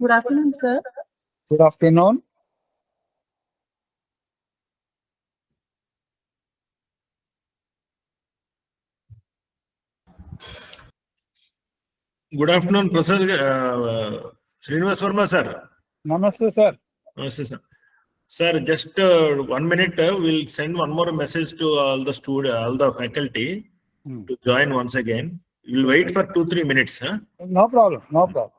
Good afternoon, sir. Good afternoon. Good afternoon, Professor Srinivas Verma, sir. Namaste, sir. Namaste, sir. Sir, just 1 minute, we'll send one more message to all the students, all the faculty to join once again. We'll wait for 2-3 minutes. Huh? No problem. No problem.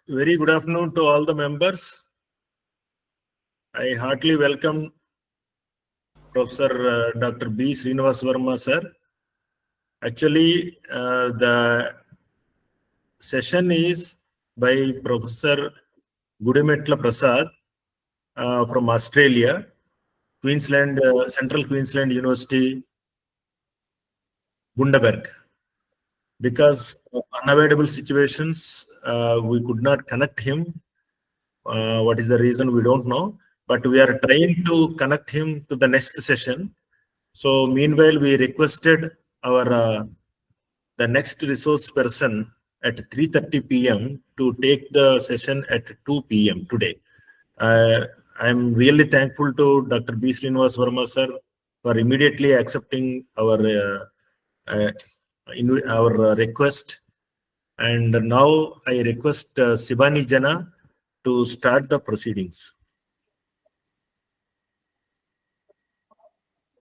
Very good afternoon to all the members. I heartily welcome Professor Dr. B. Srinivas Verma, sir. Actually, the session is by Professor Gudimetla Prasad from Australia, Queensland, Central Queensland University, Bundaberg. Because of unavoidable situations, we could not connect him. What is the reason, we don't know. But we are trying to connect him to the next session. So meanwhile, we requested our the next resource person at 3:30 p.m. to take the session at 2 p.m. today. I'm really thankful to Dr. B. Srinivas Verma sir for immediately accepting our request. And now I request Sibani Jana to start the proceedings.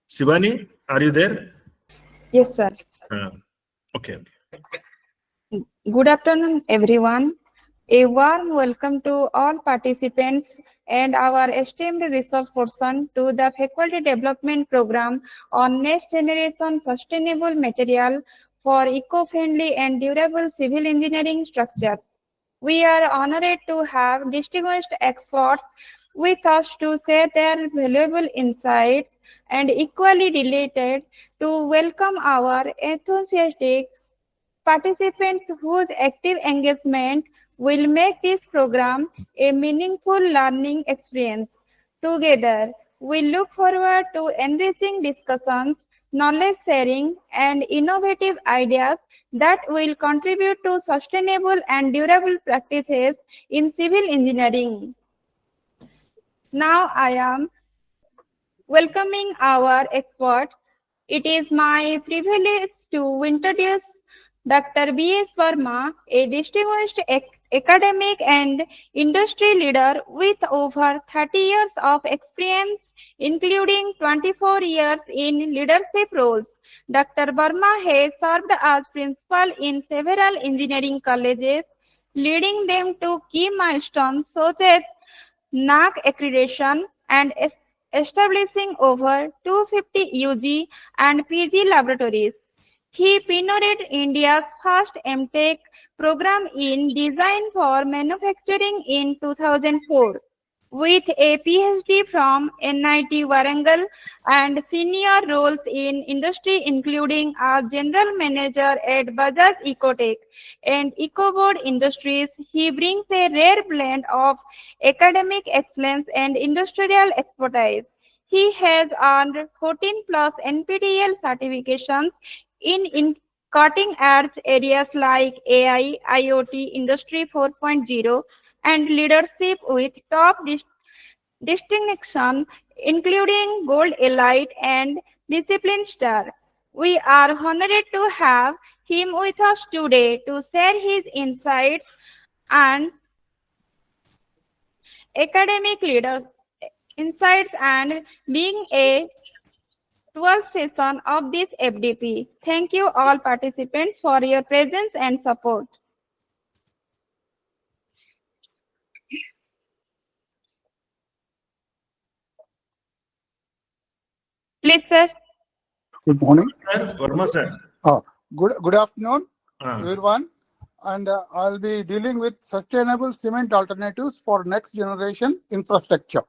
Sibani, are you there? Yes, sir. Okay. Good afternoon, everyone. A warm welcome to all participants and our esteemed resource person to the Faculty Development Program on Next Generation Sustainable Material for Eco-Friendly and Durable Civil Engineering Structures. We are honored to have distinguished experts with us to share their valuable insights and equally delighted to welcome our enthusiastic participants whose active engagement will make this program a meaningful learning experience. Together, we look forward to enriching discussions, knowledge sharing, and innovative ideas that will contribute to sustainable and durable practices in civil engineering. Now I am welcoming our expert. It is my privilege to introduce Dr. B.S. Verma, a distinguished academic and industry leader with over 30 years of experience, including 24 years in leadership roles. Dr. Verma has served as principal in several engineering colleges, leading them to key milestones such as NAC accreditation and establishing over 250 UG and PG laboratories. He pioneered India's first MTech program in design for manufacturing in 2004. With a PhD from NIT Warangal and senior roles in industry including as General Manager at Bajaj Ecotech and EcoBoard Industries, he brings a rare blend of academic excellence and industrial expertise. He has earned 14 plus NPTEL certifications in cutting-edge areas like AI, IoT, Industry 4.0, and leadership with top distinction, including Gold Elite and Discipline Star. We are honored to have him with us today to share his insights and academic leader insights and being a 12th session of this FDP. Thank you all participants for your presence and support. Please, sir. Good morning. Sir, Verma sir. Good afternoon, everyone. And I'll be dealing with sustainable cement alternatives for next generation infrastructure.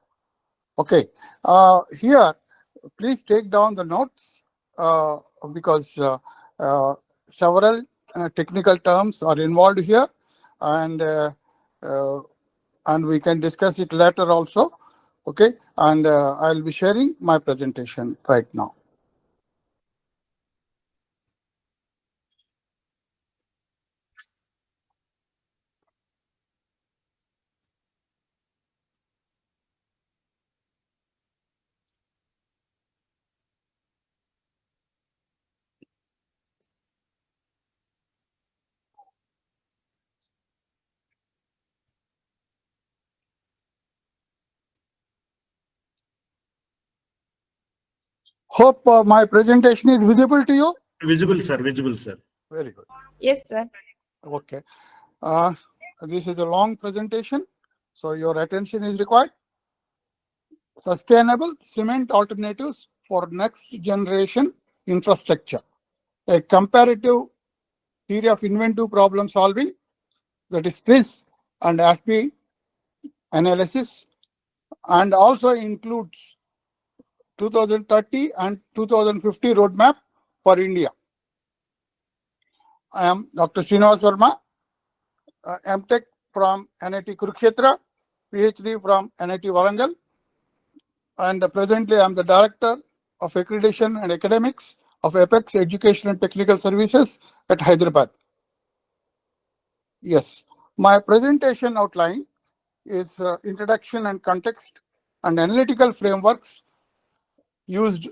Okay. Here, please take down the notes because several technical terms are involved here, and we can discuss it later also. Okay, and I'll be sharing my presentation right now. Hope my presentation is visible to you. Visible, sir. Visible, sir. Very good. Yes, sir. Okay. This is a long presentation, so your attention is required. Sustainable cement alternatives for next generation infrastructure. A comparative theory of inventive problem solving, that is FIS and FP analysis, and also includes 2030 and 2050 roadmap for India. I am Dr. Srinivas Verma, MTech from NIT Kurukshetra, PhD from NIT Warangal, and presently I am the director of Accreditation and Academics of Apex Education and Technical Services at Hyderabad. Yes, my presentation outline is introduction and context and analytical frameworks used.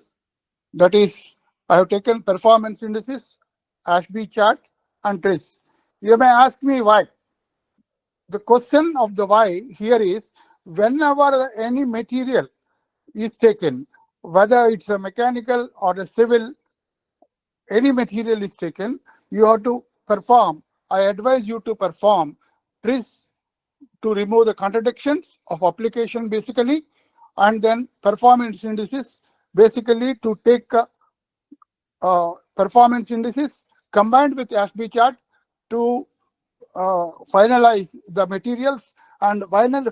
That is, I have taken performance indices, Ashby chart, and TRIZ. You may ask me why. The question of the why here is, whenever any material is taken, whether it's a mechanical or a civil, any material is taken, you have to perform. I advise you to perform TRIZ to remove the contradictions of application basically, and then performance indices basically to take performance indices combined with Ashby chart to finalize the materials. And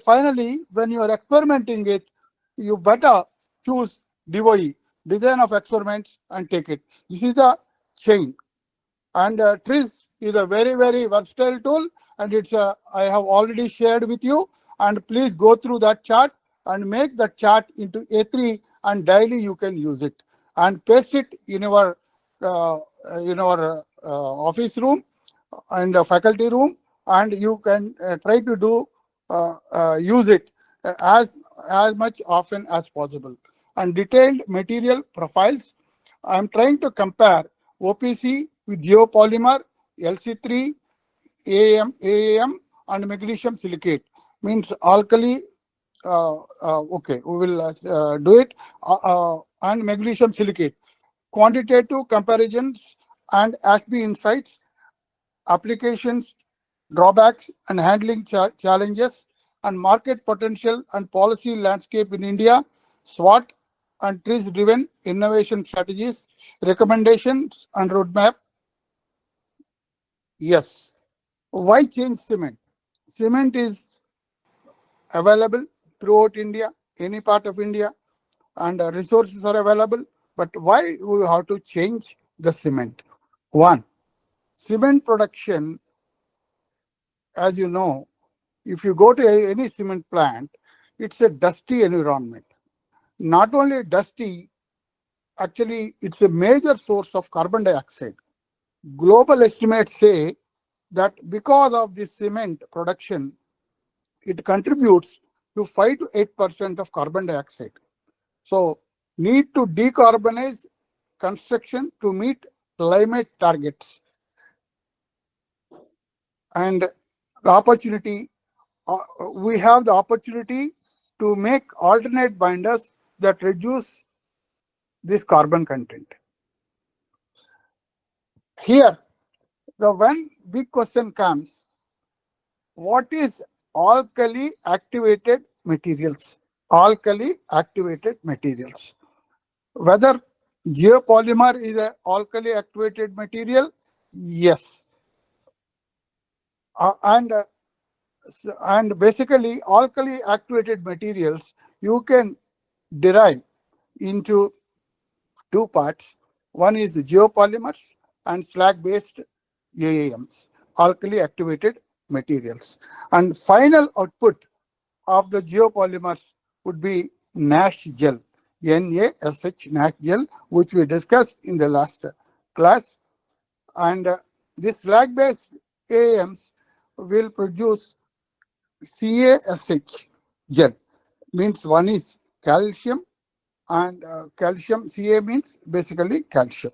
finally, when you are experimenting it, you better choose DOE, design of experiments, and take it. This is the chain. And TRIZ is a very, very versatile tool, and it's I have already shared with you. And please go through that chart and make the chart into A3, and daily you can use it and paste it in your office room and faculty room, and you can try to do use it as much often as possible. And detailed material profiles, I'm trying to compare OPC with geopolymer, LC3, AAM, and magnesium silicate. Means alkali. Okay, we will do it. And magnesium silicate. Quantitative comparisons and Ashby insights, applications, drawbacks, and handling challenges, and market potential and policy landscape in India, SWOT and TRIZ-driven innovation strategies, recommendations, and roadmap. Yes. Why change cement? Cement is available throughout India, any part of India, and resources are available. But why we have to change the cement? One, cement production, as you know, if you go to any cement plant, it's a dusty environment. Not only dusty, actually, it's a major source of carbon dioxide. Global estimates say that because of this cement production, it contributes to 5 to 8% of carbon dioxide. So, need to decarbonize construction to meet climate targets. And the opportunity, we have the opportunity to make alternate binders that reduce this carbon content. Here, the one big question comes, what is alkali activated materials? Alkali activated materials. Whether geopolymer is an alkali activated material? Yes. And basically alkali activated materials you can derive into two parts. One is geopolymers and slag-based AAMs, alkali activated materials. And final output of the geopolymers would be NASH gel, NaSH NASH gel, which we discussed in the last class. And this slag-based AAMs will produce CaSH gel. Means one is calcium, and calcium, Ca means basically calcium.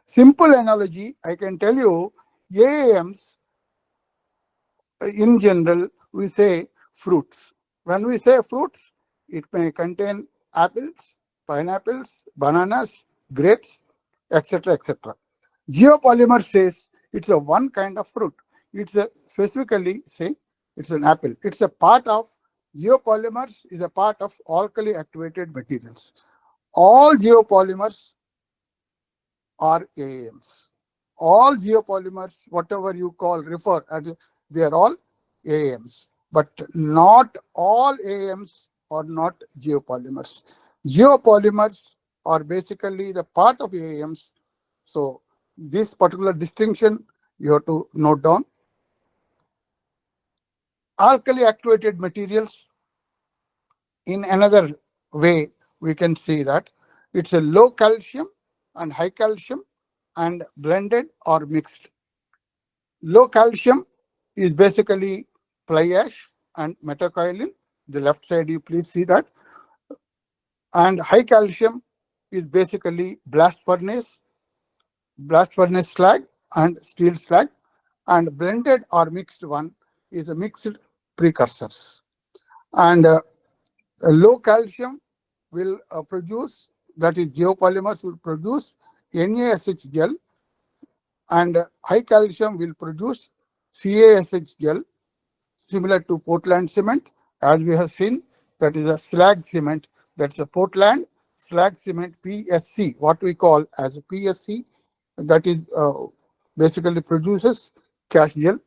Simple analogy, I can tell you, AAMs in general, we say fruits. When we say fruits, it may contain apples, pineapples, bananas, grapes, etc., etc. Geopolymer says it's a one kind of fruit. It's a specifically say it's an apple. It's a part of geopolymers, is a part of alkali activated materials. All geopolymers are AAMs. All geopolymers, whatever you call, refer, they are all AAMs. But not all AAMs are not geopolymers. Geopolymers are basically the part of AAMs. So this particular distinction you have to note down. Alkali activated materials, in another way, we can see that It's a low calcium and high calcium and blended or mixed. Low calcium is basically fly ash and metakaolin. The left side, you please see that. And high calcium is basically blast furnace slag and steel slag. And blended or mixed one is a mixed precursors. And low calcium will produce, that is geopolymers will produce NaSH gel, and high calcium will produce CaSH gel, similar to Portland cement, as we have seen. That is a slag cement. That's a Portland slag cement PSC, what we call as a PSC. That is basically produces cash gel.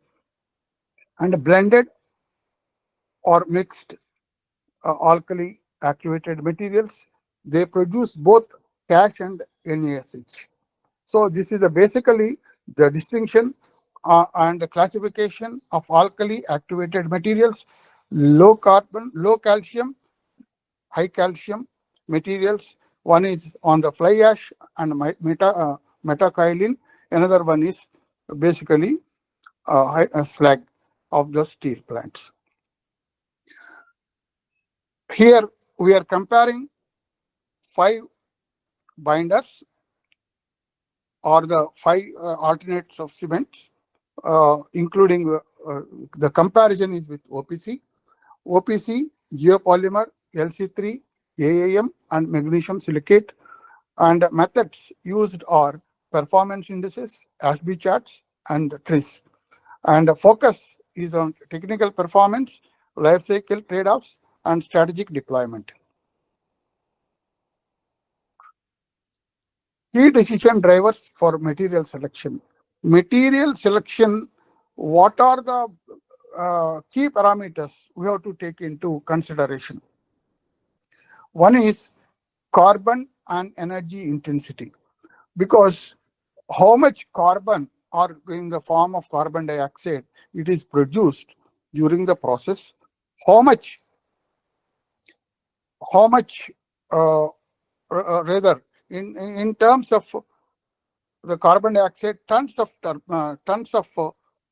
And blended or mixed alkali activated materials, they produce both cash and NaSH. So this is basically the distinction and the classification of alkali activated materials: low carbon, low calcium, high calcium materials. One is on the fly ash and metakaolin. Another one is basically slag of the steel plants. Here we are comparing 5 binders or the 5 alternates of cements, including the comparison is with OPC, Geopolymer, LC3, AAM, and magnesium silicate. And methods used are performance indices, Ashby charts, and TRIS. And the focus is on technical performance, life cycle trade-offs, and strategic deployment. Key decision drivers for material selection. Material selection, what are the key parameters we have to take into consideration? One is carbon and energy intensity, because how much carbon or in the form of carbon dioxide it is produced during the process, how much rather in terms of the carbon dioxide, tons of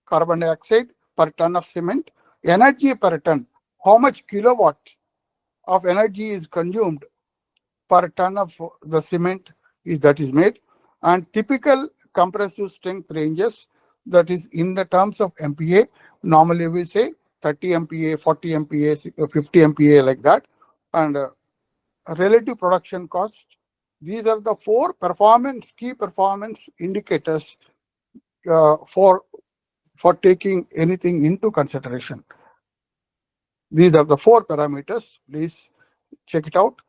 carbon dioxide per ton of cement, energy per ton, how much kilowatt of energy is consumed per ton of the cement that is made, and typical compressive strength ranges, that is in the terms of MPa. Normally we say 30 MPa, 40 MPa, 50 MPa, like that. And relative production cost. These are the 4 key performance indicators for taking anything into consideration. These are the 4 parameters. Please check it out.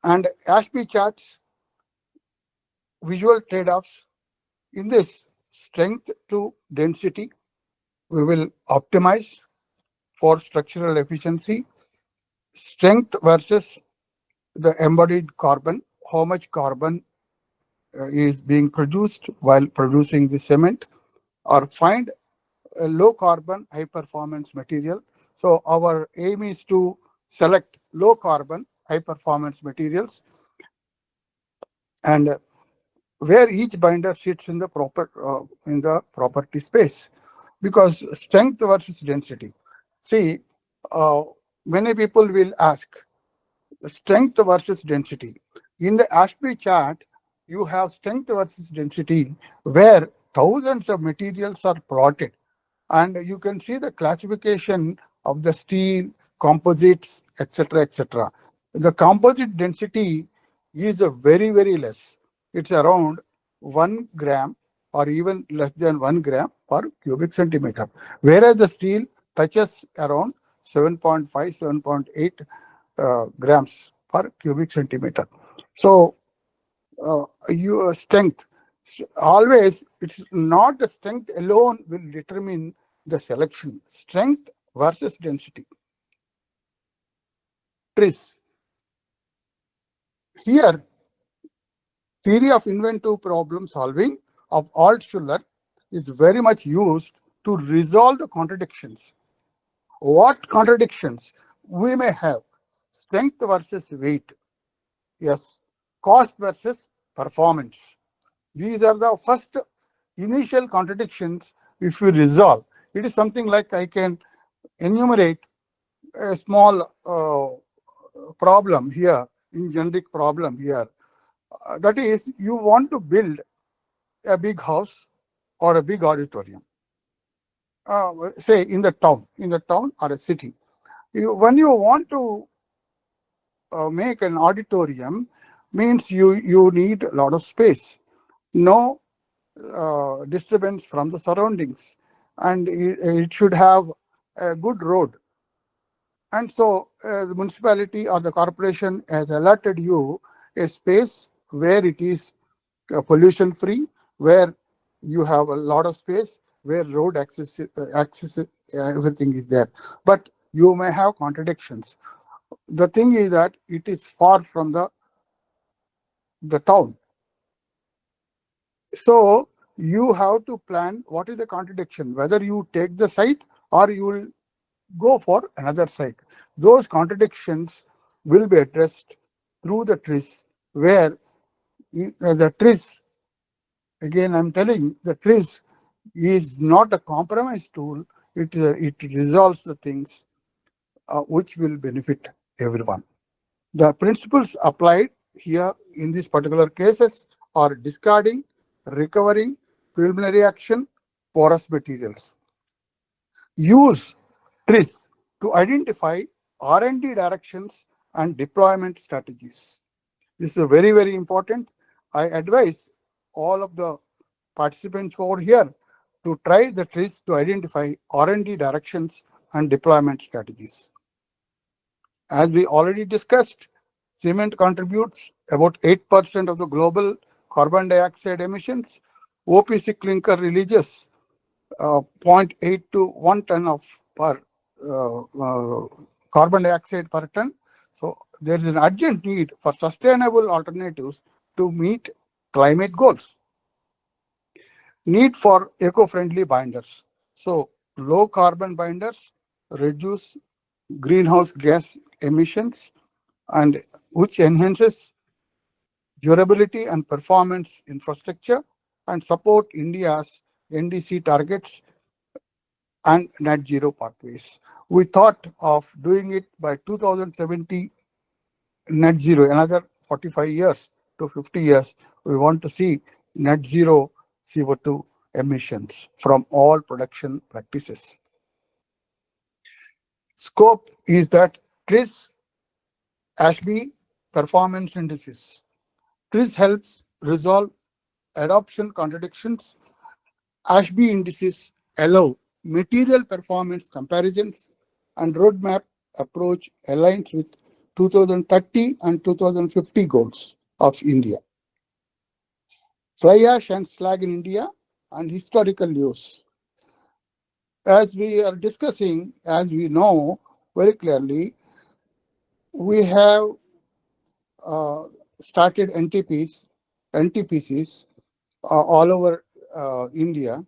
And Ashby charts, visual trade-offs. In this, strength to density, we will optimize for structural efficiency. Strength versus the embodied carbon, how much carbon is being produced while producing the cement, or find a low carbon, high performance material. So our aim is to select low carbon, high performance materials, and where each binder sits in the property space, because strength versus density. See, many people will ask strength versus density. In the Ashby chart, you have strength versus density where thousands of materials are plotted, and you can see the classification of the steel, composites, etc., etc. The composite density is very, very less. It's around 1 gram or even less than 1 gram per cubic centimeter, whereas the steel touches around 7.5, 7.8 grams per cubic centimeter. So your strength, always it's not the strength alone will determine the selection. Strength versus density. TRIS. Here, theory of inventive problem solving of Altshuler is very much used to resolve the contradictions. What contradictions we may have? Strength versus weight. Yes, cost versus performance. These are the first initial contradictions. If you resolve, it is something like I can enumerate a small problem here, in generic problem here. That is, you want to build a big house or a big auditorium, say in the town or a city. When you want to make an auditorium, means you need a lot of space, no disturbance from the surroundings, and it should have a good road. And so the municipality or the corporation has allotted you a space where it is pollution free, where you have a lot of space, where road access, everything is there. But you may have contradictions. The thing is that it is far from the town. So you have to plan what is the contradiction, whether you take the site or you will go for another site. Those contradictions will be addressed through the TRIS, where the TRIS, again I'm telling, the TRIS is not a compromise tool. It resolves the things which will benefit everyone. The principles applied here in these particular cases are discarding, recovering, preliminary action, porous materials. Use TRIS to identify R&D directions and deployment strategies. This is very, very important. I advise all of the participants over here to try the TRIS to identify R&D directions and deployment strategies. As we already discussed, cement contributes about 8% of the global carbon dioxide emissions. OPC clinker releases 0.8 to 1 ton of per carbon dioxide per ton. So there is an urgent need for sustainable alternatives to meet climate goals. Need for eco-friendly binders. So low carbon binders reduce greenhouse gas emissions and which enhances durability and performance infrastructure and support India's NDC targets and net zero pathways. We thought of doing it by 2070 net zero, another 45 years to 50 years. We want to see net zero CO2 emissions from all production practices. Scope is that TRIS Ashby performance indices. TRIS helps resolve adoption contradictions. Ashby indices allow material performance comparisons, and roadmap approach aligns with 2030 and 2050 goals of India. Fly ash and slag in India and historical use. As we are discussing, as we know very clearly, we have started NTPCs all over India,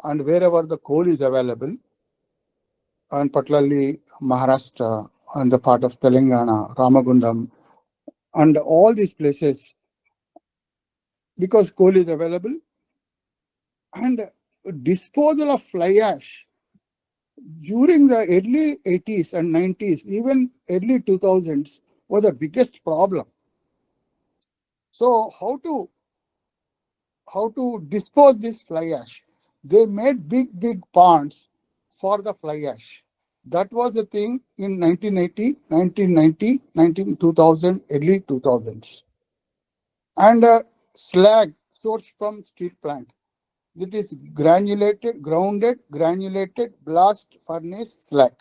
and wherever the coal is available, and particularly Maharashtra and the part of Telangana, Ramagundam, and all these places, because coal is available, and disposal of fly ash during the early 80s and 90s, even early 2000s, was the biggest problem. So how to dispose this fly ash? They made big ponds for the fly ash. That was the thing in 1980, 1990, 2000, early 2000s. And slag sourced from steel plant. It is grounded, granulated, blast furnace slag.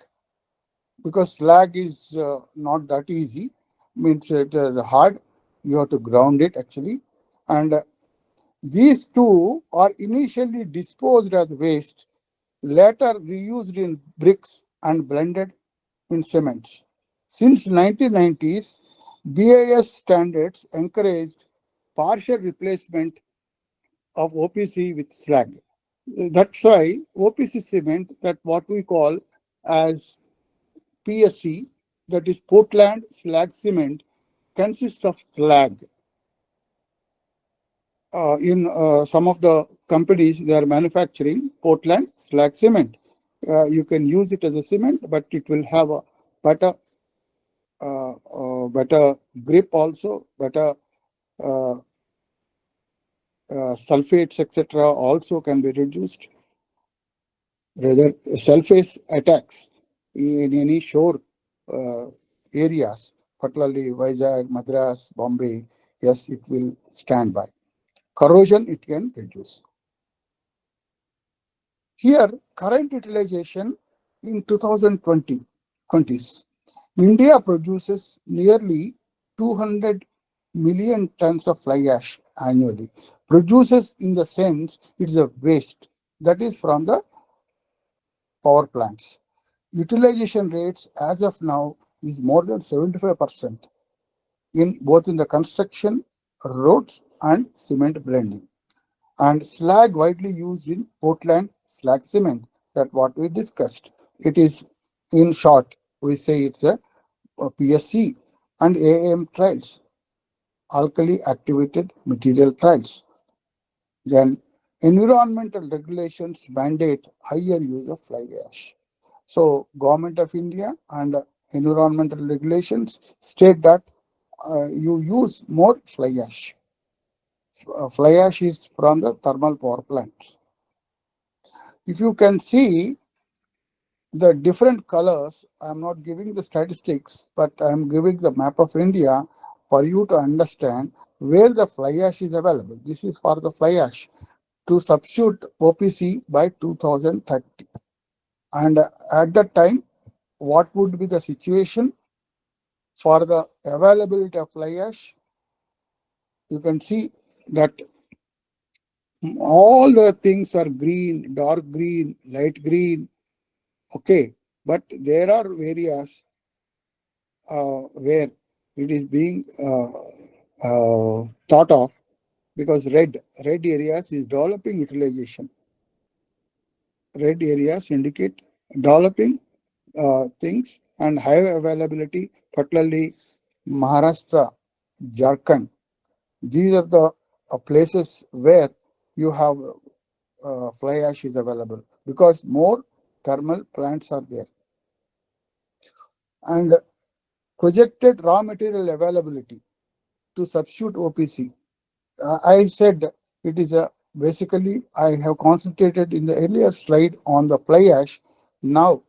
Because slag is not that easy, means it is hard. You have to ground it actually. And these two are initially disposed as waste, later reused in bricks and blended in cements. Since 1990s, BIS standards encouraged partial replacement of OPC with slag. That's why OPC cement, that what we call as PSC, that is Portland slag cement, consists of slag. In some of the companies, they are manufacturing Portland slag cement. You can use it as a cement, but it will have a better grip also, better sulfates, etc. also can be reduced. Rather, surface attacks in any shore areas, particularly Vizag, Madras, Bombay, yes, it will stand by. Corrosion, it can reduce. Here, current utilization in 2020s, India produces nearly 200 million tons of fly ash annually. Produces in the sense it's a waste that is from the power plants. Utilization rates as of now is more than 75% in both in the construction, roads and cement blending. And slag widely used in Portland slag cement, that what we discussed. It is, in short, we say it's a PSC and AM trials, alkali activated material trials. Then environmental regulations mandate higher use of fly ash. So Government of India and environmental regulations state that you use more fly ash. Fly ash is from the thermal power plant. If you can see the different colors, I am not giving the statistics, but I am giving the map of India for you to understand where the fly ash is available. This is for the fly ash to substitute OPC by 2030. And at that time, what would be the situation for the availability of fly ash? You can see that all the things are green, dark green, light green. Okay, but there are areas where it is being thought of, because red areas is developing utilization. Red areas indicate developing things and high availability, particularly Maharashtra, Jharkhand. These are the places where you have fly ash is available because more thermal plants are there. And projected raw material availability to substitute OPC. I said it is basically I have concentrated in the earlier slide on the fly ash. Now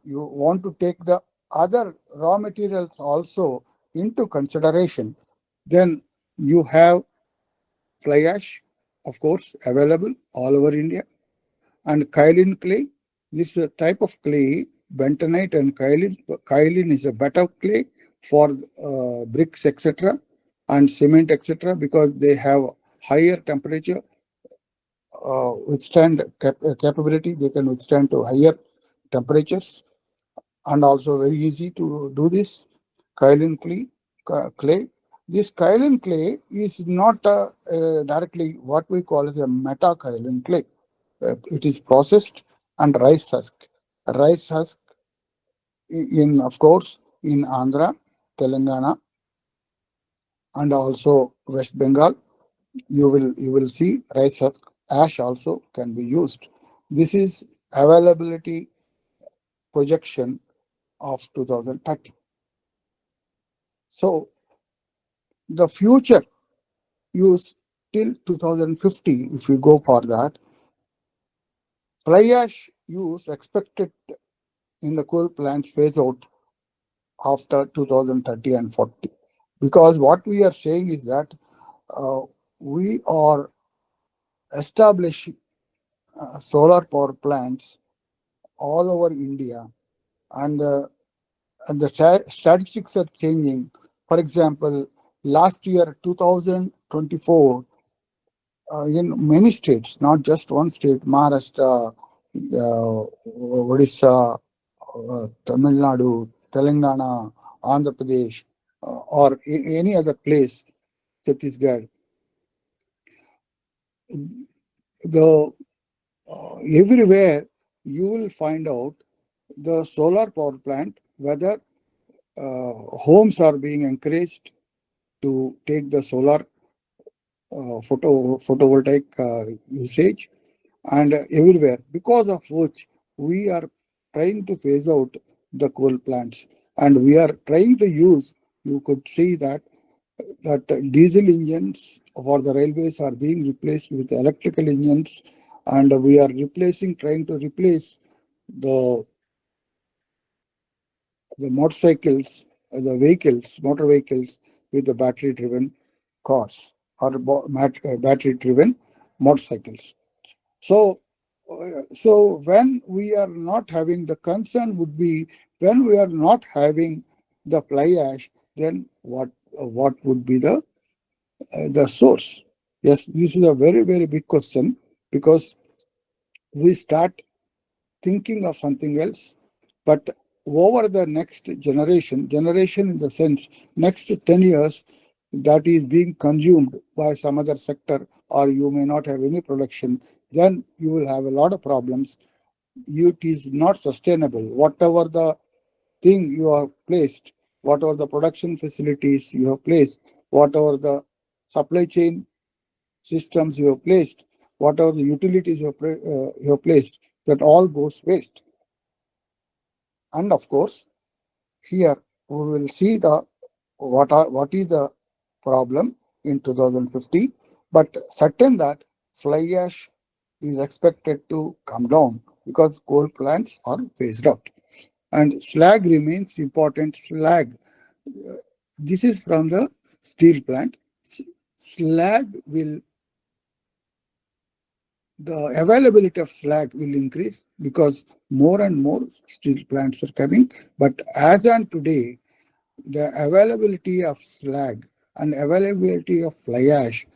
you want to take the other raw materials also into consideration. Then you have fly ash, of course, available all over India, and kaolin clay. This type of clay, bentonite and kaolin. Kaolin is a better clay for bricks, etc., and cement, etc., because they have higher temperature withstand capability. They can withstand to higher temperatures, and also very easy to do this. Kaolin clay. This kaolin clay is not directly what we call as a meta kaolin clay. It is processed and rice husk. Rice husk in, of course, in Andhra, Telangana, and also West Bengal. You will see rice husk ash also can be used. This is availability projection of 2030. So the future use till 2050, if we go for that, fly ash use expected in the coal plants phase out after 2030 and 40. Because what we are saying is that we are establishing solar power plants all over India, and the statistics are changing. For example, last year, 2024, in many states, not just one state, Maharashtra, Odisha, Tamil Nadu, Telangana, Andhra Pradesh, or any other place, Chhattisgarh, everywhere you will find out the solar power plant, whether homes are being encouraged to take the solar photovoltaic usage and everywhere, because of which we are trying to phase out the coal plants, and we are trying to use, you could see that diesel engines for the railways are being replaced with electrical engines, and we are trying to replace the motorcycles, motor vehicles with the battery driven cars or battery driven motorcycles. So when we are not having, the concern would be when we are not having the fly ash, then what would be the source? Yes, this is a very, very big question, because we start thinking of something else, but over the next generation in the sense next 10 years, that is being consumed by some other sector, or you may not have any production, then you will have a lot of problems. It is not sustainable. Whatever the thing you have placed, whatever the production facilities you have placed, whatever the supply chain systems you have placed, whatever the utilities you have placed, that all goes waste. And of course, here we will see what is the problem in 2050, but certain that fly ash is expected to come down because coal plants are phased out. And slag remains important. Slag, this is from the steel plant. Slag will, the availability of slag will increase because more and more steel plants are coming. But as on today, the availability of slag and availability of fly ash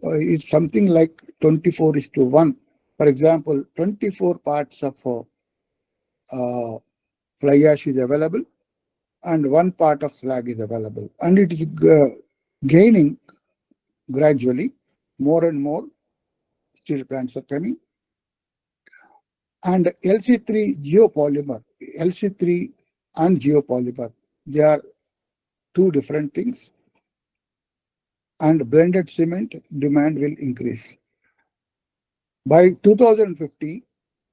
is something like 24:1. For example, 24 parts of fly ash is available and 1 part of slag is available. And it is gaining gradually. More and more steel plants are coming. And LC3 geopolymer, LC3 and geopolymer, they are two different things. And blended cement demand will increase. By 2050,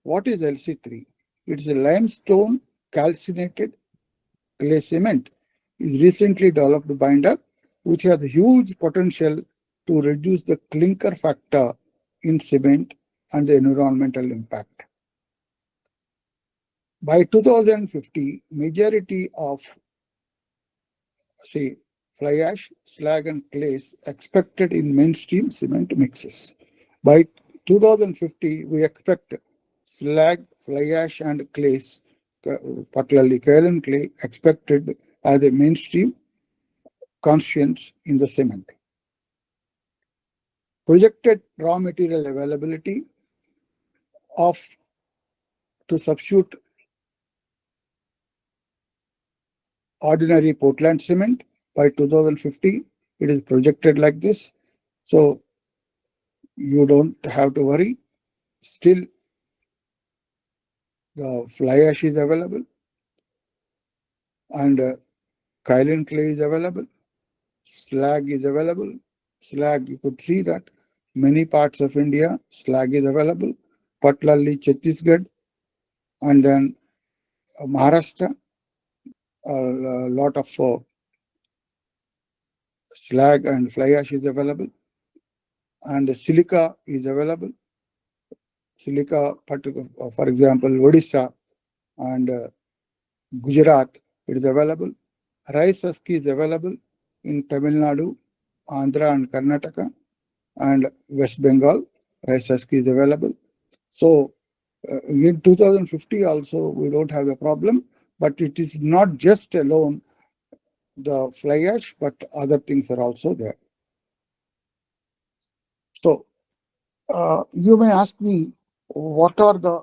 what is LC3? It's a limestone calcinated clay cement. Is recently developed binder, which has a huge potential to reduce the clinker factor in cement and the environmental impact. By 2050, majority of, say, fly ash, slag and clays expected in mainstream cement mixes. By 2050, we expect slag, fly ash and clays, particularly kaolin clay, expected as a mainstream constituents in the cement. Projected raw material availability to substitute ordinary Portland cement by 2050, it is projected like this. So you don't have to worry. Still, the fly ash is available and kaolin clay is available. Slag is available. Slag, you could see that many parts of India, slag is available, particularly Chhattisgarh and then Maharashtra. A lot of slag and fly ash is available, and silica is available. Silica, for example, Odisha and Gujarat, it is available. Rice husk is available in Tamil Nadu, Andhra and Karnataka, and West Bengal. Rice husk is available. So in 2050 also, we don't have the problem, but it is not just alone the fly ash, but other things are also there. So you may ask me, what are the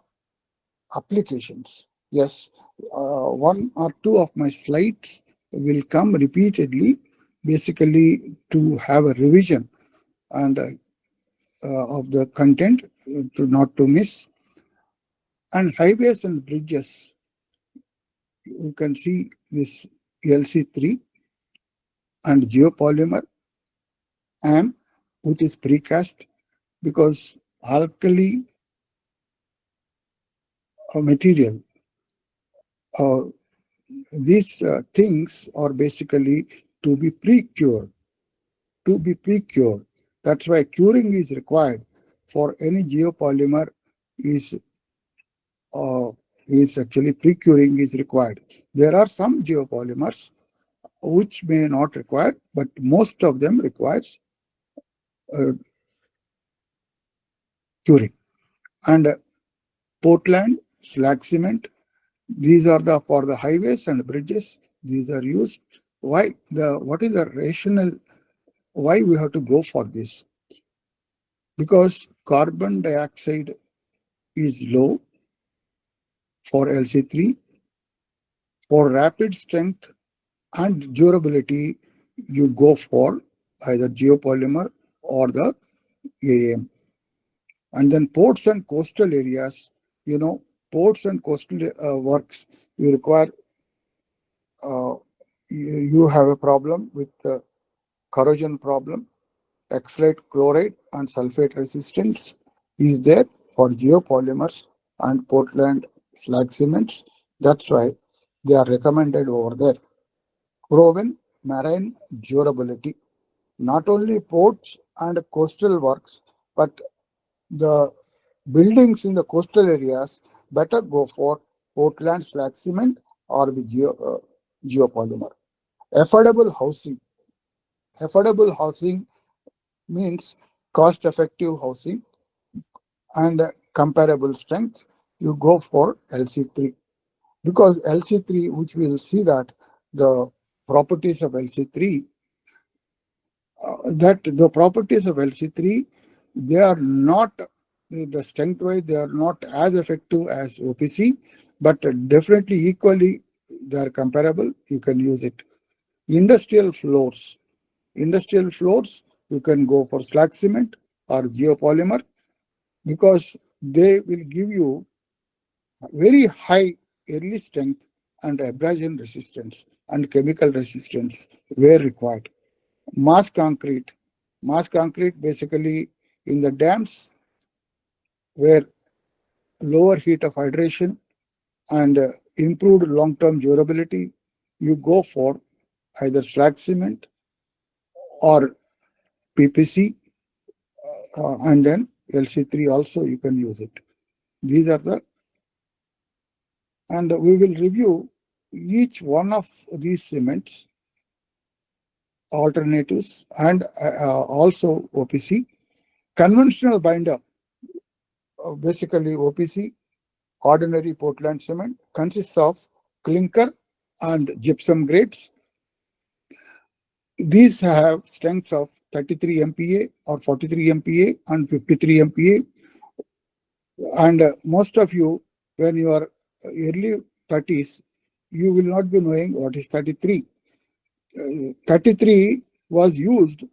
applications? Yes, 1 or 2 of my slides will come repeatedly, basically to have a revision and of the content not to miss. And highways and bridges, you can see this LC3 and geopolymer AM, which is precast, because alkali material, these things are basically to be pre-cured. That's why curing is required for any geopolymer. Is actually pre-curing is required. There are some geopolymers which may not require, but most of them requires curing. And Portland slag cement, these are the for the highways and bridges. These are used. Why what is the rationale? Why we have to go for this? Because carbon dioxide is low for LC3. For rapid strength and durability, you go for either geopolymer or the AM. And then ports and coastal areas, ports and coastal works, you require, you have a problem with the corrosion problem. Xylate chloride and sulfate resistance is there for geopolymers and Portland slag cements. That's why they are recommended over there. Proven marine durability. Not only ports and coastal works, but the buildings in the coastal areas better go for Portland slag cement or the geopolymer. Affordable housing. Affordable housing means cost-effective housing and comparable strength. You go for LC3, because LC3, which we will see that the properties of LC3, they are not, the strength wise, they are not as effective as OPC, but definitely equally they are comparable. You can use it. Industrial floors, you can go for slag cement or geopolymer, because they will give you very high early strength and abrasion resistance and chemical resistance where required. Mass concrete basically in the dams where lower heat of hydration and improved long-term durability, you go for either slag cement or PPC, and then LC3 also you can use it. These are the, and we will review each one of these cements, alternatives, and also OPC. Conventional binder, basically OPC, ordinary Portland cement, consists of clinker and gypsum grades. These have strengths of 33 MPa or 43 MPa and 53 MPa. And most of you, when you are early 30s, you will not be knowing what is 33. 33 was used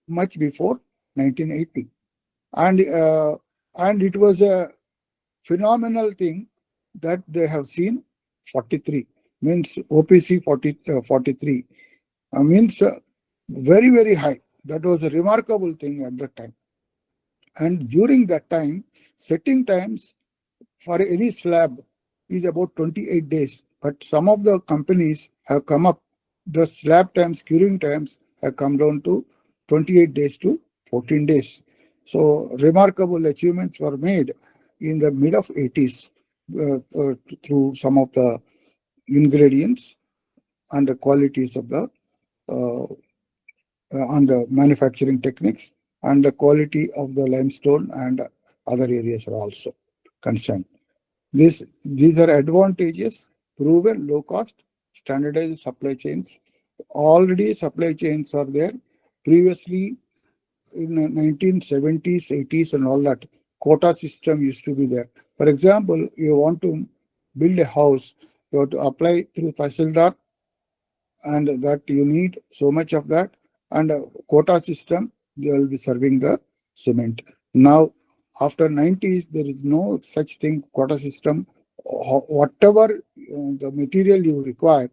much before 1980. And it was a phenomenal thing that they have seen 43, means OPC 43, means very, very high. That was a remarkable thing at that time. And during that time, setting times for any slab is about 28 days. But some of the companies have come up, the slab times, curing times have come down to 28 days to 14 days. So remarkable achievements were made in the mid of 80s through some of the ingredients and the qualities of the and the manufacturing techniques, and the quality of the limestone and other areas are also concerned. These are advantages: proven low cost, standardized supply chains. Already supply chains are there. Previously, in the 1970s, 80s and all that, quota system used to be there. For example, you want to build a house, you have to apply through Tahsildar, and that you need so much of that, and a quota system, they will be serving the cement. Now, after 90s, there is no such thing, quota system. Whatever the material you require,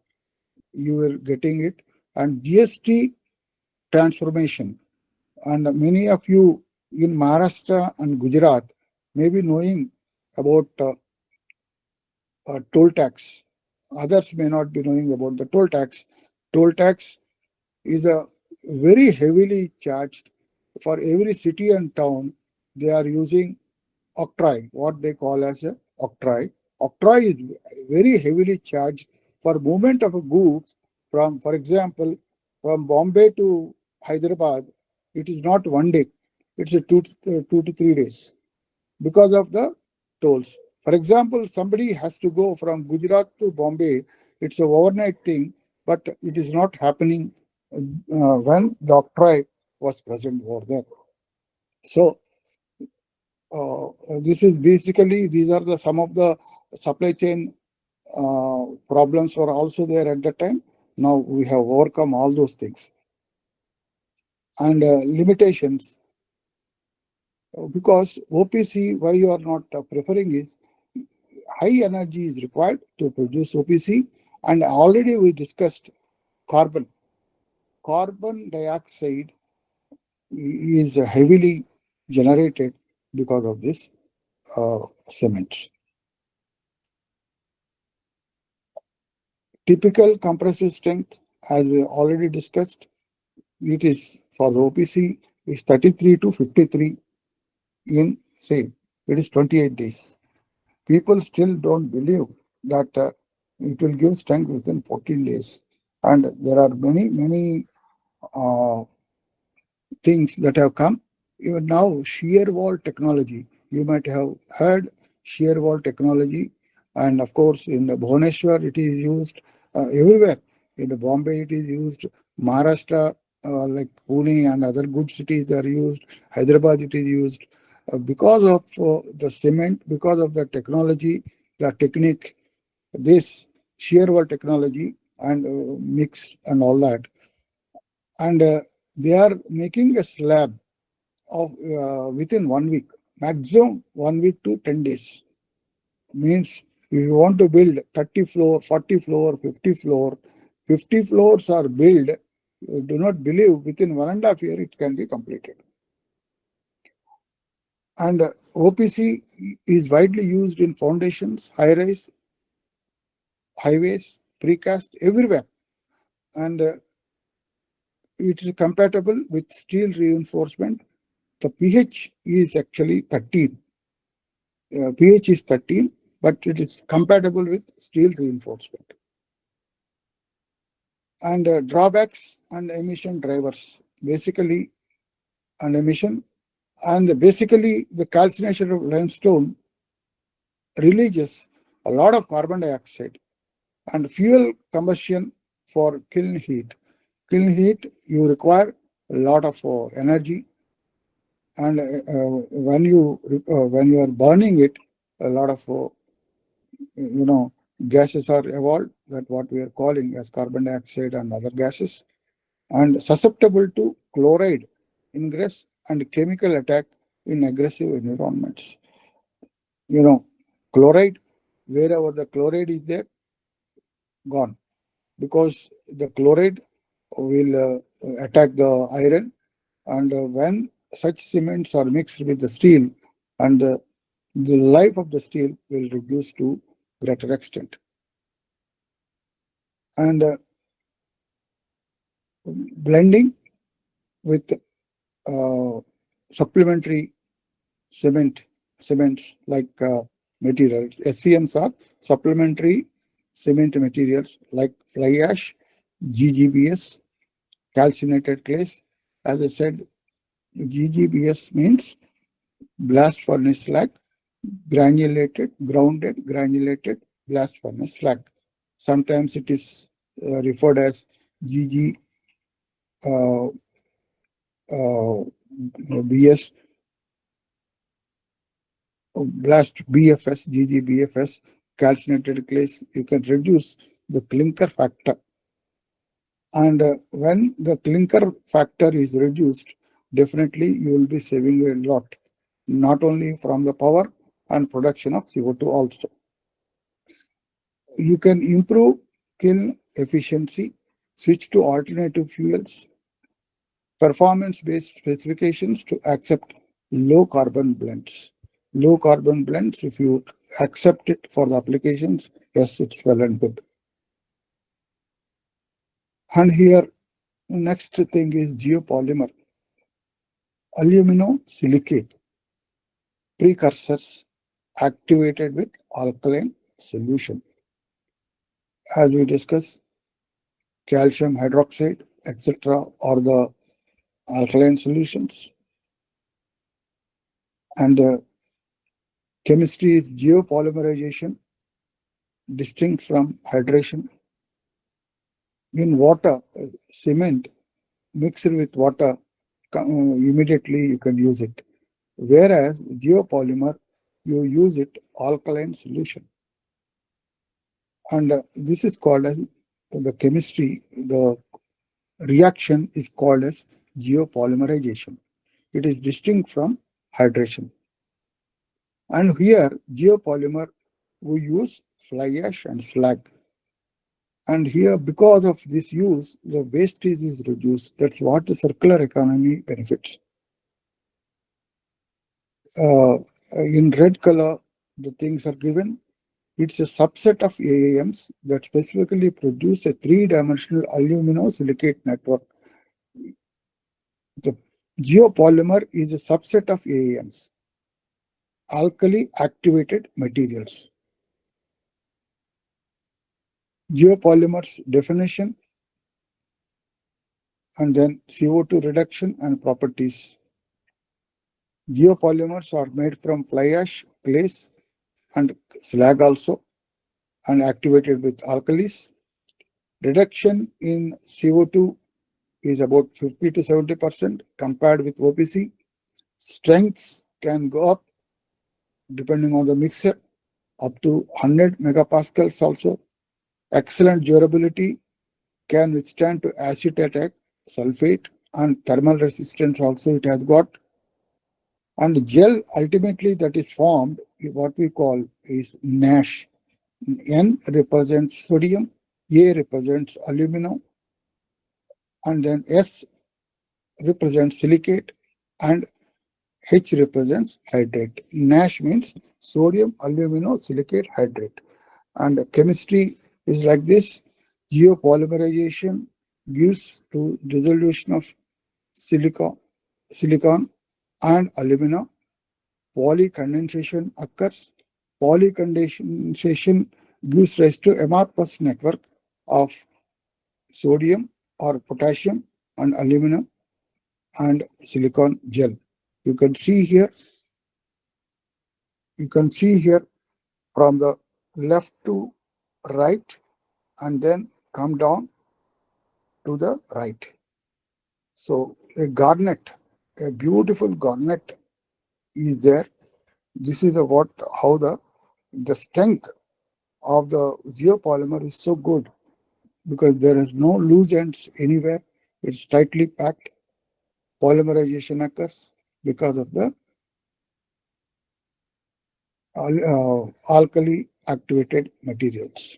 you are getting it. And GST transformation, And many of you in Maharashtra and Gujarat may be knowing about toll tax. Others may not be knowing about the toll tax. Toll tax is a very heavily charged for every city and town. They are using octroi, what they call as a octroi. Octroi is very heavily charged for movement of goods from, for example, from Bombay to Hyderabad. It is not one day; it's a 2 to 3 days because of the tolls. For example, somebody has to go from Gujarat to Bombay. It's a overnight thing, but it is not happening when the octroi was present over there. So this is basically, these are the some of the supply chain problems were also there at that time. Now we have overcome all those things. And limitations, because OPC, why you are not preferring is high energy is required to produce OPC, and already we discussed carbon. Carbon dioxide is heavily generated because of this cements. Typical compressive strength, as we already discussed, it is for the OPC is 33 to 53 in say it is 28 days. People still don't believe that it will give strength within 14 days. And there are many uh, things that have come. Even now, shear wall technology, you might have heard shear wall technology. And of course, in Bhubaneswar, it is used everywhere. In Bombay, it is used. Maharashtra, like Pune and other good cities are used. Hyderabad, it is used. Because of the cement, because of the technology, the technique, this shear wall technology and mix and all that. And they are making a slab of within 1 week, maximum 1 week to 10 days. Means if you want to build 30 floor, 40 floor, 50 floor, 50 floors are built, do not believe within 1.5 years it can be completed. And OPC is widely used in foundations, high-rise, highways, precast, everywhere. And it is compatible with steel reinforcement. The pH is actually 13. pH is 13, but it is compatible with steel reinforcement. And drawbacks and emission drivers, basically, and emission, and basically the calcination of limestone releases a lot of carbon dioxide and fuel combustion for kiln heat. Kiln heat, you require a lot of energy, and when you are burning it, a lot of gases are evolved, that what we are calling as carbon dioxide and other gases, and susceptible to chloride ingress and chemical attack in aggressive environments. Chloride, wherever the chloride is there, gone, because the chloride will attack the iron, and when such cements are mixed with the steel, and the life of the steel will reduce to greater extent. And blending with supplementary cements like materials. SCMs are supplementary cement materials like fly ash, GGBS, calcinated clays. As I said, GGBS means blast furnace slag, grounded granulated blast furnace slag. Sometimes it is referred as GG BS, blast BFS, GGBFS, calcinated clays. You can reduce the clinker factor. And when the clinker factor is reduced, definitely you will be saving a lot, not only from the power and production of CO2 also. You can improve kiln efficiency, switch to alternative fuels, performance-based specifications to accept low carbon blends. Low carbon blends, if you accept it for the applications, yes, it's well and good. And here, next thing is geopolymer. Aluminosilicate precursors activated with alkaline solution. As we discussed, calcium hydroxide, etc., or the alkaline solutions. And chemistry is geopolymerization, distinct from hydration. In water, cement mixed with water, immediately you can use it. Whereas geopolymer, you use it alkaline solution. And this is called as the chemistry, the reaction is called as geopolymerization. It is distinct from hydration. And here, geopolymer, we use fly ash and slag. And here, because of this use, the wastage is reduced. That's what the circular economy benefits. In red color, the things are given. It's a subset of AAMs that specifically produce a three-dimensional aluminosilicate network. The geopolymer is a subset of AAMs, alkali activated materials. Geopolymers definition, and then CO2 reduction and properties. Geopolymers are made from fly ash, clays, and slag also, and activated with alkalis. Reduction in CO2 is about 50 to 70% compared with OPC. Strengths can go up depending on the mixer, up to 100 megapascals also. Excellent durability, can withstand to acid attack, sulfate, and thermal resistance also it has got. And gel ultimately that is formed, what we call is NASH. N represents sodium, A represents aluminum, and then S represents silicate, and H represents hydrate. NASH means sodium aluminosilicate hydrate. And the chemistry is like this. Geopolymerization gives to dissolution of silicon and alumina. Polycondensation occurs. Polycondensation gives rise to amorphous network of sodium or potassium and aluminum and silicon gel. You can see here from the left to right and then come down to the right. So a garnet, a beautiful garnet is there. This is how the strength of the geopolymer is so good, because there is no loose ends anywhere. It's tightly packed. Polymerization occurs because of the alkali activated materials.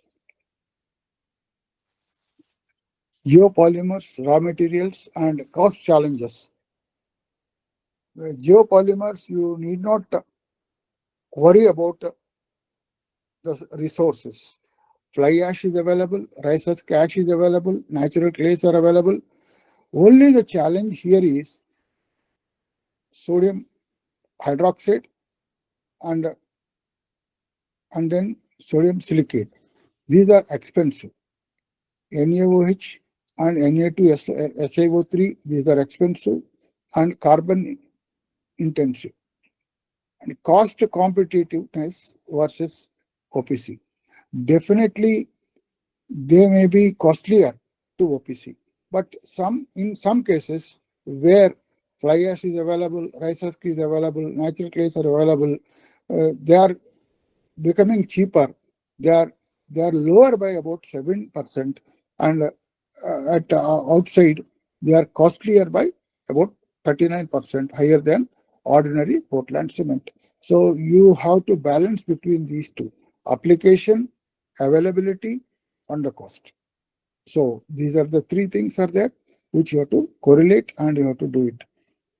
Geopolymers, raw materials, and cost challenges. Geopolymers, you need not worry about the resources. Fly ash is available, rice husk ash is available, natural clays are available. Only the challenge here is sodium hydroxide and then sodium silicate. These are expensive. NaOH and Na2SiO3, these are expensive and carbon intensive. And cost competitiveness versus OPC. Definitely, they may be costlier to OPC, but in some cases where fly ash is available, rice husk is available, natural clays are available, they are becoming cheaper. They are lower by about 7%, and at outside they are costlier by about 39% higher than ordinary Portland cement. So you have to balance between these two: application, availability, and the cost. So these are the three things are there. which you have to correlate and you have to do it.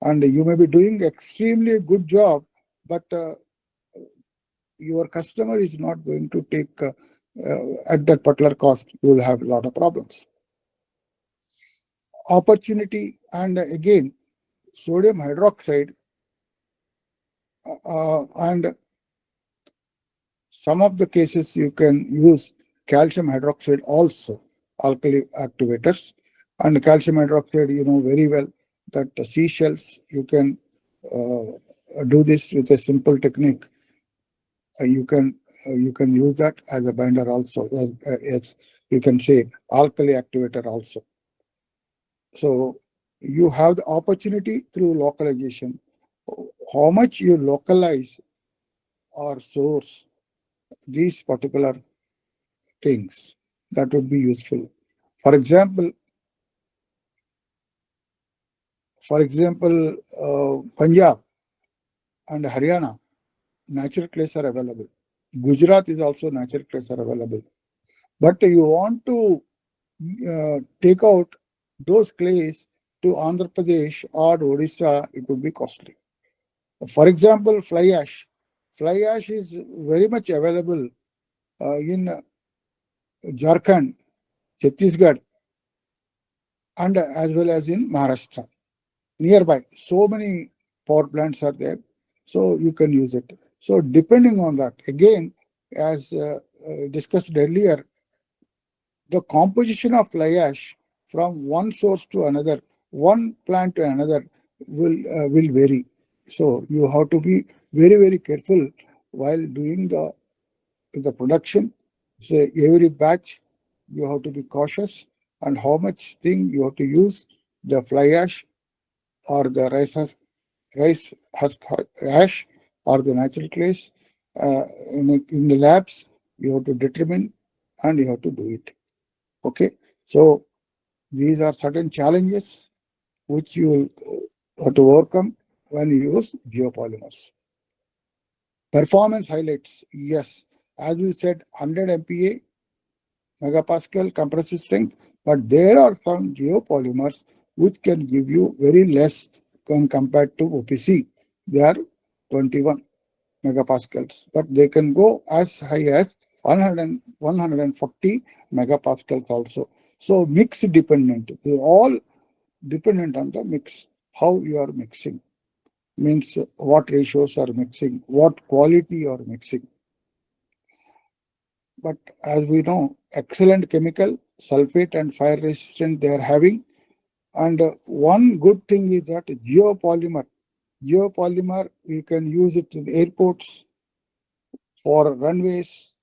And you may be doing extremely good job, but your customer is not going to take at that particular cost. You will have a lot of problems. Opportunity, and again, sodium hydroxide and some of the cases you can use calcium hydroxide also, alkali activators. And calcium hydroxide, you know very well that the seashells, you can do this with a simple technique. You can use that as a binder also, as you can say alkali activator also. So you have the opportunity through localization. How much you localize or source these particular things, that would be useful. For example, Punjab and Haryana, natural clays are available. Gujarat is also natural clays are available. But you want to take out those clays to Andhra Pradesh or Odisha, it would be costly. For example, fly ash. Fly ash is very much available in Jharkhand, Chhattisgarh, and as well as in Maharashtra. Nearby, so many power plants are there, so you can use it. So depending on that, again, as discussed earlier, the composition of fly ash from one source to another, one plant to another will vary. So you have to be very careful while doing the production. So every batch you have to be cautious, and how much thing you have to use the fly ash or the rice husk ash or the natural clays in the labs. You have to determine and you have to do it. Okay, so these are certain challenges which you will have to overcome when you use geopolymers. Performance highlights, yes, as we said, 100 MPa megapascal compressive strength, but there are some geopolymers which can give you very less when compared to OPC. They are 21 megapascals, but they can go as high as 140 megapascals also. So mix dependent, they're all dependent on the mix, how you are mixing, means what ratios are mixing, what quality you are mixing. But as we know, excellent chemical, sulfate and fire resistant they are having. And one good thing is that geopolymer, we can use it in airports, for runways,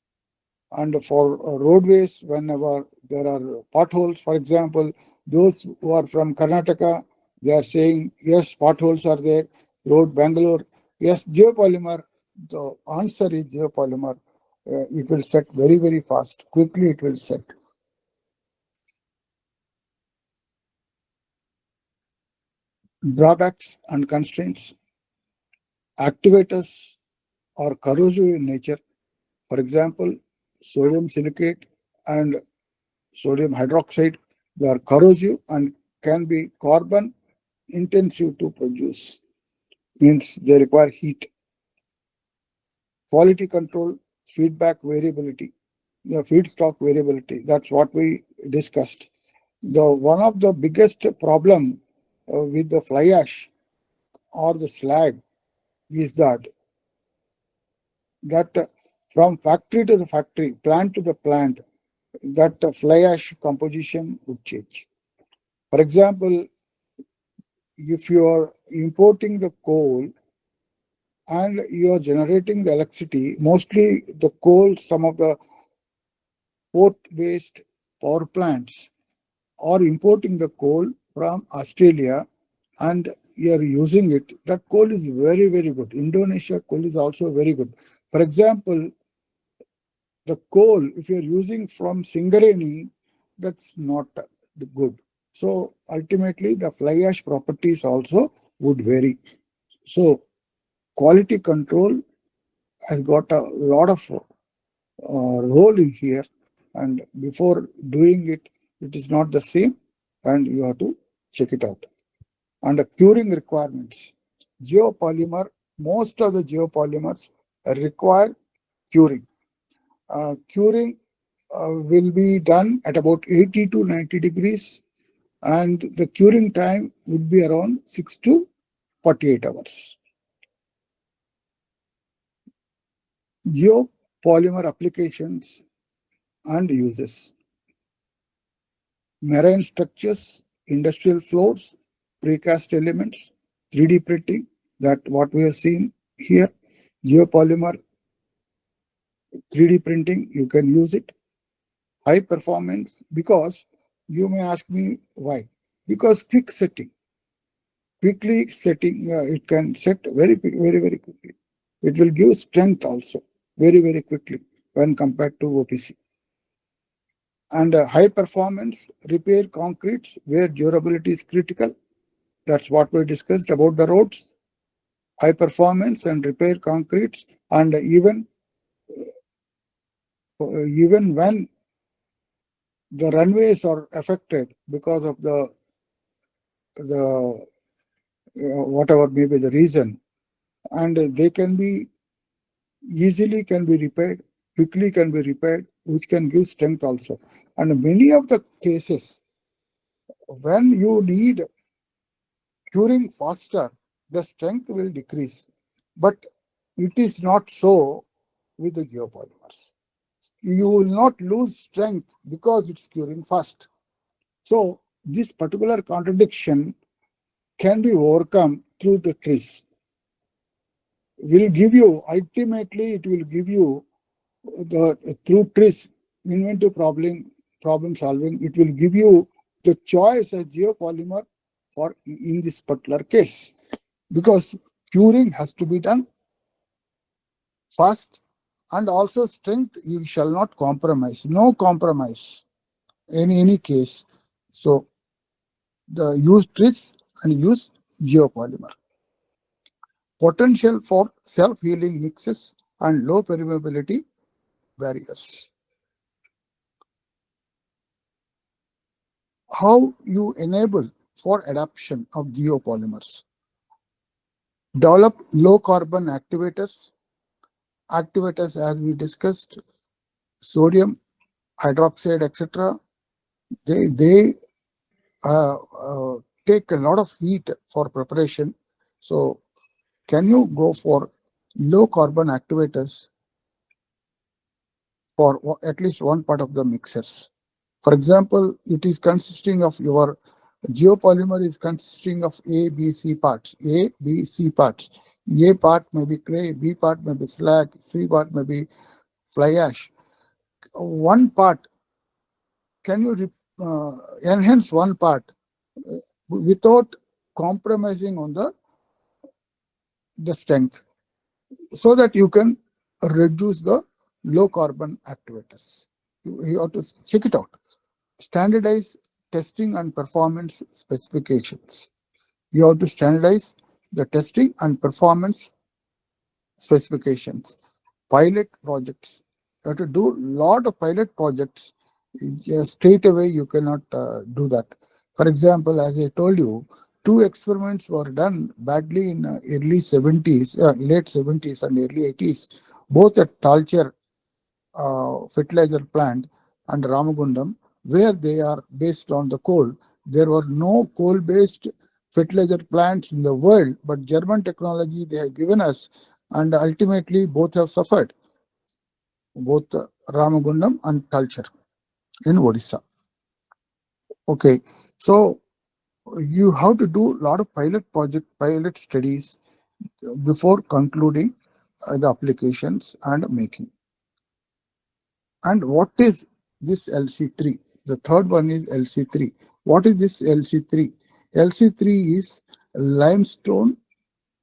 and for roadways whenever there are potholes. For example, those who are from Karnataka, they are saying, yes, potholes are there, road Bangalore, yes, geopolymer. The answer is geopolymer. It will set very fast, quickly it will set. Drawbacks and constraints. Activators are corrosive in nature. For example, sodium silicate and sodium hydroxide, they are corrosive and can be carbon intensive to produce, means they require heat. Quality control, feedback variability, the feedstock variability, that's what we discussed. One of the biggest problem with the fly ash or the slag is that from factory to the factory, plant to the plant, that fly ash composition would change. For example, if you are importing the coal and you are generating the electricity, mostly the coal, some of the port-based power plants are importing the coal from Australia and you are using it. That coal is very good. Indonesia coal is also very good. For example, the coal, if you are using from Singareni, that's not good. So ultimately, the fly ash properties also would vary. So quality control has got a lot of role in here, and before doing it, it is not the same, and you have to check it out. And the curing requirements. Geopolymer, most of the geopolymers require curing. Curing will be done at about 80 to 90 degrees, and the curing time would be around 6 to 48 hours. Geopolymer applications and uses. Marine structures, industrial floors, precast elements, 3D printing, that what we have seen here. Geopolymer 3D printing, you can use it. High performance, because you may ask me why. Because quick setting. Quickly setting, it can set very quickly. It will give strength also very quickly when compared to OPC. And high performance repair concretes where durability is critical. That's what we discussed about the roads. High performance and repair concretes, and even when the runways are affected because of the whatever may be the reason, and they can be easily can be repaired, quickly can be repaired, which can give strength also. And many of the cases, when you need curing faster, the strength will decrease. But it is not so with the geopolymers. You will not lose strength because it's curing fast. So this particular contradiction can be overcome through the TRIS. Will give you, ultimately it will give you through TRIS, inventive problem solving, it will give you the choice as geopolymer for in this particular case, because curing has to be done fast, and also strength you shall not compromise, no compromise in any case. So the use TRIS and use geopolymer. Potential for self-healing mixes and low permeability barriers. How you enable for adoption of geopolymers. Develop low carbon activators. Activators, as we discussed, sodium hydroxide, etc. They take a lot of heat for preparation. So can you go for low carbon activators for at least one part of the mixers? For example, it is consisting of your geopolymer is consisting of A, B, C parts. A, B, C parts. A part may be clay, B part may be slag, C part may be fly ash. One part, can you enhance one part without compromising on the strength, so that you can reduce the low carbon activators? You have to check it out. Standardize testing and performance specifications. You have to standardize the testing and performance specifications. Pilot projects. You have to do a lot of pilot projects. Straight away, you cannot do that. For example, as I told you, 2 experiments were done badly in early 70s, late 70s and early 80s, both at Talcher fertilizer plant and Ramagundam, where they are based on the coal. There were no coal-based fertilizer plants in the world, but German technology they have given us, and ultimately both have suffered, both Ramagundam and Talcher in Odisha. Okay, so you have to do a lot of pilot studies before concluding the applications and making. And what is this LC3? The third one is LC3. What is this LC3? LC3 is limestone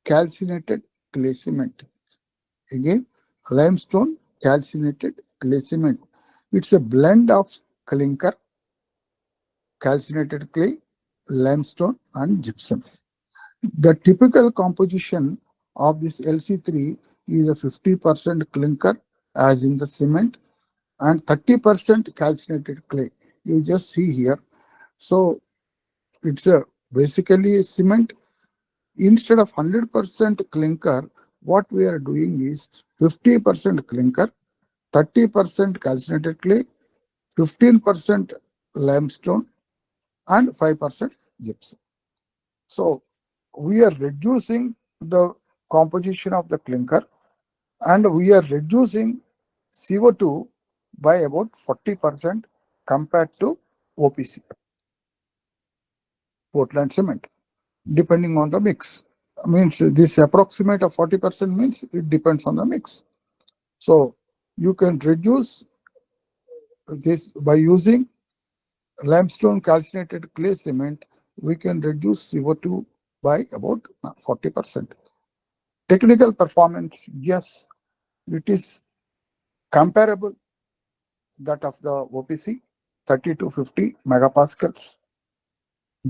calcinated clay cement. Again, limestone calcinated clay cement. It's a blend of clinker, calcinated clay, limestone, and gypsum. The typical composition of this LC3 is a 50% clinker, as in the cement, and 30% calcinated clay. You just see here. So it's a Basically, cement, instead of 100% clinker, what we are doing is 50% clinker, 30% calcinated clay, 15% limestone, and 5% gypsum. So we are reducing the composition of the clinker, and we are reducing CO2 by about 40% compared to OPC, Portland cement, depending on the mix. Means this approximate of 40% means it depends on the mix. So you can reduce this by using limestone calcinated clay cement. We can reduce CO2 by about 40%. Technical performance, yes, it is comparable that of the OPC, 30 to 50 megapascals.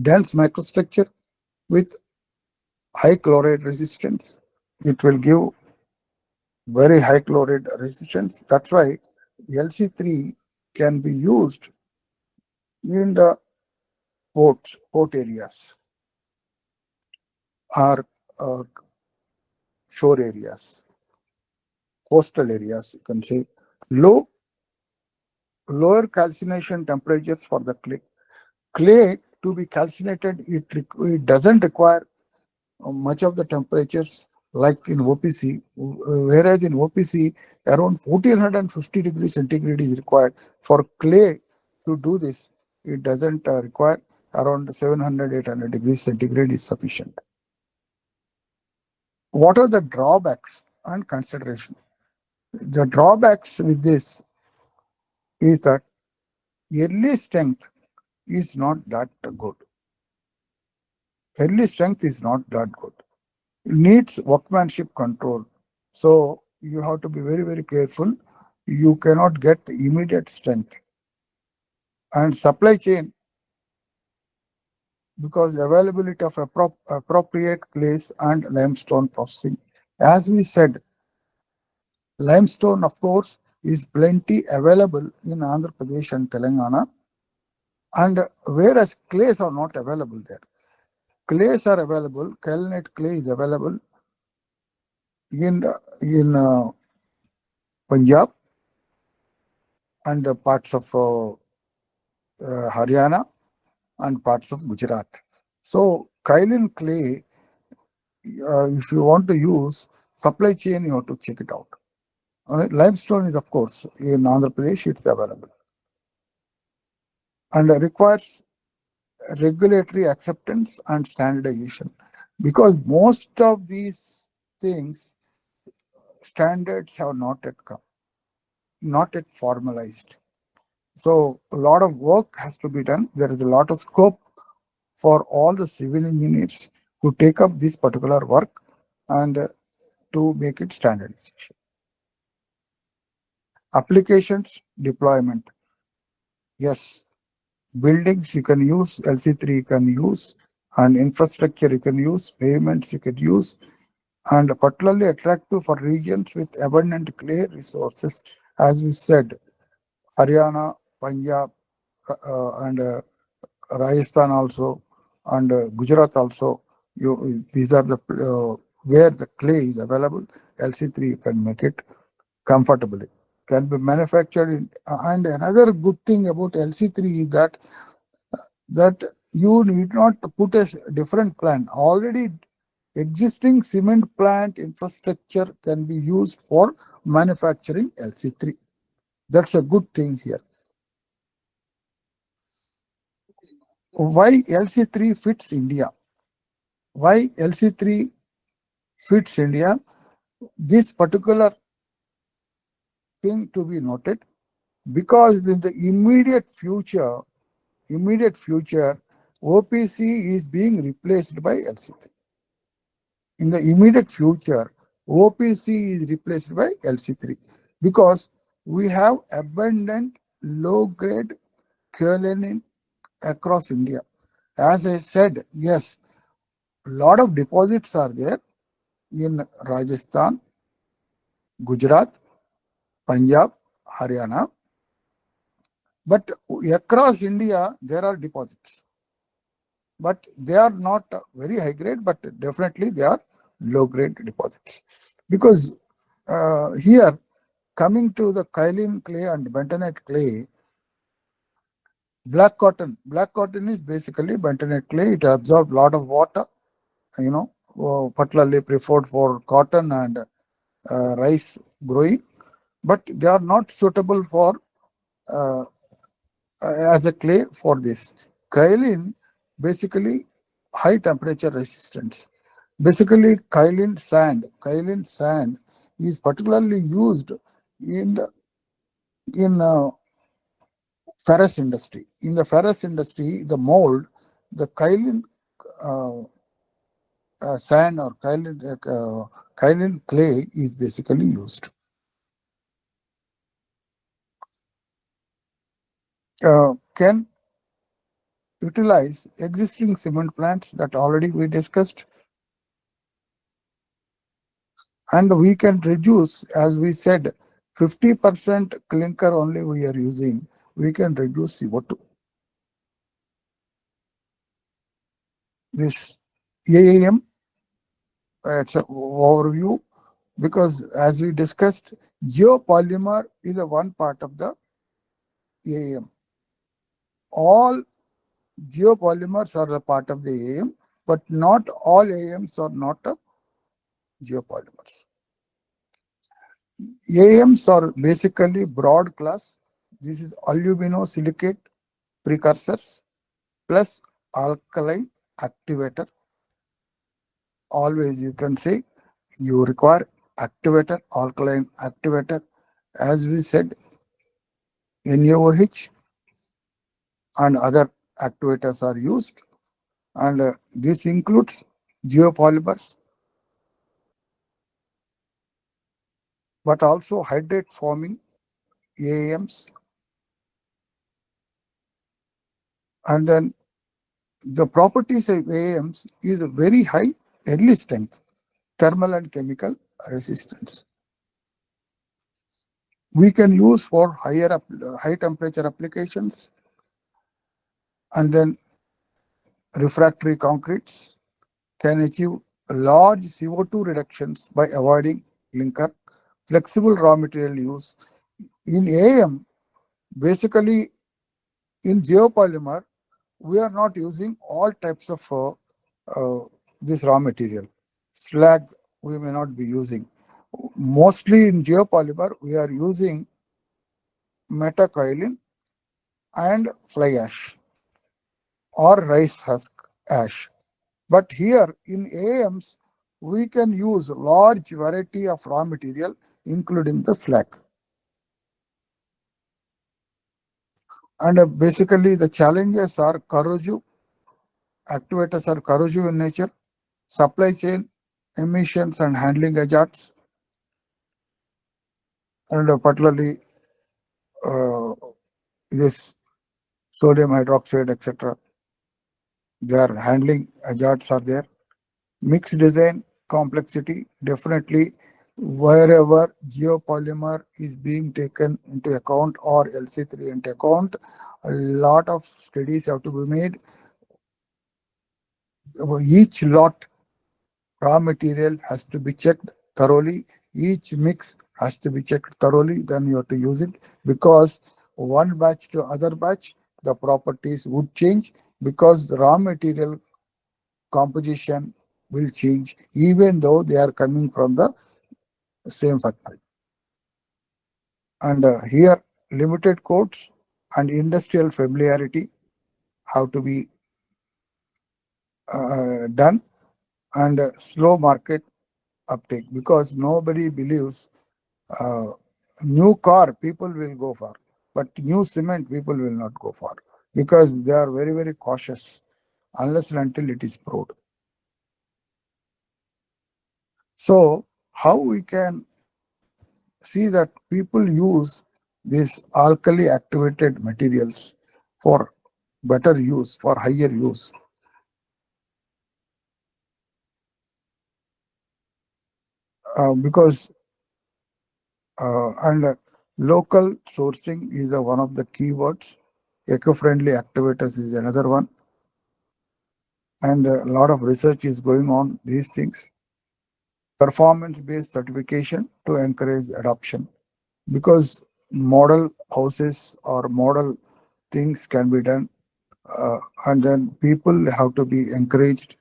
Dense microstructure with high chloride resistance. It will give very high chloride resistance. That's why LC3 can be used in the port areas or shore areas, coastal areas, you can say. Lower calcination temperatures for the clay. Clay to be calcinated, it doesn't require much of the temperatures like in OPC, whereas in OPC around 1450 degrees centigrade is required. For clay to do this, it doesn't require, around 700-800 degrees centigrade is sufficient. What are the drawbacks and consideration? The drawbacks with this is that early strength is not that good. Early strength is not that good. It needs workmanship control. So you have to be very, very careful. You cannot get immediate strength. And supply chain, because availability of appropriate clays and limestone processing. As we said, limestone, of course, is plenty available in Andhra Pradesh and Telangana, and whereas clays are not available there. Clays are available, kaolin clay is available in Punjab and parts of Haryana and parts of Gujarat. So kaolin clay, if you want to use supply chain, you have to check it out. Limestone is, of course, in Andhra Pradesh, it's available. And requires regulatory acceptance and standardization, because most of these things, standards have not yet come, not yet formalized. So a lot of work has to be done. There is a lot of scope for all the civil engineers to take up this particular work and to make it standardization. Applications, deployment. Yes, buildings you can use, LC3 you can use, and infrastructure you can use, pavements you can use, and particularly attractive for regions with abundant clay resources. As we said, Haryana, Punjab, and Rajasthan also, and Gujarat also. These are the where the clay is available. LC3 you can make it comfortably. Can be manufactured and another good thing about LC3 is that you need not put a different plant. Already existing cement plant infrastructure can be used for manufacturing LC3. That's a good thing here. Why LC3 fits India? Why LC3 fits India? This particular thing to be noted, because in the immediate future, OPC is being replaced by LC3. In the immediate future, OPC is replaced by LC3 because we have abundant low-grade kaolin across India. As I said, yes, a lot of deposits are there in Rajasthan, Gujarat, Punjab, Haryana, but across India there are deposits. but they are not very high grade, but definitely they are low grade deposits. Because here, coming to the kaolin clay and bentonite clay, black cotton is basically bentonite clay. It absorbs a lot of water, particularly preferred for cotton and rice growing, but they are not suitable for uh, as a clay for this. Kaolin, basically high temperature resistance. Basically, kaolin sand is particularly used in ferrous industry. In the ferrous industry, the mold, the kaolin uh, sand or kaolin clay is basically used. Can utilize existing cement plants that already we discussed, and we can reduce, as we said, 50% clinker only we are using. We can reduce CO2. This AAM, it's an overview, because as we discussed, geopolymer is a one part of the AAM. All geopolymers are a part of the AAM, but not all AAMs are not geopolymers. AMs are basically broad class. This is aluminosilicate precursors plus alkaline activator. Always you can say you require activator, alkaline activator. As we said, NaOH and other activators are used, and this includes geopolymers, but also hydrate forming AMs. And then the properties of AMs is a very high early strength, thermal and chemical resistance. We can use for high temperature applications, and then refractory concretes can achieve large CO2 reductions by avoiding clinker, flexible raw material use. In AM, basically in geopolymer, we are not using all types of this raw material. Slag we may not be using. Mostly in geopolymer, we are using metakaolin and fly ash or rice husk ash. But here in AMs, we can use large variety of raw material, including the slag. And basically the challenges are corrosive, activators are corrosive in nature, supply chain, emissions and handling hazards, and particularly this sodium hydroxide, etc. Their handling hazards are there. Mixed design complexity, definitely wherever geopolymer is being taken into account or LC3 into account, a lot of studies have to be made. Each lot raw material has to be checked thoroughly. Each mix has to be checked thoroughly. Then you have to use it, because one batch to other batch, the properties would change, because the raw material composition will change even though they are coming from the same factory. And here limited codes and industrial familiarity have to be done, and slow market uptake, because nobody believes new car people will go for, but new cement people will not go for, because they are very, very cautious unless and until it is proved. So how we can see that people use these alkali activated materials for better use, for higher use? Because and local sourcing is one of the keywords. Eco-friendly activators is another one. and a lot of research is going on these things. Performance-based certification to encourage adoption, because model houses or model things can be done, and then people have to be encouraged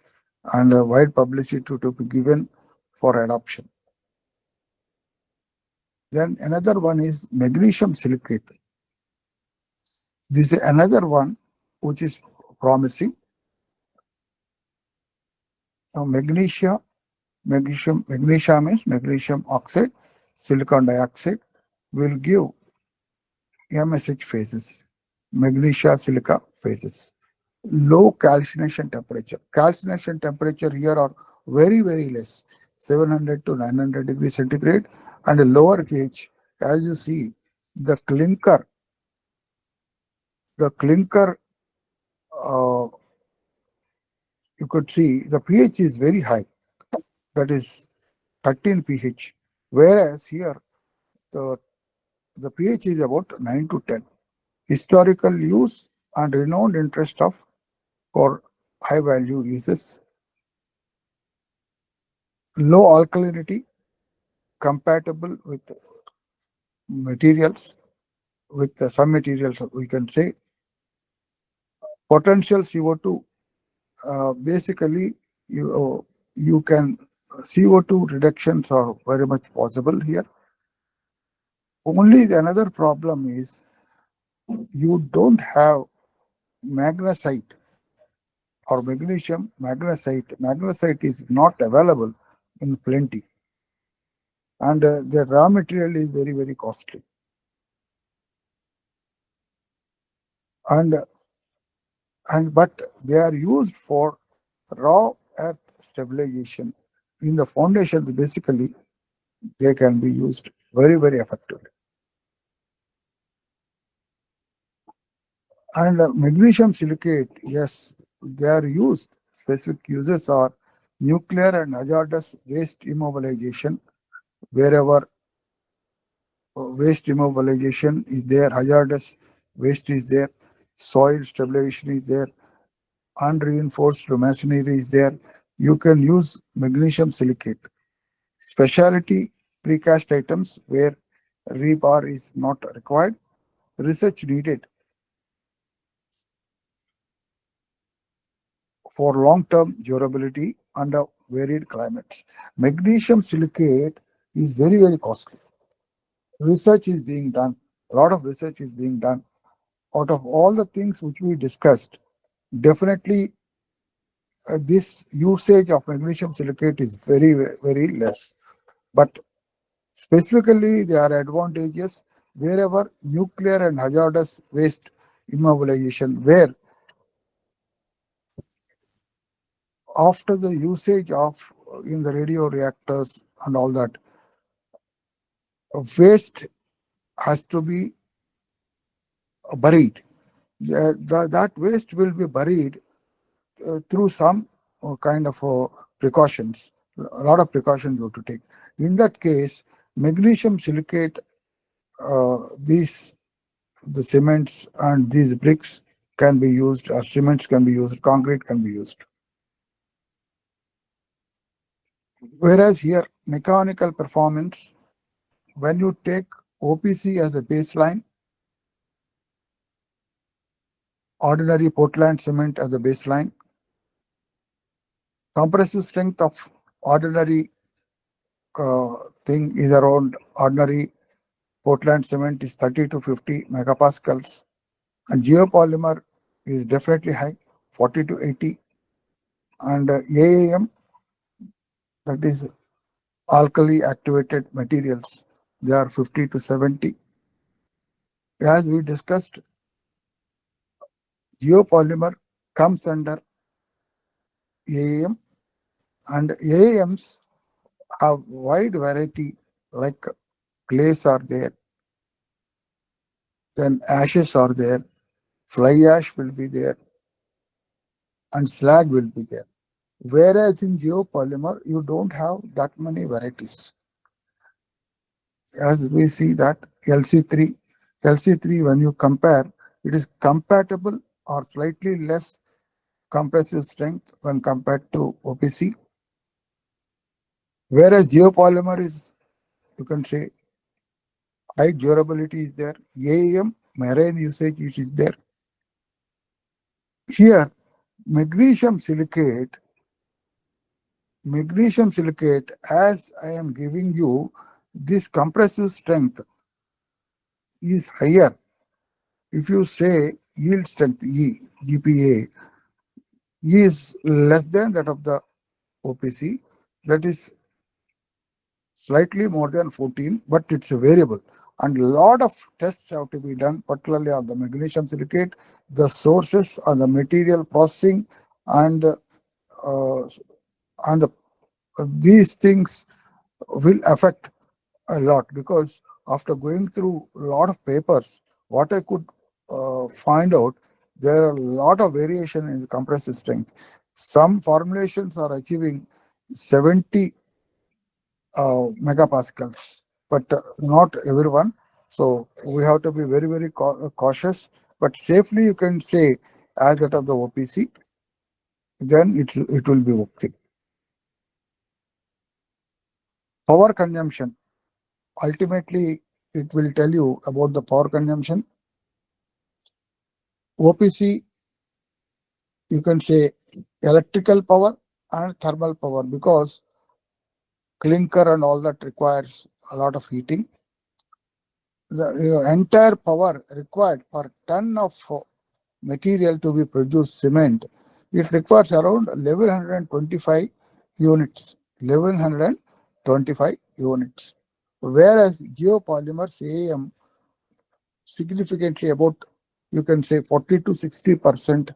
and wide publicity to be given for adoption. Then another one is magnesium silicate. This is another one which is promising. Magnesia means magnesium oxide, silicon dioxide will give MSH phases, magnesia silica phases. Low calcination temperature. Calcination temperature here are very, very less, 700 to 900 degrees centigrade, and a lower pH. As you see, the clinker, you could see the pH is very high, that is 13 pH, whereas here the pH is about 9 to 10. Historical use and renowned interest of for high value uses. Low alkalinity, compatible with materials, with some materials we can say. Potential CO2, basically you can CO2 reductions are very much possible here. Only the another problem is you don't have magnesite or magnesium magnesite. Magnesite is not available in plenty, and the raw material is very, very costly. And but they are used for raw earth stabilization. In the foundation, basically, they can be used very, very effectively. And magnesium silicate, yes, they are used. Specific uses are nuclear and hazardous waste immobilization. Wherever waste immobilization is there, hazardous waste is there, soil stabilization is there, unreinforced masonry is there, you can use magnesium silicate. Specialty precast items where rebar is not required, research needed for long-term durability under varied climates. Magnesium silicate is very, very costly. Research is being done. A lot of research is being done. Out of all the things which we discussed, definitely this usage of magnesium silicate is very, very less. But specifically, there are advantages wherever nuclear and hazardous waste immobilization, where after the usage of in the radio reactors and all that, waste has to be buried. That waste will be buried through some kind of precautions. A lot of precautions you have to take. In that case, magnesium silicate, the cements and these bricks can be used, or cements can be used, concrete can be used. Whereas here, mechanical performance, when you take OPC as a baseline, ordinary Portland cement as a baseline, compressive strength of ordinary thing is around, ordinary Portland cement is 30 to 50 megapascals, and geopolymer is definitely high, 40 to 80, and AAM, that is alkali activated materials, they are 50 to 70. As we discussed, geopolymer comes under AAM, and AAMs have wide variety, like clays are there, then ashes are there, fly ash will be there, and slag will be there. Whereas in geopolymer, you don't have that many varieties. As we see that LC3 when you compare, it is compatible or slightly less compressive strength when compared to OPC. Whereas geopolymer is, you can say, high durability is there. AAM, marine usage is there. Here, magnesium silicate, as I am giving you, this compressive strength is higher. If you say yield strength, GPA, is less than that of the OPC, that is slightly more than 14, but it's a variable. And a lot of tests have to be done, particularly on the magnesium silicate, the sources on the material processing, and these things will affect a lot, because after going through a lot of papers, what I could find out, there are a lot of variation in the compressive strength. Some formulations are achieving 70 megapascals, but not everyone. So we have to be very, very cautious. But safely, you can say as that of the OPC, then it will be okay. Power consumption. Ultimately, it will tell you about the power consumption. OPC, you can say electrical power and thermal power, because clinker and all that requires a lot of heating. The entire power required per ton of material to be produced, cement, it requires around 1125 units. 1125 units. Whereas geopolymers, AAM, significantly about, you can say, 40 to 60%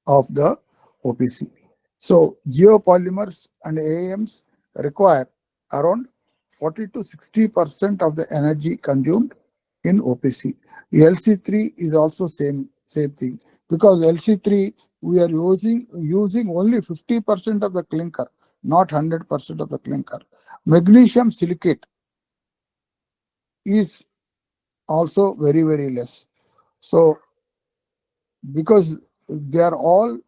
of the OPC. So geopolymers and AAMs require around 40 to 60% of the energy consumed in OPC. LC3 is also same thing, because LC3 we are using only 50% of the clinker, not 100% of the clinker. Magnesium silicate is also very, very less. So because they are all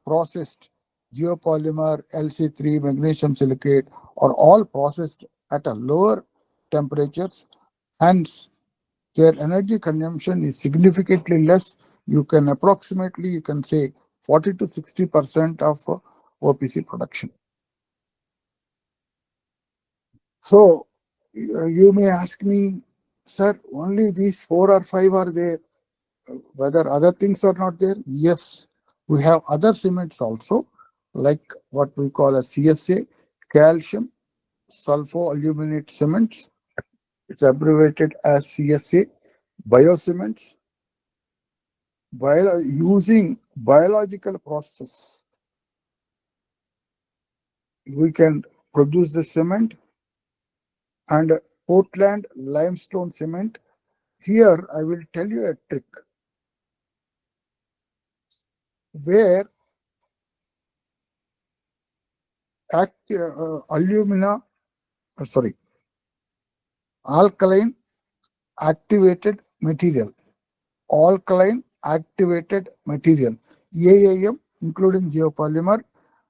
processed, geopolymer, LC3, magnesium silicate are all processed at a lower temperatures, hence their energy consumption is significantly less. You can approximately, you can say 40 to 60% of OPC production. So you may ask me, sir, only these 4 or 5 are there, whether other things are not there? Yes, we have other cements also, like what we call a CSA, calcium sulfo-aluminate cements. It's abbreviated as CSA. Biocements, using biological process, we can produce the cement. And Portland limestone cement. Here I will tell you a trick where alkaline activated material, AAM, including geopolymer.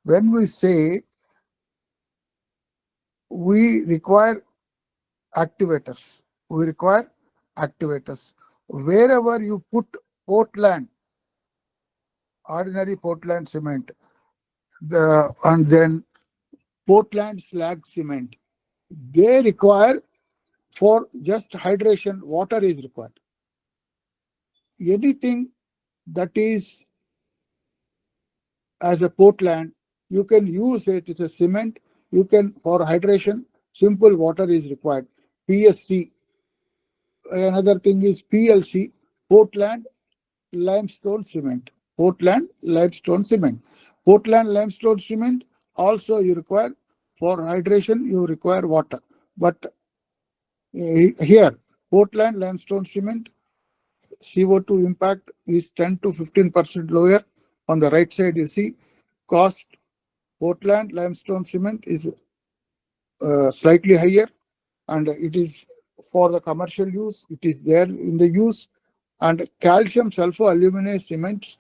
When we say we require activators, wherever you put Portland, ordinary Portland cement, and then Portland slag cement, they require, for just hydration, water is required. Anything that is as a Portland, you can use it as a cement. You can, for hydration, simple water is required. PSC. Another thing is PLC, Portland limestone cement. Portland limestone cement also you require, for hydration you require water. But here Portland limestone cement, CO2 impact is 10 to 15% lower. On the right side you see cost. Portland limestone cement is slightly higher, and it is for the commercial use, it is there in the use. And calcium sulfo-aluminate cements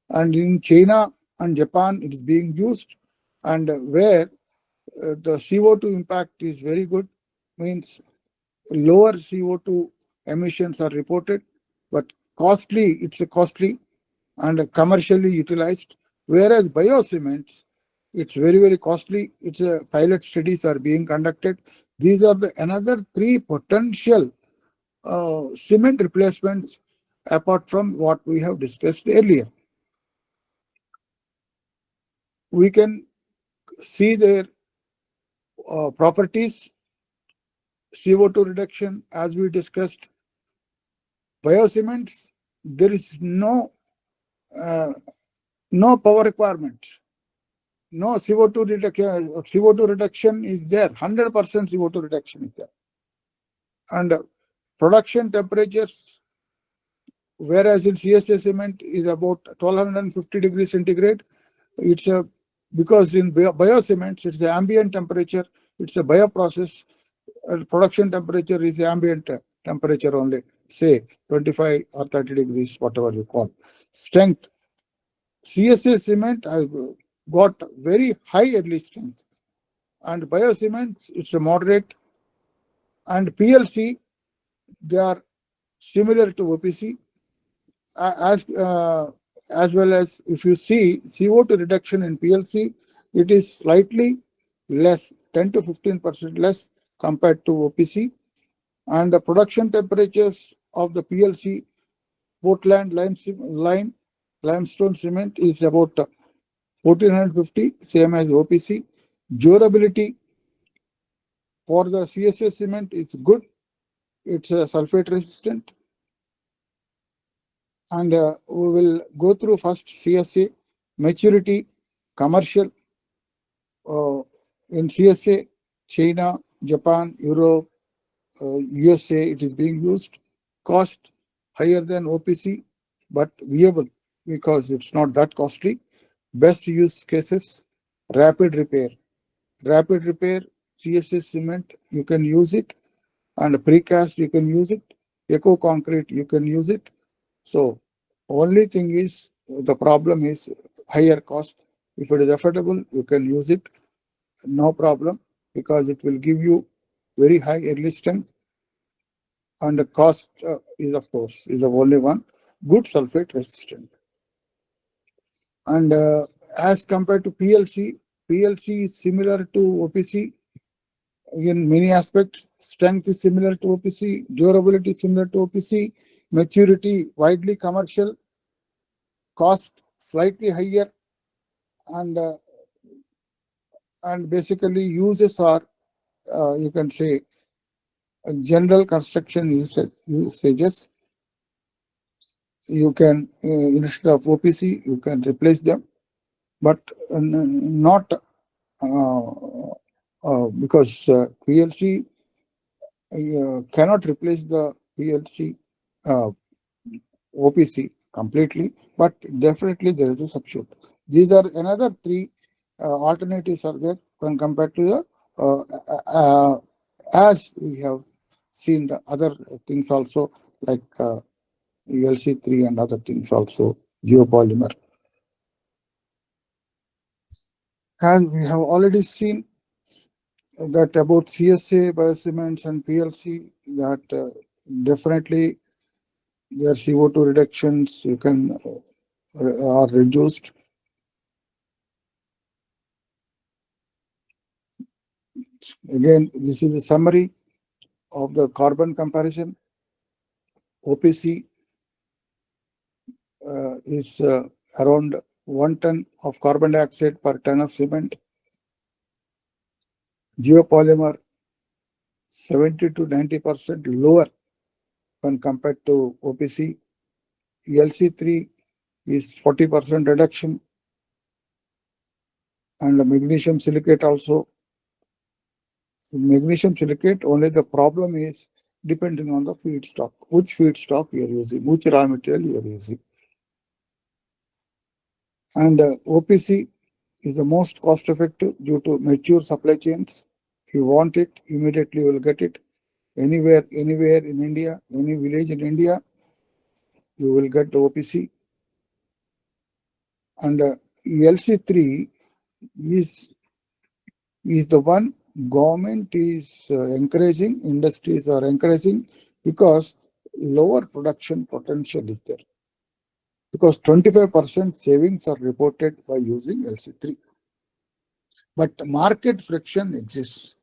And in China and Japan, it is being used, and where the CO2 impact is very good, means lower CO2 emissions are reported, but costly, it's a costly and commercially utilized. Whereas biocements, it's very costly. It's a pilot studies are being conducted. These are the another three potential cement replacements apart from what we have discussed earlier. We can see their properties, CO2 reduction, as we discussed. Biocements, there is no power requirement, no CO2 reduction. CO2 reduction is there, 100% CO2 reduction is there, and production temperatures, whereas in CSA cement is about 1250 degrees centigrade. It's a because in biocements it's the ambient temperature, it's a bioprocess. Production temperature is the ambient temperature only, say 25 or 30 degrees, whatever you call. Strength, CSA cement has got very high early strength, and biocements it's a moderate, and PLC they are similar to OPC. As well as if you see CO2 reduction in PLC, it is slightly less, 10 to 15% less compared to OPC. And the production temperatures of the PLC Portland limestone cement is about 1450, same as OPC. Durability for the CSA cement is good. It's sulfate resistant. And we will go through first CSA, maturity, commercial. In CSA, China, Japan, Europe, USA, it is being used. Cost higher than OPC, but viable because it's not that costly. Best use cases, rapid repair. Rapid repair, CSA cement, you can use it, and precast, you can use it. Eco concrete, you can use it. So only thing is, the problem is higher cost. If it is affordable, you can use it, no problem, because it will give you very high early strength, and the cost is of course is the only one. Good sulfate resistant. And as compared to PLC, PLC is similar to OPC in many aspects. Strength is similar to OPC, durability is similar to OPC, maturity widely commercial, cost slightly higher, and basically uses are you can say general construction usages. You can instead of OPC you can replace them, but not because PLC cannot replace the PLC OPC completely, but definitely there is a substitute. These are another three alternatives are there when compared to the as we have seen the other things also, like LC3 and other things also, geopolymer. As we have already seen that about CSA, biocements and PLC, that definitely their CO2 reductions you can are reduced. Again, this is a summary of the carbon comparison. OPC is around 1 ton of carbon dioxide per ton of cement. Geopolymer 70 to 90% lower when compared to OPC. LC3 is 40% reduction, and the magnesium silicate also. Magnesium silicate, only the problem is depending on the feedstock, which feedstock you are using, which raw material you are using. And OPC is the most cost effective due to mature supply chains. If you want it, immediately you will get it. Anywhere in India, any village in India, you will get the OPC. And LC3 is the one government is encouraging, industries are encouraging, because lower production potential is there. Because 25% savings are reported by using LC3. But market friction exists,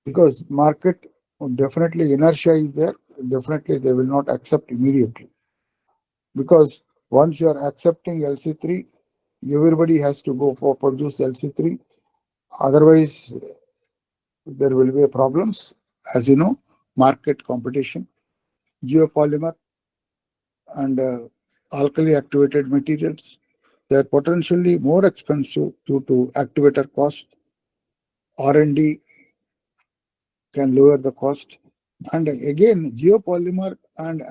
because market, definitely inertia is there. Definitely they will not accept immediately. Because once you are accepting LC3, everybody has to go for produce LC3. Otherwise, there will be problems. As you know, market competition, geopolymer and alkali activated materials, they are potentially more expensive due to activator cost. R&D can lower the cost. And again, geopolymer and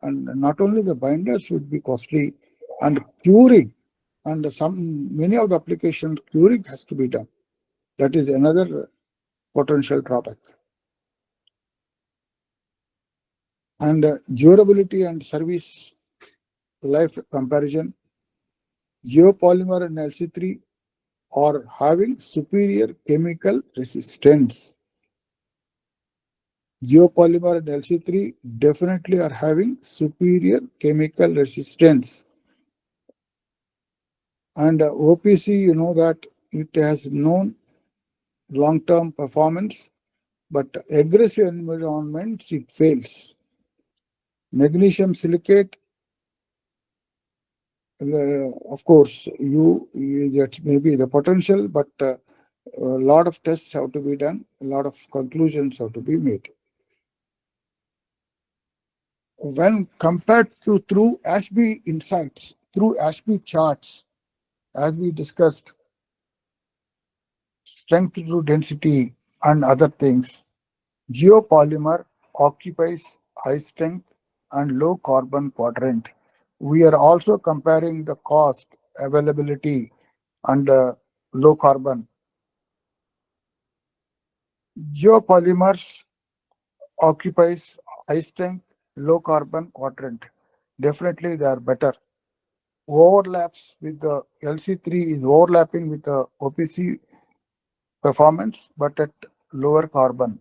not only the binders would be costly, and curing, and many of the applications curing has to be done. That is another potential drawback. And durability and service life comparison, geopolymer and LC3 are having superior chemical resistance. Geopolymer and LC3 definitely are having superior chemical resistance. And OPC, you know that it has known long-term performance, but aggressive environments, it fails. Magnesium silicate, of course, that may be the potential, but a lot of tests have to be done, a lot of conclusions have to be made. When compared to through Ashby insights, through Ashby charts, as we discussed, strength to density and other things, geopolymer occupies high strength and low carbon quadrant. We are also comparing the cost, availability, and low carbon. Geopolymers occupies high strength, low carbon quadrant. Definitely they are better. Overlaps with the LC3 is overlapping with the OPC performance, but at lower carbon.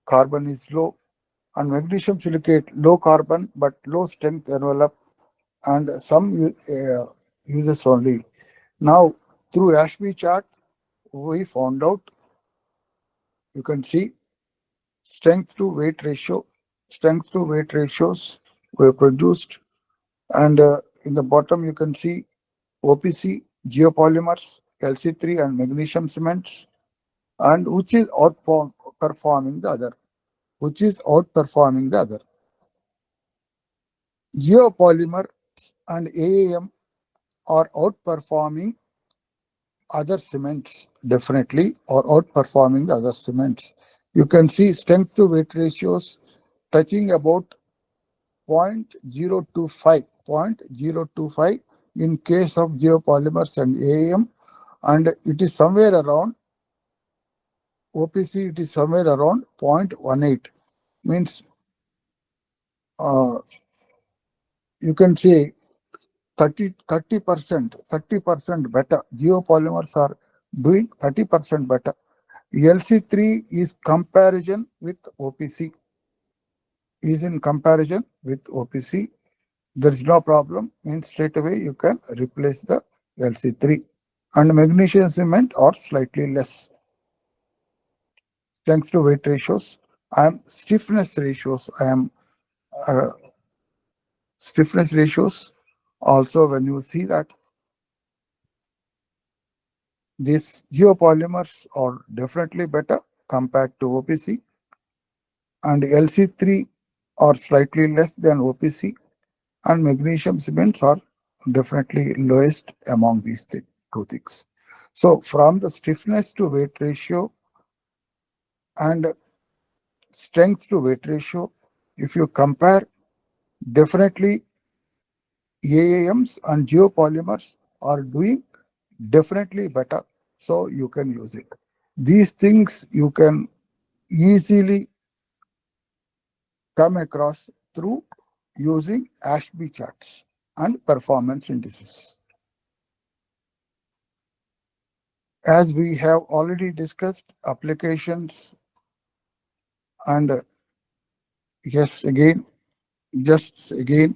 Carbon is low. And magnesium silicate, low carbon but low strength envelope, and some uses only. Now, through Ashby chart, we found out, you can see strength to weight ratio, strength to weight ratios were produced, and in the bottom you can see OPC, geopolymers, LC3 and magnesium cements, and which is outperforming the other, Geopolymer and AAM are outperforming other cements, definitely, or outperforming the other cements. You can see strength to weight ratios touching about 0.025 in case of geopolymers and AAM, and it is somewhere around OPC, it is somewhere around 0.18. Means you can say 30% better. Geopolymers are doing 30% better. LC3 is comparison with OPC. In comparison with OPC. There is no problem. Means straight away you can replace the LC3. And magnesium cement are slightly less. Strength to weight ratios. Stiffness ratios. Stiffness ratios. Also, when you see that these geopolymers are definitely better compared to OPC, and LC3 are slightly less than OPC, and magnesium cements are definitely lowest among these two things. So from the stiffness to weight ratio and strength to weight ratio, if you compare, definitely AAMs and geopolymers are doing definitely better. So you can use it. These things you can easily come across through using Ashby charts. and performance indices. As we have already discussed, applications and yes, again, just again,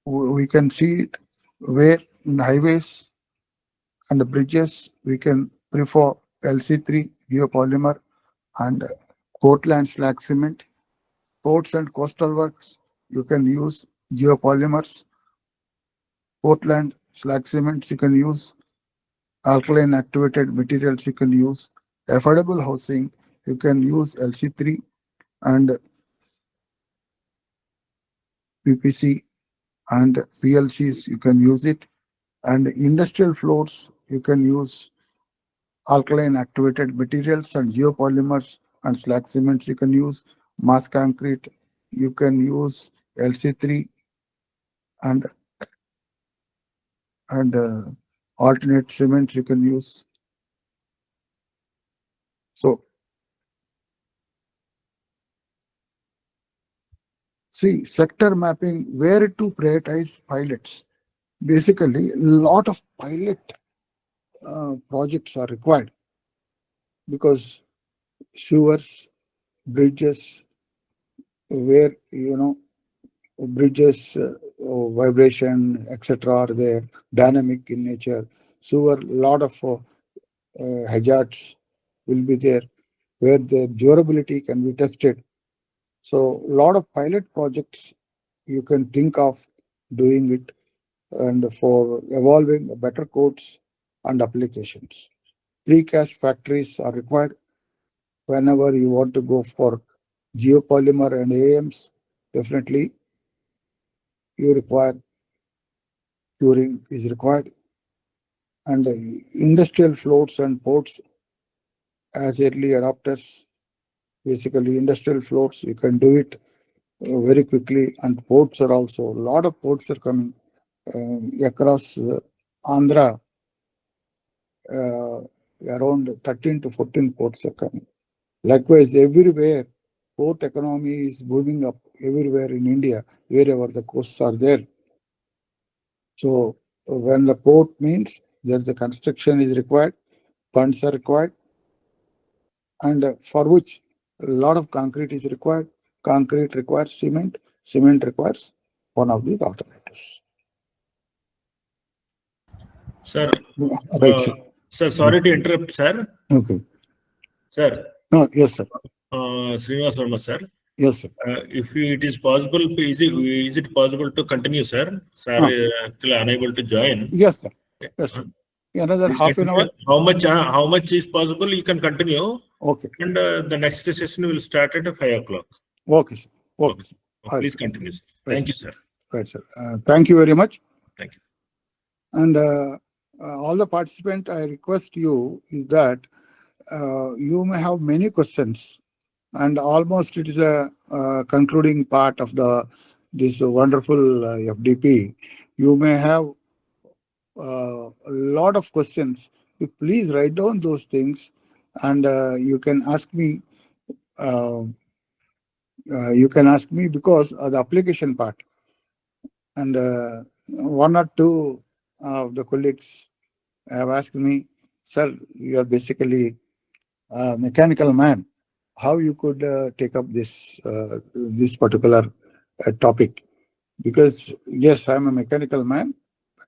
we can see it where in highways and bridges we can prefer LC3 geopolymer and Portland slag cement. Ports and coastal works, you can use geopolymers. Portland slag cements, you can use alkaline activated materials, you can use affordable housing, you can use LC3 and PPC and PLCs, you can use it. And industrial floors, you can use alkaline activated materials and geopolymers and slag cements, you can use mass concrete, you can use LC3 and alternate cements you can use. So see, sector mapping, where to prioritize pilots. Basically, a lot of pilot projects are required because sewers, bridges, where bridges, vibration, etc. are there, dynamic in nature. Sewer, lot of hazards will be there, where the durability can be tested. So, a lot of pilot projects you can think of doing it, and for evolving better codes and applications. Precast factories are required whenever you want to go for geopolymer and AMs. Definitely, you require curing is required, and industrial floats and ports as early adopters. Basically, industrial floats you can do it very quickly, and ports are also a lot of ports are coming across Andhra. Around 13 to 14 ports are coming. Likewise, everywhere, port economy is booming up everywhere in India, wherever the coasts are there. So, when the port means that the construction is required, funds are required, and for which a lot of concrete is required. Concrete requires cement, cement requires one of these alternatives. Sir, Right, sir. Sir, sorry to interrupt, sir. Okay. Sir. No, yes, sir. Srinivas Verma, sir. Yes, sir. If it is possible, is it possible to continue, sir? Sir, actually unable to join. Yes, sir. Yes, sir. Another half an hour. How much is possible? You can continue. Okay. And the next session will start at 5 o'clock. Okay, sir. Okay, sir. Please continue, sir. Thank you, sir. Right, sir. Thank you very much. Thank you. And all the participants, I request you is that you may have many questions, and almost it is a concluding part of this wonderful FDP. You may have a lot of questions. You please write down those things, and you can ask me. You can ask me because of the application part, and one or two of the colleagues have asked me, "Sir, you are basically a mechanical man. How you could take up this particular topic?" Because yes, I'm a mechanical man.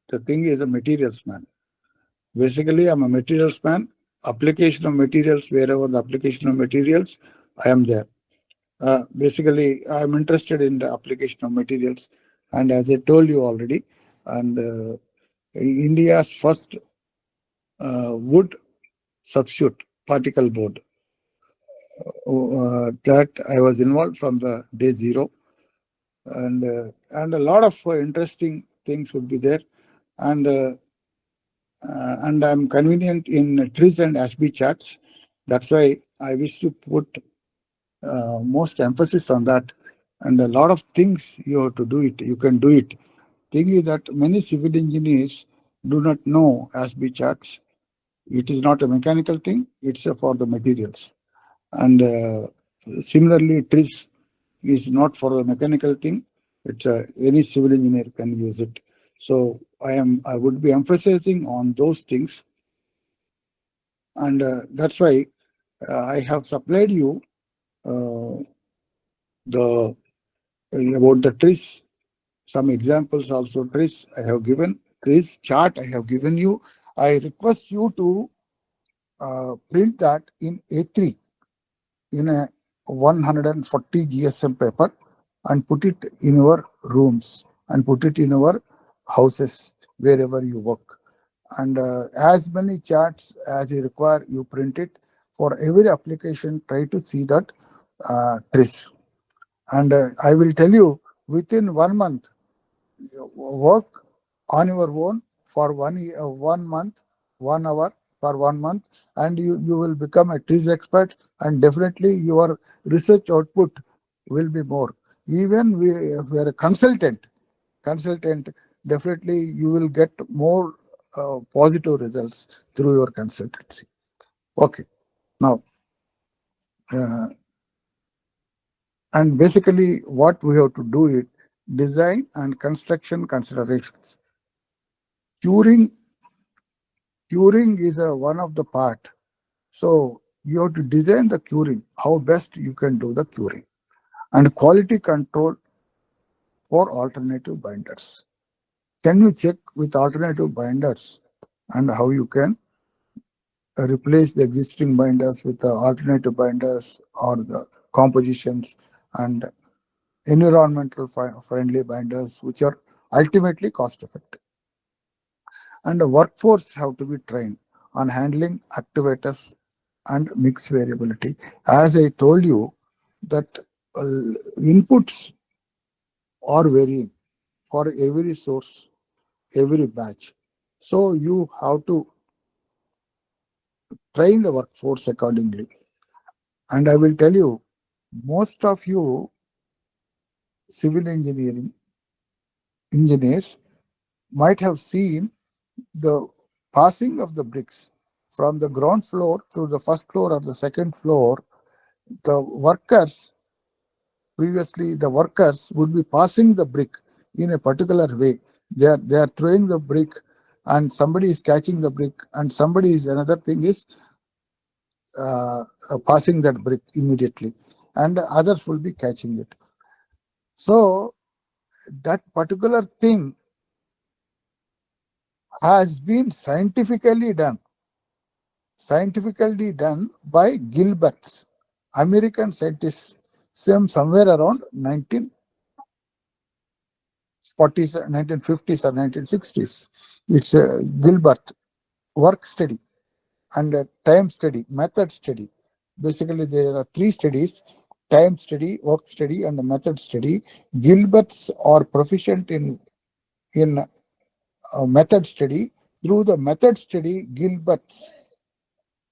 The thing is a materials man. Basically, I'm a materials man. Application of materials, wherever the application of materials, I am there. Basically, I'm interested in the application of materials. And as I told you already, and India's first wood substitute particle board, that I was involved from the day zero. And a lot of interesting things would be there. And I'm convenient in TRIZ and ASB charts. That's why I wish to put most emphasis on that. And a lot of things you have to do it. You can do it. Thing is that many civil engineers do not know ASB charts. It is not a mechanical thing. It's for the materials. And similarly, TRIZ is not for the mechanical thing. It's any civil engineer can use it. So I would be emphasizing on those things, and that's why I have supplied you the about the trees. Some examples also trees I have given, trees chart I have given you. I request you to print that in A3 in a 140 GSM paper and put it in your rooms and put it in your houses wherever you work. And as many charts as you require, you print it. For every application, try to see that trees. And I will tell you, within 1 month, work on your own for 1 month, 1 hour for 1 month, and you will become a trees expert, and definitely your research output will be more. Even if we are a consultant, definitely you will get more positive results through your consultancy. Okay, now, and basically what we have to do is design and construction considerations. Curing is one of the part. So you have to design the curing, how best you can do the curing, and quality control for alternative binders. Can you check with alternative binders and how you can replace the existing binders with the alternative binders or the compositions and environmental friendly binders, which are ultimately cost effective. And the workforce have to be trained on handling activators and mix variability. As I told you that inputs are varying for every source, every batch. So you have to train the workforce accordingly. And I will tell you, most of you civil engineers might have seen the passing of the bricks from the ground floor to the first floor or the second floor. The workers, previously the workers would be passing the brick in a particular way. They are throwing the brick and somebody is catching the brick, and somebody is, another thing is passing that brick immediately, and others will be catching it. So that particular thing has been scientifically done by Gilbert's, American scientists, somewhere around 1940s, 1950s or 1960s. It's a Gilbert work study and a time study, method study. Basically, there are three studies: time study, work study, and a method study. Gilberts are proficient in method study. Through the method study, Gilberts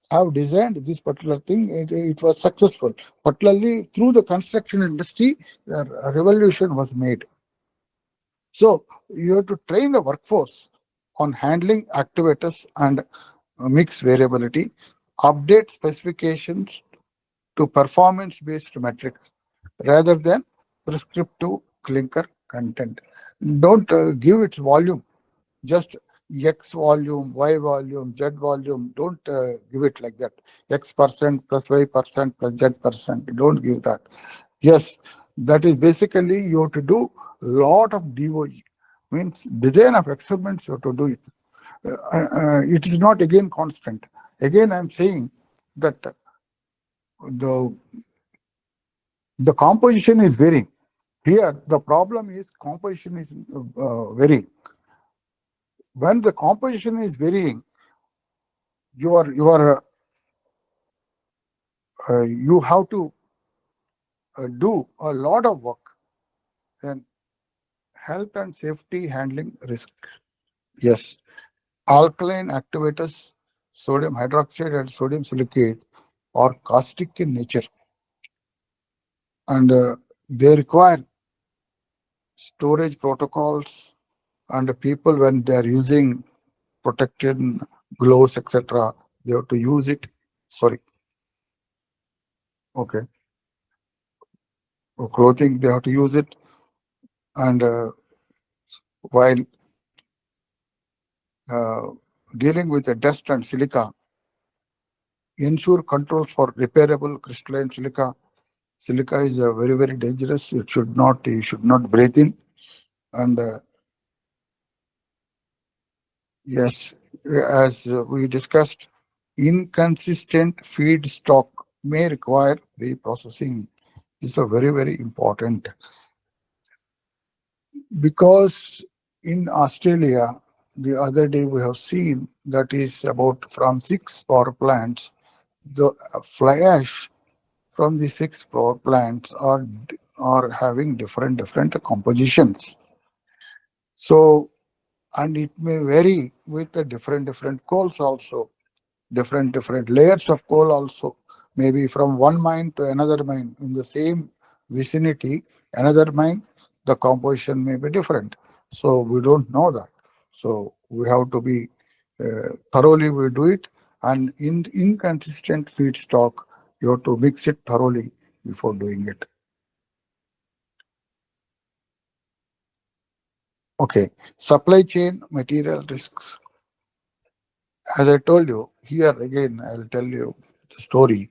have designed this particular thing. It was successful. Particularly through the construction industry, a revolution was made. So you have to train the workforce on handling activators and mix variability, update specifications to performance-based metrics rather than prescriptive clinker content. Don't give its volume, just X volume, Y volume, Z volume. Don't give it like that. X% plus Y% plus Z%. Don't give that. Yes, that is basically you have to do a lot of DOE, means design of experiments you have to do it. It is not again constant. Again, I'm saying that the composition is varying. Here, the problem is composition is varying. When the composition is varying, you have to do a lot of work. Then health and safety handling risk. Yes, alkaline activators, sodium hydroxide and sodium silicate, are caustic in nature, and they require storage protocols, and people, when they are using protected gloves, etc., they have to use it. Sorry. Okay. For clothing, they have to use it. And while dealing with the dust and silica, ensure controls for repairable crystalline silica. Silica is very, very dangerous. You should not breathe in. And yes, as we discussed, inconsistent feedstock may require reprocessing. This is a very, very important, because in Australia, the other day we have seen that is about from 6 power plants, the fly ash from the 6 power plants are having different compositions. So, and it may vary with the different coals also, different layers of coal also. Maybe from one mine to another mine in the same vicinity, another mine, the composition may be different. So we don't know that. So we have to be thoroughly we do it, and in inconsistent feedstock, you have to mix it thoroughly before doing it. Okay, supply chain material risks. As I told you, here again, I'll tell you the story.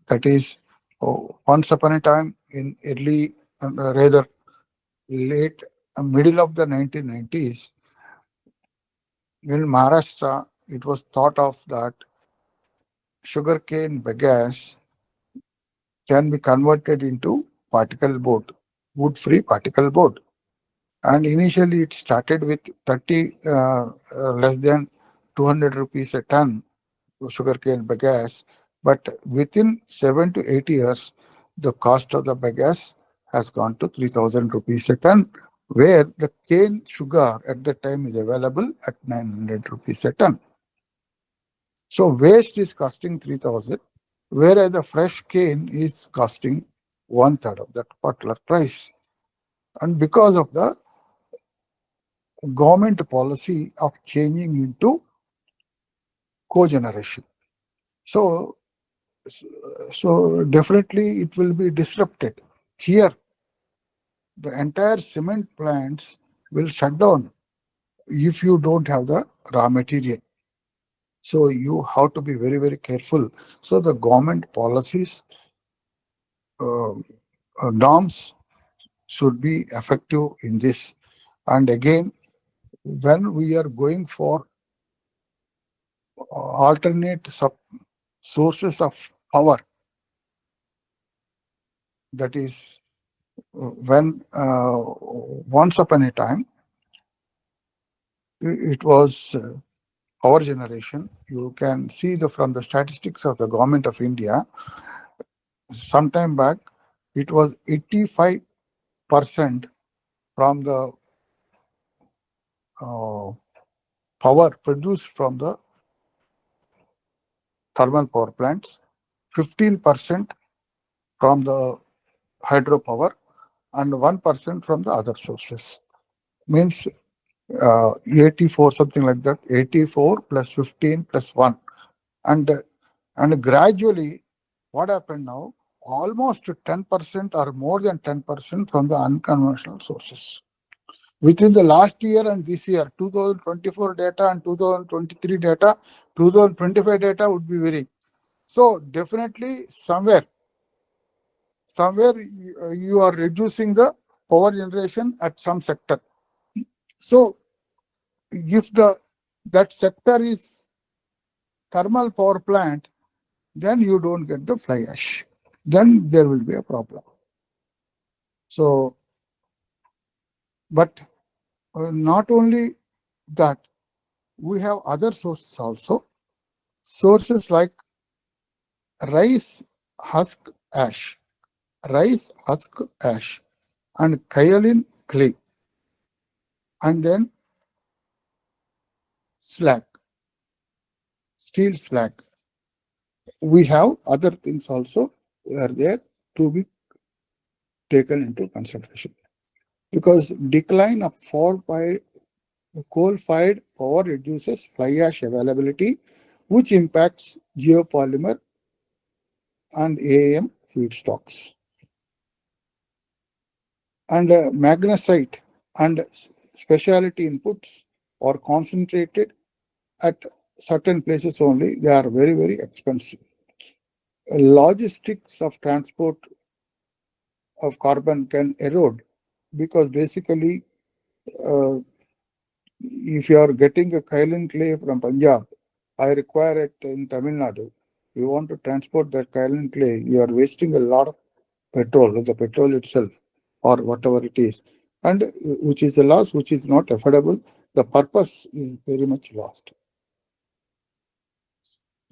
That is, once upon a time in early, rather late, middle of the 1990s, in Maharashtra, it was thought of that sugarcane bagasse can be converted into particle board, wood-free particle board. And initially it started with 30, less than 200 rupees a ton sugarcane bagasse, but within 7 to 8 years, the cost of the bagasse has gone to 3,000 rupees a ton, where the cane sugar at the time is available at 900 rupees a ton. So waste is costing 3,000, whereas the fresh cane is costing 1/3 of that particular price. And because of the government policy of changing into cogeneration. So definitely it will be disrupted. Here, the entire cement plants will shut down if you don't have the raw material. So you have to be very, very careful. So the government policies, norms should be effective in this. And again, when we are going for alternate sources of power, that is, when once upon a time it was power generation. You can see from the statistics of the government of India, sometime back it was 85% from the power produced from the thermal power plants, 15% from the hydropower, and 1% from the other sources. Means 84, something like that, 84 plus 15 plus 1. And gradually, what happened now? Almost 10% or more than 10% from the unconventional sources. Within the last year and this year, 2024 data and 2023 data, 2025 data would be varying. So definitely somewhere you are reducing the power generation at some sector. So if that sector is thermal power plant, then you don't get the fly ash. Then there will be a problem. So, but not only that, we have other sources also. Sources like rice husk ash, and kaolin clay, and then slag, steel slag. We have other things also are there to be taken into consideration, because decline of coal-fired power reduces fly ash availability, which impacts geopolymer and AAM feedstocks. and magnesite and specialty inputs are concentrated at certain places only. They are very, very expensive. Logistics of transport of carbon can erode because basically, uh, if you are getting a kaolin clay from Punjab, I require it in Tamil Nadu. You want to transport that kaolin clay, you are wasting a lot of petrol, the petrol itself, or whatever it is, and which is a loss, which is not affordable. The purpose is very much lost.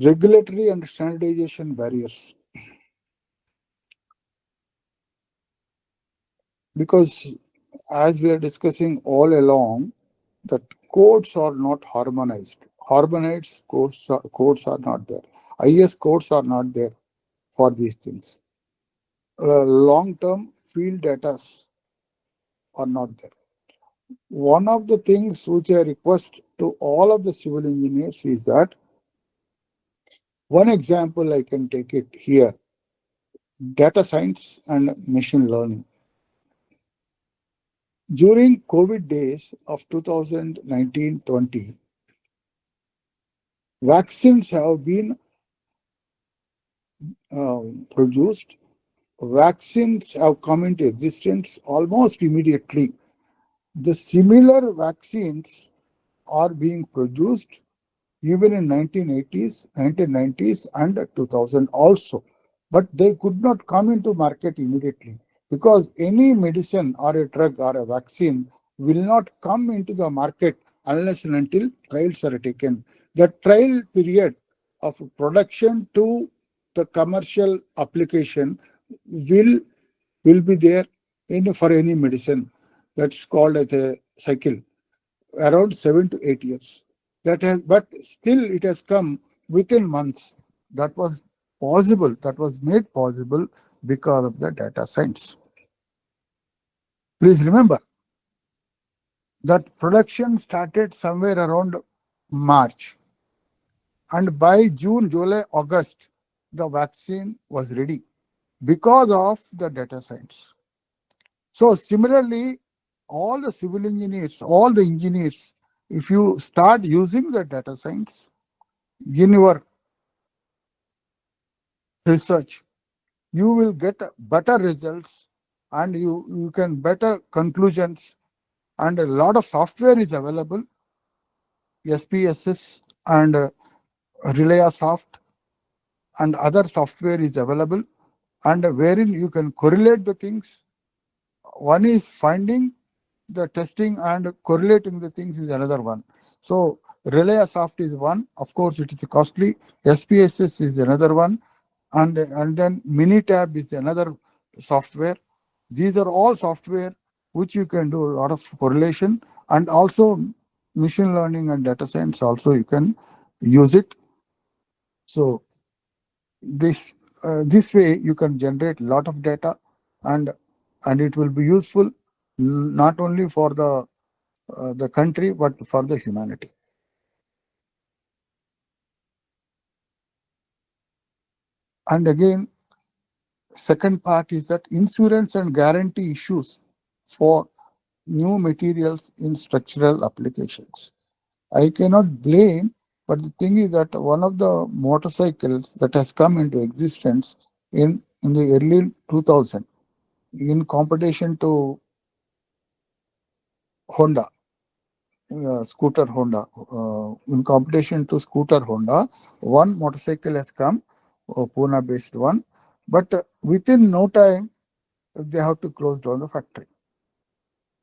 Regulatory and standardization barriers. Because as we are discussing all along, the codes are not harmonized. Harmonized codes are not there. IS codes are not there for these things. Long-term field data are not there. One of the things which I request to all of the civil engineers is that one example I can take it here, data science and machine learning. During COVID days of 2019-20, vaccines have been produced. Vaccines have come into existence almost immediately. The similar vaccines are being produced even in 1980s, 1990s, and 2000 also. But they could not come into market immediately because any medicine or a drug or a vaccine will not come into the market unless and until trials are taken. The trial period of production to the commercial application will be there for any medicine. That's called as a cycle, around 7 to 8 years. But still it has come within months. That was possible. That was made possible because of the data science. Please remember that production started somewhere around March, and by June, July, August, the vaccine was ready because of the data science. So similarly, all the civil engineers, all the engineers, if you start using the data science in your research, you will get better results and you can better conclusions, and a lot of software is available, SPSS and ReliaSoft and other software is available, and wherein you can correlate the things. One is finding the testing and correlating the things is another one. So ReliaSoft is one. Of course, it is costly. SPSS is another one. And then Minitab is another software. These are all software which you can do a lot of correlation, and also machine learning and data science also you can use it. So this way you can generate a lot of data, and it will be useful not only for the country but for the humanity. And again, second part is that insurance and guarantee issues for new materials in structural applications. I cannot blame, but the thing is that one of the motorcycles that has come into existence in the early 2000 in competition to Honda, scooter Honda, in competition to scooter Honda, one motorcycle has come, Pune based one, but within no time they have to close down the factory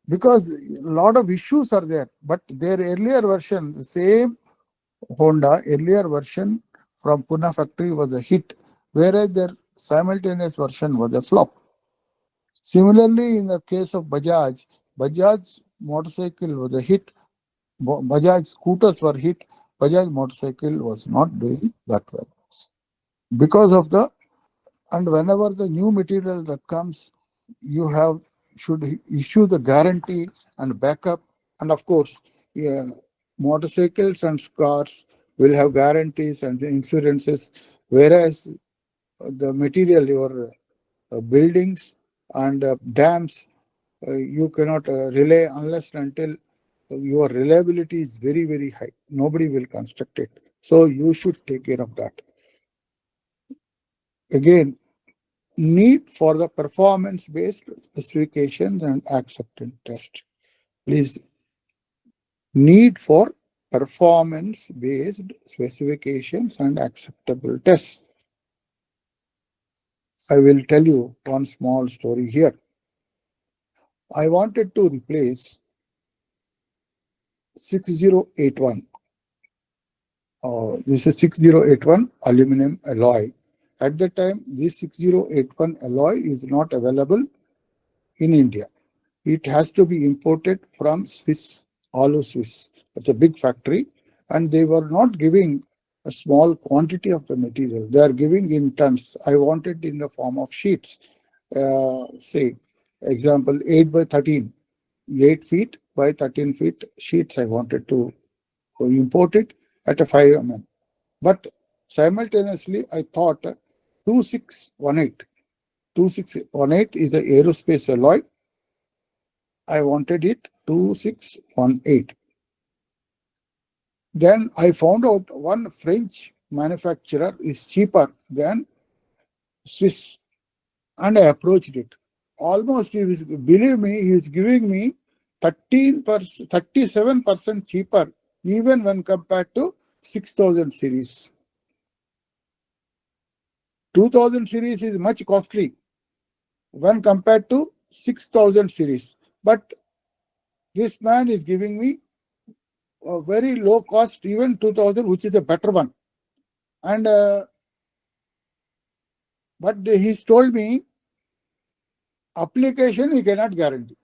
because a lot of issues are there. But their earlier version, the same Honda earlier version from Pune factory was a hit, whereas their simultaneous version was a flop. Similarly, in the case of Bajaj motorcycle was a hit, Bajaj scooters were hit, Bajaj motorcycle was not doing that well. Because of and whenever the new material that comes, you should issue the guarantee and backup. And of course, motorcycles and cars will have guarantees and insurances, whereas the material, your buildings and dams, you cannot rely unless and until your reliability is very, very high. Nobody will construct it. So you should take care of that. Again, need for the performance-based specifications and acceptance test. Please, need for performance-based specifications and acceptable tests. I will tell you one small story here. I wanted to replace 6081. This is 6081 aluminum alloy. At the time, this 6081 alloy is not available in India. It has to be imported from Swiss, all of Swiss. It's a big factory, and they were not giving a small quantity of the material. They are giving in tons. I want it in the form of sheets. Say, example, 8 by 13, 8 feet by 13 feet sheets. I wanted to import it at a 5 mm. But simultaneously, I thought 2618. 2618 is an aerospace alloy. I wanted it 2618. Then I found out one French manufacturer is cheaper than Swiss, and I approached it. Almost, believe me, he is giving me 13%, 37% cheaper, even when compared to 6000 series. 2000 series is much costly when compared to 6000 series. But this man is giving me a very low cost, even 2000, which is a better one. And but he's told me application he cannot guarantee.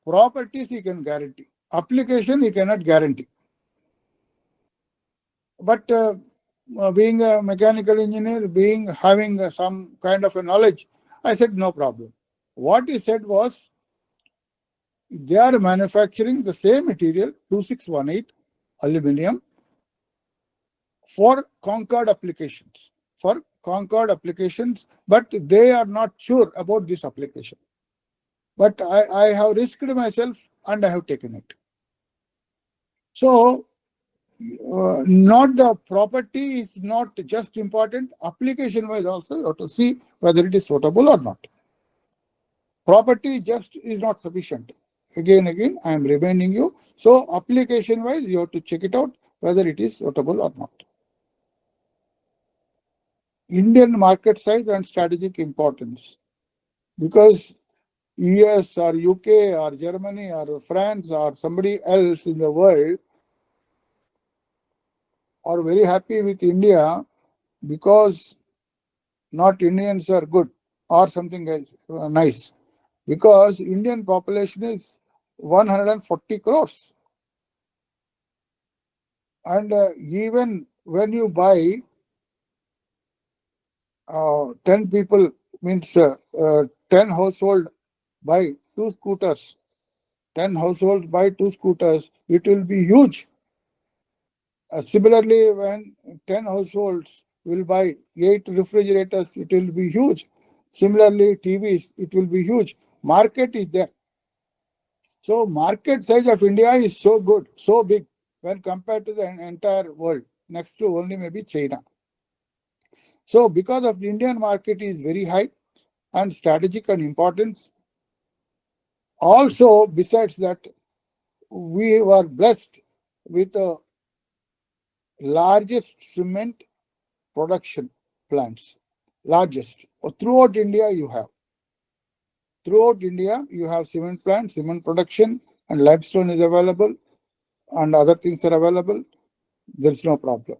Properties he can guarantee. Application he cannot guarantee. But being a mechanical engineer, having some kind of a knowledge, I said no problem. What he said was, they are manufacturing the same material, 2618 aluminum, for Concord applications. For Concord applications, but they are not sure about this application. But I have risked myself and I have taken it. So, not the property is not just important, application wise also you have to see whether it is suitable or not. Property just is not sufficient. Again, I am reminding you. So application wise, you have to check it out whether it is suitable or not. Indian market size and strategic importance. Because US or UK or Germany or France or somebody else in the world are very happy with India because not Indians are good or something else, nice. Because Indian population is 140 crores. And even when you buy 10 people, means 10 household buy 2 scooters, 10 households buy 2 scooters, it will be huge. Similarly, when 10 households will buy 8 refrigerators, it will be huge. Similarly, TVs, it will be huge. Market is there. So market size of India is so good, so big when compared to the entire world, next to only maybe China. So because of the Indian market is very high and strategic and importance. Also, besides that, we were blessed with the largest cement production plants. Largest. Throughout India you have. Throughout India you have cement plants, cement production, and limestone is available and other things are available. There is no problem.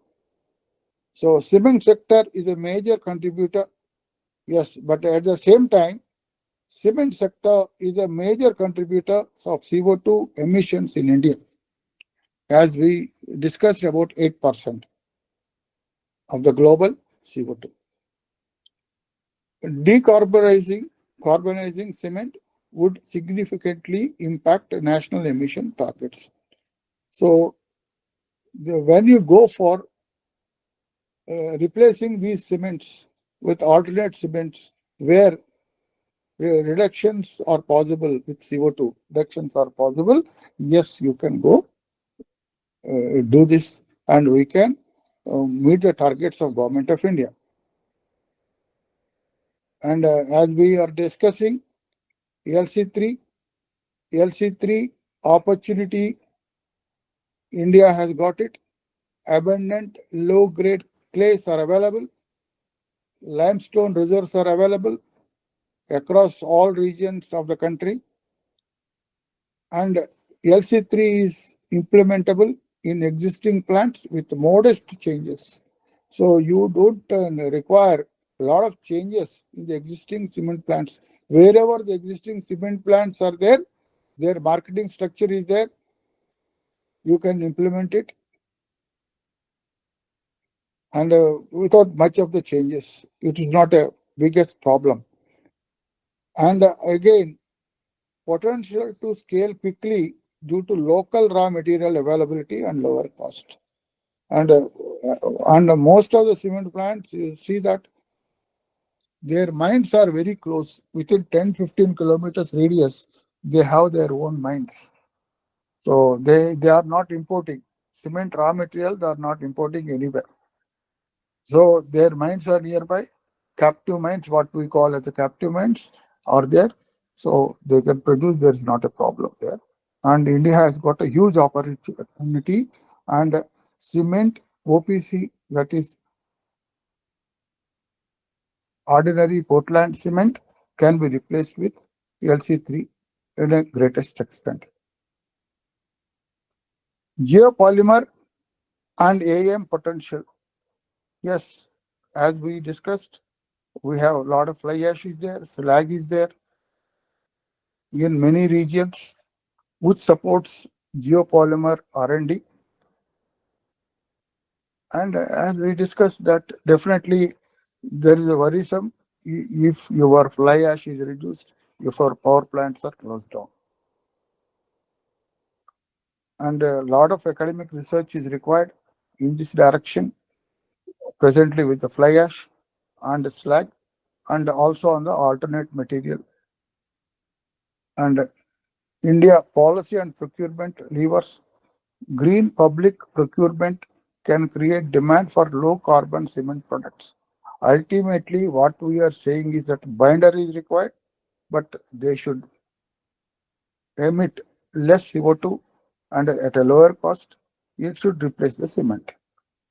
So cement sector is a major contributor. Yes, but at the same time, cement sector is a major contributor of CO2 emissions in India. As we discussed, about 8% of the global CO2. Decarbonizing cement would significantly impact national emission targets. So when you go for replacing these cements with alternate cements where reductions are possible with CO2, reductions are possible, yes, you can go do this, and we can meet the targets of Government of India. And as we are discussing LC3 opportunity, India has got it. Abundant low-grade clays are available. Limestone reserves are available across all regions of the country. And LC3 is implementable in existing plants with modest changes. So you don't require a lot of changes in the existing cement plants. Wherever the existing cement plants are there, their marketing structure is there, you can implement it. And without much of the changes, it is not a biggest problem. And again, potential to scale quickly due to local raw material availability and lower cost. And most of the cement plants, you see that their mines are very close. Within 10-15 kilometers radius, they have their own mines. So they are not importing. Cement raw material, they are not importing anywhere. So their mines are nearby. Captive mines, what we call as the captive mines, are there. So they can produce, there is not a problem there. And India has got a huge opportunity, and cement OPC, that is ordinary Portland cement, can be replaced with LC3 in a greatest extent. Geopolymer and AM potential. Yes, as we discussed, we have a lot of fly ash is there, slag is there in many regions, which supports geopolymer R&D. And as we discussed that definitely there is a worrisome if your fly ash is reduced, if our power plants are closed down. And a lot of academic research is required in this direction presently with the fly ash and slag, and also on the alternate material. And India policy and procurement levers. Green public procurement can create demand for low carbon cement products. Ultimately, what we are saying is that binder is required, but they should emit less CO2 and at a lower cost. It should replace the cement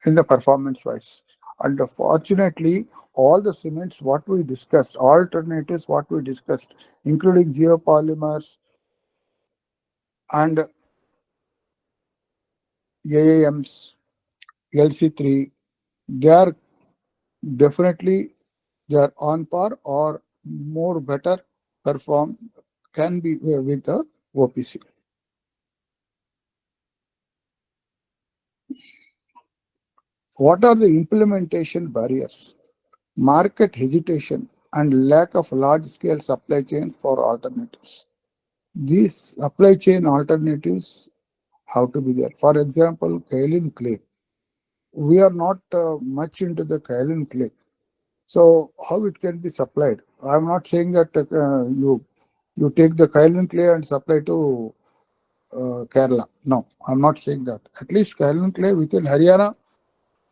in the performance wise. And fortunately, all the cements what we discussed, alternatives what we discussed, including geopolymers and AAMs, LC3, they are definitely they are on par or more better perform can be with the OPC. What are the implementation barriers? Market hesitation and lack of large-scale supply chains for alternatives. These supply chain alternatives have to be there. For example, kaolin clay. We are not much into the kaolin clay. So how it can be supplied? I'm not saying that you take the kaolin clay and supply to Kerala. No, I'm not saying that. At least kaolin clay within Haryana,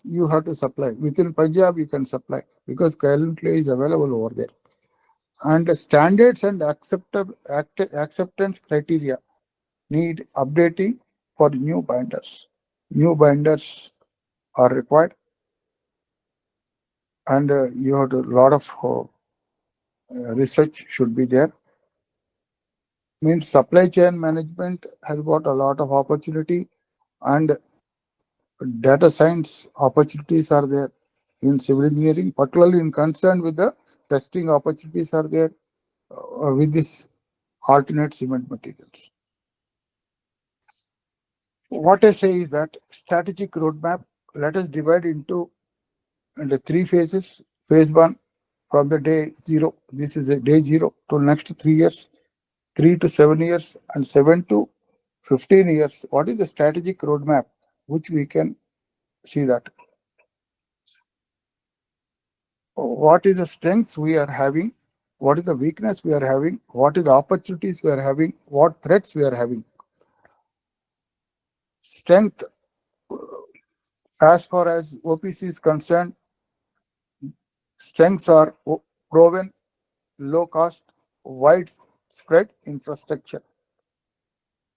you have to supply. Within Punjab, you can supply because kaolin clay is available over there. And the standards and acceptance criteria need updating for new binders. New binders are required, and you have a lot of research should be there. Means supply chain management has got a lot of opportunity, and data science opportunities are there in civil engineering, particularly in concern with the testing opportunities are there with this alternate cement materials. What I say is that strategic roadmap, let us divide into the 3 phases. Phase 1 from the day 0, this is a day 0 to next 3 years, 3 to 7 years, and 7 to 15 years. What is the strategic roadmap which we can see that? What is the strengths we are having? what is the weakness we are having, what is the opportunities we are having, what threats we are having. Strength, as far as OPC is concerned, strengths are proven, low cost, widespread infrastructure.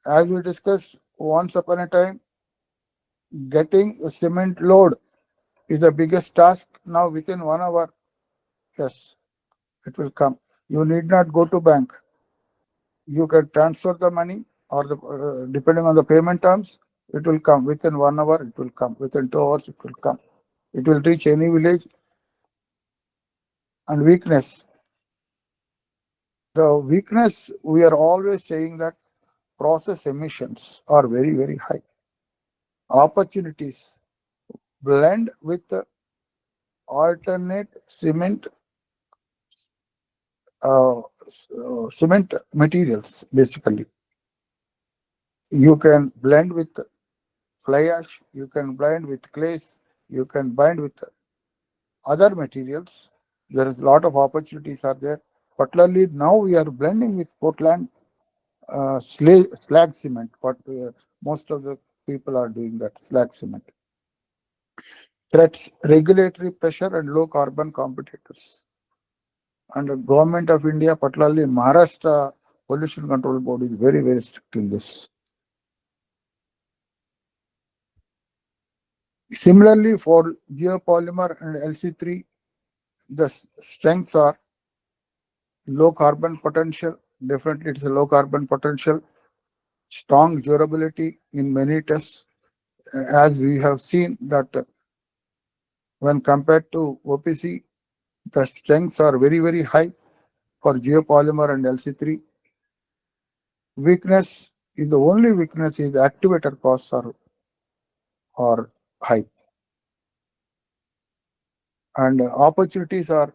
As we discussed once upon a time, getting a cement load is the biggest task. Now within 1 hour, yes, it will come. You need not go to bank. You can transfer the money, or the depending on the payment terms, it will come within 1 hour. It will come within 2 hours. It will come. It will reach any village. And weakness. The weakness, we are always saying that process emissions are very, very high. Opportunities, blend with the alternate cement cement materials. Basically, you can blend with fly ash, you can blend with clays, you can bind with other materials. There is a lot of opportunities are there. Particularly now we are blending with Portland slag cement. What most of the people are doing, that slag cement. Threats, regulatory pressure and low carbon competitors. And the government of India, particularly Maharashtra Pollution Control Board, is very, very strict in this. Similarly, for geopolymer and LC3, the strengths are low carbon potential. Definitely, it's a low carbon potential. Strong durability in many tests, as we have seen that when compared to OPC, the strengths are very, very high for geopolymer and LC3. Weakness is the only weakness is activator costs are high. And opportunities are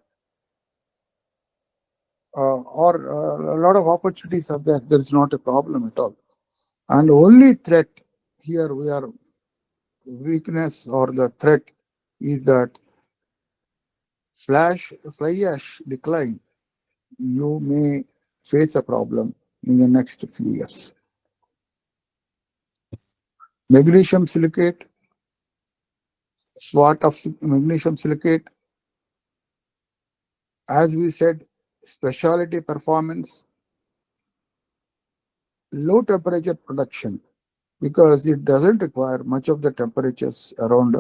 a lot of opportunities are there. There is not a problem at all. And only threat here we are weakness or the threat is that fly ash decline. You may face a problem in the next few years. Magnesium silicate, SWOT of magnesium silicate, as we said, specialty performance, low temperature production, because it doesn't require much of the temperatures, around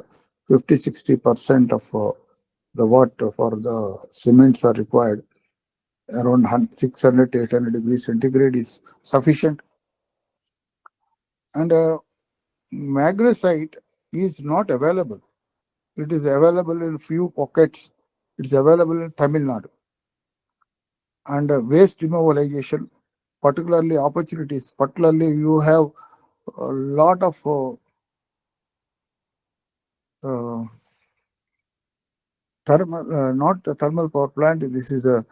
50-60% of the what for the cements are required. Around 600 to 800 degrees centigrade is sufficient. And magnesite is not available. It is available in few pockets. It is available in Tamil Nadu. And waste immobilization, particularly opportunities, particularly you have a lot of thermal, not the thermal power plant. This is a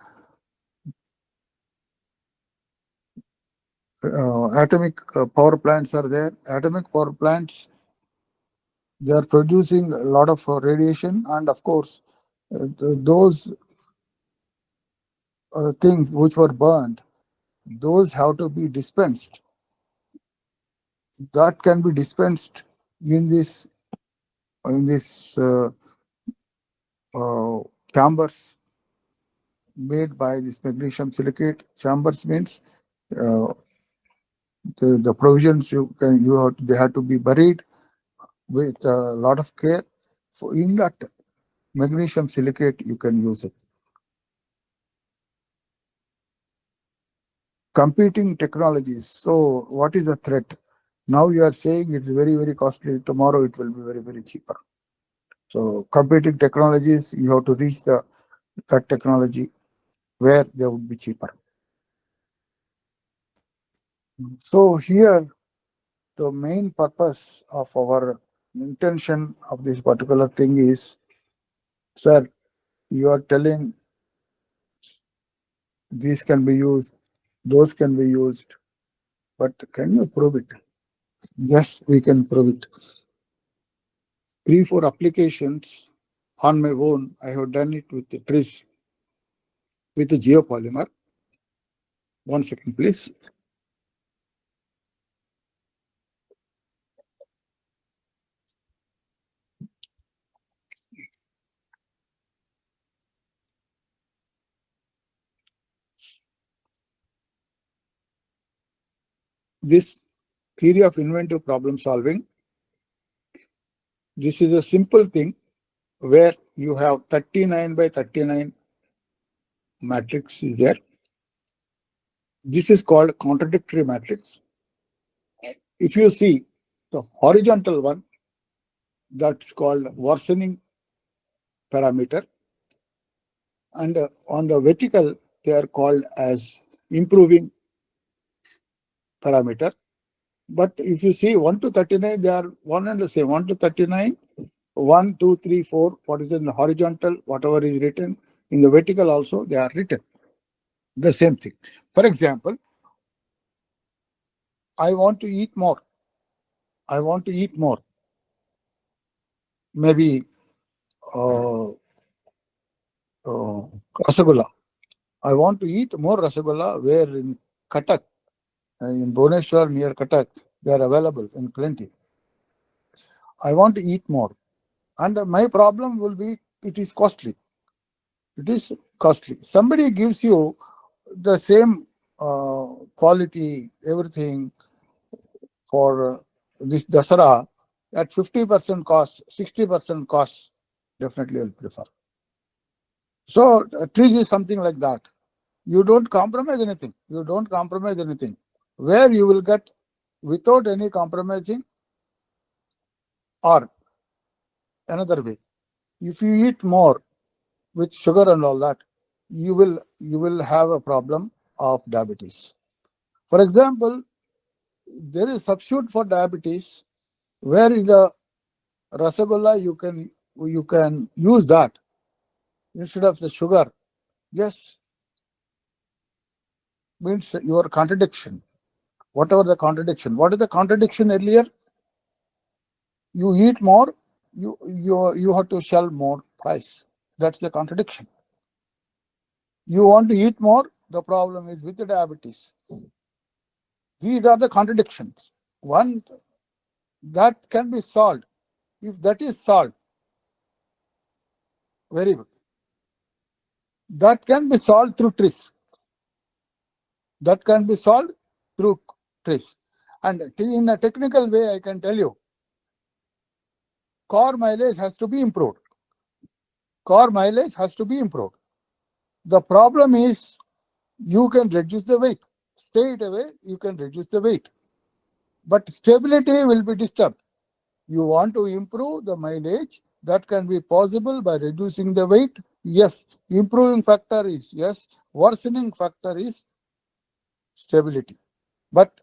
atomic power plants are there. Atomic power plants, they are producing a lot of radiation, and of course, those things which were burned, those have to be dispensed. That can be dispensed in this chambers made by this magnesium silicate. Chambers means the provisions they have to be buried with a lot of care. So in that magnesium silicate, you can use it. Competing technologies. So what is the threat? Now you are saying it's very, very costly. Tomorrow it will be very, very cheaper. So competing technologies, you have to reach that technology where they would be cheaper. So here, the main purpose of our intention of this particular thing is, sir, you are telling these can be used, those can be used, but can you prove it? Yes, we can prove it. 3-4 applications on my own, I have done it with the trees. with the geopolymer. 1 second, please. This theory of inventive problem solving, this is a simple thing where you have 39 by 39 matrix is there. This is called contradictory matrix. If you see the horizontal one, that's called worsening parameter, and on the vertical they are called as improving parameter. But if you see 1 to 39, they are one and the same. 1 to 39, 1, 2, 3, 4, what is in the horizontal, whatever is written in the vertical also, they are written the same thing. For example, I want to eat more. I want to eat more. Maybe Rasagula. I want to eat more Rasagula, where in Cuttack, in Bhubaneswar near Cuttack, they are available in plenty. I want to eat more. And my problem will be, it is costly. It is costly. Somebody gives you the same quality, everything for this Dasara at 50% cost, 60% cost, definitely will prefer. So trees is something like that. You don't compromise anything. You don't compromise anything. Where you will get without any compromising, or another way, if you eat more with sugar and all that, you will have a problem of diabetes. For example, there is substitute for diabetes where in the Rasagula you can use that instead of the sugar. Yes, means your contradiction. Whatever the contradiction. What is the contradiction earlier? You eat more, you have to sell more price. That's the contradiction. You want to eat more, the problem is with the diabetes. These are the contradictions. One that can be solved. If that is solved, very good. That can be solved through trees. That can be solved through trees. And in a technical way, I can tell you, car mileage has to be improved. Car mileage has to be improved. The problem is you can reduce the weight. Straight away, you can reduce the weight. But stability will be disturbed. You want to improve the mileage, that can be possible by reducing the weight. Yes, improving factor is yes, worsening factor is stability. But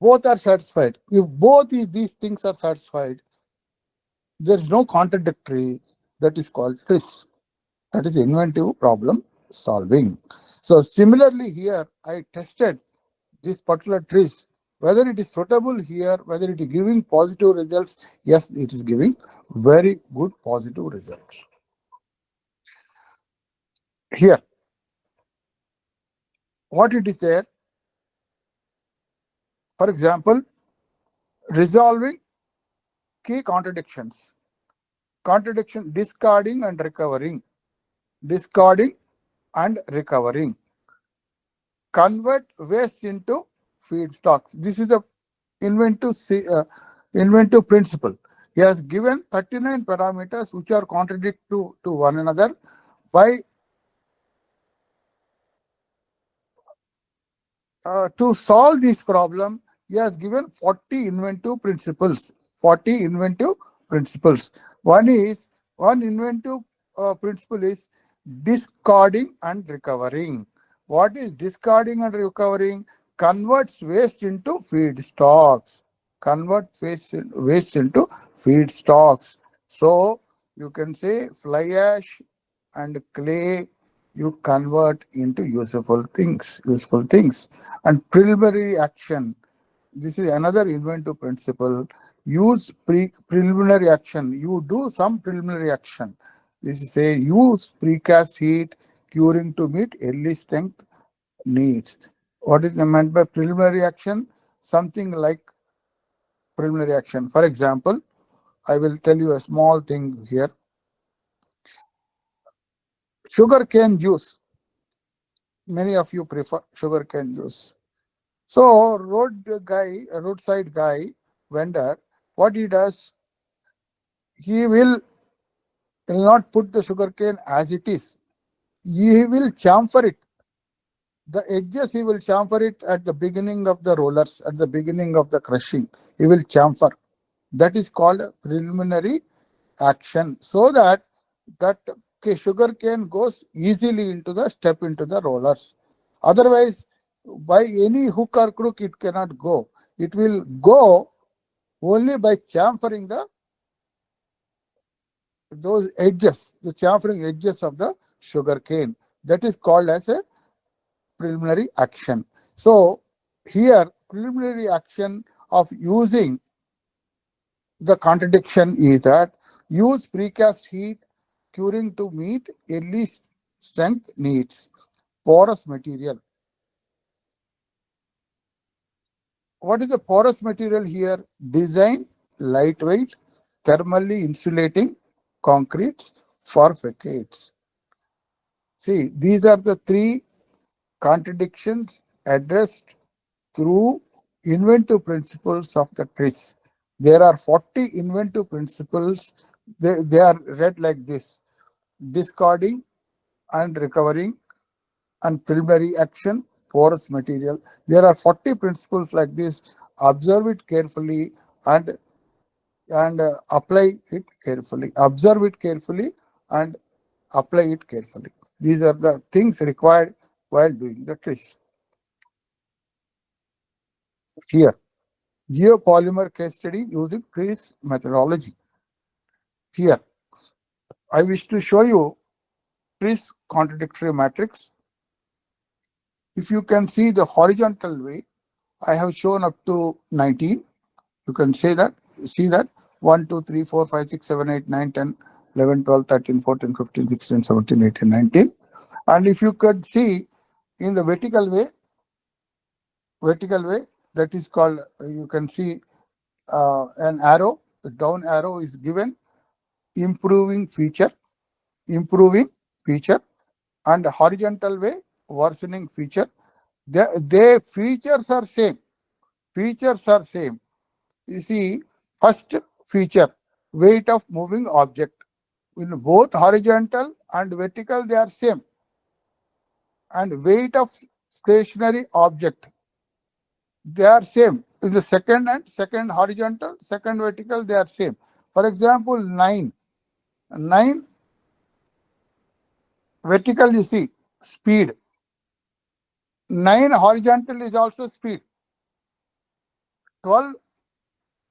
both are satisfied. If both these things are satisfied, there is no contradictory. That is called TRIS. That is inventive problem solving. So similarly here, I tested this particular TRIS, whether it is suitable here, whether it is giving positive results. Yes, it is giving very good positive results. Here, what it is there? For example, resolving key contradictions. Contradiction, discarding and recovering. Discarding and recovering. Convert waste into feedstocks. This is the inventive principle. He has given 39 parameters which are contradict to one another. By to solve this problem, he has given 40 inventive principles. 40 inventive principles. One inventive principle is discarding and recovering. What is discarding and recovering? Converts waste into feedstocks. Convert waste into feedstocks. So you can say fly ash and clay you convert into useful things. And preliminary action. This is another inventive principle. Use preliminary action. You do some preliminary action. This is a use precast heat curing to meet early strength needs. What is meant by preliminary action? Something like preliminary action. For example, I will tell you a small thing here. Sugarcane juice. Many of you prefer sugarcane juice. So roadside guy, vendor, what he does, he will not put the sugarcane as it is. He will chamfer it. The edges he will chamfer it at the beginning of the rollers, at the beginning of the crushing. He will chamfer. That is called preliminary action, so that sugar cane goes easily into the rollers. Otherwise, by any hook or crook, it cannot go. It will go only by chamfering those edges, the chamfering edges of the sugar cane. That is called as a preliminary action. So here, preliminary action of using the contradiction is that use precast heat curing to meet early strength needs. Porous material. What is the porous material here? Design lightweight, thermally insulating concretes for facades. See, these are the three contradictions addressed through inventive principles of the TRIS. There are 40 inventive principles. They are read like this: discarding and recovering and preliminary action, porous material. There are 40 principles like this. Observe it carefully and apply it carefully. Observe it carefully and apply it carefully. These are the things required while doing the TRIS. Here, geopolymer case study using TRIS methodology. Here, I wish to show you TRIS contradictory matrix. If you can see the horizontal way, I have shown up to 19. You can see that 1, 2, 3, 4, 5, 6, 7, 8, 9, 10, 11, 12, 13, 14, 15, 16, 17, 18, 19. And if you could see in the vertical way, that is called, you can see an arrow, the down arrow is given, improving feature, and horizontal way, worsening feature. Their features are same. You see, first feature, weight of moving object. In both horizontal and vertical, they are same. And weight of stationary object, they are same. In the second horizontal, second vertical, they are same. For example, 9 vertical, you see, speed. 9 horizontal is also speed. 12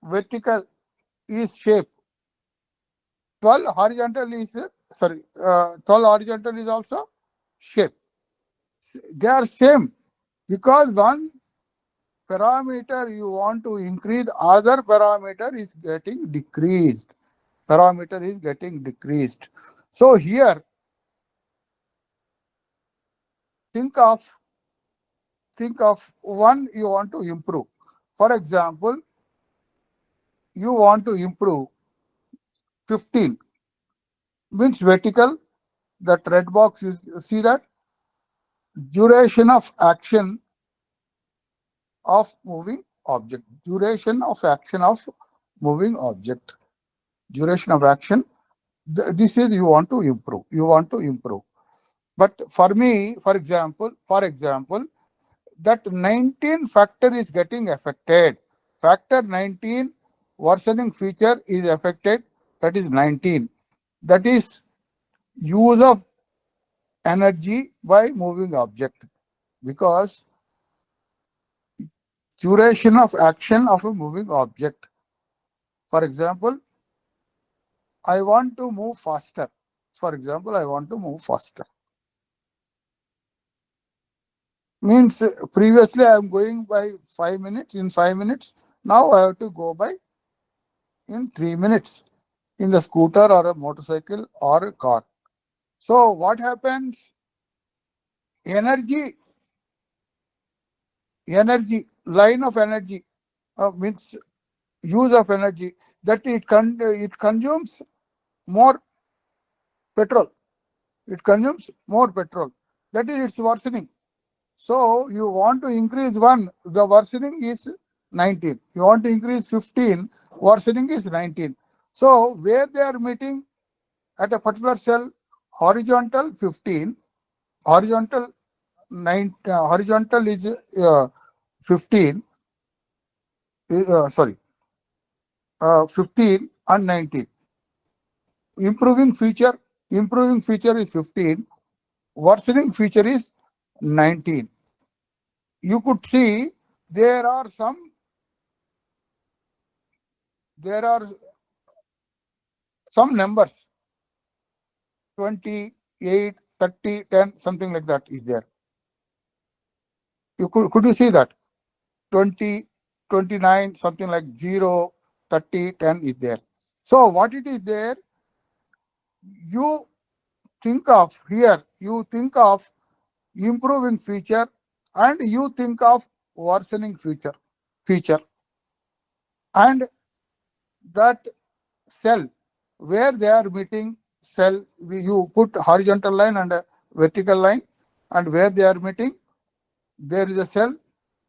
vertical is shape. 12 horizontal is, 12 horizontal is also shape. They are same, because one parameter you want to increase, other parameter is getting decreased. So here, think of one you want to improve. For example, you want to improve 15, means vertical, that red box, you see that duration of action of moving object. Duration of action. This is you want to improve. But for me, for example, that 19 factor is getting affected. Factor 19 worsening feature is affected. That is 19. That is use of energy by moving object, because duration of action of a moving object. For example, I want to move faster. Means previously I am going by 5 minutes, in 5 minutes. Now I have to go by in 3 minutes. in the scooter or a motorcycle or a car. So what happens? Energy, line of energy means use of energy, that it consumes more petrol. It consumes more petrol. That is its worsening. So you want to increase 1, the worsening is 19. You want to increase 15, worsening is 19. So where they are meeting at a particular cell, horizontal 15, horizontal horizontal is 15, 15 and 19. Improving feature is 15, worsening feature is 19. You could see there are some numbers, 28, 30, 10, something like that is there. You could you see that? 20, 29, something like 0, 30, 10 is there. So what it is there, you think of here, you think of improving feature and you think of worsening feature. And that cell where they are meeting cell, you put horizontal line and a vertical line, and where they are meeting, there is a cell.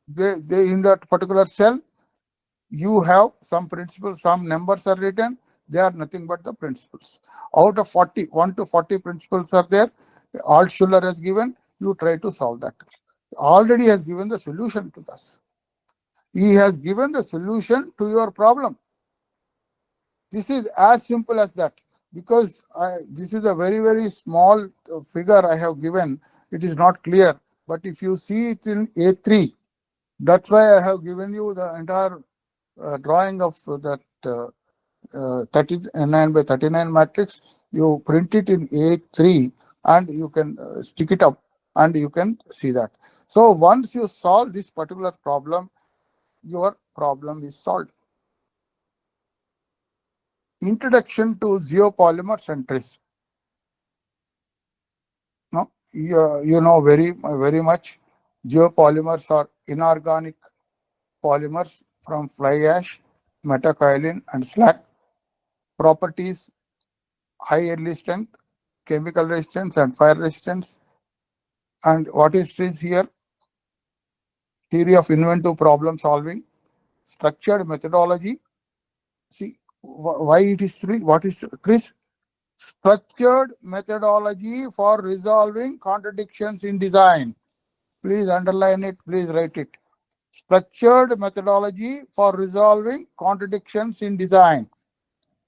They in that particular cell, you have some principles, some numbers are written. They are nothing but the principles. Out of 40, 1 to 40 principles are there. Altshuler has given. You try to solve that. Already has given the solution to this. He has given the solution to your problem. This is as simple as that. Because this is a very, very small figure I have given. It is not clear. But if you see it in A3, that's why I have given you the entire drawing of that 39 by 39 matrix. You print it in A3 and you can stick it up and you can see that. So once you solve this particular problem, your problem is solved. Introduction to geopolymers and TRIS. No, you know very much. Geopolymers are inorganic polymers from fly ash, metakaolin, and slag. Properties: high yield strength, chemical resistance, and fire resistance. And what is TRIS here? Theory of inventive problem solving, structured methodology. See why it is TRIS? What is TRIS? Structured methodology for resolving contradictions in design. Please underline it, please write it. Structured methodology for resolving contradictions in design.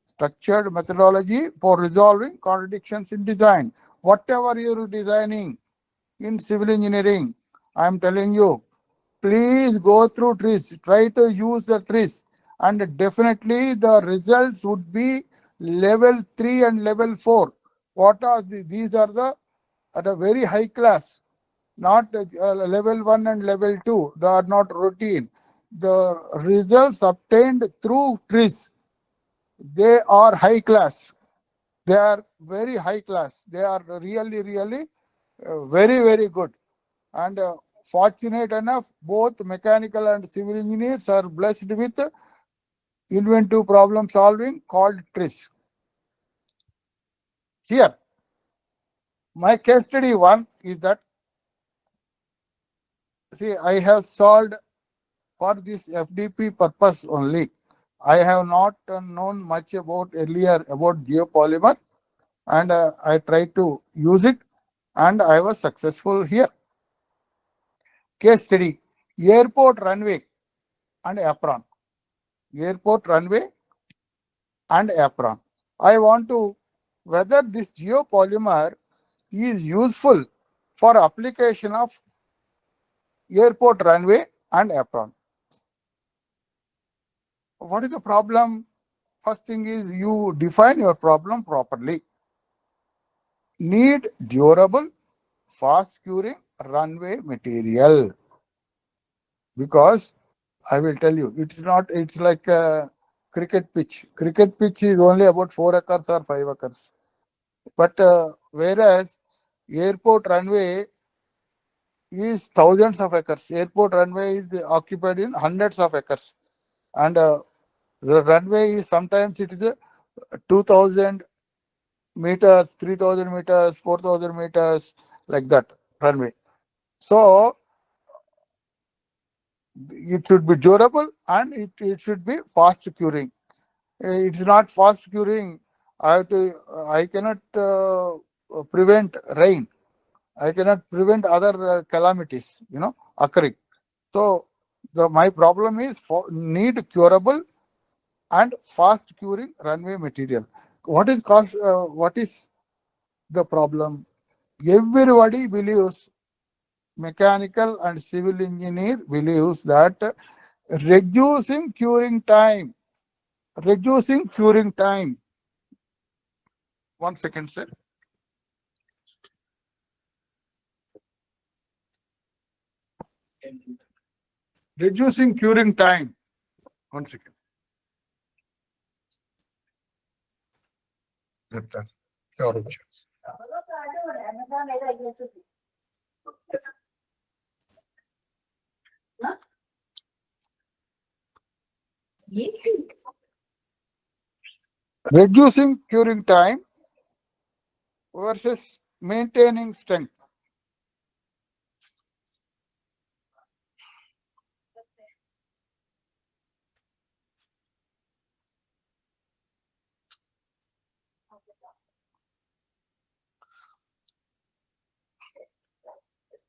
Structured methodology for resolving contradictions in design. Whatever you're designing in civil engineering, I'm telling you, please go through TRIS. Try to use the TRIS, and definitely the results would be level 3 and level 4. What are these are the at a very high class, not level 1 and level 2. They are not routine. The results obtained through TRIS, they are high class. They are very high class. They are really, very, very good. And fortunate enough, both mechanical and civil engineers are blessed with inventive problem solving called TRIS. Here, my case study 1 is that, see, I have solved for this FDP purpose only. I have not known much about earlier about geopolymer, and I tried to use it and I was successful here. Case study: airport runway and apron. Airport runway and apron. I want to whether this geopolymer is useful for application of airport runway and apron. What is the problem? First thing is you define your problem properly. Need durable, fast curing runway material. Because I will tell you, it's like cricket pitch. Cricket pitch is only about 4 acres or 5 acres. But whereas airport runway is thousands of acres. Airport runway is occupied in hundreds of acres. And the runway is sometimes it is 2,000 meters, 3,000 meters, 4,000 meters, like that runway. So it should be durable and it should be fast curing. It's not fast curing. I cannot prevent rain. I cannot prevent other calamities, occurring. So my problem is need curable and fast curing runway material. What is the problem? Everybody believes, mechanical and civil engineer believes that reducing curing time. 1 second, sir. Reducing curing time. 1 second. Sorry. Reducing curing time versus maintaining strength.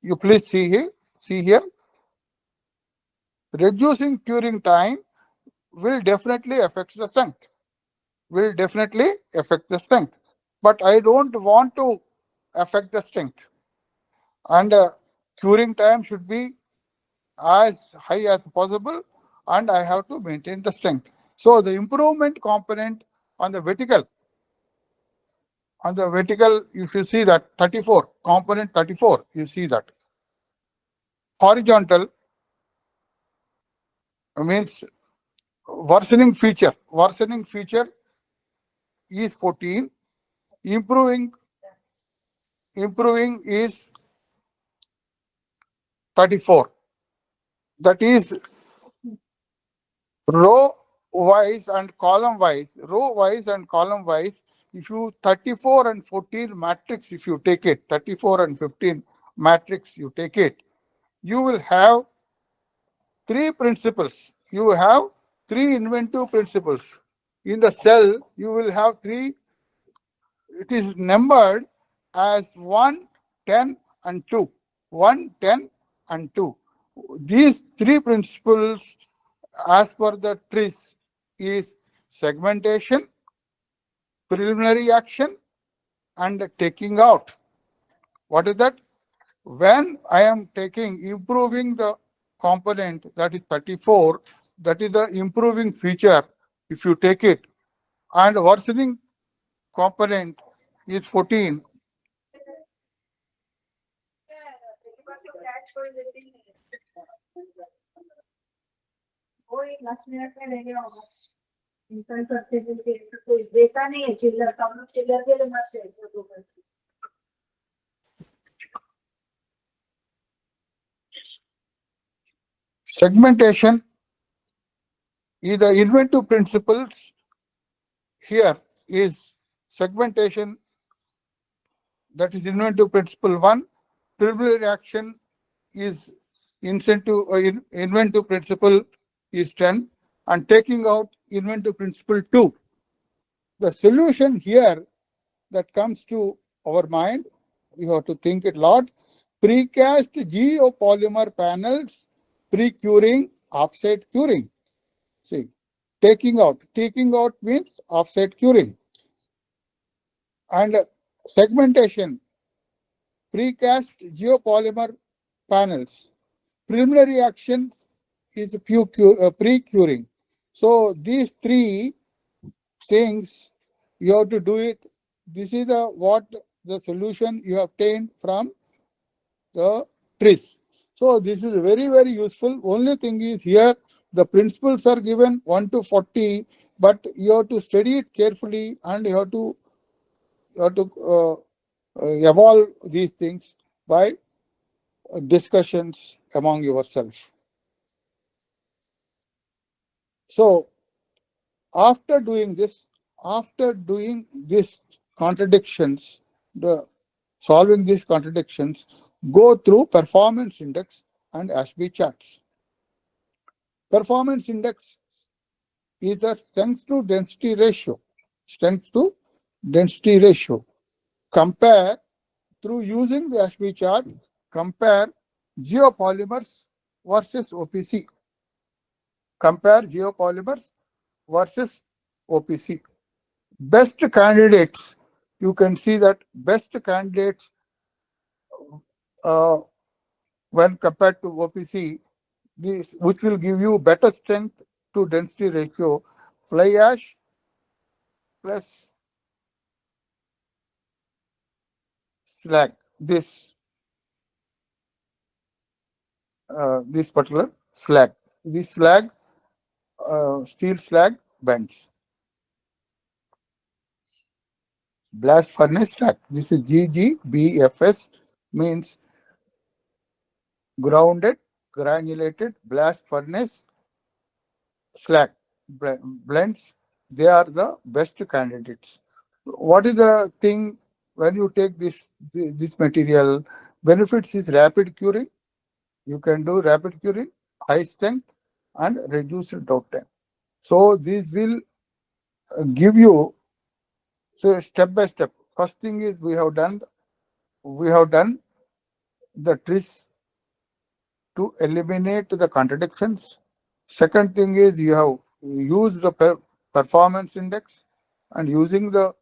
You please see here. Reducing curing time will definitely affect the strength. But I don't want to affect the strength. And curing time should be as high as possible, and I have to maintain the strength. So the improvement component on the vertical, if you see that 34, component 34, you see that. Horizontal means worsening feature is 14, improving is 34. That is row wise and column wise. If you 34 and 14 matrix, if you take it, 34 and 15 matrix, you take it, you will have 3 principles. You have 3 inventive principles. In the cell, you will have 3. It is numbered as 1, 10, and 2. 1, 10, and 2. These 3 principles, as per the trees, is segmentation, preliminary action, and taking out. What is that? When I am improving the component, that is 34, that is the improving feature, if you take it, and worsening component is 14. Segmentation is the inventive principles. Here is segmentation, that is inventive principle 1. Preliminary action is inventive principle is 10, and taking out inventive principle 2. The solution here that comes to our mind, we have to think it a lot. Precast geopolymer panels, pre-curing, offset curing. See, taking out means offset curing. And segmentation, precast geopolymer panels. Preliminary action is pre-curing. So these 3 things you have to do it. This is what the solution you obtained from the trees. So this is very, very useful. Only thing is here the principles are given 1 to 40. but you have to study it carefully, and you have to evolve these things by discussions among yourself. So after doing this contradictions, solving these contradictions, go through performance index and Ashby charts. Performance index is the strength to density ratio. Strength to density ratio. Compare, through using the Ashby chart, compare geopolymers versus OPC. Compare geopolymers versus OPC. Best candidates, you can see that best candidates when compared to OPC, this, which will give you better strength to density ratio, fly ash plus slag. This particular slag. This slag, steel slag bends. Blast furnace slag. This is GGBFS, means grounded, granulated blast furnace slag blends. They are the best candidates. What is the thing when you take this material? Benefits is rapid curing. You can do rapid curing, high strength, and reduced downtime. So these will give you, so step by step. First thing is we have done the TRIS to eliminate the contradictions. Second thing is you have used the performance index, and using the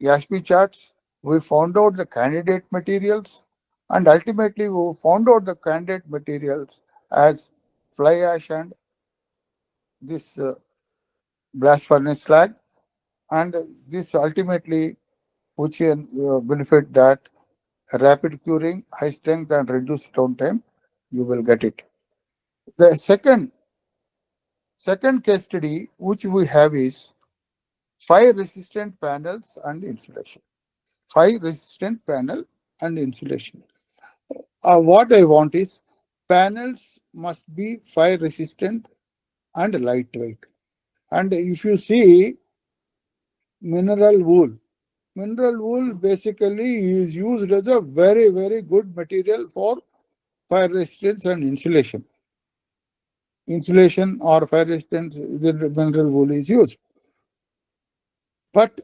Ashby charts, we found out the candidate materials, and ultimately we found out the candidate materials as fly ash and this blast furnace slag, and this ultimately which benefit that rapid curing, high strength, and reduced downtime, you will get it. The second case study which we have is fire resistant panels and insulation. Fire resistant panel and insulation. What I want is panels must be fire resistant and lightweight. And if you see mineral wool basically is used as a very, very good material for fire resistance and insulation. Insulation or fire resistance, the mineral wool is used. But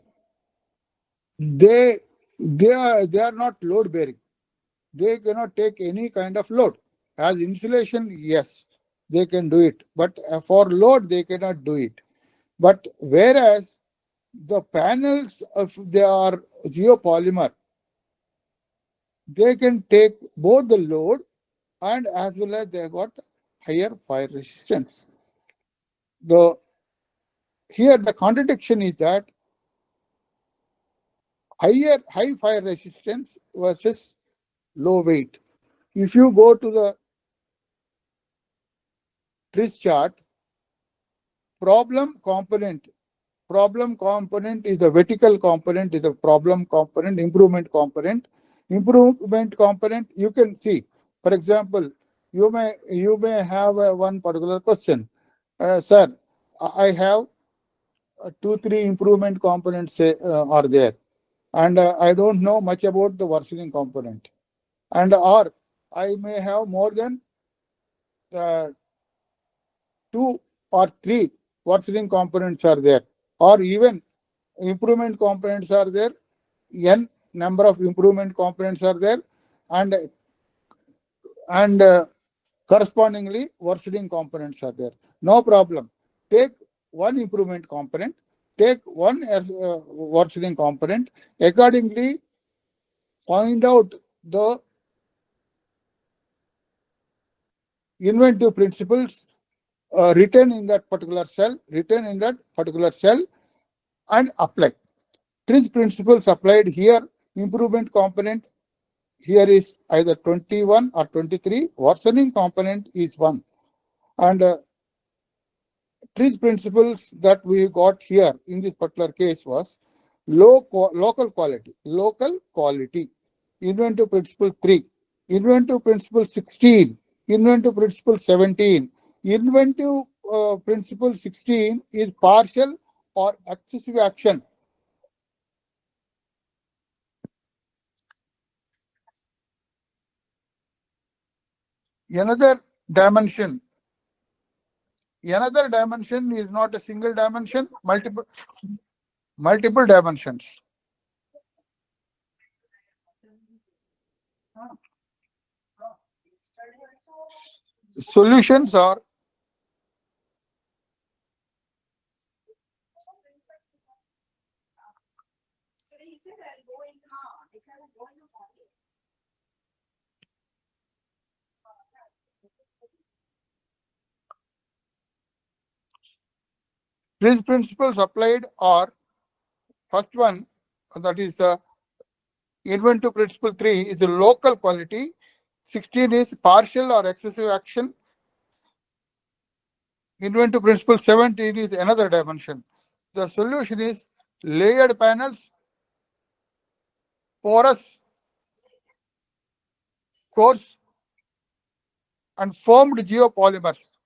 they are not load bearing. They cannot take any kind of load. As insulation, yes, they can do it, but for load they cannot do it. But whereas the panels, if they are geopolymer, they can take both the load and as well as they got higher fire resistance. Here the contradiction is that high fire resistance versus low weight. If you go to the TRIS chart, problem component is the vertical component, is a problem component, improvement component. Improvement component, you can see, for example, you may have one particular question. Sir, I have 2-3 improvement components are there, and I don't know much about the worsening component, and or I may have more than 2 or 3 worsening components are there, or even improvement components are there, n number of improvement components are there, and correspondingly worsening components are there. No problem. Take one improvement component, take one worsening component, accordingly find out the inventive principles written in that particular cell, and apply. TRIS principles applied here. Improvement component here is either 21 or 23. Worsening component is 1. And TRIZ principles that we got here in this particular case was local quality, inventive principle 3, inventive principle 16, inventive principle 17. Inventive principle 16 is partial or excessive action. Another dimension is not a single dimension, multiple dimensions. Solutions are these principles applied are first one, that is inventive principle 3 is a local quality, 16 is partial or excessive action, inventive principle 17 is another dimension. The solution is layered panels, porous, coarse, and formed geopolymers.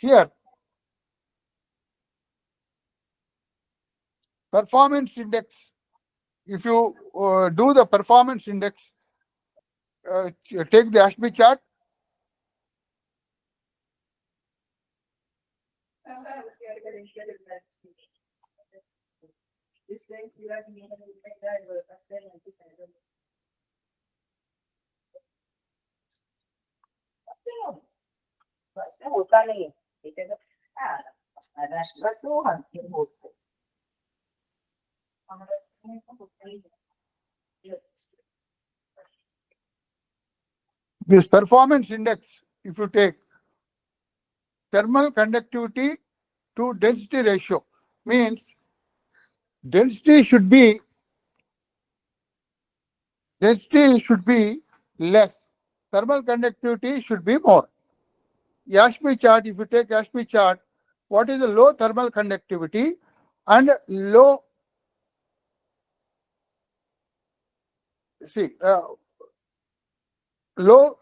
Here, performance index. If you do the performance index, take the Ashby chart. This performance index, if you take thermal conductivity to density ratio, means density should be less. Thermal conductivity should be more. Ashby chart, if you take Ashby chart, what is the low thermal conductivity and low, low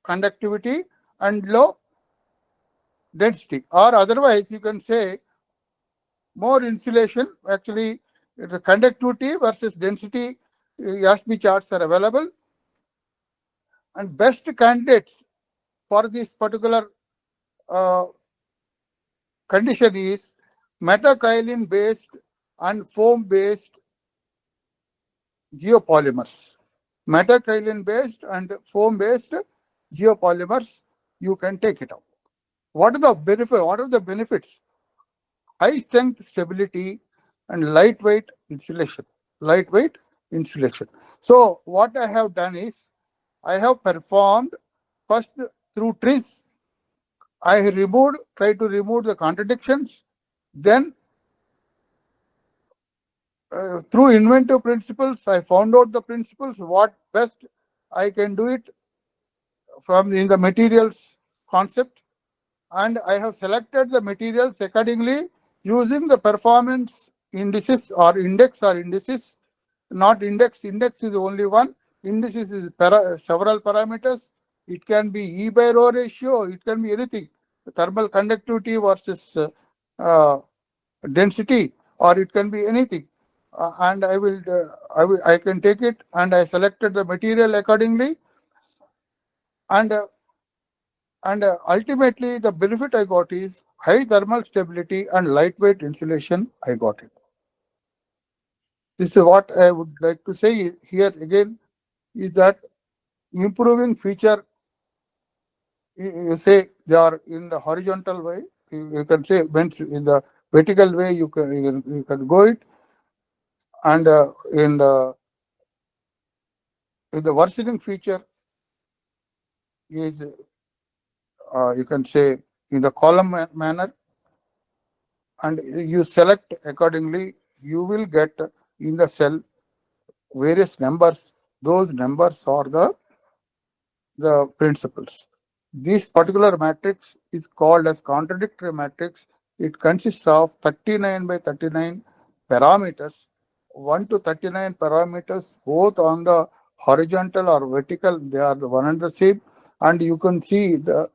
conductivity and low density, or otherwise you can say more insulation. Actually, the conductivity versus density Ashby charts are available, and best candidates for this particular condition is metakaolin based and foam based geopolymers. Metakaolin based and foam based geopolymers, you can take it out. What are the benefits? What are the benefits? High strength stability and lightweight insulation. Lightweight insulation. So what I have done is, I have performed first through TRIZ. I tried to remove the contradictions. Then through inventive principles, I found out the principles, what best I can do it from in the materials concept. And I have selected the materials accordingly using the performance indices or indices, not index. Index is only one. Indices is several parameters. It can be E by rho ratio. It can be anything. Thermal conductivity versus density, or it can be anything. And I can take it, and I selected the material accordingly. And ultimately, the benefit I got is high thermal stability and lightweight insulation. I got it. This is what I would like to say here again, is that improving feature, you say they are in the horizontal way, you can say in the vertical way, you can go it, and in the worsening feature is you can say in the column manner, and you select accordingly, you will get in the cell, various numbers, those numbers are the principles. This particular matrix is called as contradictory matrix. It consists of 39 by 39 parameters, 1 to 39 parameters, both on the horizontal or vertical, they are the one and the same. And you can see the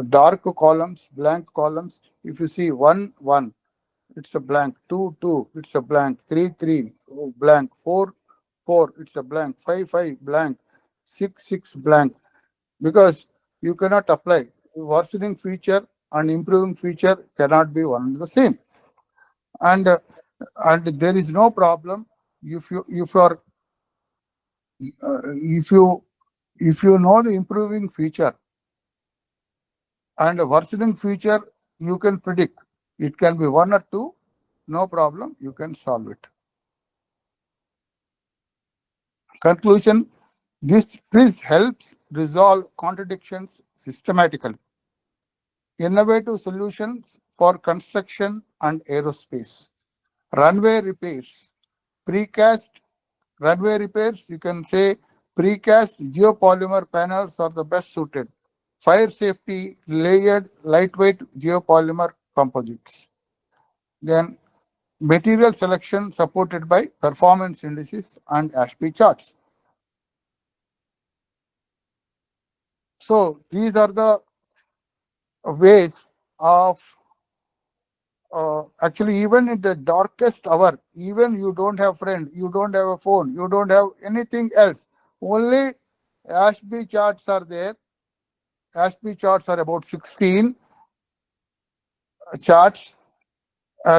dark columns, blank columns. If you see 1, 1, it's a blank, 2, 2, it's a blank, 3, 3, blank, 4, 4, it's a blank, 5, 5, blank, 6, 6, blank. Because you cannot apply worsening feature and improving feature cannot be one and the same. And there is no problem if you know the improving feature and a worsening feature, you can predict it can be 1 or 2, no problem, you can solve it. Conclusion: this helps resolve contradictions systematically. Innovative solutions for construction and aerospace. Runway repairs. Precast runway repairs, you can say precast geopolymer panels are the best suited. Fire safety, layered, lightweight geopolymer composites. Then material selection supported by performance indices and ASPE charts. So these are the ways of actually, even in the darkest hour, even you don't have friend, you don't have a phone, you don't have anything else, only ASPE charts are there. ASPE charts are about 16 charts.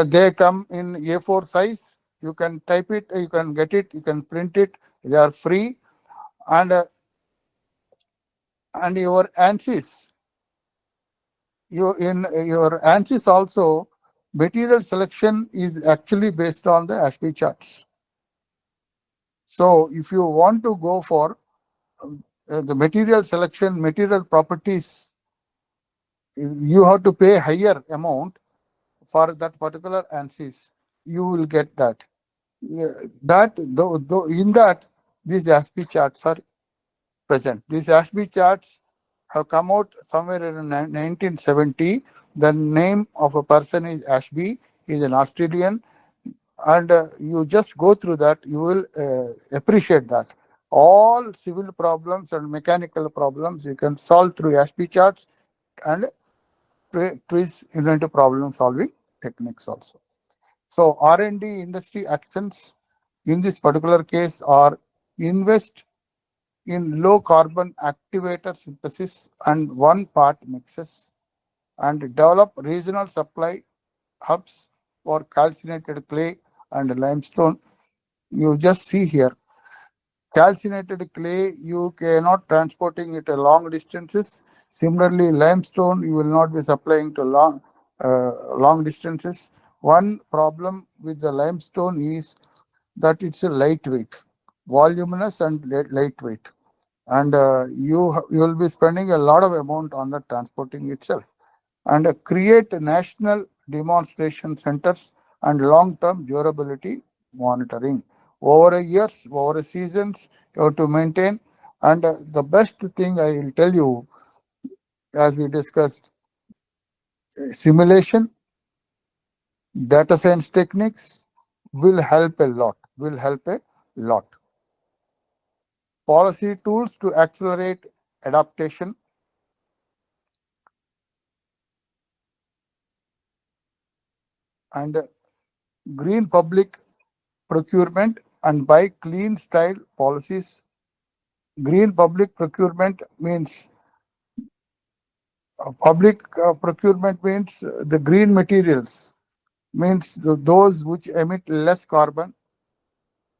They come in A4 size. You can type it, you can get it, you can print it. They are free. And your ANSYS, in your ANSYS also, material selection is actually based on the ASPE charts. So if you want to go for the material selection, material properties, you have to pay higher amount for that particular ANSYS. You will get that. In that, these ASPE charts are present. These ASPE charts have come out somewhere in 1970. The name of a person is Ashby. He is an Australian. And you just go through that, you will appreciate that. All civil problems and mechanical problems you can solve through ASPE charts and twist into problem solving techniques also. So R&D industry actions in this particular case are invest in low carbon activator synthesis and one part mixes, and develop regional supply hubs for calcinated clay and limestone. You just see here, calcinated clay, you cannot transporting it a long distances. Similarly, limestone, you will not be supplying to long distances. One problem with the limestone is that it's a lightweight, voluminous and lightweight. And you will be spending a lot of amount on the transporting itself. And create national demonstration centers and long-term durability monitoring. Over years, over seasons, you have to maintain. And the best thing I will tell you, as we discussed, simulation, data science techniques will help a lot, Policy tools to accelerate adaptation. And green public procurement and buy clean style policies. Green public procurement means procurement means the green materials, means those which emit less carbon.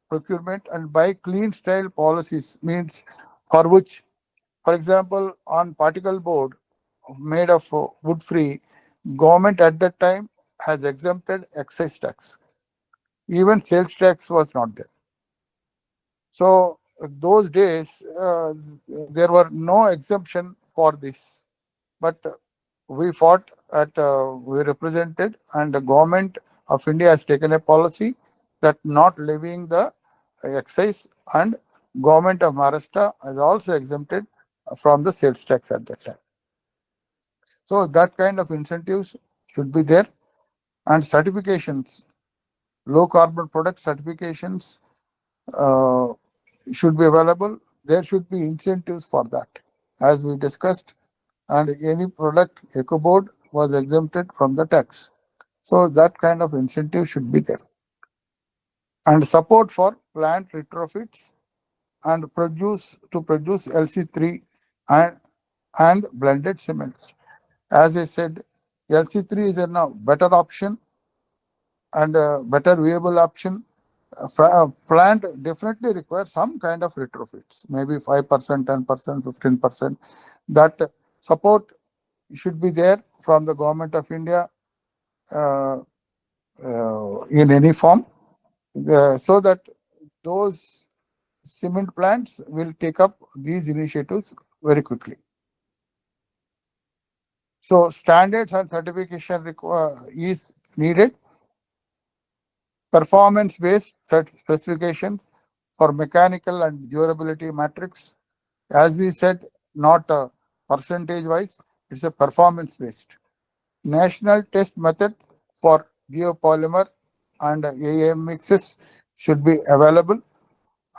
Procurement and buy clean style policies means for which, for example, on particle board made of wood free, government at that time has exempted excise tax. Even sales tax was not there. So those days, there were no exemption for this, but we fought we represented, and the government of India has taken a policy that not levying the excise, and government of Maharashtra has also exempted from the sales tax at that time. So that kind of incentives should be there, and certifications, low carbon product certifications uh, should be available. There should be incentives for that, as we discussed, and any product EcoBoard was exempted from the tax. So that kind of incentive should be there. And support for plant retrofits and produce LC3 and blended cements. As I said, LC3 is a now better option and a better viable option. Plant definitely requires some kind of retrofits, maybe 5%, 10%, 15%. That support should be there from the government of India in any form, so that those cement plants will take up these initiatives very quickly. So standards and certification is needed. Performance-based specifications for mechanical and durability metrics. As we said, not percentage-wise, it's a performance-based. National test method for geopolymer and AIM mixes should be available,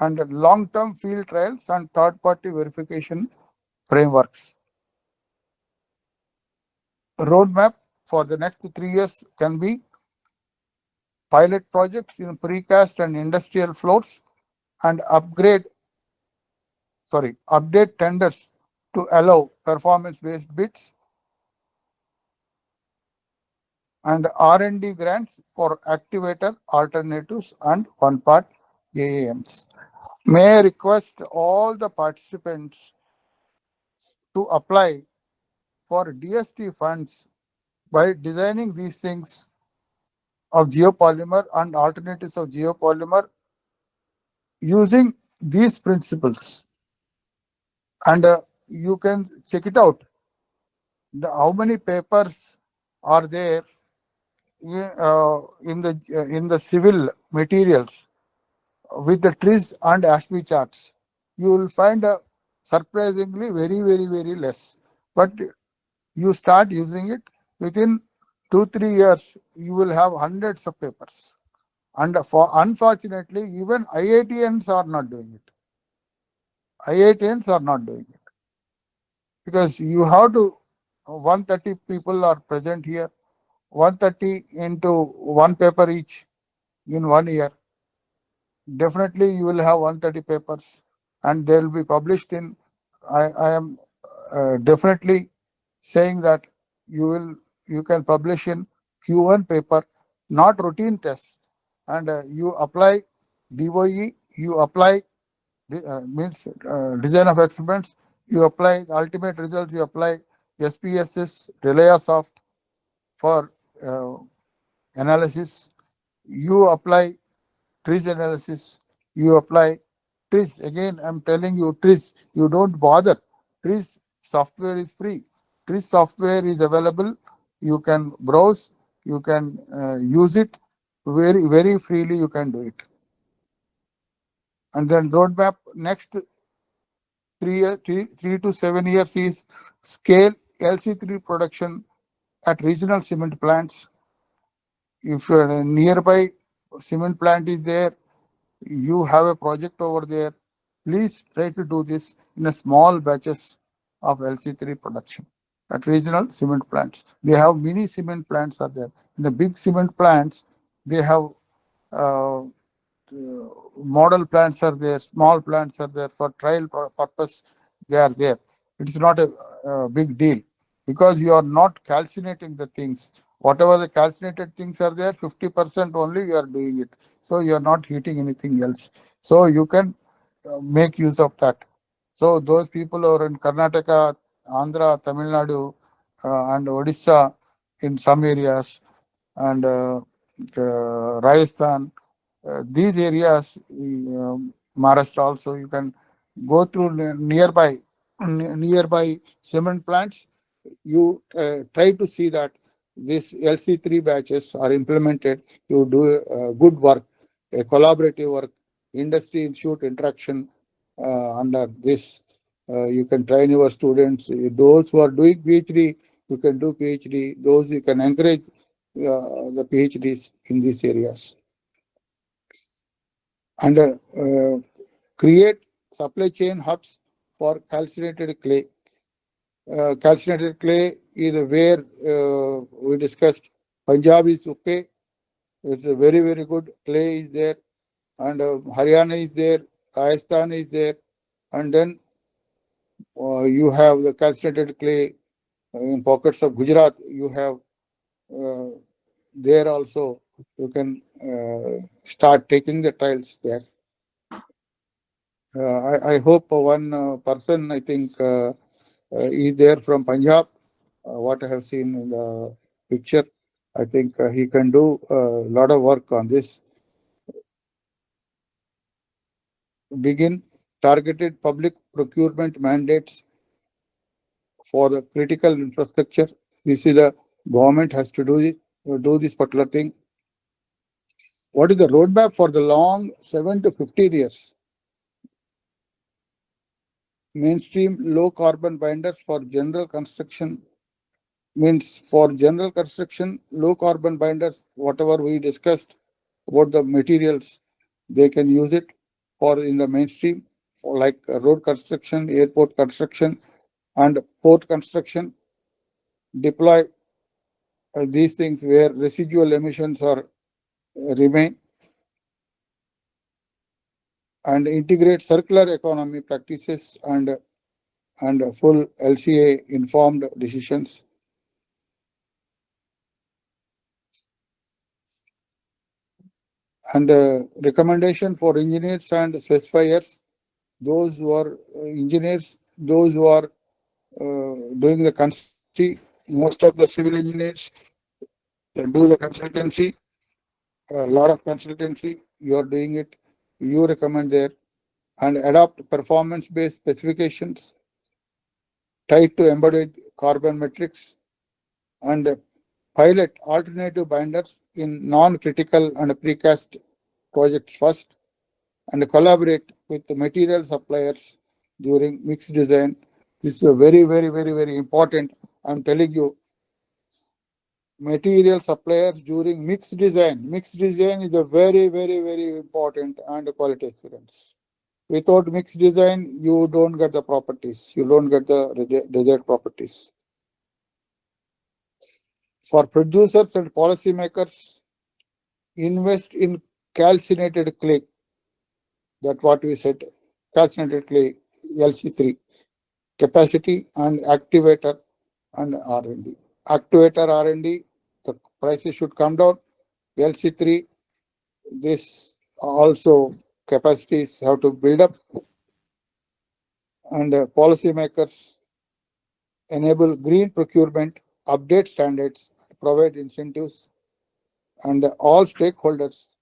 and long-term field trials and third-party verification frameworks. Roadmap for the next 3 years can be pilot projects in precast and industrial floors, and update tenders to allow performance-based bids, and R&D grants for activator alternatives and one-part AAMs. May I request all the participants to apply for DST funds by designing these things of geopolymer and alternatives of geopolymer using these principles. And you can check it out. How many papers are there in the civil materials with the trees and ASPE charts? You will find surprisingly very less. But you start using it, within 2-3 years, you will have hundreds of papers. And unfortunately, even IITians are not doing it. IITians are not doing it. Because you have to, 130 people are present here, 130 into one paper each in 1 year. Definitely you will have 130 papers, and they will be published in, I am definitely saying that you can publish in Q1 paper, not routine tests, and you apply DOE, you apply design of experiments, you apply ultimate results, you apply SPSS, Reliasoft for analysis, you apply trees analysis, you apply trees. Again, I'm telling you, trees, you don't bother. Trees software is free. Trees software is available. You can browse, you can use it very freely, you can do it. And then roadmap, next 3 to 7 years is scale LC3 production at regional cement plants. If a nearby cement plant is there, you have a project over there, please try to do this in a small batches of LC3 production at regional cement plants. They have mini cement plants are there. In the big cement plants, they have model plants are there, small plants are there for trial purpose. They are there. It is not a big deal, because you are not calcinating the things. Whatever the calcinated things are there, 50% only you are doing it. So you are not heating anything else. So you can make use of that. So those people who are in Karnataka, Andhra, Tamil Nadu, and Odisha in some areas, and Rajasthan, these areas, Maharashtra also, you can go through nearby cement plants. You try to see that these LC3 batches are implemented. You do good work. a collaborative work, industry institute interaction under this. You can train your students. Those who are doing PhD, you can do PhD. Those you can encourage the PhDs in these areas. And create supply chain hubs for calcinated clay. Calcinated clay is where we discussed. Punjab is okay. It's a very, very good clay is there. And Haryana is there. Rajasthan is there. And then you have the calcinated clay in pockets of Gujarat. You have there also. You can start taking the trials there. I hope one person, I think, is there from Punjab. What I have seen in the picture, I think he can do a lot of work on this. Begin targeted public procurement mandates for the critical infrastructure. This is the government has to do this particular thing. What is the roadmap for the long 7 to 15 years? Mainstream low carbon binders for general construction. Means for general construction, low carbon binders, whatever we discussed about the materials, they can use it for in the mainstream for like road construction, airport construction, and port construction. Deploy these things where residual emissions are remain, and integrate circular economy practices and full LCA informed decisions. And recommendation for engineers and specifiers, those who are engineers, those who are doing the consultancy, most of the civil engineers do the consultancy, a lot of consultancy, you are doing it, you recommend there, and adopt performance-based specifications tied to embodied carbon metrics, and pilot alternative binders in non-critical and precast projects first, and collaborate with the material suppliers during mixed design. This is a very, very, very, very important. I'm telling you, material suppliers during mixed design. Mixed design is a very, very, very important and quality assurance. Without mixed design, you don't get the properties. You don't get the desired properties. For producers and policymakers, invest in calcinated clay. That's what we said. Calcinated clay, LC3, capacity and activator and R&D. Activator R&D, the prices should come down. LC3, this also capacities have to build up, and policymakers enable green procurement, update standards, provide incentives, and all stakeholders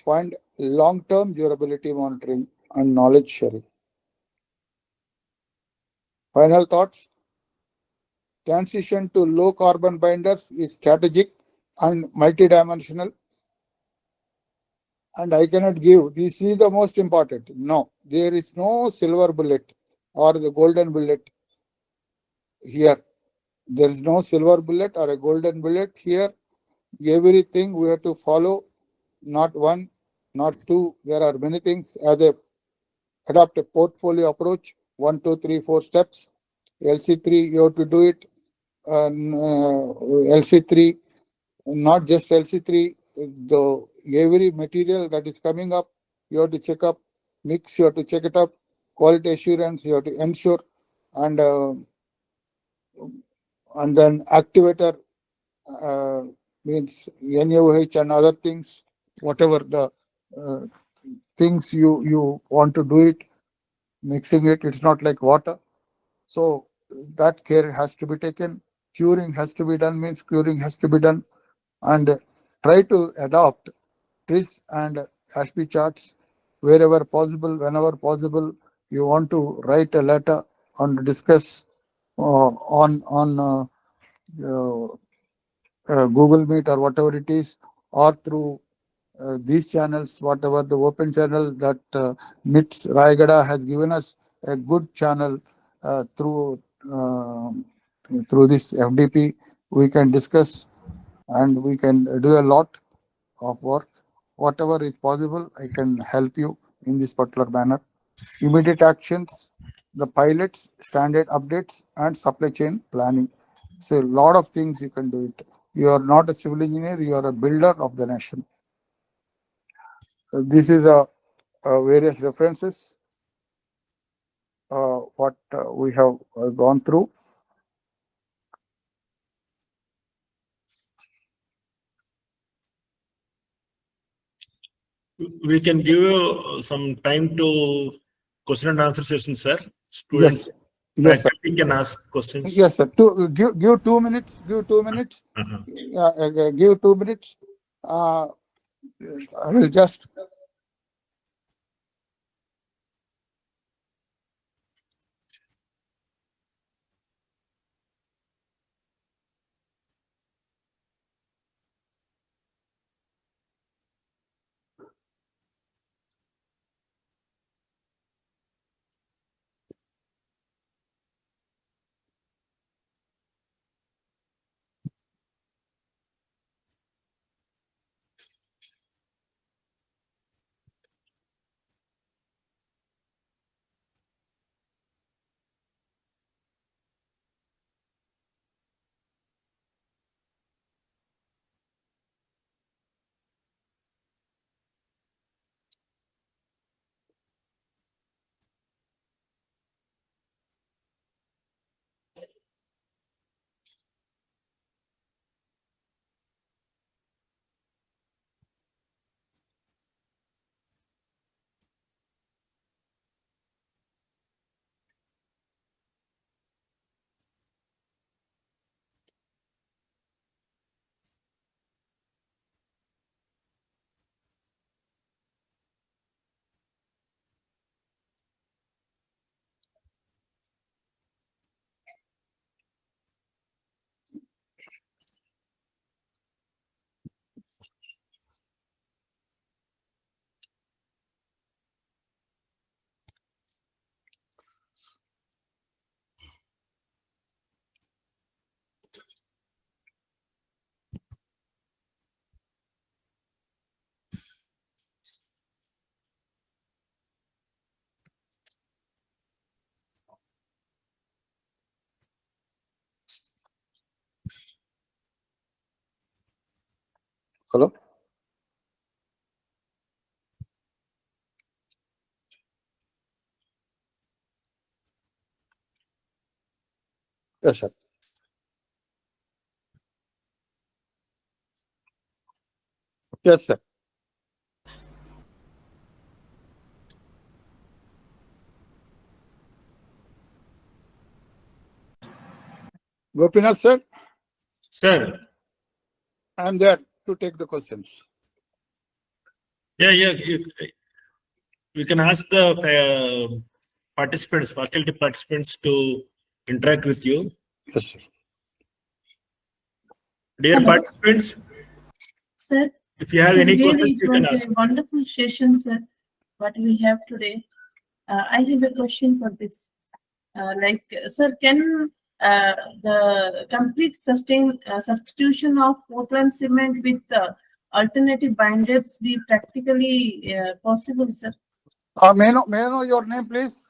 fund long-term durability monitoring and knowledge sharing. Final thoughts. Transition to low carbon binders is strategic and multidimensional. And I cannot give, this is the most important. No, there is no silver bullet or the golden bullet here. There is no silver bullet or a golden bullet here. Everything we have to follow, not one, not two. There are many things as a adopt a portfolio approach, 1, 2, 3, 4 steps. LC3, you have to do it. LC3, not just LC3, every material that is coming up, you have to check up. Mix, you have to check it up. Quality assurance, you have to ensure. And then activator means NaOH and other things, whatever the things you want to do it, mixing it, it's not like water. So that care has to be taken. Curing has to be done, means curing has to be done, and try to adopt TRIS and ASPE charts wherever possible, whenever possible. You want to write a letter and discuss on Google Meet or whatever it is, or through these channels, whatever the open channel that MITS Rayagada has given us a good channel through this FDP, we can discuss and we can do a lot of work. Whatever is possible, I can help you in this particular manner. Immediate actions, the pilots, standard updates, and supply chain planning. So a lot of things you can do it. You are not a civil engineer, you are a builder of the nation. This is various references what we have gone through. We can give you some time to question and answer session, sir. Students, Yes, sir. we can ask questions. Yes, sir. Give 2 minutes. Give 2 minutes. Give 2 minutes. I will just. Hello. Yes, sir. Yes, sir. Gopinath, sir. Sir. I am there to take the questions. Yeah. You can ask the participants, faculty participants to interact with you. Yes, sir. Dear Hello. participants, Sir, if you have any questions, you can it was ask. a wonderful session, sir, what we have today. I have a question for this. Sir, can the complete substitution of Portland cement with alternative binders be practically possible, sir? May I know your name, please?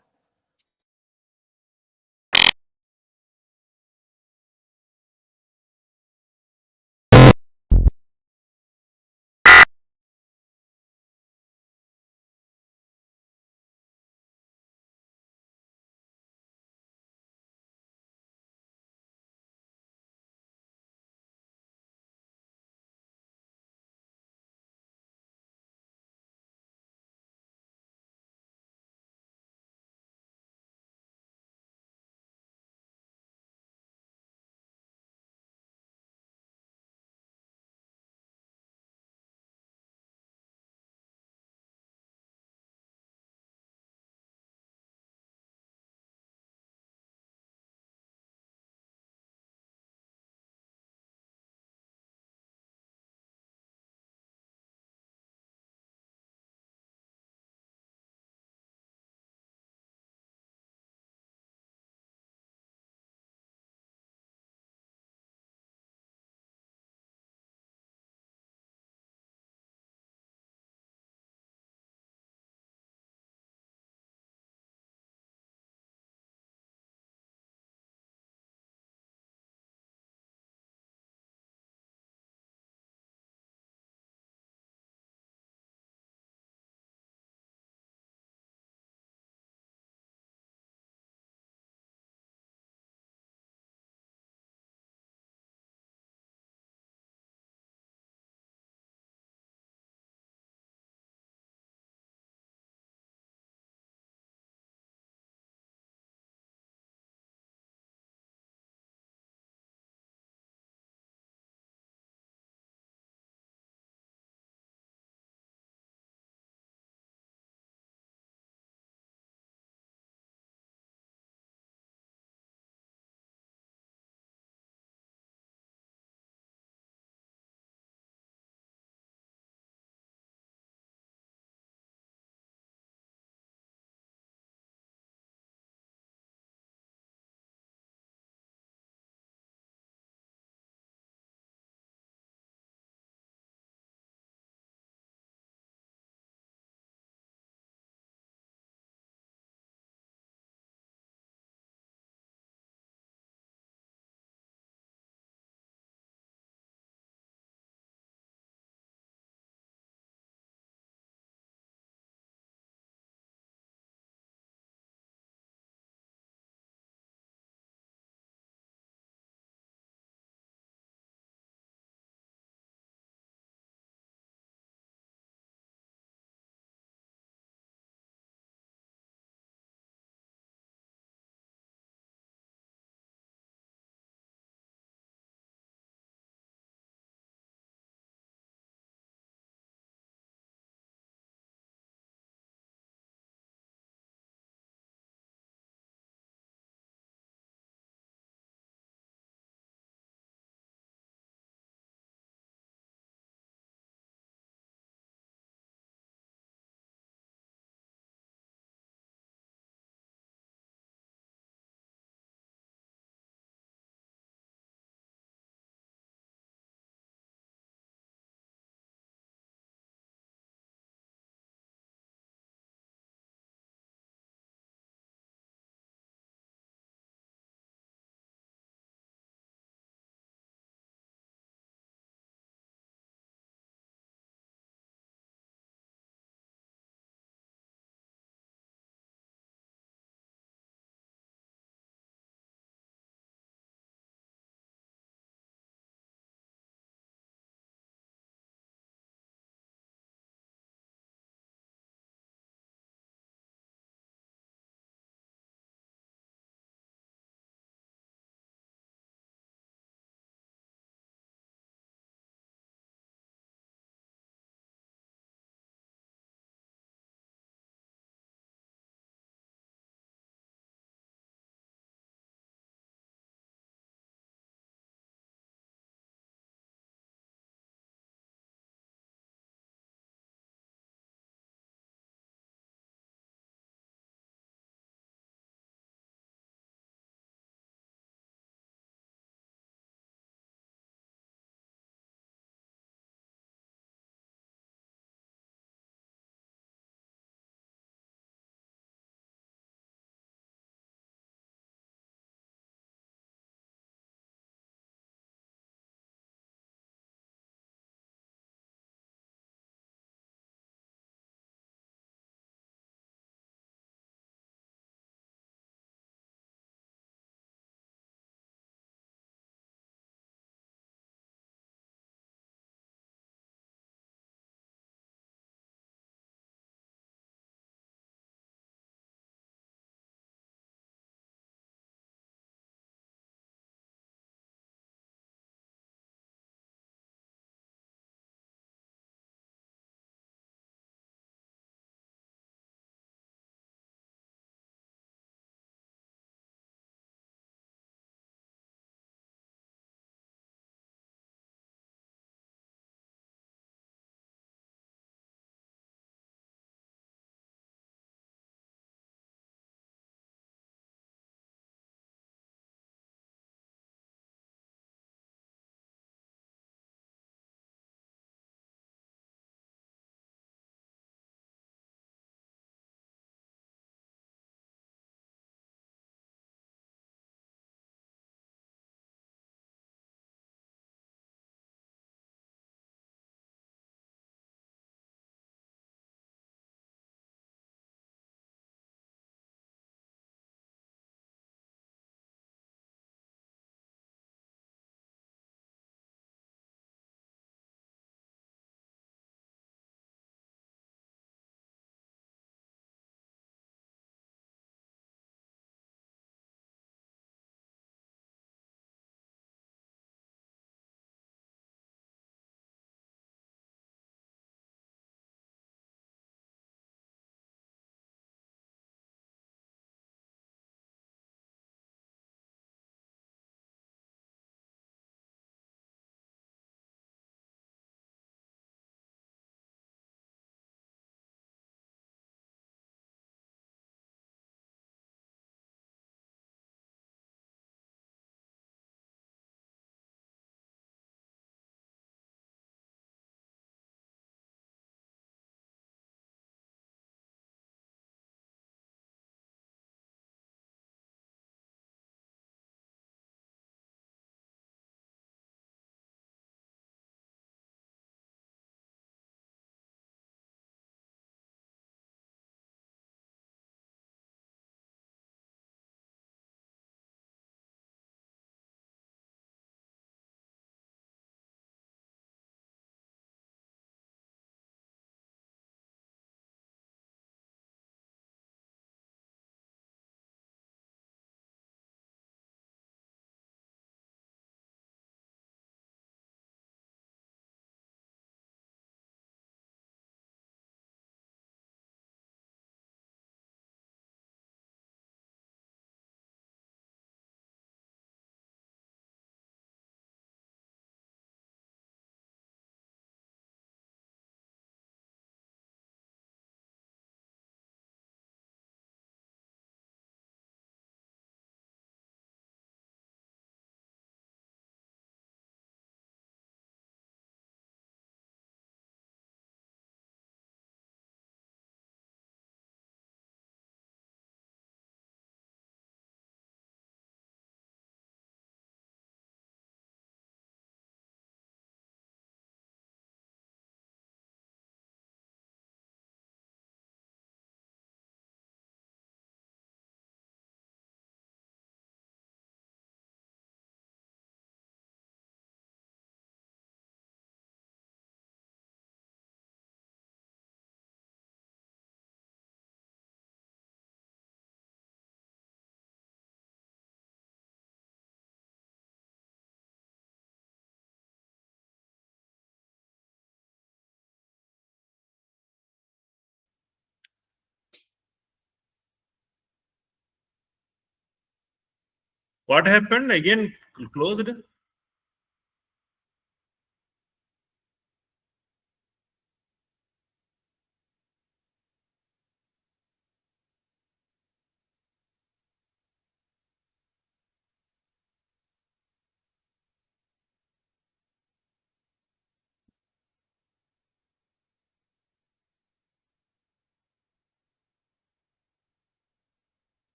What happened? Again closed?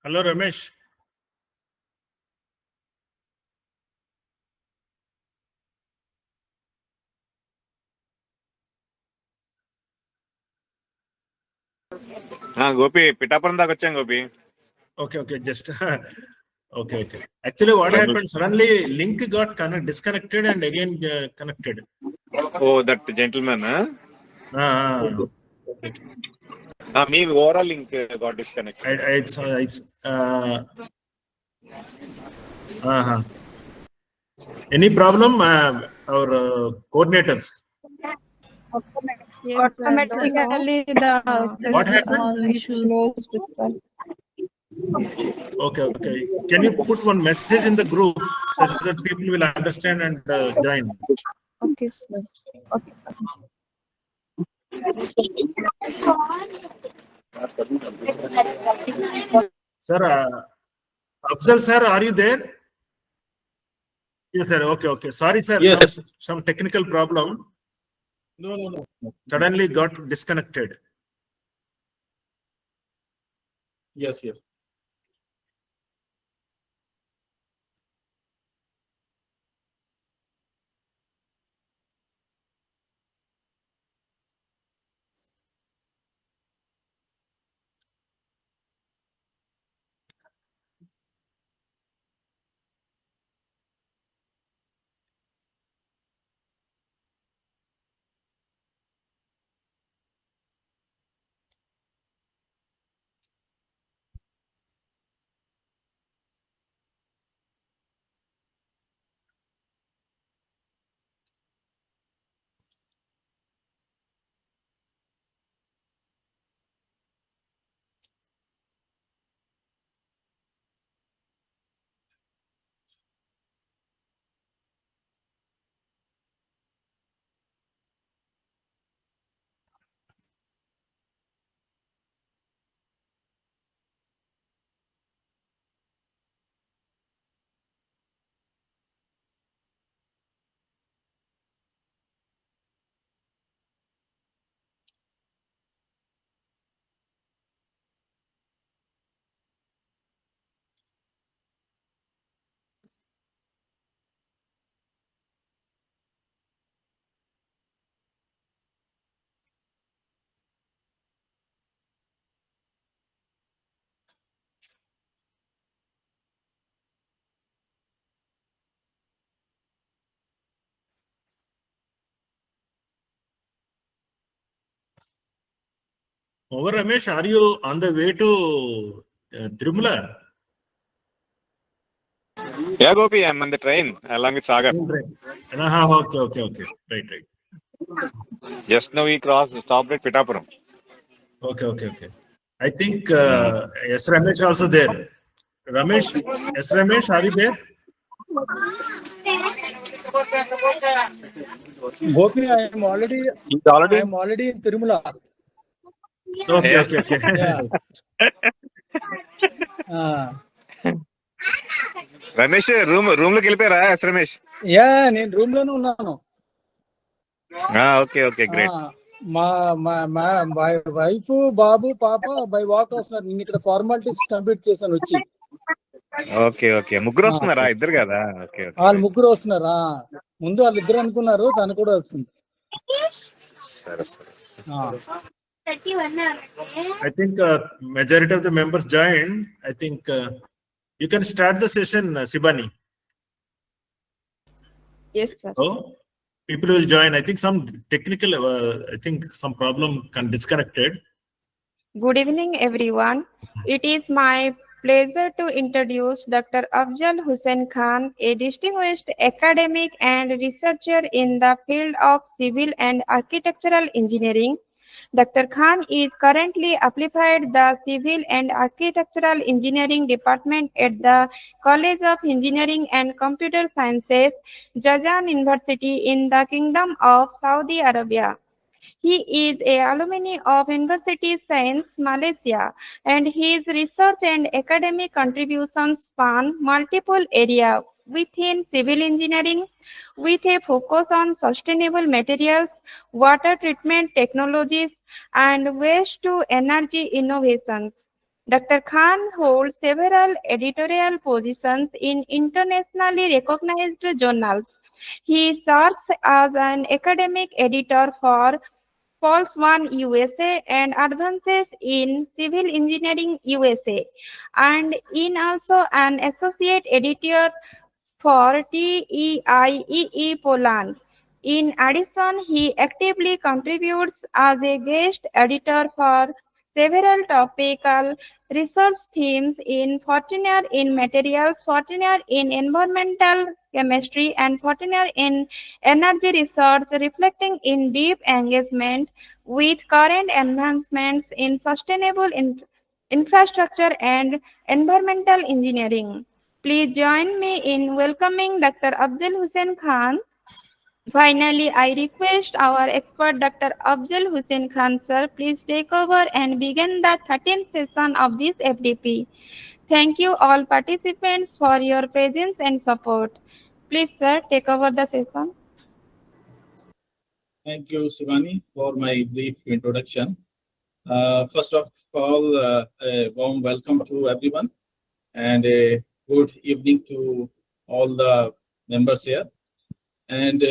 Hello, Ramesh. Gopi Pithapuram దాకా వచ్చాం Gopi. Okay, just okay. Actually, what happened? Suddenly, link got disconnected and again connected. Oh, that gentleman. Me overall link got disconnected. It's any problem? Our coordinators. Yes, automatically the What happened? Issues. Okay. Can you put one message in the group so that people will understand and join? Okay, sir. Okay. Sir, Afzal sir, are you there? Yes, sir. Okay. Sorry, sir. Yes. Some technical problem. No. Suddenly got disconnected. Yes. Over, Ramesh, are you on the way to Tirumala? Yeah, Gopi, I'm on the train along with Sagar. Okay. Right. Just now we stopped at Pitapuram. Okay. I think S. Ramesh also there. Ramesh, are you there? Gopi, I am already in Tirumala. Okay. Yeah. Ramesh room లోకి వెళ్ళిపోయారా yes Ramesh? నేను room లోనే ఉన్నాను. Okay great. మా wife బాబు పాప by walk వస్తున్నారు. నేను ఇక్కడ ఫార్మాలిటీస్ కంప్లీట్ చేశాను వచ్చి. ఓకే ముగ్గురు వస్తున్నారా? ఇద్దరు కదా? ఓకే వాళ్ళు ముగ్గురు వస్తున్నారా? ముందు వాళ్ళు ఇద్దరు అనుకున్నారు, తను కూడా వస్తుంది. సరే. I think majority of the members joined. I think you can start the session, Sibani. Yes, sir. Oh, people will join. I think some technical, I think some problem disconnected. Good evening, everyone. It is my pleasure to introduce Dr. Afzal Hussain Khan, a distinguished academic and researcher in the field of civil and architectural engineering. Dr. Khan is currently applied the Civil and Architectural Engineering Department at the College of Engineering and Computer Sciences, Jazan University in the Kingdom of Saudi Arabia. He is a alumni of University Science Malaysia, and his research and academic contributions span multiple areas within civil engineering, with a focus on sustainable materials, water treatment technologies, and waste to energy innovations. Dr. Khan holds several editorial positions in internationally recognized journals. He serves as an academic editor for Pulse One USA and Advances in Civil Engineering USA, and in also an associate editor for TEIEE Poland. In addition, he actively contributes as a guest editor for several topical research themes in Fortinier in Materials, Fortinier in Environmental Chemistry, and Fortinier in Energy Research, reflecting in deep engagement with current advancements in sustainable infrastructure and environmental engineering. Please join me in welcoming Dr. Afzal Hussain Khan. Finally, I request our expert Dr. Afzal Hussain Khan, sir, please take over and begin the 13th session of this FDP. Thank you all participants for your presence and support. Please, sir, take over the session. Thank you, Shivani, for my brief introduction. First of all, a warm welcome to everyone and a good evening to all the members here and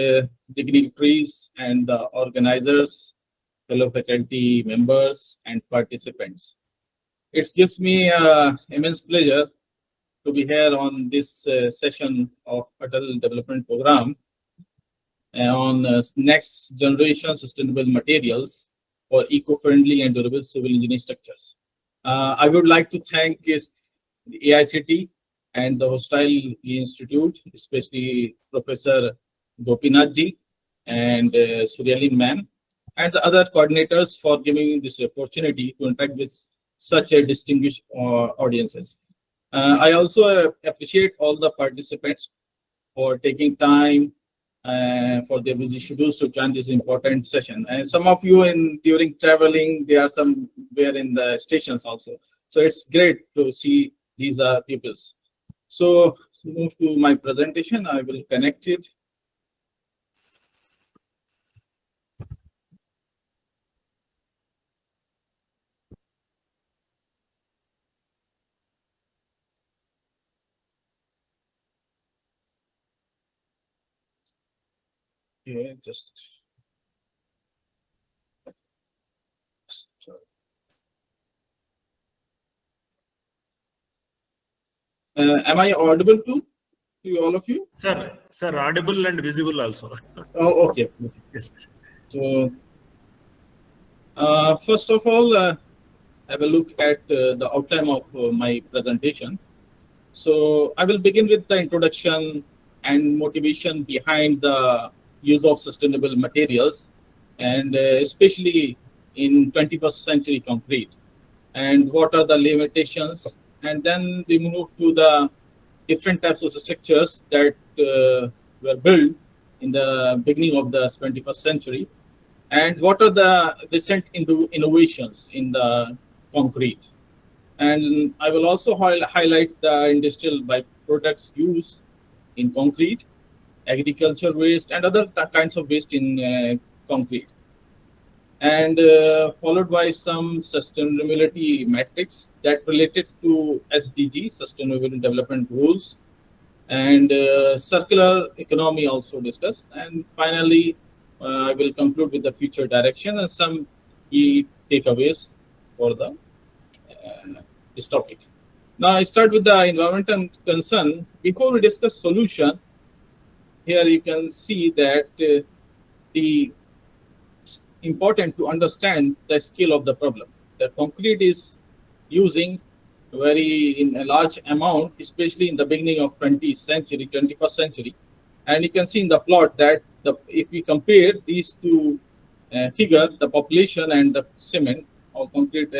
dignitaries and the organizers, fellow faculty members and participants. It gives me immense pleasure to be here on this session of ATAL Development Program on next generation sustainable materials for eco-friendly and durable civil engineering structures. I would like to thank the AICTE and the Hostile Institute, especially Professor Gopinathji and Suryalin ma'am, and the other coordinators for giving me this opportunity to interact with such a distinguished audiences. I also appreciate all the participants for taking time for their busy schedules to join this important session. And some of you during traveling, there are somewhere in the stations also. So it's great to see these peoples. So move to my presentation. I will connect it. Yeah, just am I audible to all of you? Sir, audible and visible also. Oh, okay. Yes. So, first of all, have a look at the outline of my presentation. So, I will begin with the introduction and motivation behind the use of sustainable materials, and especially in 21st century concrete, and what are the limitations. And then we move to the different types of structures that were built in the beginning of the 21st century, and what are the recent innovations in the concrete. And I will also highlight the industrial byproducts used in concrete, agriculture waste, and other kinds of waste in concrete. And followed by some sustainability metrics that related to SDG, Sustainable Development Goals, and circular economy also discussed. And finally, I will conclude with the future direction and some key takeaways for this topic. Now, I start with the environmental concern. Before we discuss solution, here you can see that the important to understand the scale of the problem. The concrete is using in a large amount, especially in the beginning of 21st century. And you can see in the plot that if we compare these two figure the population and the cement or concrete,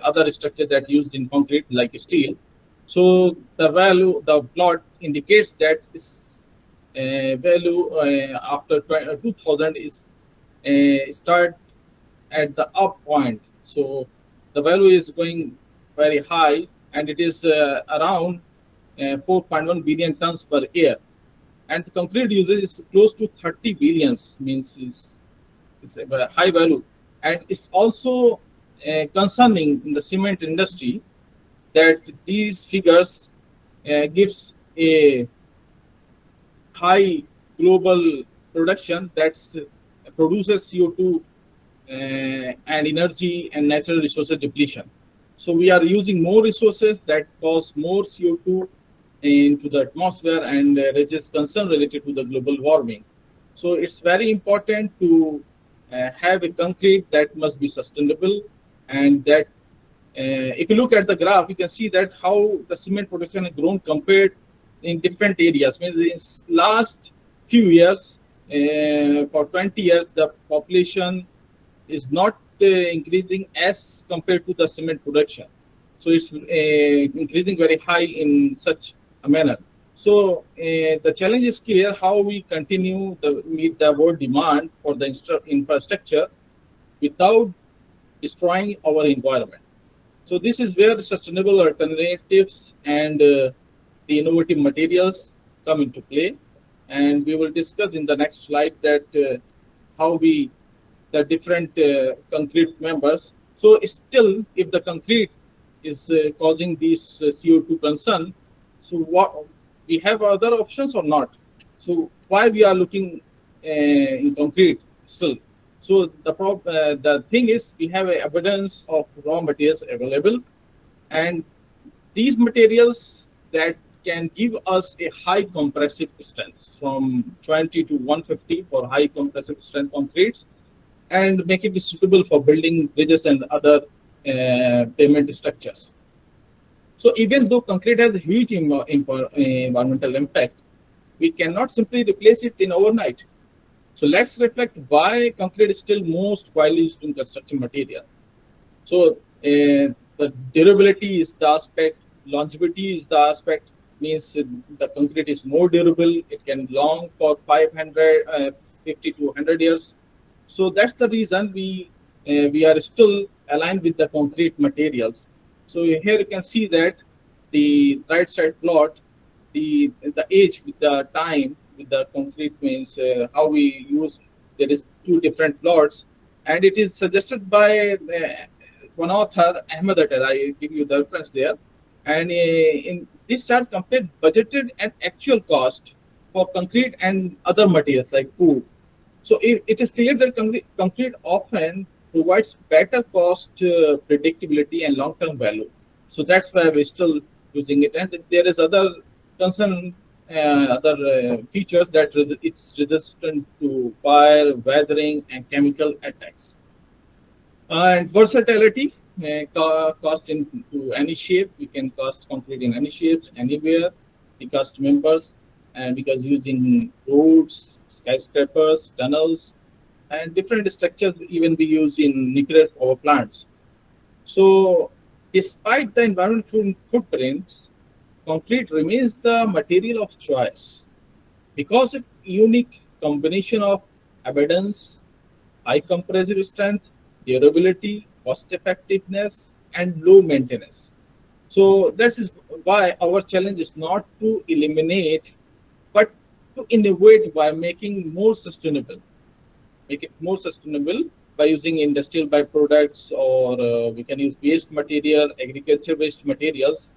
other structure that used in concrete like steel. So the value, the plot indicates that this value after 2000 is start at the up point. So the value is going very high, and it is around 4.1 billion tons per year. And the concrete usage is close to 30 billions, means it's a high value. And it's also concerning in the cement industry that these figures gives a high global production that produces CO2 and energy and natural resources depletion. So we are using more resources that cause more CO2 into the atmosphere and raises concern related to the global warming. So it's very important to have a concrete that must be sustainable, and that if you look at the graph, you can see that how the cement production has grown compared in different areas. Means in last few years, for 20 years, the population is not increasing as compared to the cement production. So it's increasing very high in such a manner. So the challenge is clear: how we continue to meet the world demand for the infrastructure without destroying our environment. So this is where sustainable alternatives and the innovative materials come into play. And we will discuss in the next slide that how the different concrete members. So still, if the concrete is causing these CO2 concern, so what we have other options or not? So why we are looking in concrete still? So the thing is, we have an abundance of raw materials available, and these materials that can give us a high compressive strength from 20 to 150 for high compressive strength concretes, and make it suitable for building bridges and other pavement structures. So even though concrete has a huge environmental impact, we cannot simply replace it in overnight. So let's reflect why concrete is still most widely used in construction material. So the durability is the aspect, longevity is the aspect, means the concrete is more durable. It can long for 50 to 100 years. So that's the reason we are still aligned with the concrete materials. So here you can see that the right side plot, the age with the time with the concrete means how we use. There is two different plots, and it is suggested by one author, Ahmed et al. I give you the reference there. And in this chart, compared budgeted and actual cost for concrete and other materials like wood. So it is clear that concrete often provides better cost predictability and long-term value. So that's why we're still using it. And there is other concern, other features that it's resistant to fire, weathering, and chemical attacks. And versatility, cast into any shape. We can cast concrete in any shapes, anywhere. We cast members, and because using roads, skyscrapers, tunnels, and different structures even we use in nuclear power plants. So despite the environmental footprints, concrete remains the material of choice because of unique combination of abundance, high compressive strength, durability, cost effectiveness, and low maintenance. So that is why our challenge is not to eliminate, but to innovate by making more sustainable. Make it more sustainable by using industrial byproducts, or we can use waste material, agriculture waste materials.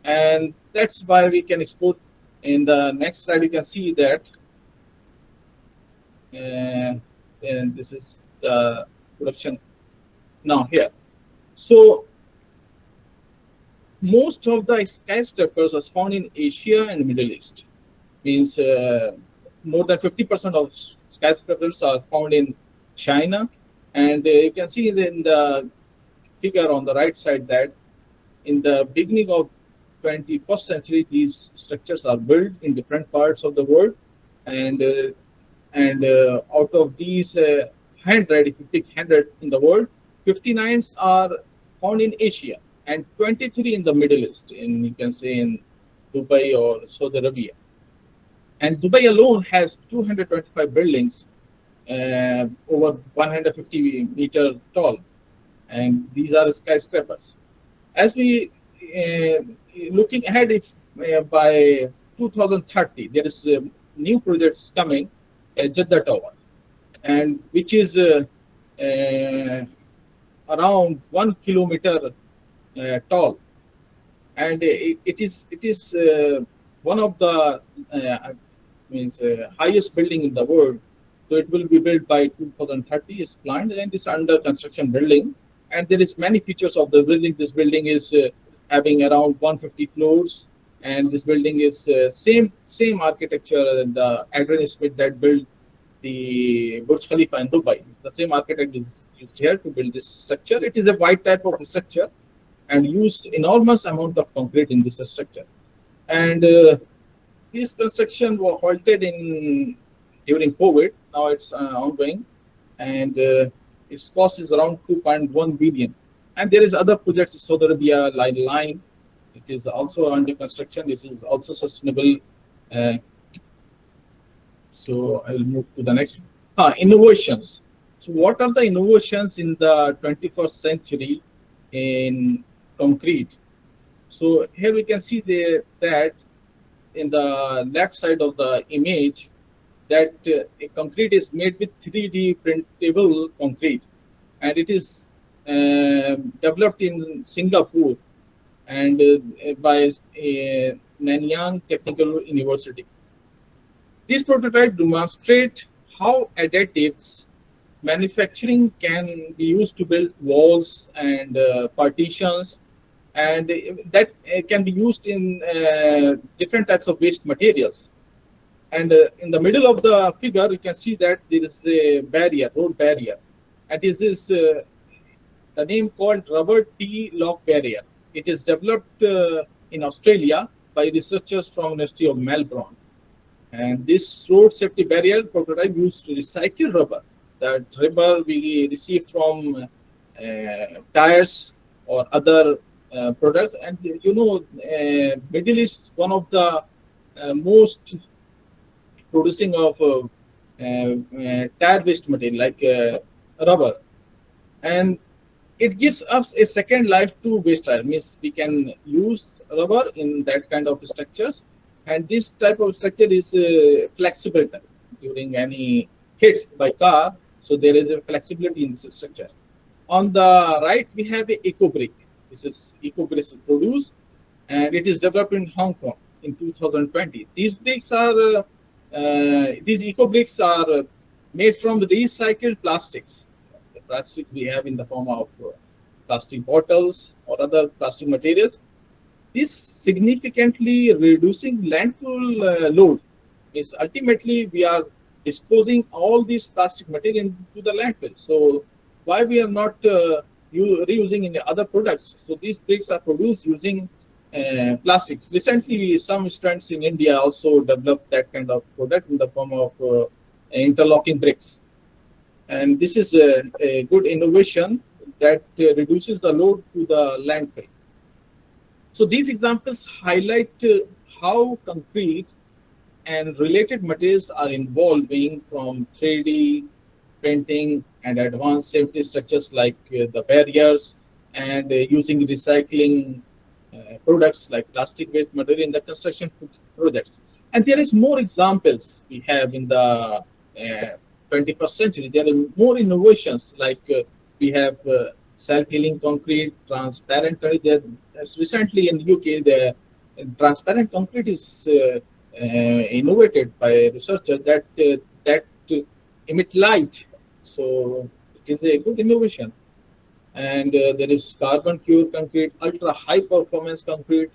And that's why we can export. In the next slide, you can see that. And this is the production now here. So most of the skyscrapers are found in Asia and Middle East. Means more than 50% of skyscrapers are found in China. And you can see in the figure on the right side that in the beginning of 21st century, these structures are built in different parts of the world. And out of these 100, if you pick 100 in the world, 59 are found in Asia and 23 in the Middle East, in you can say in Dubai or Saudi Arabia. And Dubai alone has 225 buildings over 150 meter tall, and these are skyscrapers. As we looking ahead, if by 2030 there is new projects coming at Jeddah Tower, and which is around 1 kilometer tall, and it is one of the highest building in the world. So it will be built by 2030 is planned, and it's under construction building. And there is many features of the building. This building is having around 150 floors, and this building is same architecture than the Adrian Smith that built the Burj Khalifa in Dubai. The same architect is used here to build this structure. It is a wide type of structure and used enormous amount of concrete in this structure. And this construction was halted during COVID. Now it's ongoing, and its cost is around 2.1 billion. And there is other projects in Saudi Arabia, line. It is also under construction. This is also sustainable. So I will move to the next. Innovations. So what are the innovations in the 21st century in concrete? So here we can see that in the left side of the image, that a concrete is made with 3D printable concrete, and it is developed in Singapore and by Nanyang Technical University. These prototypes demonstrate how additives manufacturing can be used to build walls and partitions, and that can be used in different types of waste materials. And in the middle of the figure, you can see that there is a barrier, road barrier, and this is the name called rubber T-lock barrier. It is developed in Australia by researchers from University of Melbourne. And this road safety barrier prototype used recycled rubber. That rubber we received from tires or other products. And you know, Middle East, one of the most producing of tire waste material like rubber, and it gives us a second life to waste tire. Means we can use rubber in that kind of structures, and this type of structure is flexible during any hit by car. So there is a flexibility in this structure. On the right, we have a eco brick. This is eco brick produced, and it is developed in Hong Kong in 2020. These bricks are these eco bricks are made from the recycled plastics. The plastic we have in the form of plastic bottles or other plastic materials. This significantly reducing landfill load. Is ultimately we are disposing all these plastic material into the landfill. So why we are not reusing in the other products? So these bricks are produced using plastics. Recently, some students in India also developed that kind of product in the form of interlocking bricks. And this is a good innovation that reduces the load to the landfill. So these examples highlight how concrete and related materials are evolving from 3D printing and advanced safety structures like the barriers, and using recycling products like plastic waste material in the construction projects. And there is more examples we have in the 21st century. There are more innovations like we have self-healing concrete, transparent concrete. Recently in the UK, the transparent concrete is innovated by researchers that emit light. So it is a good innovation. And there is carbon pure concrete, ultra high performance concrete,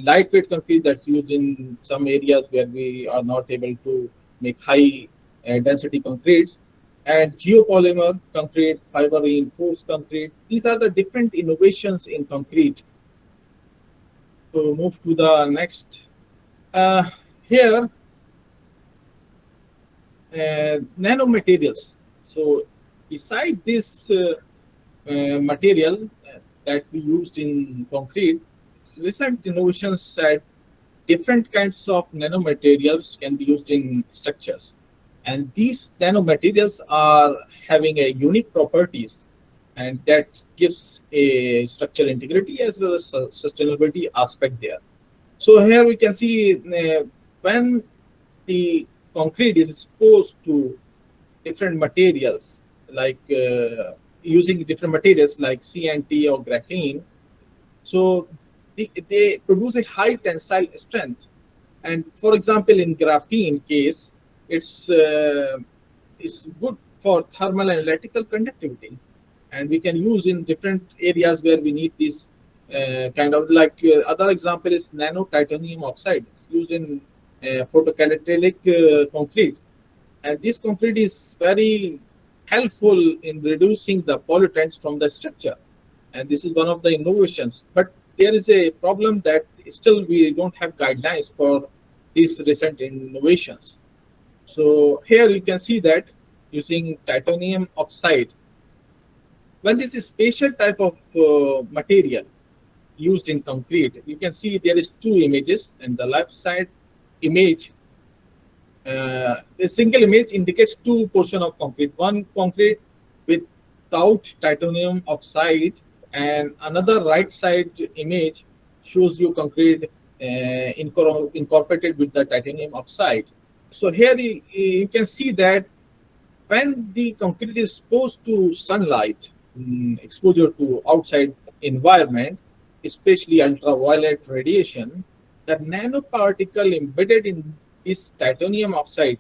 lightweight concrete that's used in some areas where we are not able to make high density concretes, and geopolymer concrete, fiber reinforced concrete. These are the different innovations in concrete. So move to the next. Here, nanomaterials. So beside this material that we used in concrete, recent innovations said different kinds of nanomaterials can be used in structures. And these nanomaterials are having a unique properties, and that gives a structural integrity as well as sustainability aspect there. So here we can see when the concrete is exposed to different materials, like using different materials like CNT or graphene, so they produce a high tensile strength. And for example, in graphene case, it's good for thermal and electrical conductivity, and we can use in different areas where we need this kind of, like other example is nano titanium oxide. It's used in photocatalytic concrete, and this concrete is very helpful in reducing the pollutants from the structure, and this is one of the innovations. But there is a problem that still we don't have guidelines for these recent innovations. So here you can see that using titanium oxide, when this is special type of material used in concrete, you can see there is two images, and the left side image, the single image indicates two portion of concrete, one concrete without titanium oxide, and another right side image shows you concrete incorporated with the titanium oxide. So here you can see that when the concrete is exposed to sunlight, exposure to outside environment, especially ultraviolet radiation, the nanoparticle embedded in this titanium oxide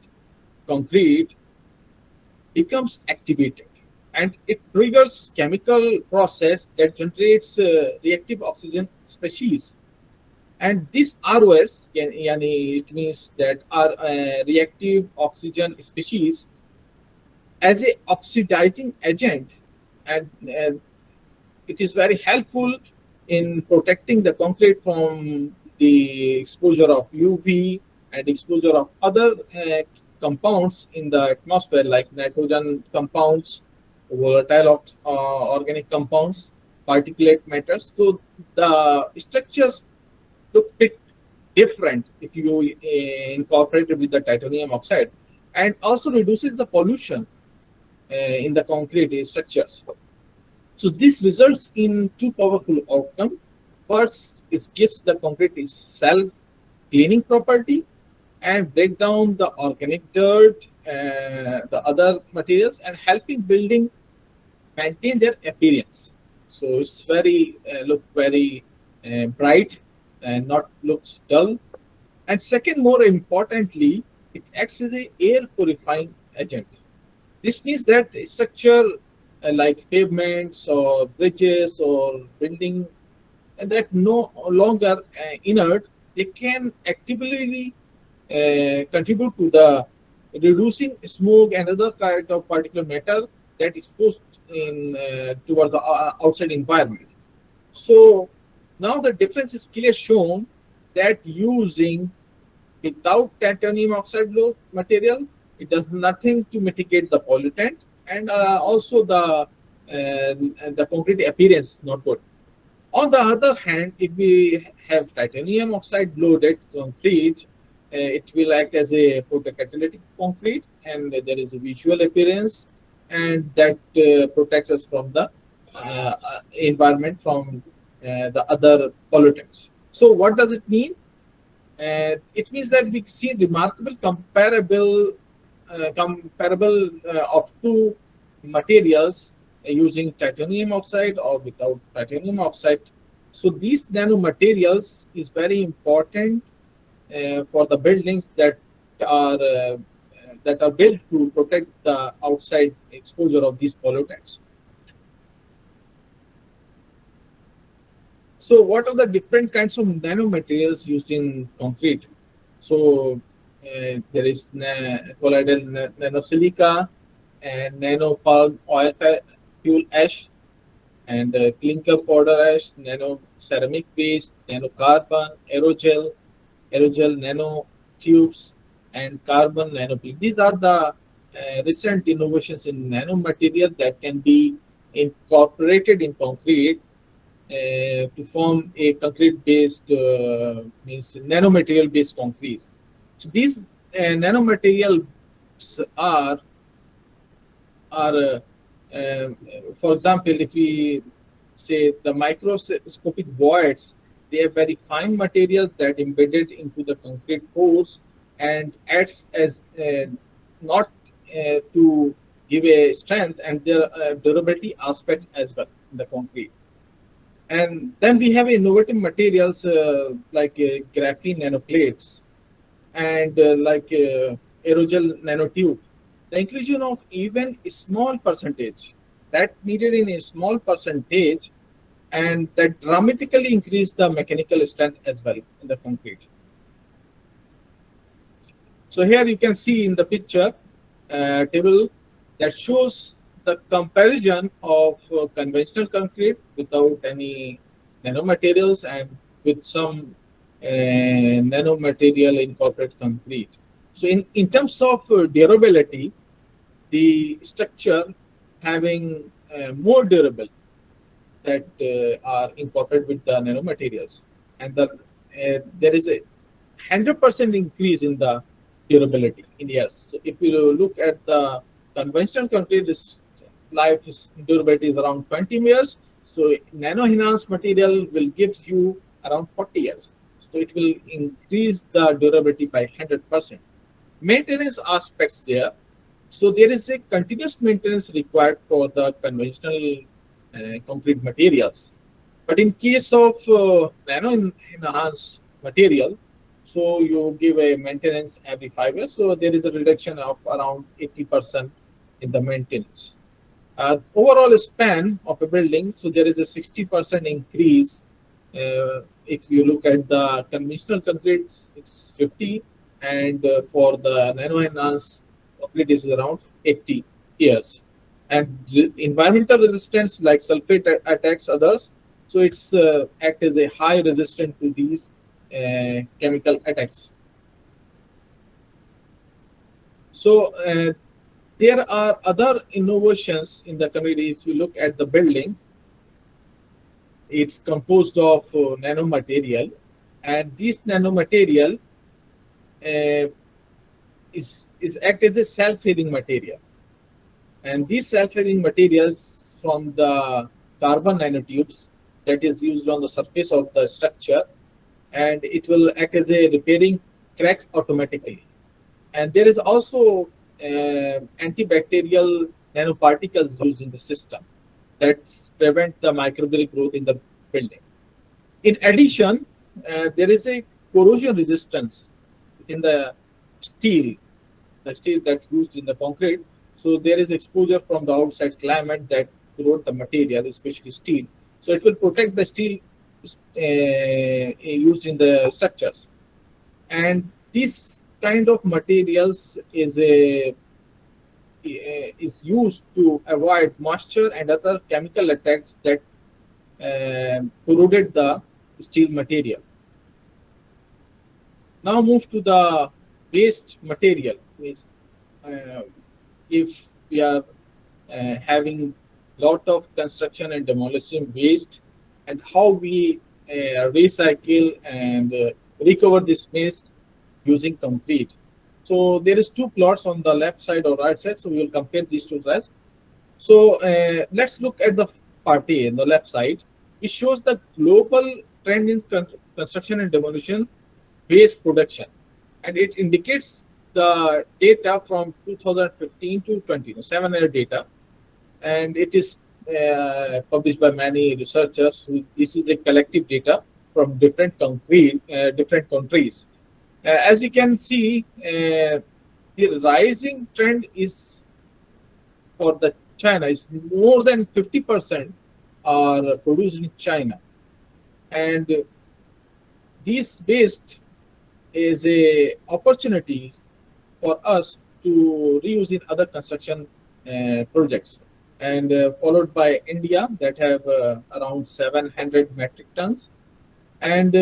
concrete becomes activated, and it triggers chemical process that generates reactive oxygen species. And this ROS, it means that are reactive oxygen species as a oxidizing agent, and it is very helpful in protecting the concrete from the exposure of UV and exposure of other compounds in the atmosphere, like nitrogen compounds, volatile organic compounds, particulate matters. So the structures look bit different if you incorporate it with the titanium oxide, and also reduces the pollution in the concrete structures. So this results in two powerful outcomes. First, it gives the concrete its self-cleaning property and break down the organic dirt, the other materials, and helping building maintain their appearance. So it's very look very bright and not looks dull. And second, more importantly, it acts as a air purifying agent. This means that structure like pavements or bridges or building that no longer inert, they can actively contribute to the reducing smoke and other kind of particulate matter that exposed in towards the outside environment. So now the difference is clearly shown that using without titanium oxide material, it does nothing to mitigate the pollutant, and also the concrete appearance is not good. On the other hand, if we have titanium oxide loaded concrete, it will act as a photocatalytic concrete, and there is a visual appearance, and that protects us from the environment, from the other pollutants. So what does it mean? It means that we see remarkable comparable of two materials using titanium oxide or without titanium oxide. So these nanomaterials is very important for the buildings that are built to protect the outside exposure of these pollutants. So what are the different kinds of nanomaterials used in concrete? So there is colloidal nanosilica and nano palm oil fuel ash, and clinker powder ash, nano ceramic paste, nano carbon, aerogel nano tubes, and carbon nanoplastic. These are the recent innovations in nanomaterial that can be incorporated in concrete to form a concrete-based, means nanomaterial-based concretes. So these nanomaterials are, for example, if we say the microscopic voids, they are very fine materials that embedded into the concrete pores and acts as not to give a strength, and their durability aspects as well in the concrete. And then we have innovative materials like graphene nanoplates and aerogel nanotube. The inclusion of even a small percentage that needed in a small percentage, and that dramatically increased the mechanical strength as well in the concrete. So here you can see in the picture table that shows the comparison of conventional concrete without any nanomaterials and with some nanomaterial incorporated concrete. So in terms of durability, the structure having more durable that are incorporated with the nanomaterials, and there is a 100% increase in the durability in years. So if you look at the conventional concrete, this durability is around 20 years. So nano enhanced material will give you around 40 years. So it will increase the durability by 100%. Maintenance aspects there. So there is a continuous maintenance required for the conventional concrete materials. But in case of nano enhanced material, so you give a maintenance every 5 years. So there is a reduction of around 80% in the maintenance. Overall span of a building, so there is a 60% increase. If you look at the conventional concrete, it's 50, and for the nano enhanced concrete is around 80 years. And environmental resistance like sulfate attacks others, so it's act as a high resistance to these chemical attacks. So there are other innovations in the community. If you look at the building, it's composed of nanomaterial, and this nanomaterial is act as a self-healing material. And these self-healing materials from the carbon nanotubes that is used on the surface of the structure, and it will act as a repairing cracks automatically. And there is also antibacterial nanoparticles used in the system that prevent the microbial growth in the building. In addition, there is a corrosion resistance in the steel that's used in the concrete. So there is exposure from the outside climate that corrode the material, especially steel. So it will protect the steel used in the structures. And this kind of materials is used to avoid moisture and other chemical attacks that corroded the steel material. Now move to the waste material. If we are having lot of construction and demolition waste, and how we recycle and recover this waste using concrete. So there is two plots on the left side or right side, so we will compare these two sides. So let's look at the part A on the left side. It shows the global trend in construction and demolition waste production, and it indicates the data from 2015 to 20, 7-year data, and it is published by many researchers. So this is a collective data from different countries. As you can see, the rising trend is for the China is more than 50% are produced in China, and this waste is a opportunity for us to reuse in other construction projects, and followed by India that have around 700 metric tons, and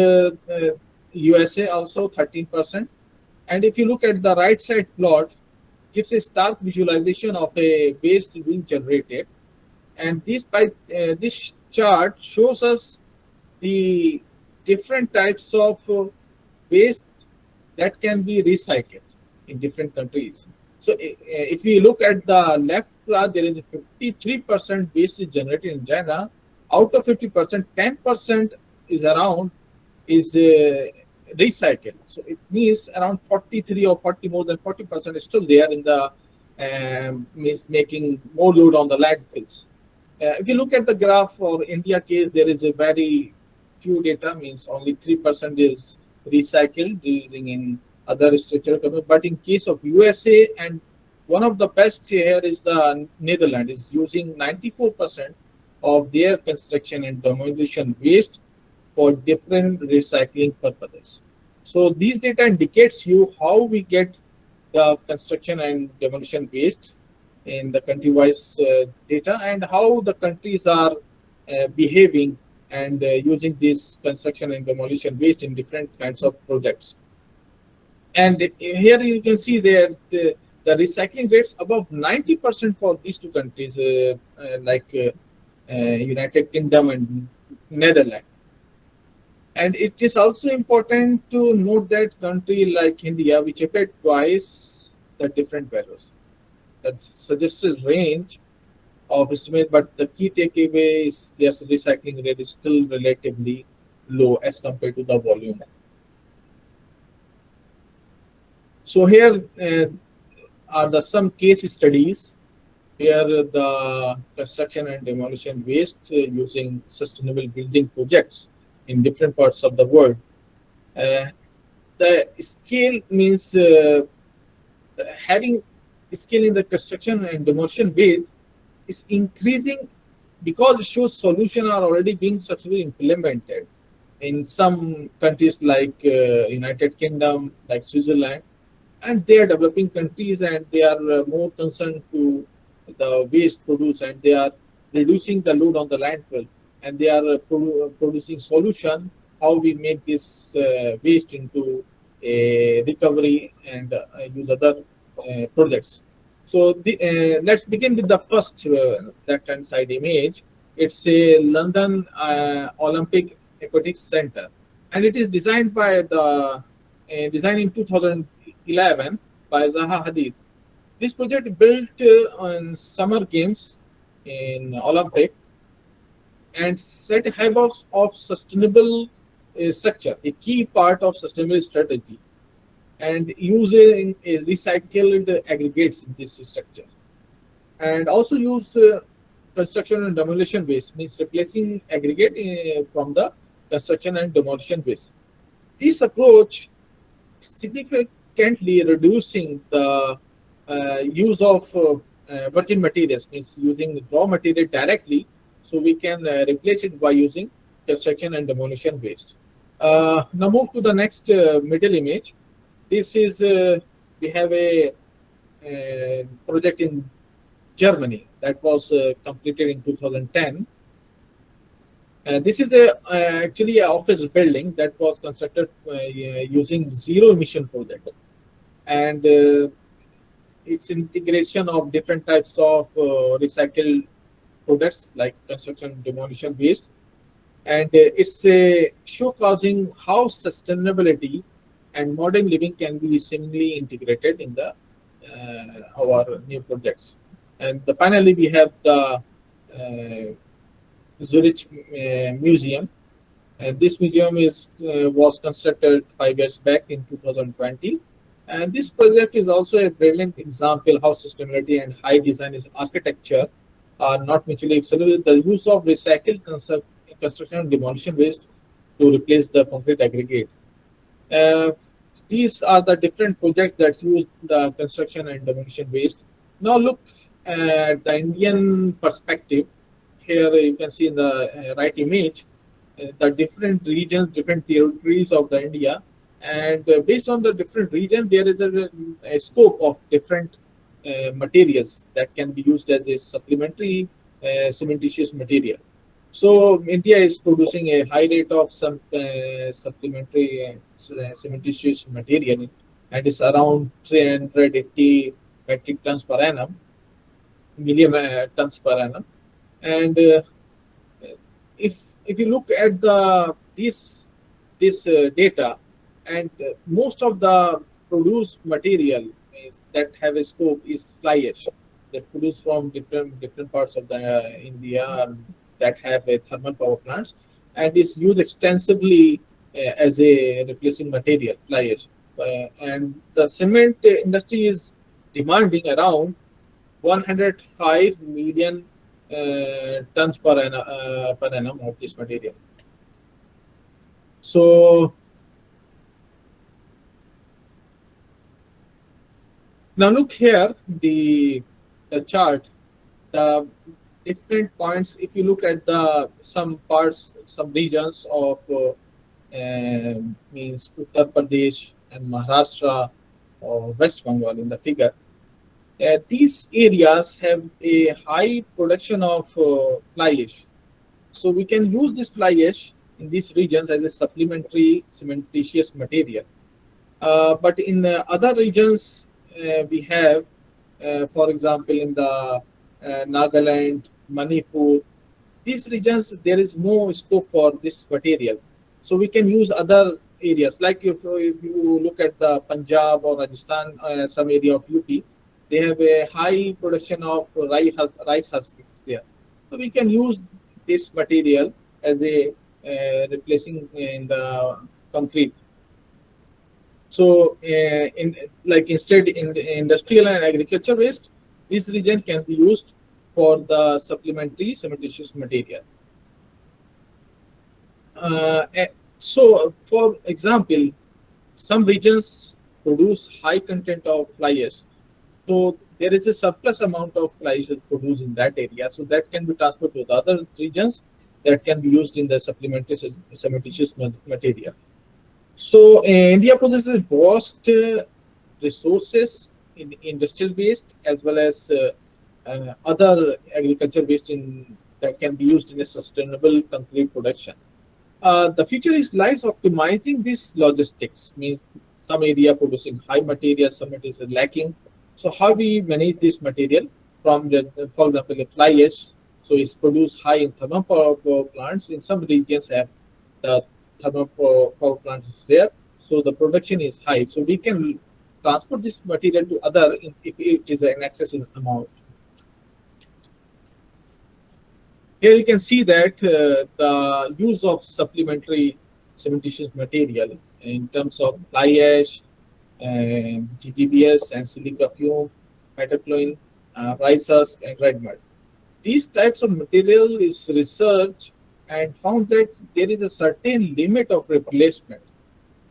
USA also 13%. And if you look at the right side plot, gives a stark visualization of a waste being generated. And this chart shows us the different types of waste that can be recycled in different countries. So if we look at the left graph, there is a 53% waste is generated in China. Out of 50%, 10% is recycled. So it means around 43 or 40, more than 40% is still there in the means making more load on the landfills. If you look at the graph for India case, there is a very few data, means only 3% is recycled using in other structural companies. But in case of USA, and one of the best here is the Netherlands, is using 94% of their construction and demolition waste for different recycling purposes. So these data indicates you how we get the construction and demolition waste in the country-wise data, and how the countries are behaving and using this construction and demolition waste in different kinds of projects. And here you can see there the recycling rates above 90% for these two countries, like United Kingdom and Netherlands. And it is also important to note that country like India, which appeared twice the different values. That suggests a range of estimate, but the key takeaway is their recycling rate is still relatively low as compared to the volume. So here are some case studies where the construction and demolition waste using sustainable building projects in different parts of the world. The scale means having scale in the construction and demolition waste is increasing because it shows solutions are already being successfully implemented in some countries like United Kingdom, like Switzerland, and they are developing countries, and they are more concerned to the waste produced, and they are reducing the load on the landfill, and they are producing solution how we make this waste into a recovery and use other projects. So let's begin with the first left-hand side image. It's a London Olympic Aquatics Center, and it is designed by the designed in 2011 by Zaha Hadid. This project built on Summer Games in Olympic and set ahead of sustainable structure, a key part of sustainable strategy, and using recycled aggregates in this structure, and also use construction and demolition waste, means replacing aggregate from the construction and demolition waste. This approach significantly reducing the use of virgin materials, means using raw material directly, so we can replace it by using construction and demolition waste. Now move to the next middle image. This is we have a project in Germany that was completed in 2010. This is actually an office building that was constructed using zero emission project, and it's integration of different types of recycled products like construction and demolition waste, and it's showcasing how sustainability and modern living can be seamlessly integrated in the our new projects. And finally, we have the Zurich Museum. This museum was constructed 5 years back in 2020. And this project is also a brilliant example how sustainability and high design architecture are not mutually exclusive. The use of recycled construction and demolition waste to replace the concrete aggregate. These are the different projects that use the construction and demolition waste. Now look at the Indian perspective. Here you can see in the right image the different regions, different territories of the India, and based on the different region, there is a scope of different materials that can be used as a supplementary cementitious material. So India is producing a high rate of some supplementary cementitious material, and it's around 380 metric tons per annum, million tons per annum. And if you look at this data, and most of the produced material that have a scope is fly ash that produced from different parts of the India that have a thermal power plants, and is used extensively as a replacing material, fly ash. And the cement industry is demanding around 105 million tons per annum of this material. So now look here, the chart, the different points. If you look at some parts, some regions of means Uttar Pradesh and Maharashtra or West Bengal in the figure, these areas have a high production of fly ash. So we can use this fly ash in these regions as a supplementary cementitious material. But in other regions, we have, for example, in the Nagaland, Manipur, these regions, there is no scope for this material. So we can use other areas, like if you look at the Punjab or Rajasthan, some area of UP, they have a high production of rice huskings there. So we can use this material as a replacing in the concrete. So instead in the industrial and agriculture waste, this region can be used for the supplementary cementitious material. So for example, some regions produce high content of fly ash. So there is a surplus amount of fly ash produced in that area. So that can be transferred to the other regions that can be used in the supplementary cementitious material. So India possesses vast resources in industrial waste as well as other agriculture waste that can be used in a sustainable concrete production. The future lies optimizing this logistics, means some area producing high material, some it is lacking. So how we manage this material from for example, a fly ash, so it's produced high in thermal power plants. In some regions have the thermal power plants is there, so the production is high. So we can transport this material to other if it is an excessive amount. Here you can see that the use of supplementary cementitious material in terms of fly ash, GGBS and silica fume, metacloin, rice husk and red mud. These types of material is researched and found that there is a certain limit of replacement.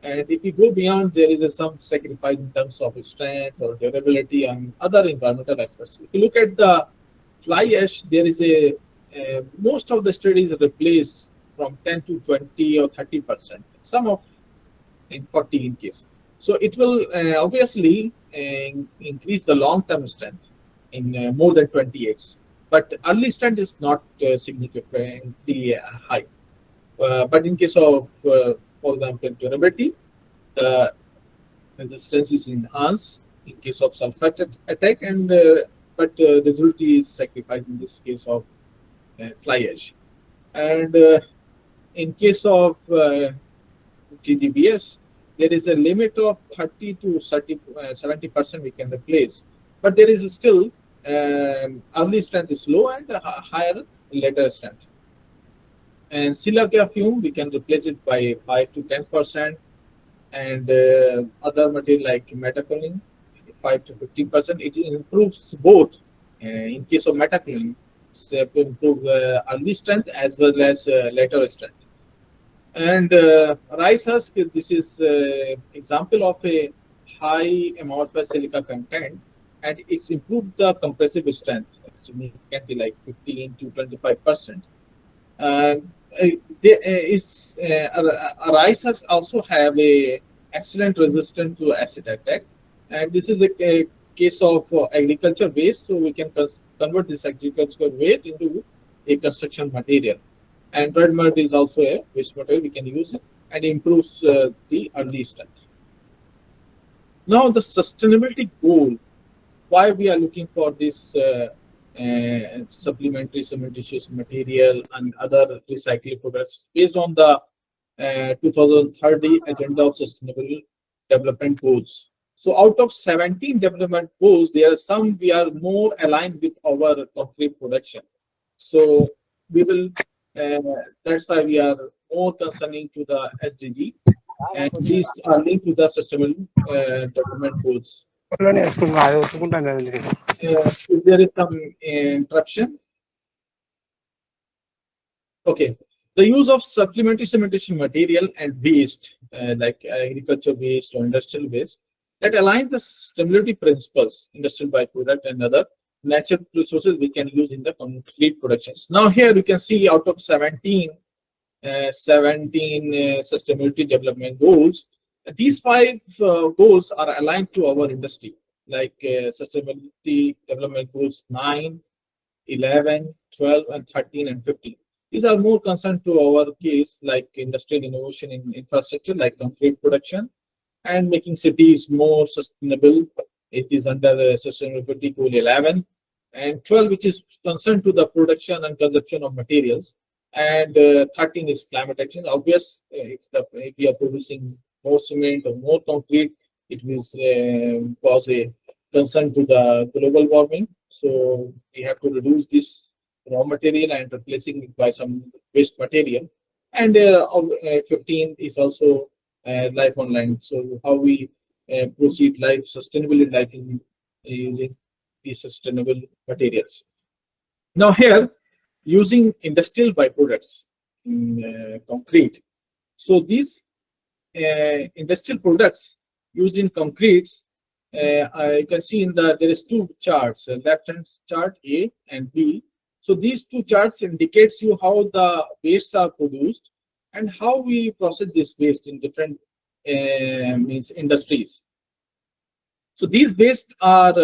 And if you go beyond, there is some sacrifice in terms of strength or durability and other environmental aspects. If you look at the fly ash, there is most of the studies replace from 10 to 20 or 30%, some of in 40 in case. So it will obviously increase the long-term strength in more than 28. But early strength is not significantly high. But in case of, for example, durability, the resistance is enhanced in case of sulfate attack, and but rigidity is sacrificed in this case of fly ash. And in case of GGBS, there is a limit of 30 to 70% we can replace, but there is still early strength is low and higher later strength. And silica fume, we can replace it by 5 to 10%, and other material like metacloin, 5 to 15%. It improves both. In case of metacloin, to improve early strength as well as later strength. And rice husk, this is example of a high amount of silica content, and it's improved the compressive strength significantly, like 15 to 25%. Rice husks also have a excellent resistance to acid attack, and this is a case of agriculture waste, so we can convert this agricultural waste into a construction material. And red mud is also a waste material, we can use it, and improves the early strength. Now the sustainability goal why we are looking for this supplementary cementitious material and other recycling products based on the 2030 Agenda of Sustainable Development Goals. So out of 17 development goals, there are some we are more aligned with our concrete production. So we will, that's why we are more concerning to the SDG, and these are linked to the sustainable development goals. If there is some interruption. Okay. The use of supplementary cementitious material and waste, like agriculture waste or industrial waste, that aligns the sustainability principles, industrial byproduct and other natural resources we can use in the concrete productions. Now here you can see out of 17 sustainability development goals, these 5 goals are aligned to our industry, like sustainability development goals 9, 11, 12, and 13 and 15. These are more concerned to our case, like industrial innovation in infrastructure, like concrete production, and making cities more sustainable. It is under sustainability goal 11, and 12, which is concerned to the production and consumption of materials, and 13 is climate action. Obvious, if we are producing more cement or more concrete, it will cause a concern to the global warming. So we have to reduce this raw material and replacing it by some waste material. And 15 is also life on land. So how we proceed life sustainably, like in using these sustainable materials. Now here, using industrial byproducts in concrete. So these industrial products used in concretes, you can see in there is 2 charts, left-hand chart A and B. So these 2 charts indicates you how the wastes are produced and how we process this waste in different means industries. So these wastes are,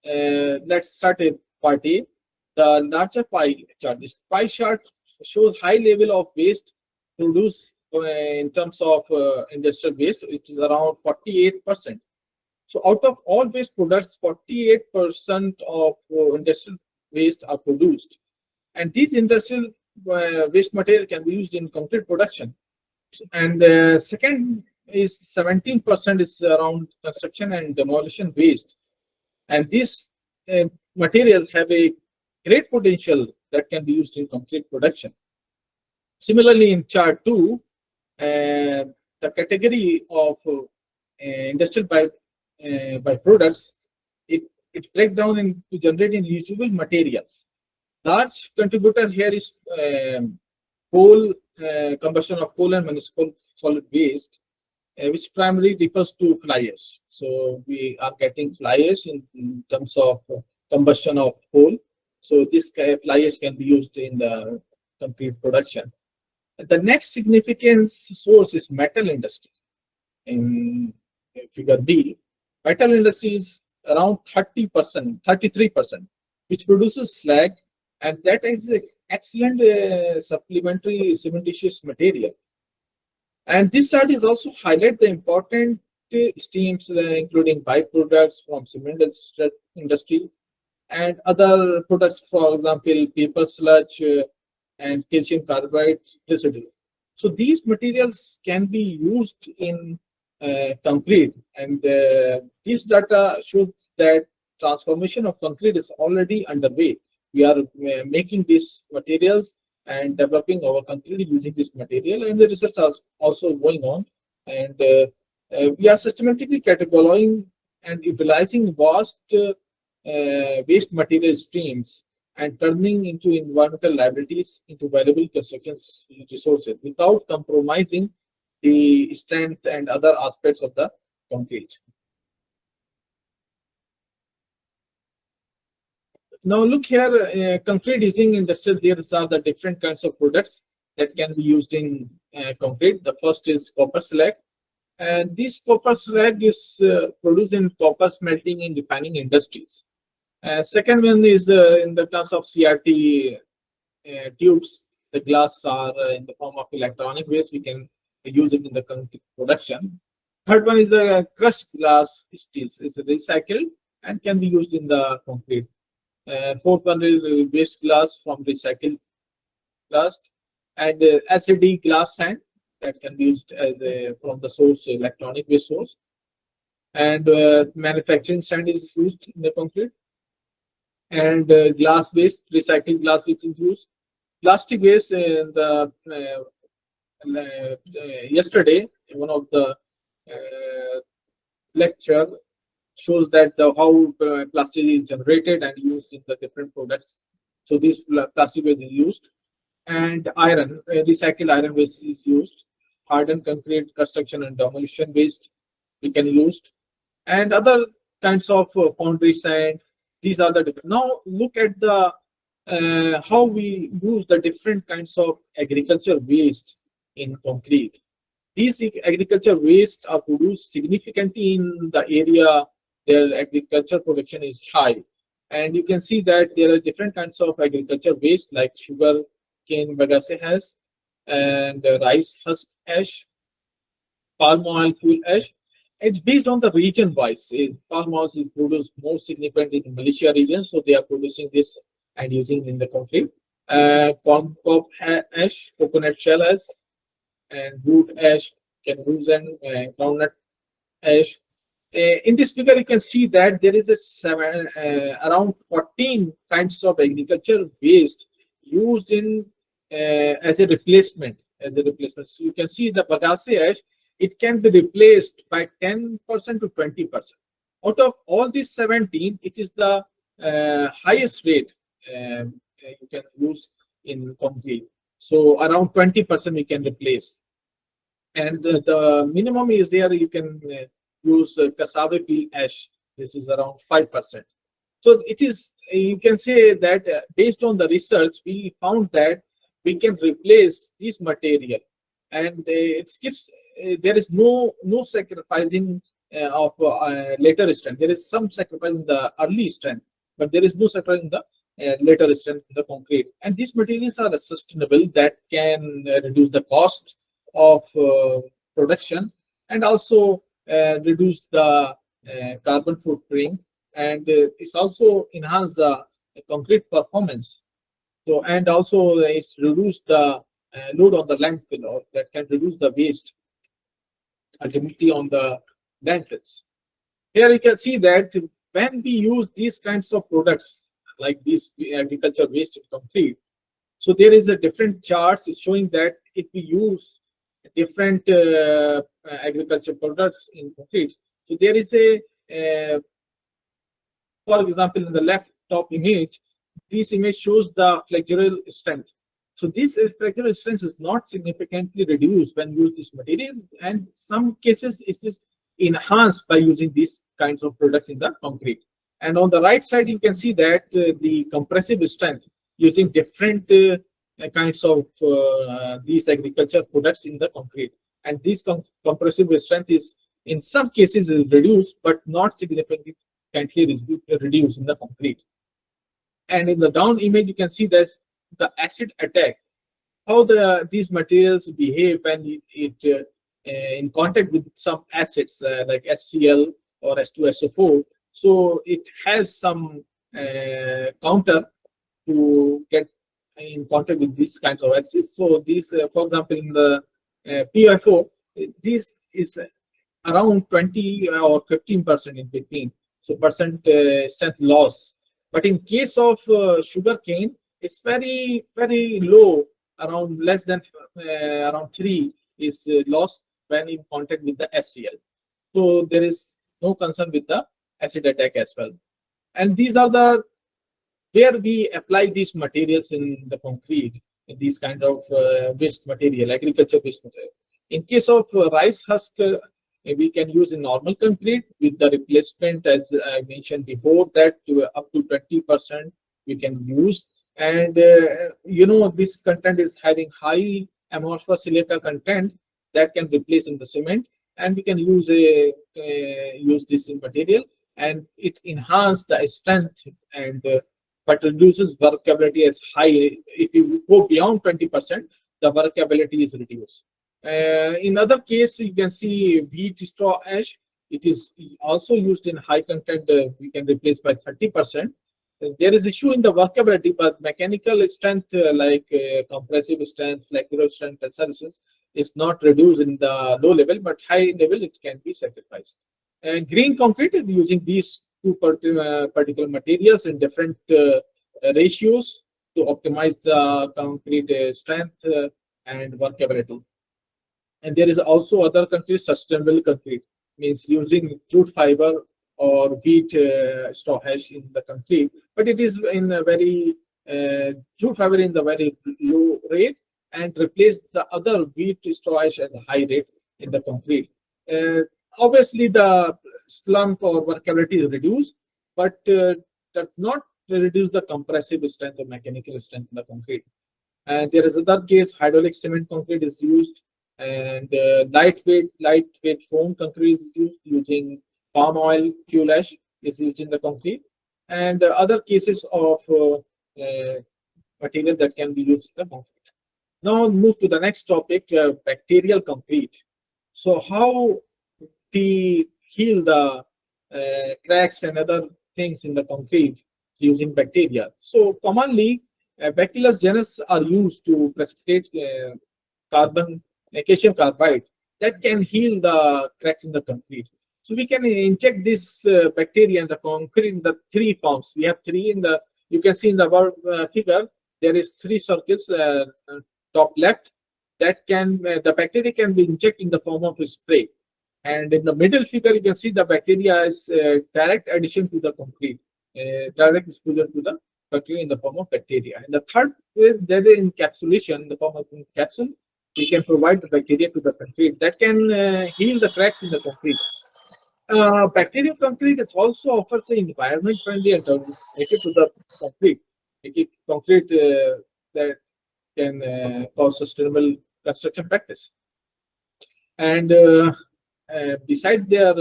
let's start a part A. The larger pie chart, this pie chart shows high level of waste produced in terms of industrial waste, which is around 48%. So out of all waste products, 48% of industrial waste are produced. And these industrial waste material can be used in concrete production. And the second is 17% is around construction and demolition waste. And these materials have a great potential that can be used in concrete production. Similarly, in chart 2, the category of industrial byproducts, it breaks down into generating usable materials. Large contributor here is coal, combustion of coal and municipal solid waste, which primarily refers to fly ash. So we are getting fly ash in terms of combustion of coal. So this fly ash can be used in the concrete production. The next significant source is metal industry. In figure B, metal industry is around 30%, 33%, which produces slag, and that is an excellent supplementary cementitious material. And this chart is also highlight the important streams, including byproducts from cement industry and other products, for example, paper sludge and calcium carbide residue. So these materials can be used in concrete, and this data shows that transformation of concrete is already underway. We are making these materials and developing our concrete using this material, and the research is also going on. And we are systematically categorizing and utilizing vast waste material streams and turning into environmental liabilities into valuable construction resources without compromising the strength and other aspects of the concrete. Now look here, concrete using industrial, these are the different kinds of products that can be used in concrete. The first is copper slag. And this copper slag is produced in copper smelting in refining industries. Second one is in the terms of CRT tubes. The glass are in the form of electronic waste. We can use it in the concrete production. Third one is the crushed glass steels. It's recycled and can be used in the concrete. Fourth one is waste glass from recycled glass, and acidic glass sand that can be used as from the source, electronic waste source. And manufacturing sand is used in the concrete. And glass waste, recycled glass waste is used. Plastic waste, yesterday one of the lecture shows that how plastic is generated and used in the different products. So this plastic waste is used. And iron, recycled iron waste is used. Hardened concrete, construction and demolition waste we can use. And other kinds of foundry sand. These are the different. Now look at the how we use the different kinds of agriculture waste in concrete. These agriculture waste are produced significantly in the area where agriculture production is high. And you can see that there are different kinds of agriculture waste like sugar cane bagasse has, and rice husk ash, palm oil fuel ash. It's based on the region wise. Palm oil is produced more significantly in Malaysia region, so they are producing this and using in the concrete. Palm cob ash, coconut shell ash, and root ash, kangaroos and groundnut ash. In this figure, you can see that there is around 14 kinds of agriculture waste used in as a replacement. So you can see the bagasse ash, it can be replaced by 10% to 20%. Out of all these 17, it is the highest rate you can use in concrete. So around 20% we can replace. And the minimum is there, you can use cassava peel ash. This is around 5%. So it is, you can say that based on the research, we found that we can replace this material, and it gives there is no sacrificing of later strength. There is some sacrifice in the early strength, but there is no sacrifice in the later strength in the concrete. And these materials are sustainable, that can reduce the cost of production and also reduce the carbon footprint, and it's also enhance the concrete performance. So, and also it's reduced the load on the landfill, or that can reduce the waste ultimately on the landfills. Here you can see that when we use these kinds of products like these agriculture waste in concrete, so there is a different charts showing that if we use different agriculture products in concrete, so there is a for example, in the left top image, this image shows the flexural strength. So this flexural strength is not significantly reduced when used this material, and some cases it is enhanced by using these kinds of products in the concrete. And on the right side, you can see that the compressive strength using different kinds of these agriculture products in the concrete, and this compressive strength is in some cases is reduced, but not significantly reduced in the concrete. And in the down image, you can see that the acid attack, how these materials behave when it in contact with some acids like HCl or H2SO4. So it has some counter to get in contact with these kinds of acids. So these, for example, in the PFO, this is around 20 or 15% in between. So percent strength loss. But in case of sugar cane, it's very low, around less than around 3 is lost when in contact with the HCl. So there is no concern with the acid attack as well. And these are the where we apply these materials in the concrete, in these kind of waste material, agriculture waste material. In case of rice husk, we can use in normal concrete with the replacement, as I mentioned before, that up to 20% we can use. And you know, this content is having high amorphous silica content that can replace in the cement, and we can use use this material, and it enhances the strength and but reduces workability as high. If you go beyond 20%, the workability is reduced. In other case, you can see wheat straw ash it is also used in high content. We can replace by 30%. There is issue in the workability, but mechanical strength like compressive strength, flexural strength, and services is not reduced in the low level, but high level it can be sacrificed. And green concrete is using these two particular materials in different ratios to optimize the concrete strength and workability. And there is also other countries, sustainable concrete, means using jute fiber or wheat straw ash in the concrete, but it is in a very jute fiber in the very low rate and replace the other wheat straw ash at a high rate in the concrete. Obviously, the slump or workability is reduced, but does not reduce the compressive strength or mechanical strength in the concrete. And there is another case, hydraulic cement concrete is used, and lightweight foam concrete is used using palm oil fuel ash is used in the concrete, and other cases of material that can be used in the concrete. Now move to the next topic, bacterial concrete. So how we heal the cracks and other things in the concrete using bacteria. So commonly, bacillus genus are used to precipitate calcium carbide that can heal the cracks in the concrete. So we can inject this bacteria in the concrete in the three forms. We have three in the, you can see in the above figure, there is three circles, top left, that can, the bacteria can be injected in the form of a spray. And in the middle figure, you can see the bacteria is direct addition to the concrete, direct exposure to the bacteria in the form of bacteria. And the third is there is encapsulation in the form of capsule. We can provide the bacteria to the concrete that can heal the cracks in the concrete. Bacterial concrete is also offers an environment-friendly alternative to the concrete. Making concrete that can cause sustainable construction practice. And beside their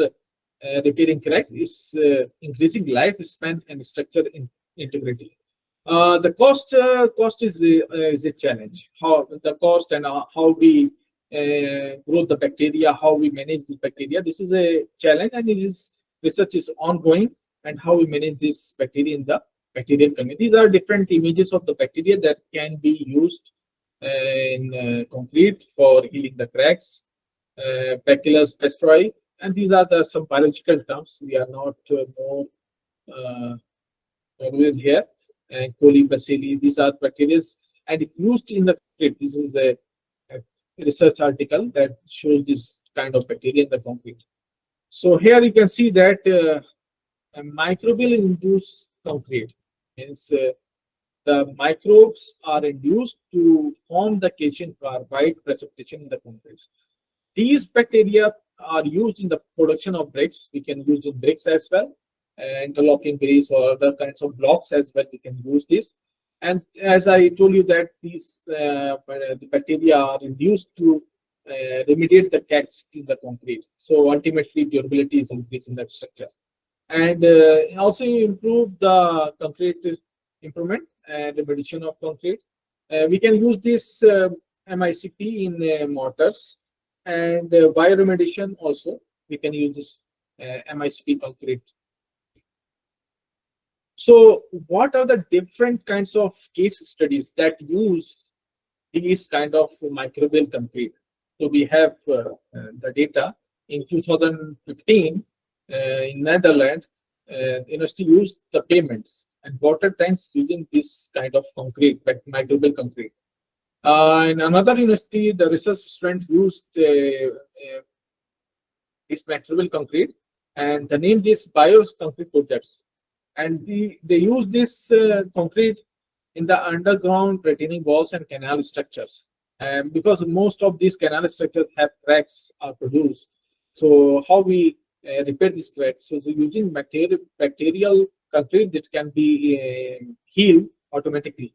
repairing crack is increasing lifespan and structure integrity. The cost is a challenge. How the cost and how we grow the bacteria, how we manage the bacteria. This is a challenge, and research is ongoing. And how we manage this bacteria in the bacterial community. These are different images of the bacteria that can be used in concrete for healing the cracks. Bacillus pesteri, and these are some biological terms. We are not more with here. And coli, bacilli, these are bacteria, and it's used in the concrete. This is a research article that shows this kind of bacteria in the concrete. So here you can see that a microbial induced concrete means the microbes are induced to form the calcium carbide precipitation in the concrete. These bacteria are used in the production of bricks. We can use in bricks as well, interlocking bricks or other kinds of blocks as well. We can use this. And as I told you that these the bacteria are induced to remediate the cracks in the concrete. So ultimately durability is increased in that structure. And also improve the concrete improvement and remediation of concrete. We can use this MICP in mortars, and bioremediation also. We can use this MICP concrete. So what are the different kinds of case studies that use these kind of microbial concrete? So we have the data in 2015 in Netherlands. University used the pavements and water tanks using this kind of concrete, microbial concrete. In another university, the research students used this microbial concrete, and the name is concrete projects. And they use this concrete in the underground retaining walls and canal structures. Because most of these canal structures have cracks are produced. So how we repair this crack? So using bacterial concrete that can be healed automatically.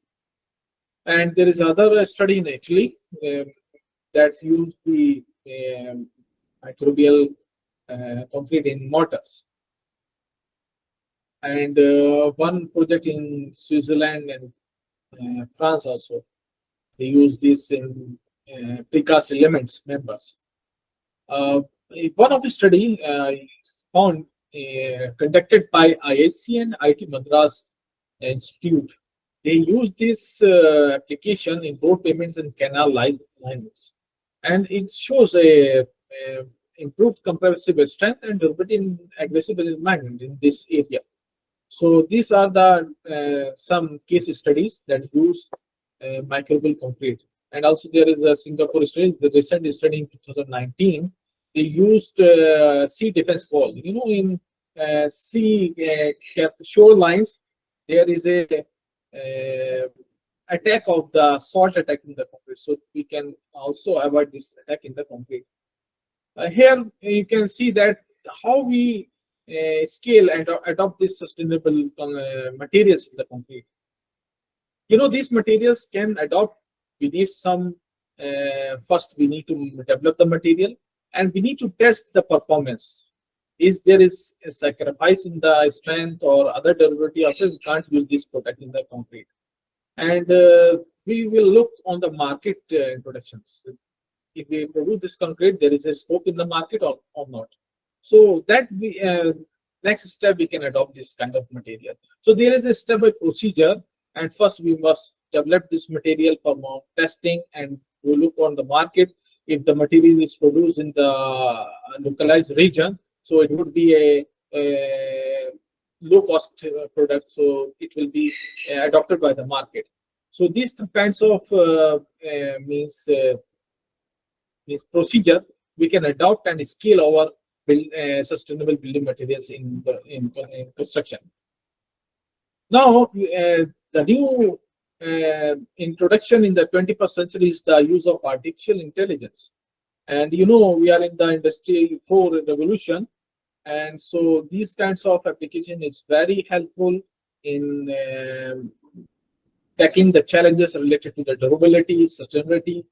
And there is other study in Italy that use the microbial concrete in mortars. And one project in Switzerland and France also, they use this in precast elements members. One of the study found conducted by IIC and IIT Madras Institute. They use this application in road payments and canal lines, and it shows a improved compressive strength and durability in aggressive alignment in this area. So these are the some case studies that use microbial concrete. And also there is a Singapore study, the recent study in 2019. They used sea defense wall. You know, in sea shorelines, there is a attack of the salt attack in the concrete. So we can also avoid this attack in the concrete. Here you can see that how we scale and adopt these sustainable materials in the concrete. You know, these materials can adopt. We need some, first we need to develop the material, and we need to test the performance. Is there is a sacrifice in the strength or other durability? Also, we can't use this product in the concrete. And we will look on the market introductions. If we produce this concrete, there is a scope in the market or not. So that we next step we can adopt this kind of material. So there is a step by procedure, and first we must develop this material for more testing, and we look on the market. If the material is produced in the localized region, so it would be a low cost product, so it will be adopted by the market. So these kinds of means procedure we can adopt and scale our sustainable building materials in construction. Now the new introduction in the 21st century is the use of artificial intelligence. And you know, we are in the Industry 4 revolution, and so these kinds of application is very helpful in tackling the challenges related to the durability, sustainability,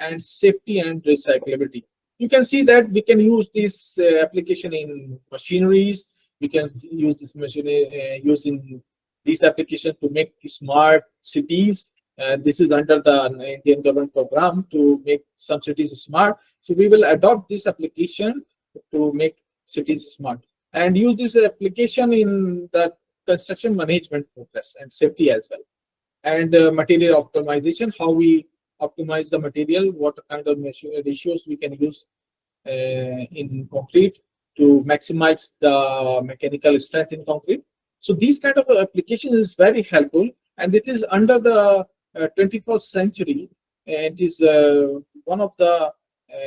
and safety and recyclability. You can see that we can use this application in machineries. We can use this machinery using this application to make smart cities. This is under the Indian government program to make some cities smart. So we will adopt this application to make cities smart and use this application in the construction management process and safety as well. And material optimization, how we optimize the material, what kind of ratios we can use in concrete to maximize the mechanical strength in concrete. So these kind of application is very helpful, and it is under the 21st century. It is one of the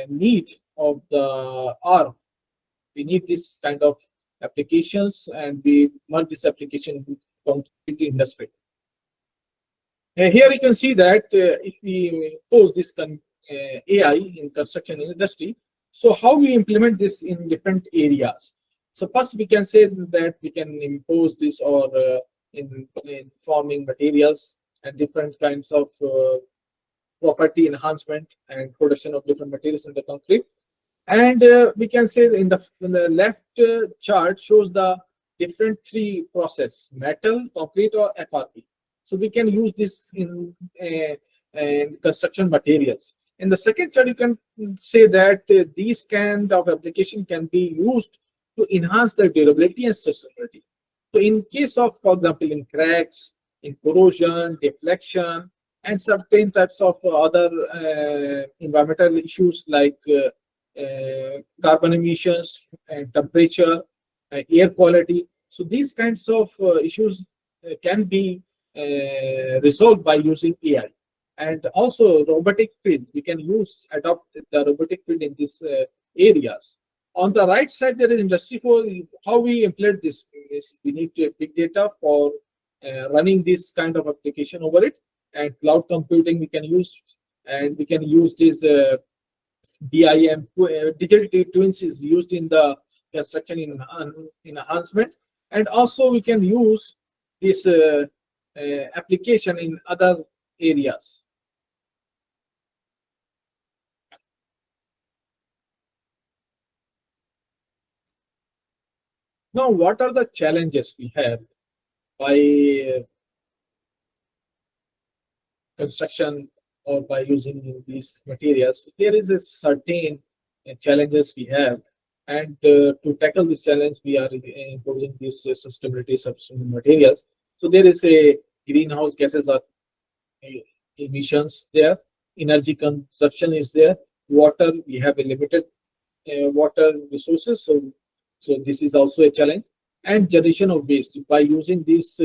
need of the hour. We need this kind of applications, and we want this application in concrete industry. Here you can see that if we impose this AI in construction industry, so how we implement this in different areas. So first we can say that we can impose this or in forming materials and different kinds of property enhancement and production of different materials in the concrete. And we can say in the left chart shows the different three process: metal, concrete, or FRP. So we can use this in construction materials. In the second chart, you can say that these kind of application can be used to enhance the durability and sustainability. So in case of, for example, in cracks, in corrosion, deflection, and certain types of other environmental issues like carbon emissions and temperature, air quality. So these kinds of issues can be resolved by using AI. And also robotic field, we can adopt the robotic field in these areas. On the right side, there is Industry 4. How we implement this is we need big data for running this kind of application over it, and cloud computing we can use, and we can use this DIM, digital twins is used in the construction in enhancement, and also we can use this application in other areas. Now, what are the challenges we have by construction or by using these materials? There is a certain challenges we have. And to tackle this challenge, we are imposing these sustainability substitution materials. So there is a greenhouse gases are emissions there, energy consumption is there, water, we have a limited water resources, so this is also a challenge, and generation of waste. By using this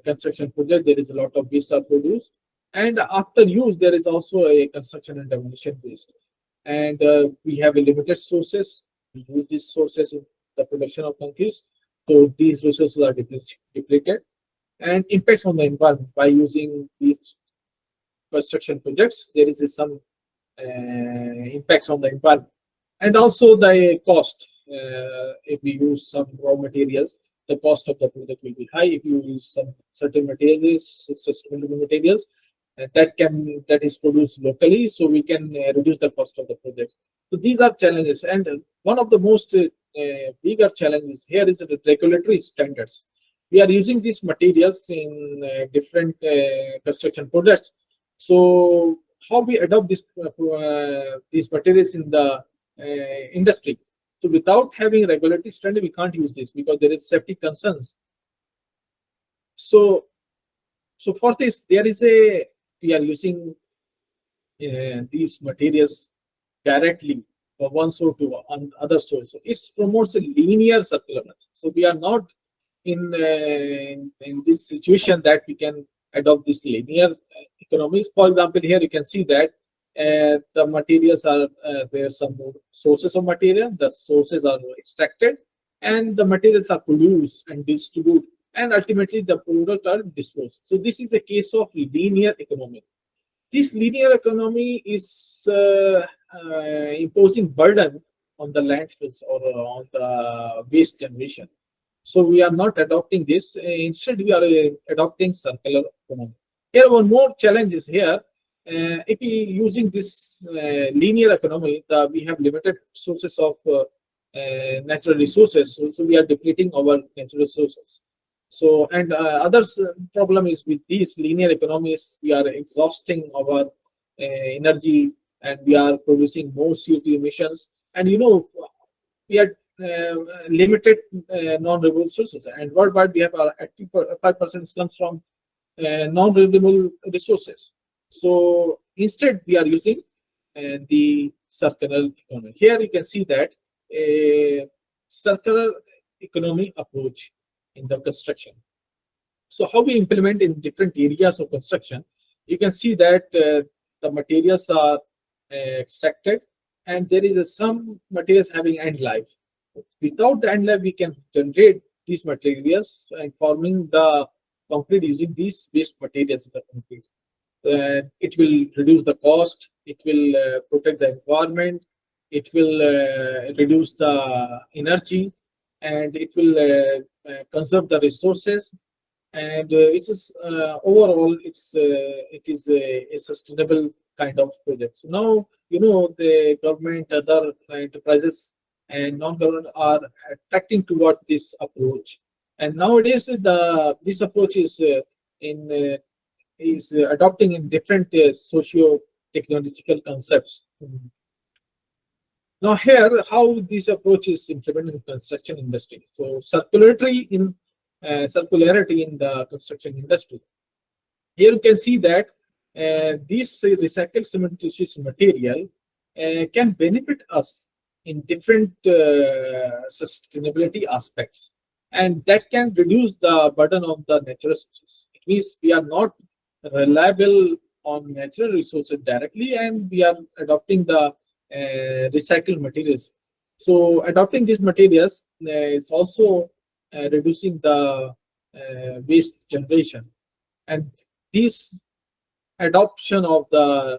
construction project, there is a lot of waste are produced, and after use there is also a construction and demolition waste, and we have a limited sources. We use these sources in the production of concrete, so these resources are depleted, and impacts on the environment. By using these construction projects, there is some impacts on the environment, and also the cost. If we use some raw materials, the cost of the project will be high. If you use some certain materials, sustainable materials, that is produced locally, so we can reduce the cost of the project. So these are challenges, and one of the most bigger challenges here is the regulatory standards. We are using these materials in different construction projects. So how we adopt these materials in the industry? So without having regulatory standard, we can't use this because there is safety concerns. So for this, we are using these materials directly from one source to another source. So it promotes a linear circularity. So we are not in this situation that we can adopt this linear economics. For example, here you can see that the materials are there are some sources of material. The sources are extracted, and the materials are produced and distributed, and ultimately the product are disposed. So this is a case of linear economy. This linear economy is imposing burden on the landfills or on the waste generation. So we are not adopting this. Instead, we are adopting circular economy. Here, one more challenge is here. If we using this linear economy, we have limited sources of natural resources. So we are depleting our natural resources. So, and other problem is with these linear economies, we are exhausting our energy, and we are producing more CO2 emissions. And we are limited non-renewable sources, and worldwide we have 5% comes from non-renewable resources. So instead, we are using the circular economy. Here you can see that a circular economy approach in the construction. So how we implement in different areas of construction, you can see that the materials are extracted, and there is some materials having end life. Without the end life, we can generate these materials and forming the concrete using these waste materials in the concrete. It will reduce the cost, it will protect the environment, it will reduce the energy, and it will conserve the resources, and it is overall it is a sustainable kind of project. So now the government, other enterprises, and non-government are attracting towards this approach. And nowadays, this approach is adopting in different socio-technological concepts. Now here, how this approach is implemented in construction industry. So circularity in the construction industry. Here you can see that this recycled cementitious material can benefit us in different sustainability aspects, and that can reduce the burden on the natural resources. It means we are not reliable on natural resources directly, and we are adopting the recycled materials. So adopting these materials is also reducing the waste generation, and this adoption of the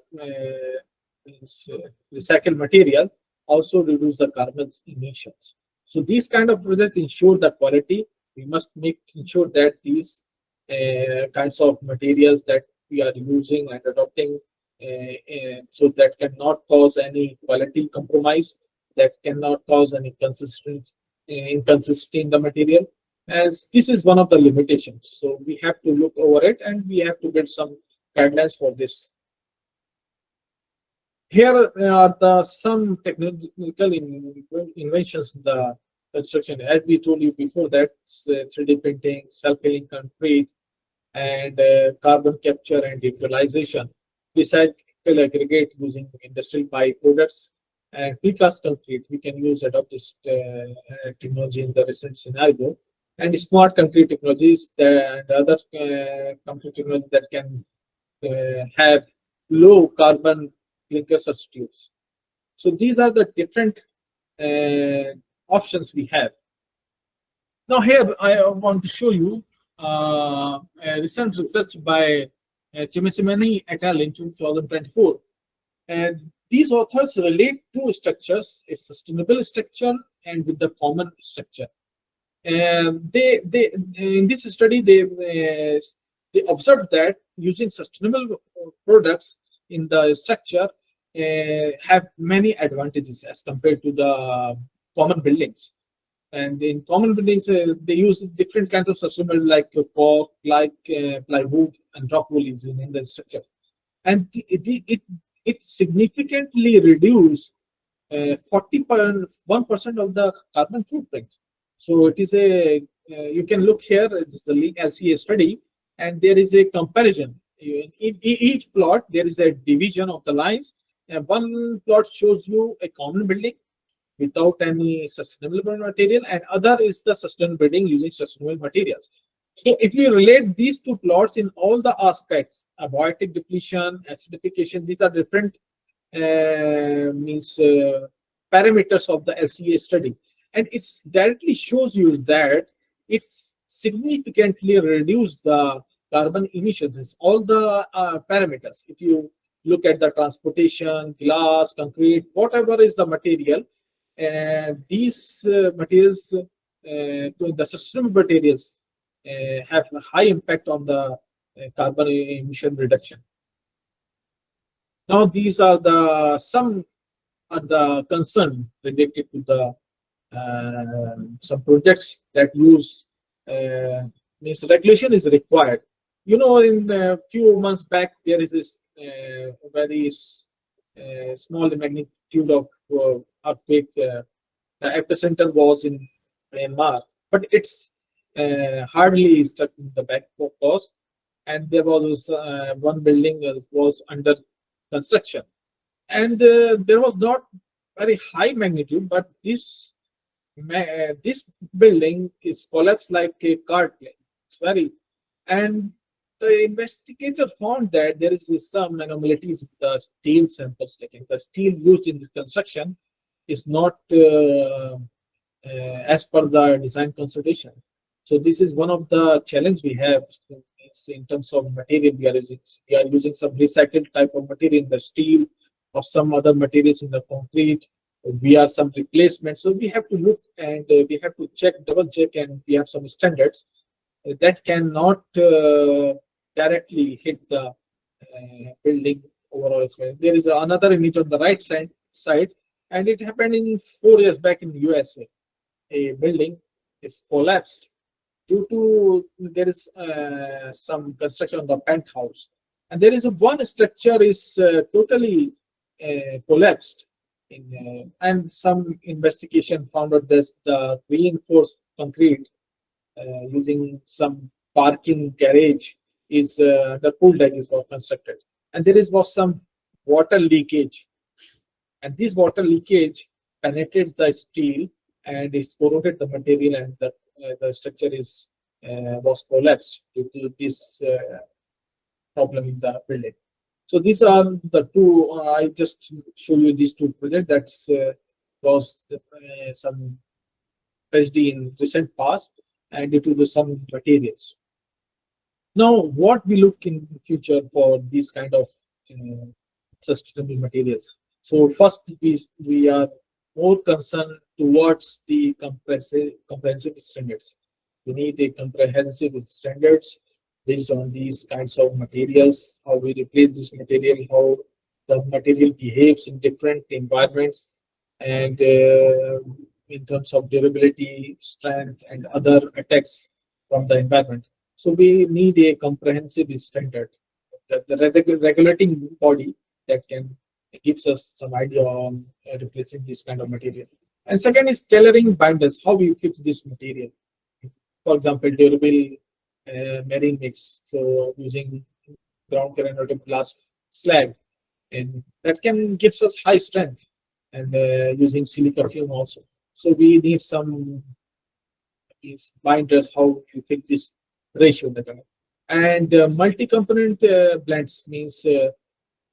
recycled material also reduce the carbon emissions. So these kind of projects ensure the quality. We must ensure that these kinds of materials that we are using and adopting, so that cannot cause any quality compromise, that cannot cause any inconsistency in the material, as this is one of the limitations. So we have to look over it, and we have to build some guidelines for this. Here are the some technical inventions in the construction. As we told you before, that's 3D printing, self-healing concrete, and carbon capture and utilization. Recycle aggregate using industrial byproducts and precast concrete. We can use adopt this technology in the recent scenario, and smart concrete technologies and other concrete technologies that can have low carbon clinker substitutes. So these are the different options we have. Now here I want to show you a recent research by Chimisimani et al. In 2024. And these authors relate two structures, a sustainable structure and with the common structure. And in this study they observed that using sustainable products in the structure have many advantages as compared to the common buildings. And in common buildings, they use different kinds of sustainable like cork, like plywood, and rock wool is in the structure. And it significantly reduced 41% of the carbon footprint. So it is a you can look here. It's the LCA study, and there is a comparison. In each plot, there is a division of the lines. And one plot shows you a common building without any sustainable material, and other is the sustainable building using sustainable materials. So if you relate these two plots in all the aspects, abiotic depletion, acidification, these are different parameters of the LCA study. And it directly shows you that it's significantly reduced the carbon emissions, all the parameters. If you look at the transportation, glass, concrete, whatever is the material, these materials, the sustainable materials, have a high impact on the carbon emission reduction. Now, these are the some of the concern related to the some projects that use means regulation is required. You know, in a few months back, there is this very small magnitude of earthquake. The epicenter was in Myanmar, but it's hardly stuck in the back coast, and there was one building was under construction, and there was not very high magnitude, but this building is collapsed like a cart plane. It's very, and the investigator found that there is some anomalies in the steel samples taken. The steel used in this construction is not as per the design consultation. So this is one of the challenge we have in terms of material. We are using some recycled type of material in the steel or some other materials in the concrete. We are some replacement. So we have to look and we have to check, double check, and we have some standards that cannot directly hit the building overall. There is another image on the right side, and it happened in 4 years back in the USA. A building is collapsed due to there is some construction on the penthouse, and there is one structure is totally collapsed. And some investigation found out that the reinforced concrete using some parking garage is the pool deck is was constructed, and there was some water leakage, and this water leakage penetrated the steel and it corroded the material, and the structure is was collapsed due to this problem in the building. So these are the two. I just show you these two projects that's was some PhD in recent past, and due to some materials. Now, what we look in the future for these kind of sustainable materials. So first, we are more concerned towards the comprehensive standards. We need a comprehensive standards based on these kinds of materials, how we replace this material, how the material behaves in different environments, and in terms of durability, strength, and other attacks from the environment. So we need a comprehensive standard, the regulating body that can gives us some idea on replacing this kind of material. And second is tailoring binders, how we fix this material. For example, durable marine mix, so using ground granulated glass slag, and that can gives us high strength, and using silica fume also. So we need some these binders, how you fix this ratio better. And multi-component blends means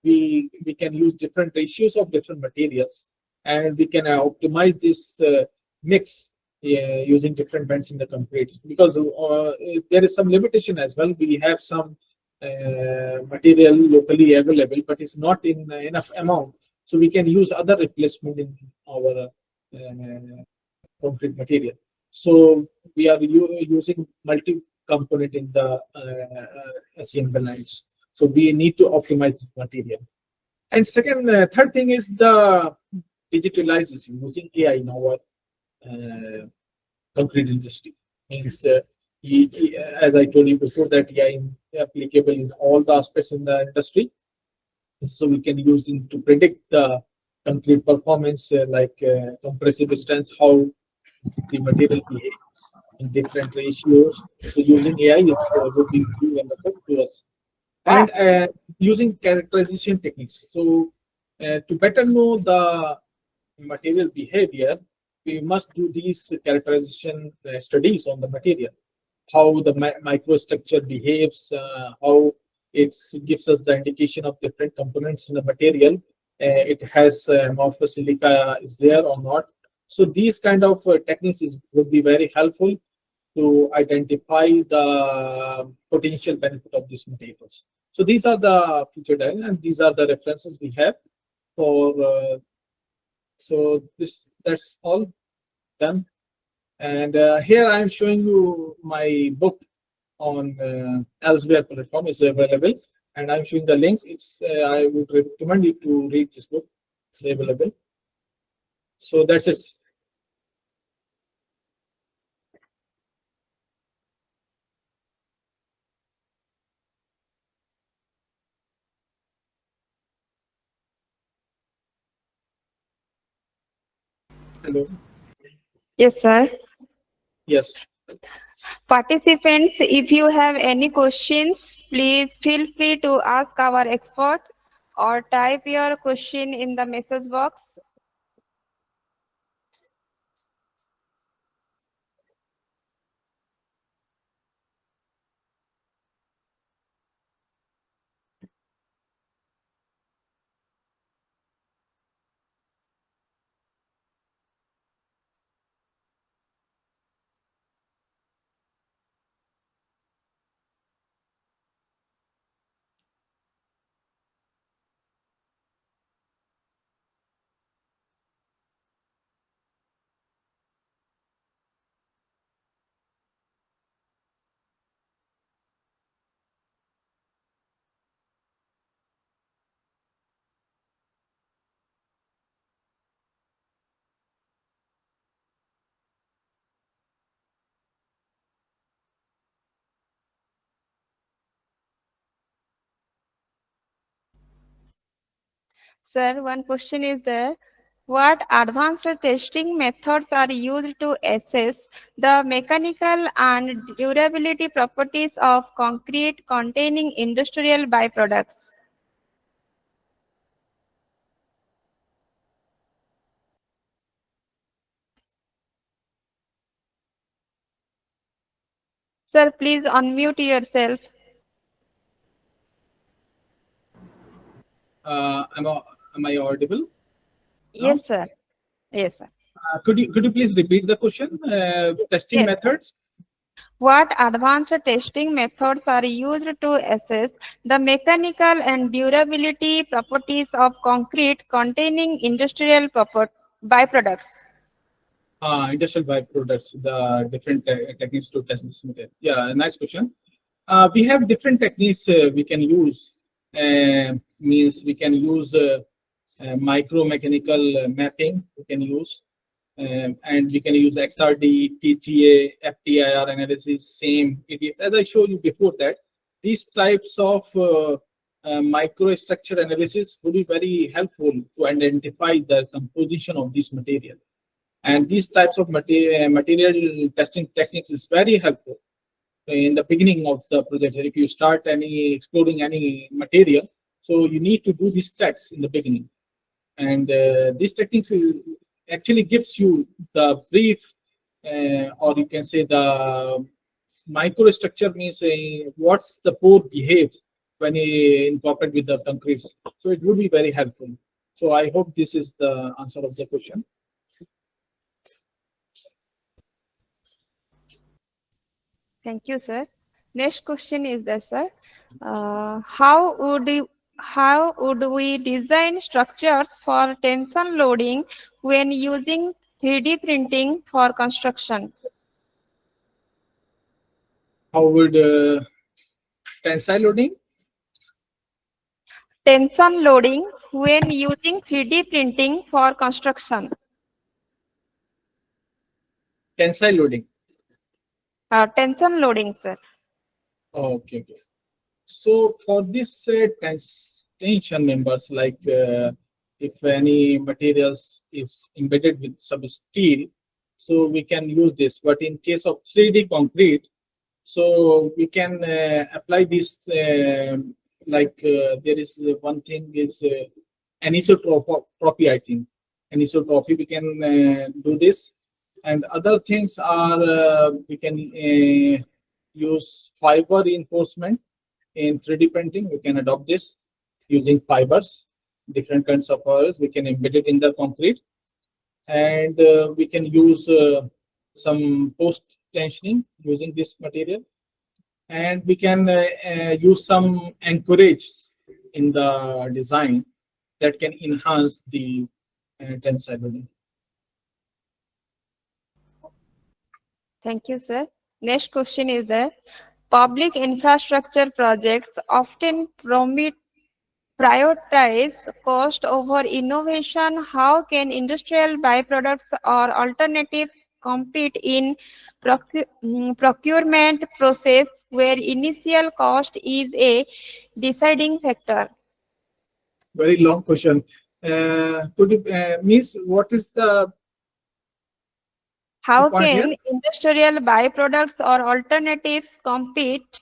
we can use different ratios of different materials, and we can optimize this mix using different blends in the concrete, because there is some limitation as well. We have some material locally available, but it's not in enough amount, so we can use other replacement in our concrete material. So we are using multi-component in the SEM blends. So we need to optimize the material. And second, third thing is the digitalization using AI in our concrete industry. Means, as I told you before, that AI is applicable in all the aspects in the industry. So we can use it to predict the concrete performance, like compressive strength, how the material behaves in different ratios. So using AI would be wonderful to us. And using characterization techniques. So to better know the material behavior, we must do these characterization studies on the material, how the microstructure behaves, how it gives us the indication of different components in the material. It has morphosilica is there or not. So these kind of techniques would be very helpful to identify the potential benefit of these materials. So these are the feature diagrams, and these are the references we have for. So that's all done. And here I am showing you my book on Elsewhere platform is available, and I'm showing the link. It's I would recommend you to read this book. It's available. So that's it. Hello. Yes, sir. Yes. Participants, if you have any questions, please feel free to ask our expert or type your question in the message box. Sir, one question is there. What advanced testing methods are used to assess the mechanical and durability properties of concrete containing industrial byproducts? Sir, please unmute yourself. Am I audible? Yes, No? sir. Yes, sir. Could you please repeat the question? Testing Yes. methods. What advanced testing methods are used to assess the mechanical and durability properties of concrete containing industrial byproducts? Industrial byproducts, the different techniques to test this material. Yeah, nice question. We have different techniques we can use. Means we can use micro mechanical mapping. We can use, and we can use XRD, TGA, FTIR analysis. Same. It is as I showed you before that these types of microstructure analysis would be very helpful to identify the composition of this material. And these types of material testing techniques is very helpful in the beginning of the project. If you start exploring any material, so you need to do these tests in the beginning. And these techniques actually gives you the brief, or you can say the microstructure means what's the pore behaves when you incorporate with the concrete. So it would be very helpful. So I hope this is the answer of the question. Thank you, sir. Next question is that, sir, how would we design structures for tension loading when using 3D printing for construction? How would tensile loading? Tension loading when using 3D printing for construction. Tensile loading. Tension loading, sir. Okay. So for this tension members, like if any materials is embedded with some steel, so we can use this. But in case of 3D concrete, so we can apply this there is one thing is anisotropy, I think. Anisotropy, we can do this. And other things are we can use fiber reinforcement in 3D printing. We can adopt this using fibers, different kinds of fibers. We can embed it in the concrete, and we can use some post tensioning using this material, and we can use some anchorage in the design that can enhance the tensile loading. Thank you, sir. Next question is that public infrastructure projects often prioritize cost over innovation. How can industrial byproducts or alternatives compete in procurement process where initial cost is a deciding factor? Very long question. Could you miss what is the How point can here? industrial byproducts or alternatives compete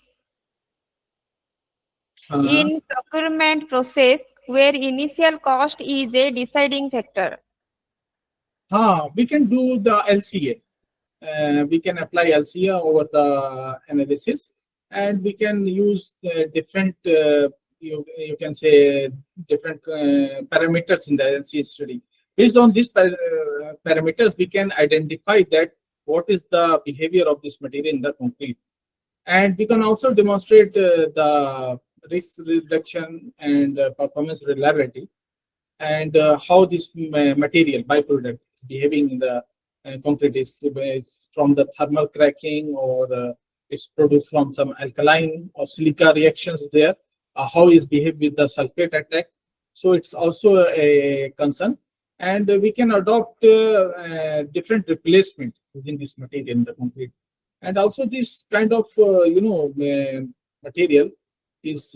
in procurement process where initial cost is a deciding factor? We can do the LCA. We can apply LCA over the analysis, and we can use different, you can say, different parameters in the LCA study. Based on these parameters, we can identify that what is the behavior of this material in the concrete. And we can also demonstrate the risk reduction and performance reliability, and how this material byproduct is behaving in the concrete is from the thermal cracking, or it's produced from some alkaline or silica reactions there, how is behaved with the sulfate attack. So it's also a concern, and we can adopt different replacement using this material in the concrete. And also this kind of material is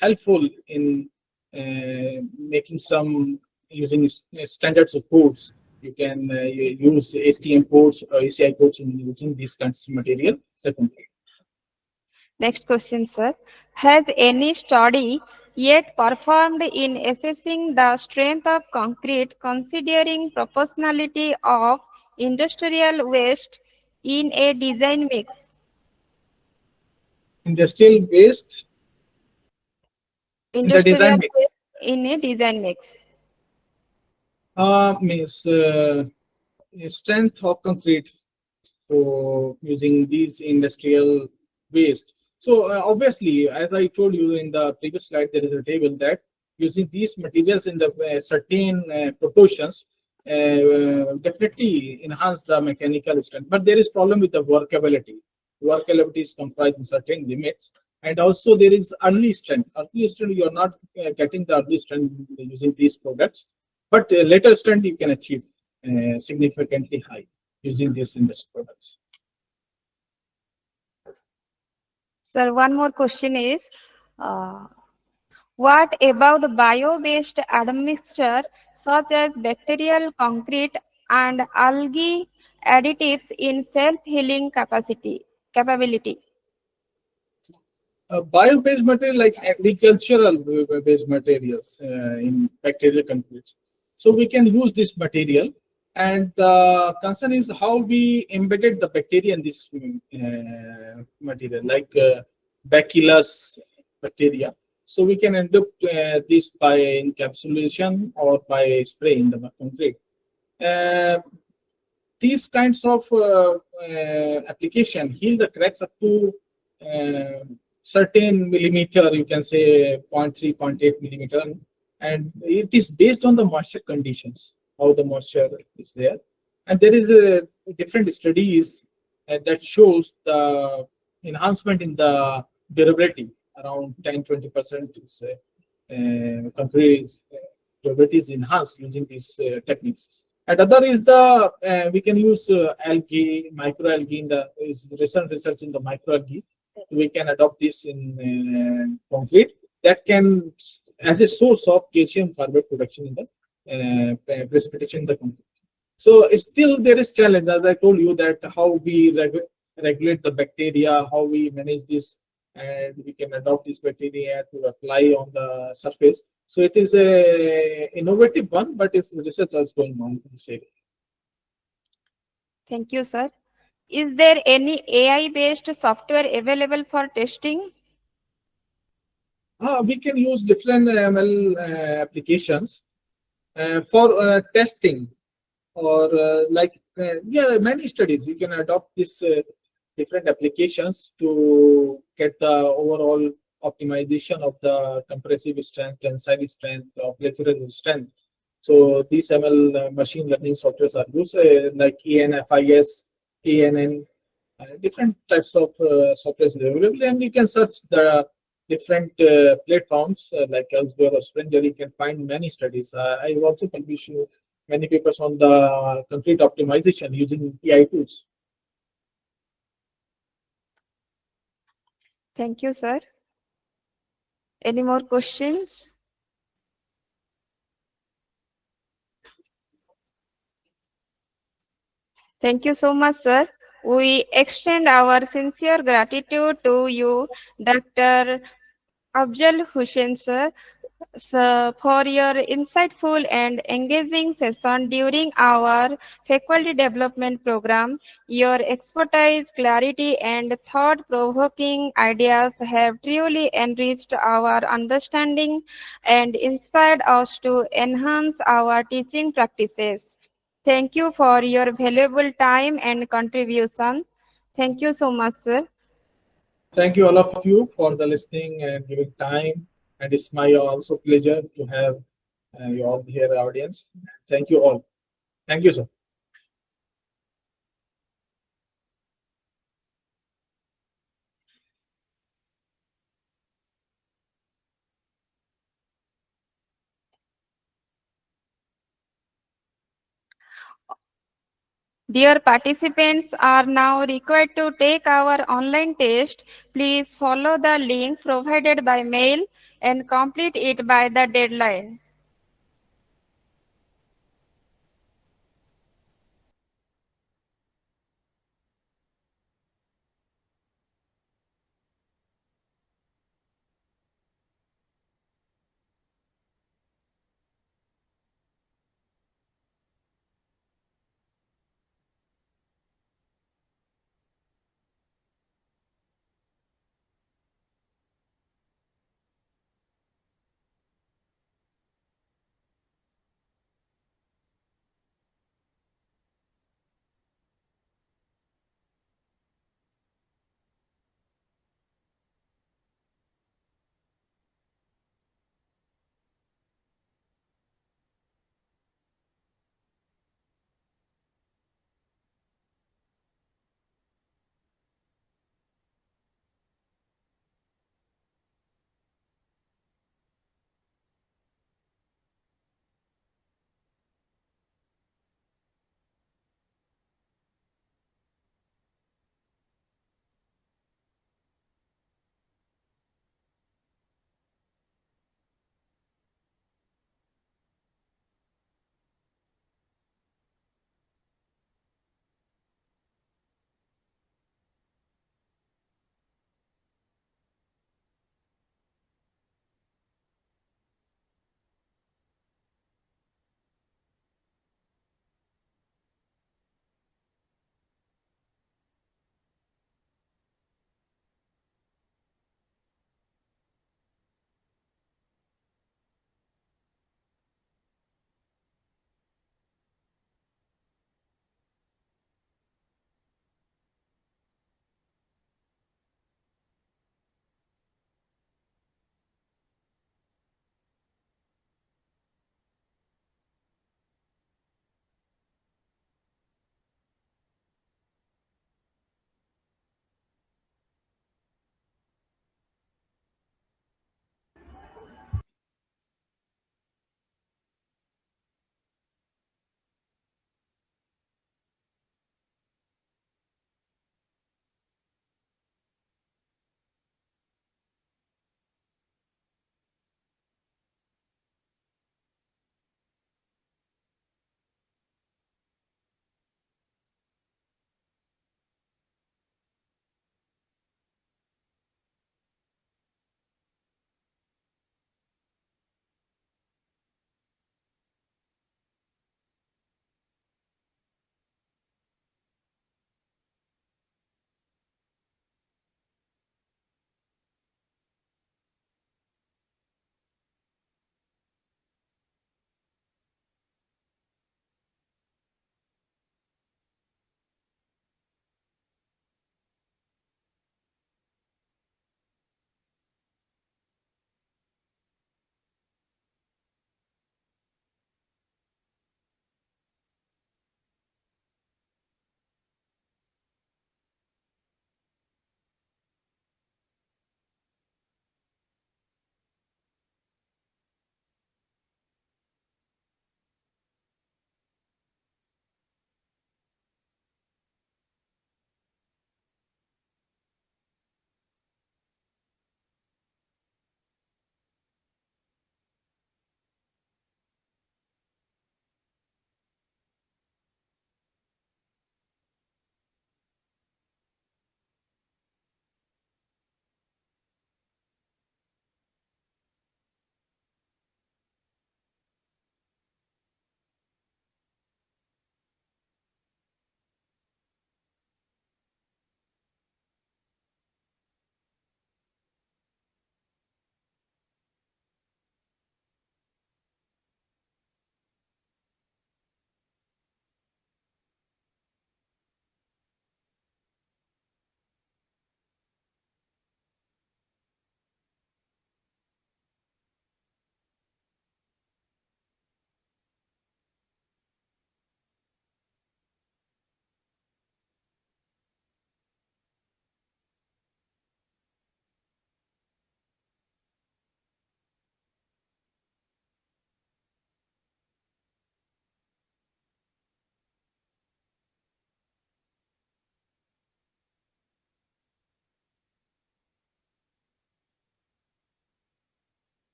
helpful in making some using standards of codes. You can use STM codes or ACI codes in using these kinds of material. Next question, sir. Has any study yet performed in assessing the strength of concrete considering proportionality of industrial waste in a design mix? Industrial waste in the design mix. In a design mix. Means strength of concrete. So using these industrial waste. So obviously, as I told you in the previous slide, there is a table that using these materials in the certain proportions definitely enhance the mechanical strength. But there is problem with the workability. Workability is comprised in certain limits, and also there is early strength. Early strength, you are not getting the early strength using these products, but later strength you can achieve significantly high using these industrial products. Sir, one more question is, What about bio-based admixture such as bacterial concrete and algae additives in self-healing capability? Bio-based material like agricultural based materials in bacterial concretes. So we can use this material, and the concern is how we embedded the bacteria in this material, like Bacillus bacteria. So we can end up this by encapsulation or by spray in the concrete. These kinds of application heal the cracks up to certain millimeter, you can say 0.3, 0.8 millimeter, and it is based on the moisture conditions, how the moisture is there. And there is a different studies that shows the enhancement in the durability around 10-20% is concrete durability is enhanced using these techniques. And other is the we can use algae, microalgae in the recent research in the microalgae. We can adopt this in concrete that can as a source of calcium carbonate production in the precipitation in the concrete. So still there is challenge, as I told you, that how we regulate the bacteria, how we manage this, and we can adopt this bacteria to apply on the surface. So it is a innovative one, but its research is going on in this area. Thank you, sir. Is there any AI-based software available for testing? We can use different ML applications for testing, or many studies. You can adopt this different applications to get the overall optimization of the compressive strength, tensile strength, or flexural strength. So these ML machine learning softwares are used like ENFIS, ANN, different types of softwares available, and you can search the different platforms like Elsewhere or Springer. You can find many studies. I also publish many papers on the concrete optimization using AI tools. Thank you, sir. Any more questions? Thank you so much, sir. We extend our sincere gratitude to you, Dr. Afzal Hussain, sir, for your insightful and engaging session during our faculty development program. Your expertise, clarity, and thought-provoking ideas have truly enriched our understanding and inspired us to enhance our teaching practices. Thank you for your valuable time and contribution. Thank you so much, sir. Thank you all of you for the listening and giving time. And it's my also pleasure to have you all here, audience. Thank you all. Thank you, sir. Dear participants are now required to take our online test. Please follow the link provided by mail and complete it by the deadline.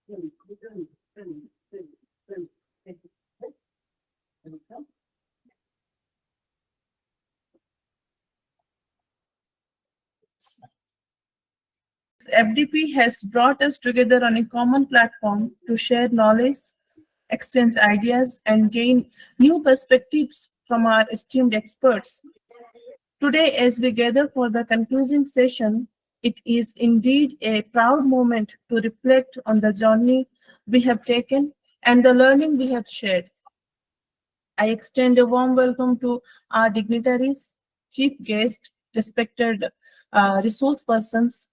FDP has brought us together on a common platform to share knowledge, exchange ideas, and gain new perspectives from our esteemed experts. Today, as we gather for the concluding session, it is indeed a proud moment to reflect on the journey we have taken and the learning we have shared. I extend a warm welcome to our dignitaries, chief guests, respected resource persons,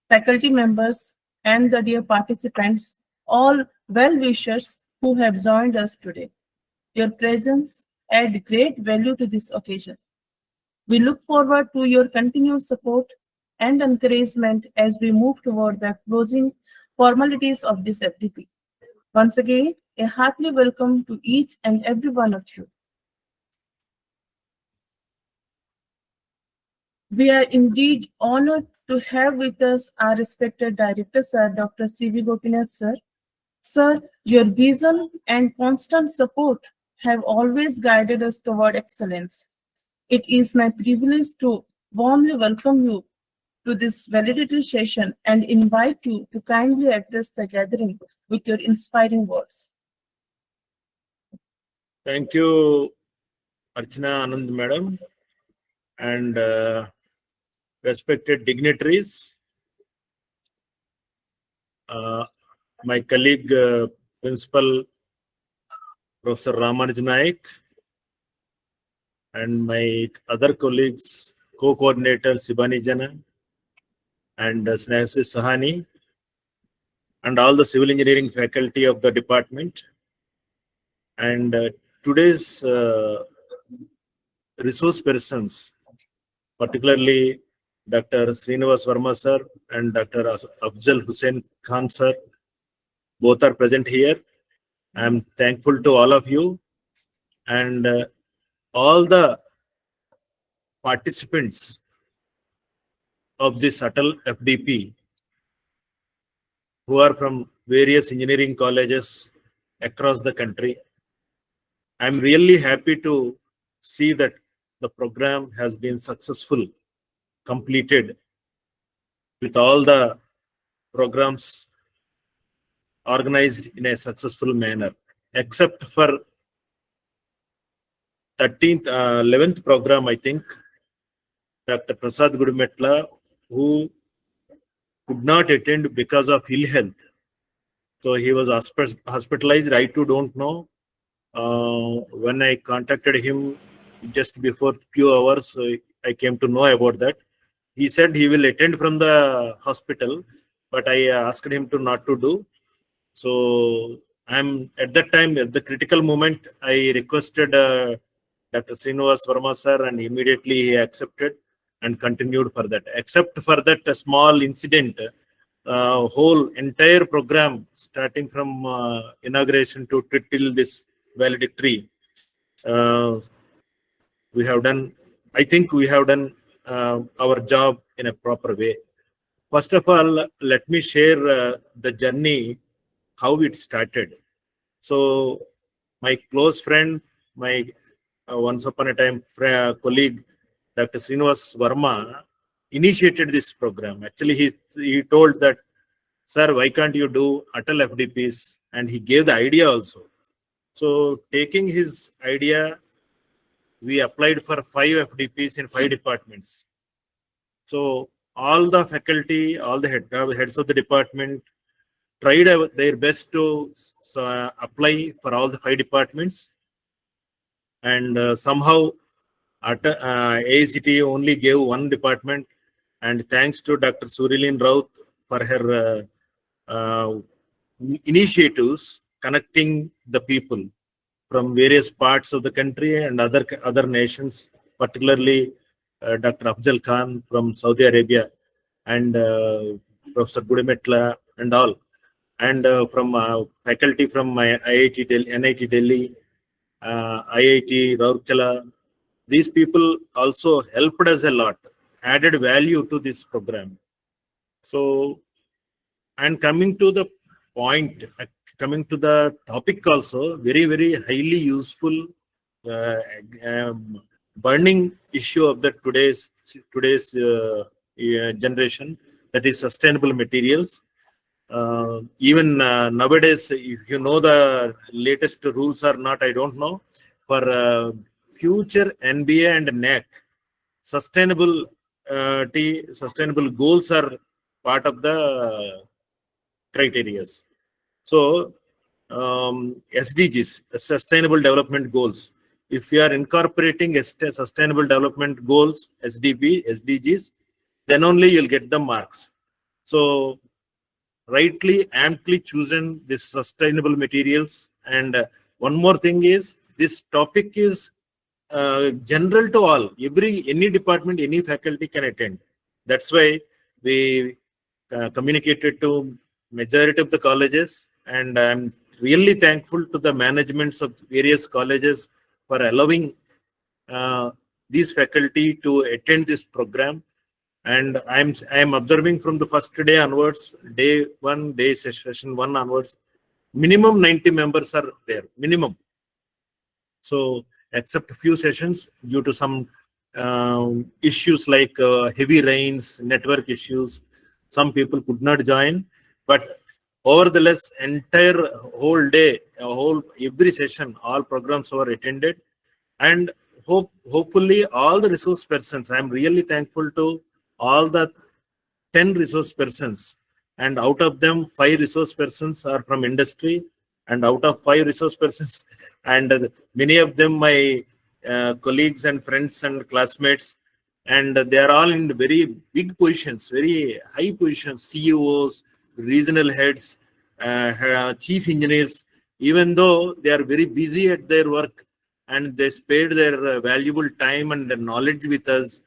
faculty members, and the dear participants, all well-wishers who have joined us today. Your presence add great value to this occasion. We look forward to your continued support and encouragement as we move toward the closing formalities of this FDP. Once again, a hearty welcome to each and every one of you. We are indeed honored to have with us our respected Director, Sir, Dr. C.V. Gopinath, Sir. Sir, your vision and constant support have always guided us toward excellence. It is my privilege to warmly welcome you to this valedictory session and invite you to kindly address the gathering with your inspiring words. Thank you, Archana Anand Madam, and respected dignitaries, my colleague, Principal Professor Ramanujan Naik, and my other colleagues, co-coordinator Sibani Jana and Snehasi Sahani, and all the civil engineering faculty of the department. And today's resource persons, particularly Dr. Srinivas Verma sir and Dr. Afzal Hussain Khan sir, both are present here. I am thankful to all of you and all the participants of this ATAL FDP who are from various engineering colleges across the country. I am really happy to see that the program has been successful, completed with all the programs organized in a successful manner, except for 11th program, I think, Dr. Prasad Gudumetla, who could not attend because of ill health. So he was hospitalized. I too don't know. When I contacted him just before few hours, I came to know about that. He said he will attend from the hospital, but I asked him to not to do. So I'm at that time, at the critical moment, I requested Dr. Srinivas Verma sir, and immediately he accepted and continued for that. Except for that small incident, whole entire program, starting from inauguration to till this valedictory, we have done, I think we have done our job in a proper way. First of all, let me share the journey, how it started. So my close friend, my once upon a time colleague, Dr. Srinivas Verma, initiated this program. Actually, he told that, sir, why can't you do ATAL FDPs? And he gave the idea also. So taking his idea, we applied for 5 FDPs in 5 departments. So all the faculty, all the heads of the department tried their best to apply for all the 5 departments. And somehow AICTE only gave 1 department. And thanks to Dr. Surilin Raut for her initiatives connecting the people from various parts of the country and other nations, particularly Dr. Afzal Khan from Saudi Arabia and Professor Gudumetla and all, and from faculty from IIT Delhi, NIT Delhi, IIT Rourkela. These people also helped us a lot, added value to this program. So, and coming to the point, coming to the topic also, very, very highly useful, burning issue of the today's generation, that is sustainable materials. Even nowadays, if you know the latest rules or not, I don't know. For future NBA and NAC, sustainable goals are part of the criteria. So SDGs, Sustainable Development Goals. If you are incorporating Sustainable Development Goals, SDGs, then only you'll get the marks. So rightly, amply chosen this sustainable materials. And one more thing is, this topic is general to all. Any department, any faculty can attend. That's why we communicated to majority of the colleges, and I'm really thankful to the managements of various colleges for allowing these faculty to attend this program. And I'm observing from the first day onwards, session 1 onwards, minimum 90 members are there, minimum. So except a few sessions due to some issues like heavy rains, network issues, some people could not join. But nevertheless, entire whole day, every session, all programs were attended. And hopefully all the resource persons, I'm really thankful to all the 10 resource persons, and out of them 5 resource persons are from industry, and out of 5 resource persons, and many of them my colleagues and friends and classmates, and they are all in very big positions, very high positions, CEOs, regional heads, chief engineers. Even though they are very busy at their work and they spared their valuable time and knowledge with us,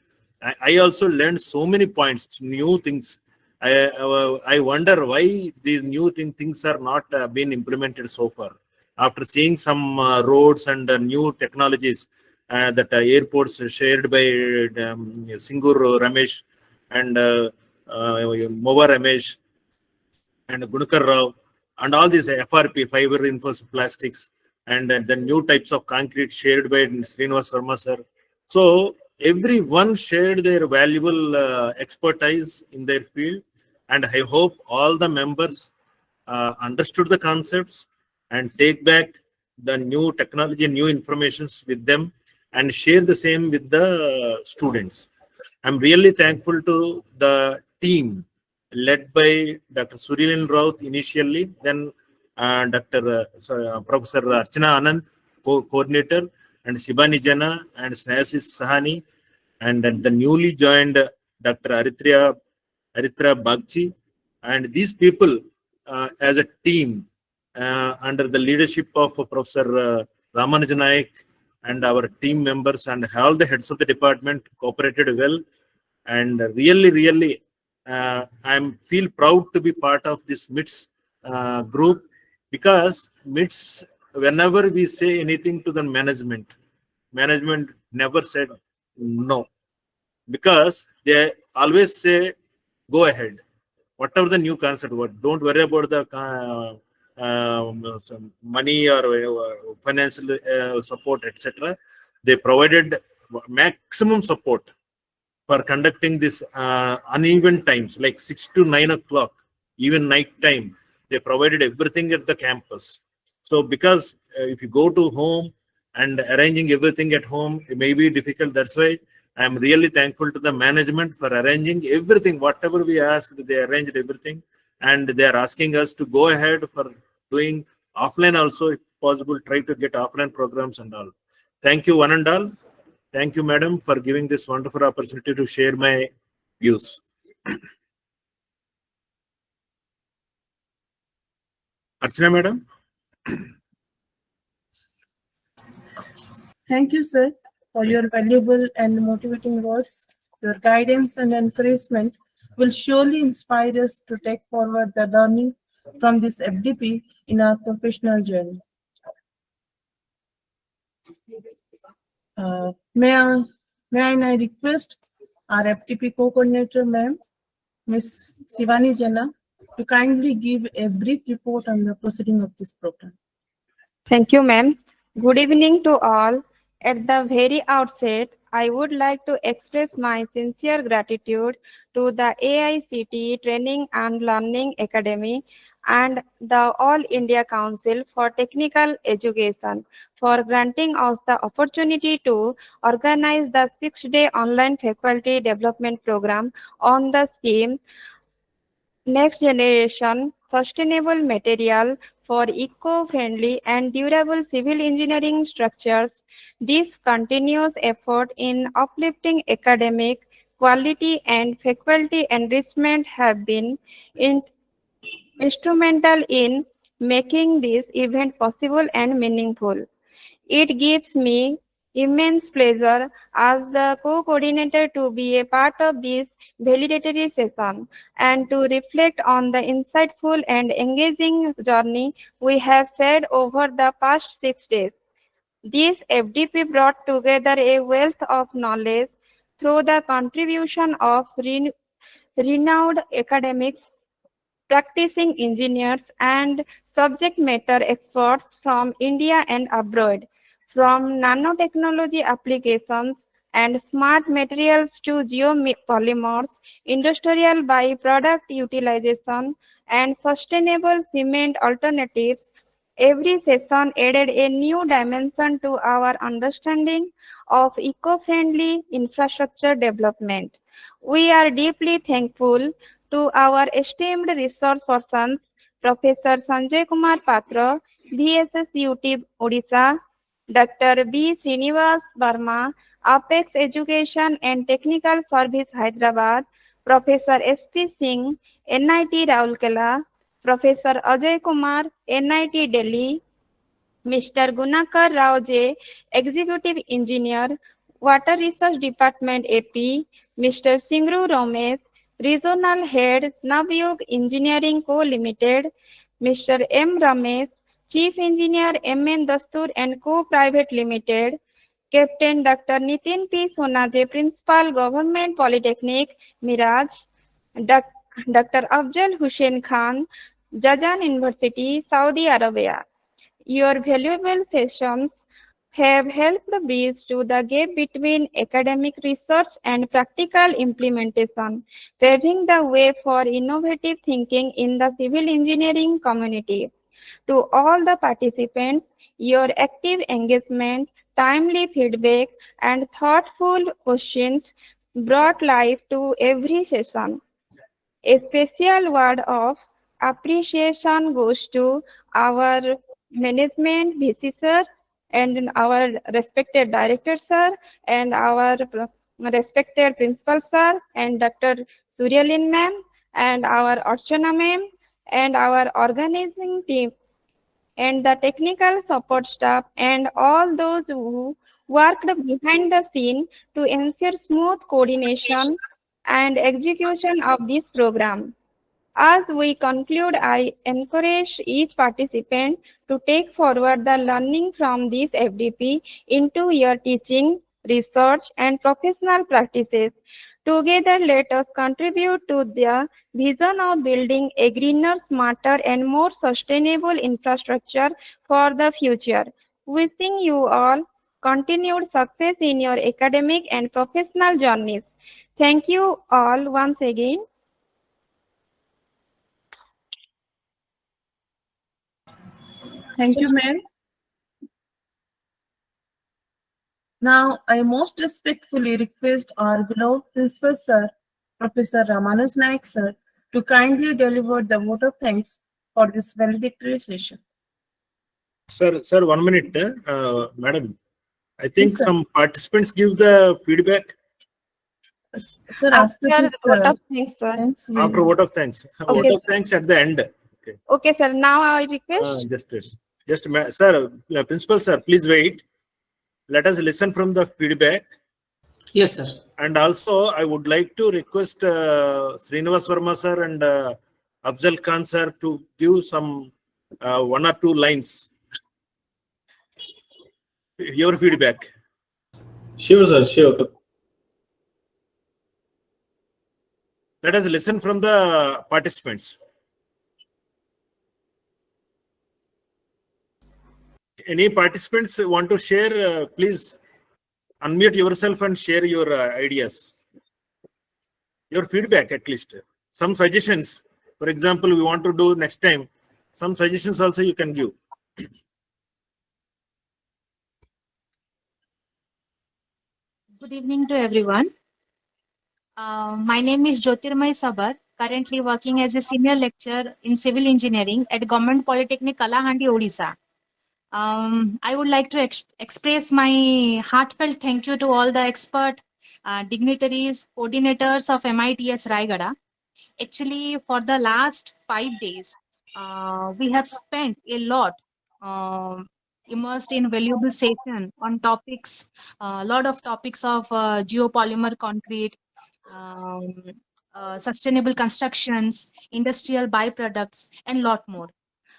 I also learned so many points, new things. I wonder why these new things are not been implemented so far. After seeing some roads and new technologies that airports shared by Singur Ramesh and Mova Ramesh and Gunakar Rao, and all these FRP, fiber reinforced plastics, and the new types of concrete shared by Srinivas Verma sir. So everyone shared their valuable expertise in their field, and I hope all the members understood the concepts and take back the new technology, new informations with them, and share the same with the students. I'm really thankful to the team led by Dr. Surilin Raut initially, then Professor Archana Anand, coordinator, and Shibani Jana and Snayasis Sahani, and then the newly joined Dr. Aritra Bagchi. And these people as a team under the leadership of Professor Ramanujan Naik and our team members and all the heads of the department cooperated well. And really, I feel proud to be part of this MITS group, because MITS, whenever we say anything to the management never said no, because they always say, go ahead. Whatever the new concept, don't worry about the money or financial support, etc. They provided maximum support for conducting this uneven times, like 6 to 9 o'clock, even night time. They provided everything at the campus. So because if you go to home and arranging everything at home, it may be difficult. That's why I'm really thankful to the management for arranging everything. Whatever we asked, they arranged everything. And they are asking us to go ahead for doing offline also, if possible, try to get offline programs and all. Thank you, one and all. Thank you, madam, for giving this wonderful opportunity to share my views. Archana, madam. Thank you, sir, for your valuable and motivating words. Your guidance and encouragement will surely inspire us to take forward the learning from this FDP in our professional journey. May I now request our FDP co-coordinator, ma'am, Ms. Shivani Jana, to kindly give a brief report on the proceeding of this program. Thank you, ma'am. Good evening to all. At the very outset, I would like to express my sincere gratitude to the AICTE Training and Learning Academy and the All India Council for Technical Education for granting us the opportunity to organize the 6-day online faculty development program on the scheme Next Generation Sustainable Material for Eco-Friendly and Durable Civil Engineering Structures. This continuous effort in uplifting academic quality and faculty enrichment have been instrumental in making this event possible and meaningful. It gives me immense pleasure as the co-coordinator to be a part of this valedictory session and to reflect on the insightful and engaging journey we have shared over the past 6 days. This FDP brought together a wealth of knowledge through the contribution of renowned academics, practicing engineers, and subject matter experts from India and abroad. From nanotechnology applications and smart materials to geopolymers, industrial byproduct utilization, and sustainable cement alternatives, every session added a new dimension to our understanding of eco-friendly infrastructure development. We are deeply thankful to our esteemed resource persons, Professor Sanjay Kumar Patra, VSSUT Odisha, Dr. B. Srinivas Verma, Apex Education and Technical Service Hyderabad, Professor S.P. Singh, NIT Raulkela, Professor Ajay Kumar, NIT Delhi, Mr. Gunakar Rao J, Executive Engineer, Water Research Department AP, Mr. Singru Ramesh, Regional Head, Navyog Engineering Co. Limited, Mr. M. Ramesh, Chief Engineer MN Dastur and Co. Private Limited, Captain Dr. Nitin P. Sonaje, Principal Government Polytechnic, Miraj, Dr. Afzal Hussain Khan, Jazan University, Saudi Arabia. Your valuable sessions have helped bridge to the gap between academic research and practical implementation, paving the way for innovative thinking in the civil engineering community. To all the participants, your active engagement, timely feedback, and thoughtful questions brought life to every session. A special word of appreciation goes to our management, VC sir, and our respected director sir, and our respected principal sir, and Dr. Suryalin ma'am, and our Archana ma'am, and our organizing team, and the technical support staff, and all those who worked behind the scene to ensure smooth coordination and execution of this program. As we conclude, I encourage each participant to take forward the learning from this FDP into your teaching, research, and professional practices. Together, let us contribute to the vision of building a greener, smarter, and more sustainable infrastructure for the future. Wishing you all continued success in your academic and professional journeys. Thank you all once again. Thank you, ma'am. Now, I most respectfully request our beloved Principal Sir, Professor Ramanuj Naik Sir, to kindly deliver the vote of thanks for this valedictory session. Sir, 1 minute, madam. I think Yes, sir. some participants give the feedback Sir, after After this, vote of thanks, sir. thanks, we after vote of thanks. Okay. Vote of thanks at the end. Okay. Okay, sir. Now I request. Sir, principal sir, please wait. Let us listen from the feedback. Yes, sir. And also, I would like to request Srinivas Verma sir and Afzal Khan sir to give some 1 or 2 lines. Your feedback. Sure, sir. Sure. Let us listen from the participants. Any participants want to share? Please unmute yourself and share your ideas, your feedback at least. Some suggestions. For example, we want to do next time. Some suggestions also you can give. Good evening to everyone. My name is Jyotirmay Sabar, currently working as a senior lecturer in civil engineering at Government Polytechnic Kalahandi, Odisha. I would like to express my heartfelt thank you to all the expert dignitaries, coordinators of MITS Rayagada. Actually, for the last 5 days, we have spent a lot immersed in valuable session on topics, a lot of topics of geopolymer concrete, um, sustainable constructions, industrial byproducts, and lot more.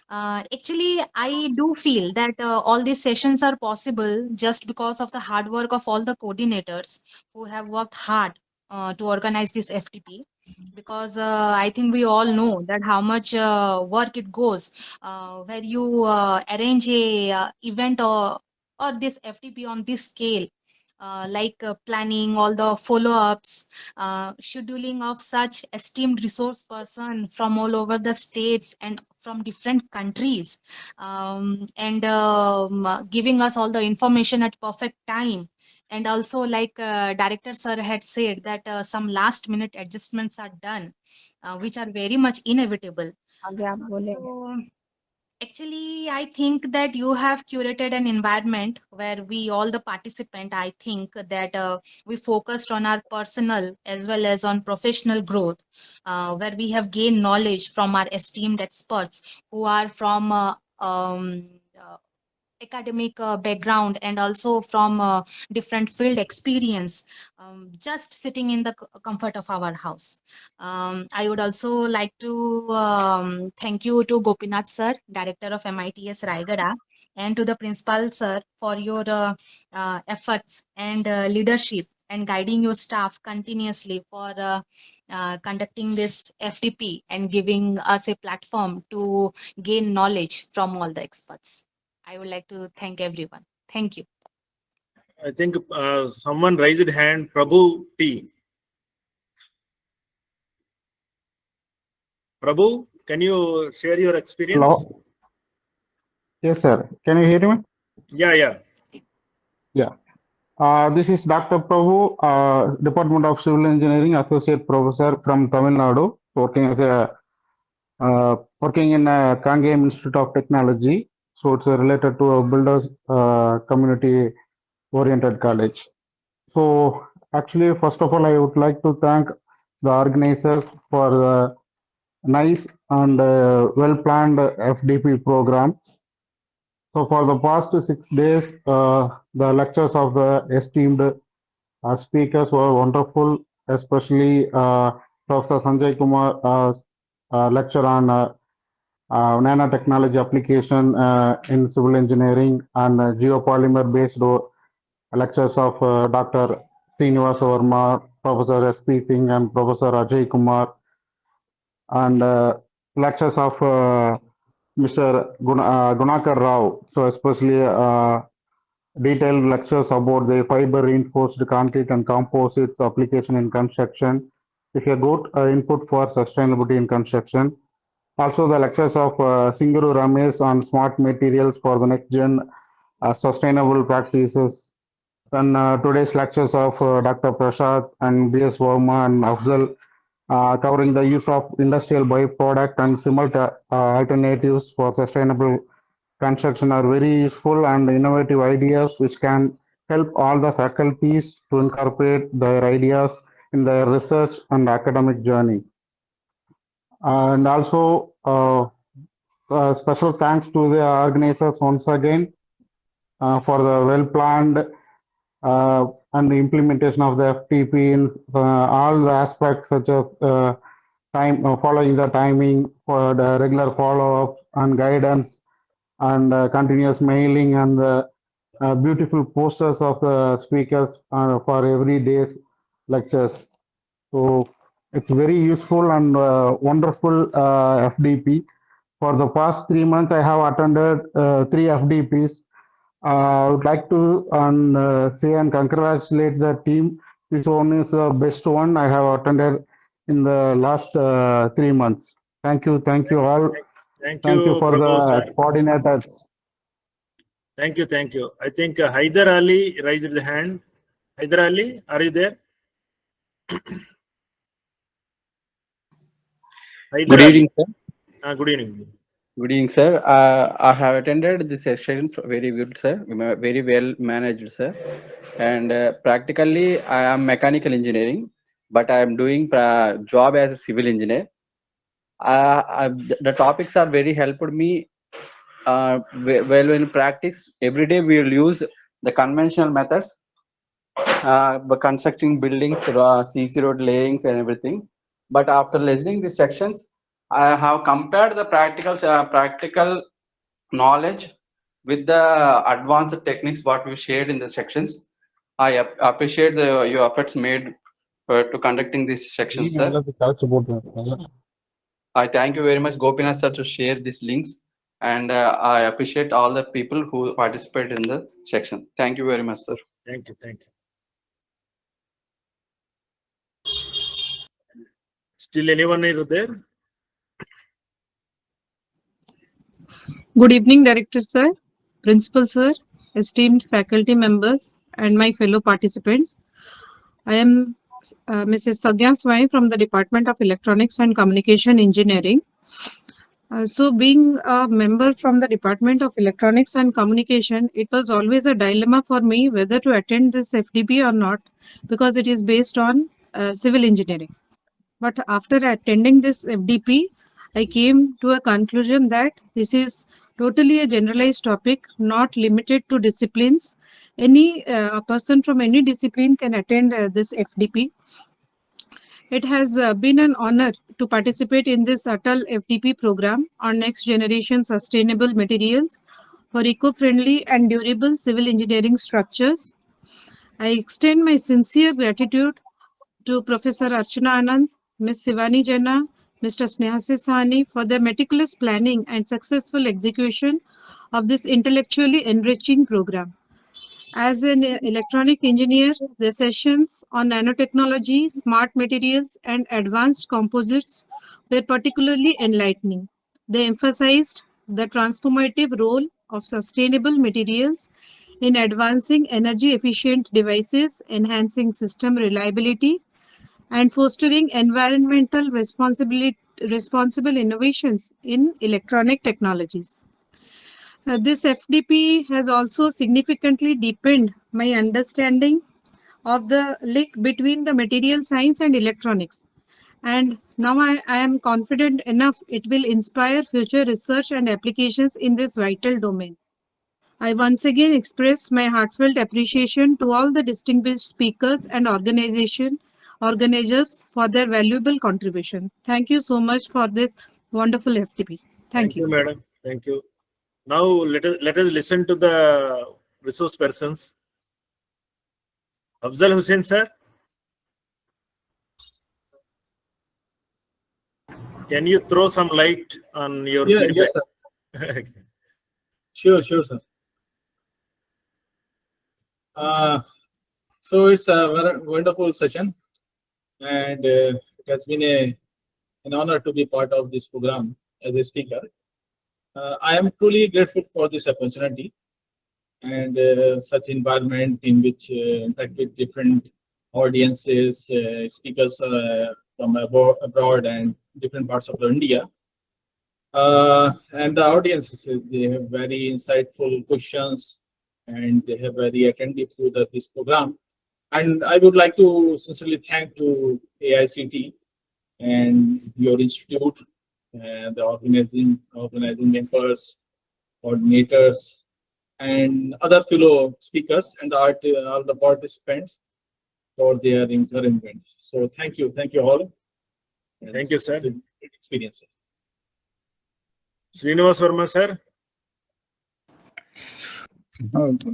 Actually, I do feel that all these sessions are possible just because of the hard work of all the coordinators who have worked hard to organize this FTP. Because I think we all know that how much work it goes where you arrange a event or this FTP on this scale, like planning all the follow-ups, scheduling of such esteemed resource person from all over the states and from different countries, and giving us all the information at perfect time. And also, like director sir had said, that some last minute adjustments are done, which are very much inevitable. आगे आप बोले So actually, I think that you have curated an environment where we, all the participant, I think that we focused on our personal as well as on professional growth, where we have gained knowledge from our esteemed experts who are from academic background and also from different field experience, just sitting in the comfort of our house. I would also like to thank you to Gopinath sir, director of MITS Rayagada, and to the principal sir for your efforts and leadership and guiding your staff continuously for conducting this FTP and giving us a platform to gain knowledge from all the experts. I would like to thank everyone. Thank you. I think someone raised hand. Prabhu T. Prabhu, can you share your experience? Hello. Yes, sir. Can you hear me? Yeah. This is Dr. Prabhu, Department of Civil Engineering, Associate Professor from Tamil Nadu, working as working in Kangam Institute of Technology. So it's related to a builders community-oriented college. So actually, first of all, I would like to thank the organizers for the nice and well-planned FDP program. So for the past 6 days, the lectures of the esteemed speakers were wonderful, especially Professor Sanjay Kumar lecture on nanotechnology application in civil engineering, and geopolymer based lectures of Dr. Srinivasa Verma, Professor S.P. Singh, and Professor Ajay Kumar, and lectures of Mr. Gunakar Rao. So especially detailed lectures about the fiber reinforced concrete and composites application in construction. It's a good input for sustainability in construction. Also the lectures of Singuru Ramesh on smart materials for the next gen sustainable practices. Then today's lectures of Dr. Prasad and B.S. Verma and Afzal covering the use of industrial byproduct and similar alternatives for sustainable construction are very useful and innovative ideas which can help all the faculties to incorporate their ideas in their research and academic journey. And also special thanks to the organizers once again for the well-planned and the implementation of the FTP in all the aspects such as following the timing for the regular follow-up and guidance and continuous mailing and the beautiful posters of the speakers for every day's lectures. So it's very useful and wonderful FDP. For the past 3 months, I have attended 3 FDPs I would like to say and congratulate the team. This one is the best one I have attended in the last 3 months. Thank you all. Thank you for Prabhu, the sir. coordinators. Thank you. I think Haider Ali raised the hand. Haider Ali, are you there? Haider Good Ali. evening, sir. Good evening. Good evening, sir. I have attended this session very good, sir. Very well managed, sir. And practically, I am mechanical engineering, but I am doing job as a civil engineer. The topics are very helped me. Well, in practice, every day we will use the conventional methods, but constructing buildings, CC road layings, and everything. But after listening these sections, I have compared the practical knowledge with the advanced techniques what we shared in the sections. I appreciate your efforts made to conducting these sections, sir. I thank you very much, Gopinath sir, to share these links, and I appreciate all the people who participated in the section. Thank you very much, sir. Thank you. Still anyone is there? Good evening, Director Sir, Principal Sir, esteemed faculty members, and my fellow participants. I am Mrs. Sagya Swai from the Department of Electronics and Communication Engineering. So being a member from the Department of Electronics and Communication, it was always a dilemma for me whether to attend this FDP or not, because it is based on civil engineering. But after attending this FDP, I came to a conclusion that this is totally a generalized topic, not limited to disciplines. A person from any discipline can attend this FDP. It has been an honor to participate in this ATAL FDP program on next generation sustainable materials for eco-friendly and durable civil engineering structures. I extend my sincere gratitude to Professor Archana Anand, Ms. Sivani Jana, Mr. Snehasi Sahani for their meticulous planning and successful execution of this intellectually enriching program. As an electronic engineer, the sessions on nanotechnology, smart materials, and advanced composites were particularly enlightening. They emphasized the transformative role of sustainable materials in advancing energy-efficient devices, enhancing system reliability, and fostering environmental responsible innovations in electronic technologies. This FDP has also significantly deepened my understanding of the link between the material science and electronics. And now I am confident enough it will inspire future research and applications in this vital domain. I once again express my heartfelt appreciation to all the distinguished speakers and organizers for their valuable contribution. Thank you so much for this wonderful FDP. Thank you, madam. Thank you. Now let us listen to the resource persons. Afzal Hussain, sir. Can you throw some light on your feedback? Yes, sir. Sure, sir. So it's a very wonderful session, and it has been an honor to be part of this program as a speaker. I am truly grateful for this opportunity and such environment in which interact with different audiences, speakers from abroad and different parts of India. And the audiences, they have very insightful questions and they have very attentive to this program. And I would like to sincerely thank to AICTE and your institute, the organizing members, coordinators, and other fellow speakers and all the participants for their encouragement. So thank you all. And thank you, sir. It's a great experience. Srinivas Verma, sir.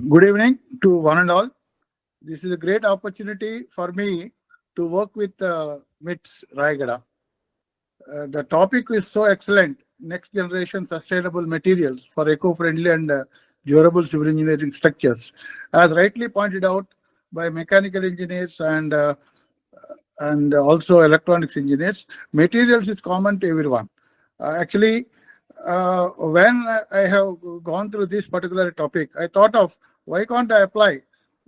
Good evening to one and all. This is a great opportunity for me to work with MITS Rayagada. The topic is so excellent, next generation sustainable materials for eco-friendly and durable civil engineering structures. As rightly pointed out by mechanical engineers and also electronics engineers, materials is common to everyone. Actually, when I have gone through this particular topic, I thought of why can't I apply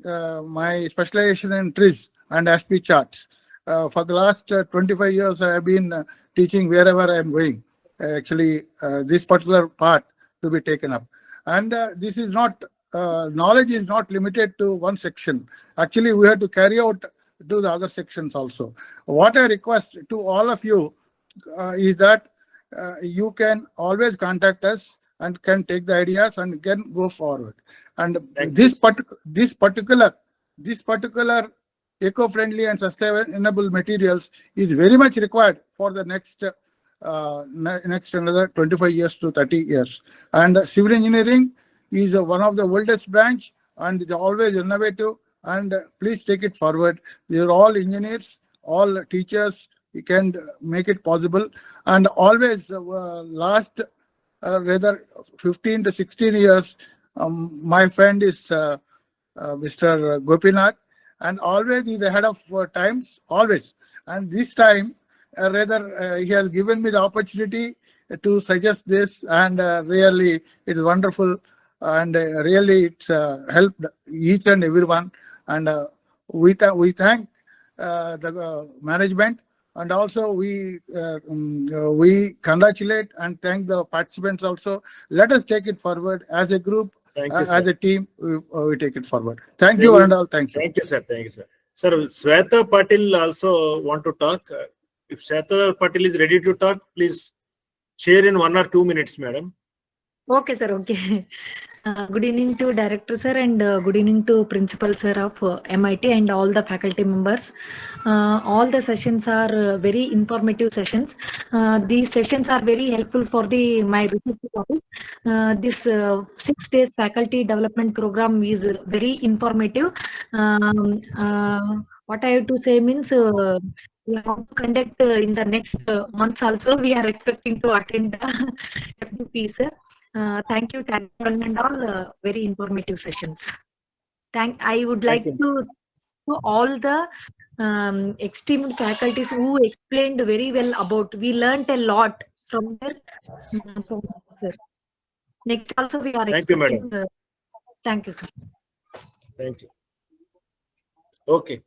my specialization in trees and SP charts. For the last 25 years, I have been teaching wherever I am going. Actually, this particular part to be taken up. And this is not, knowledge is not limited to one section. Actually, we have to carry out to the other sections also. What I request to all of you is that you can always contact us and can take the ideas and can go forward. And this particular eco-friendly and sustainable materials is very much required for the next another 25 years to 30 years. And civil engineering is one of the oldest branch and is always innovative, and please take it forward. We are all engineers, all teachers. We can make it possible. And always last rather 15 to 16 years, my friend is Mr. Gopinath, and always he's ahead of times, always. And this time, he has given me the opportunity to suggest this, and really it's wonderful, and really it's helped each and everyone. And we thank the management, and also we congratulate and thank the participants also. Let us take it forward as a group. As a team, we take it forward. Thank you, and all. Thank you. Thank you, sir. Thank you, sir. Sir, Sweta Patil also want to talk. If Sweta Patil is ready to talk, please share in 1 or 2 minutes, madam. Okay, sir. Okay. Good evening to Director sir, and good evening to Principal sir of MIT and all the faculty members. All the sessions are very informative sessions. These sessions are very helpful for my research topic. This 6 days faculty development program is very informative. What I have to say means we have to conduct in the next months also. We are expecting to attend FDP, sir. Thank you, one and all very informative sessions. I would like to all the esteemed faculties who explained very well about. We learnt a lot from there. Next also we are Thank you, expecting. madam. Thank you, sir. Thank you. Okay.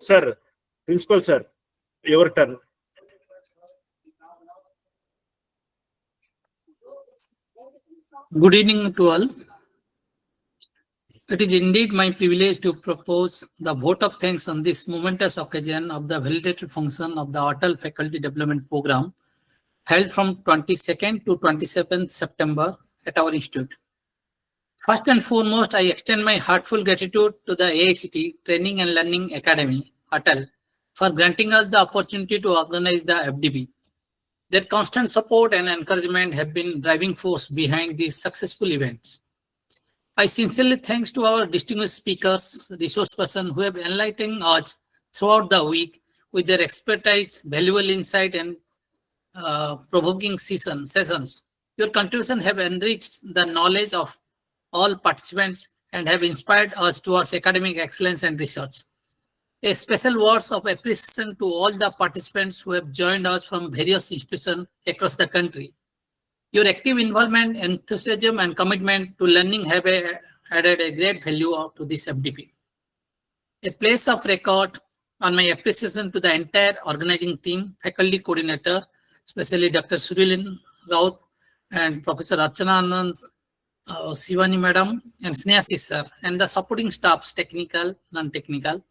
Sir, Principal sir, your turn. Good evening to all. It is indeed my privilege to propose the vote of thanks on this momentous occasion of the valedictory function of the ATAL Faculty Development Program held from 22nd to 27th September at our institute. First and foremost, I extend my heartfelt gratitude to the AICTE Training and Learning Academy, ATAL, for granting us the opportunity to organize the FDP. Their constant support and encouragement have been driving force behind these successful events. I sincerely thanks to our distinguished speakers, resource persons who have enlightened us throughout the week with their expertise, valuable insight, and provoking sessions. Your contributions have enriched the knowledge of all participants and have inspired us towards academic excellence and research. A special words of appreciation to all the participants who have joined us from various institutions across the country. Your active involvement, enthusiasm, and commitment to learning have added a great value to this FDP. A place of record on my appreciation to the entire organizing team, faculty coordinator, especially Dr. Surilin Raut and Professor Archana Anand, Sivani Madam, and Sneha sir, and the supporting staffs, technical, non-technical,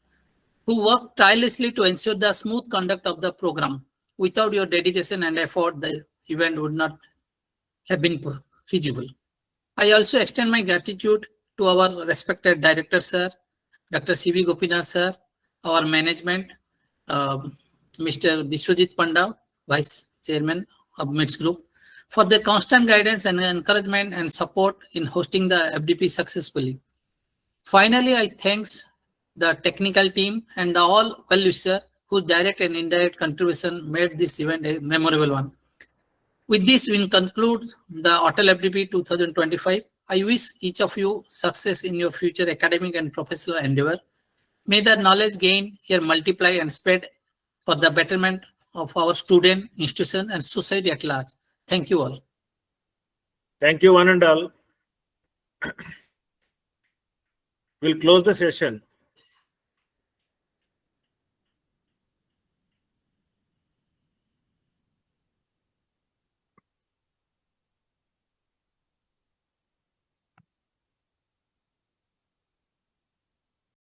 who worked tirelessly to ensure the smooth conduct of the program. Without your dedication and effort, the event would not have been feasible. I also extend my gratitude to our respected Director Sir, Dr. C.V. Gopinath Sir, our management, Mr. Biswajit Panda, Vice Chairman of MITS Group, for their constant guidance and encouragement and support in hosting the FDP successfully. Finally, I thanks the technical team and the all well-wishers whose direct and indirect contribution made this event a memorable one. With this, we conclude the ATAL FDP 2025. I wish each of you success in your future academic and professional endeavor. May the knowledge gained here multiply and spread for the betterment of our student, institution, and society at large. Thank you all. Thank you, one and all. We'll close the session.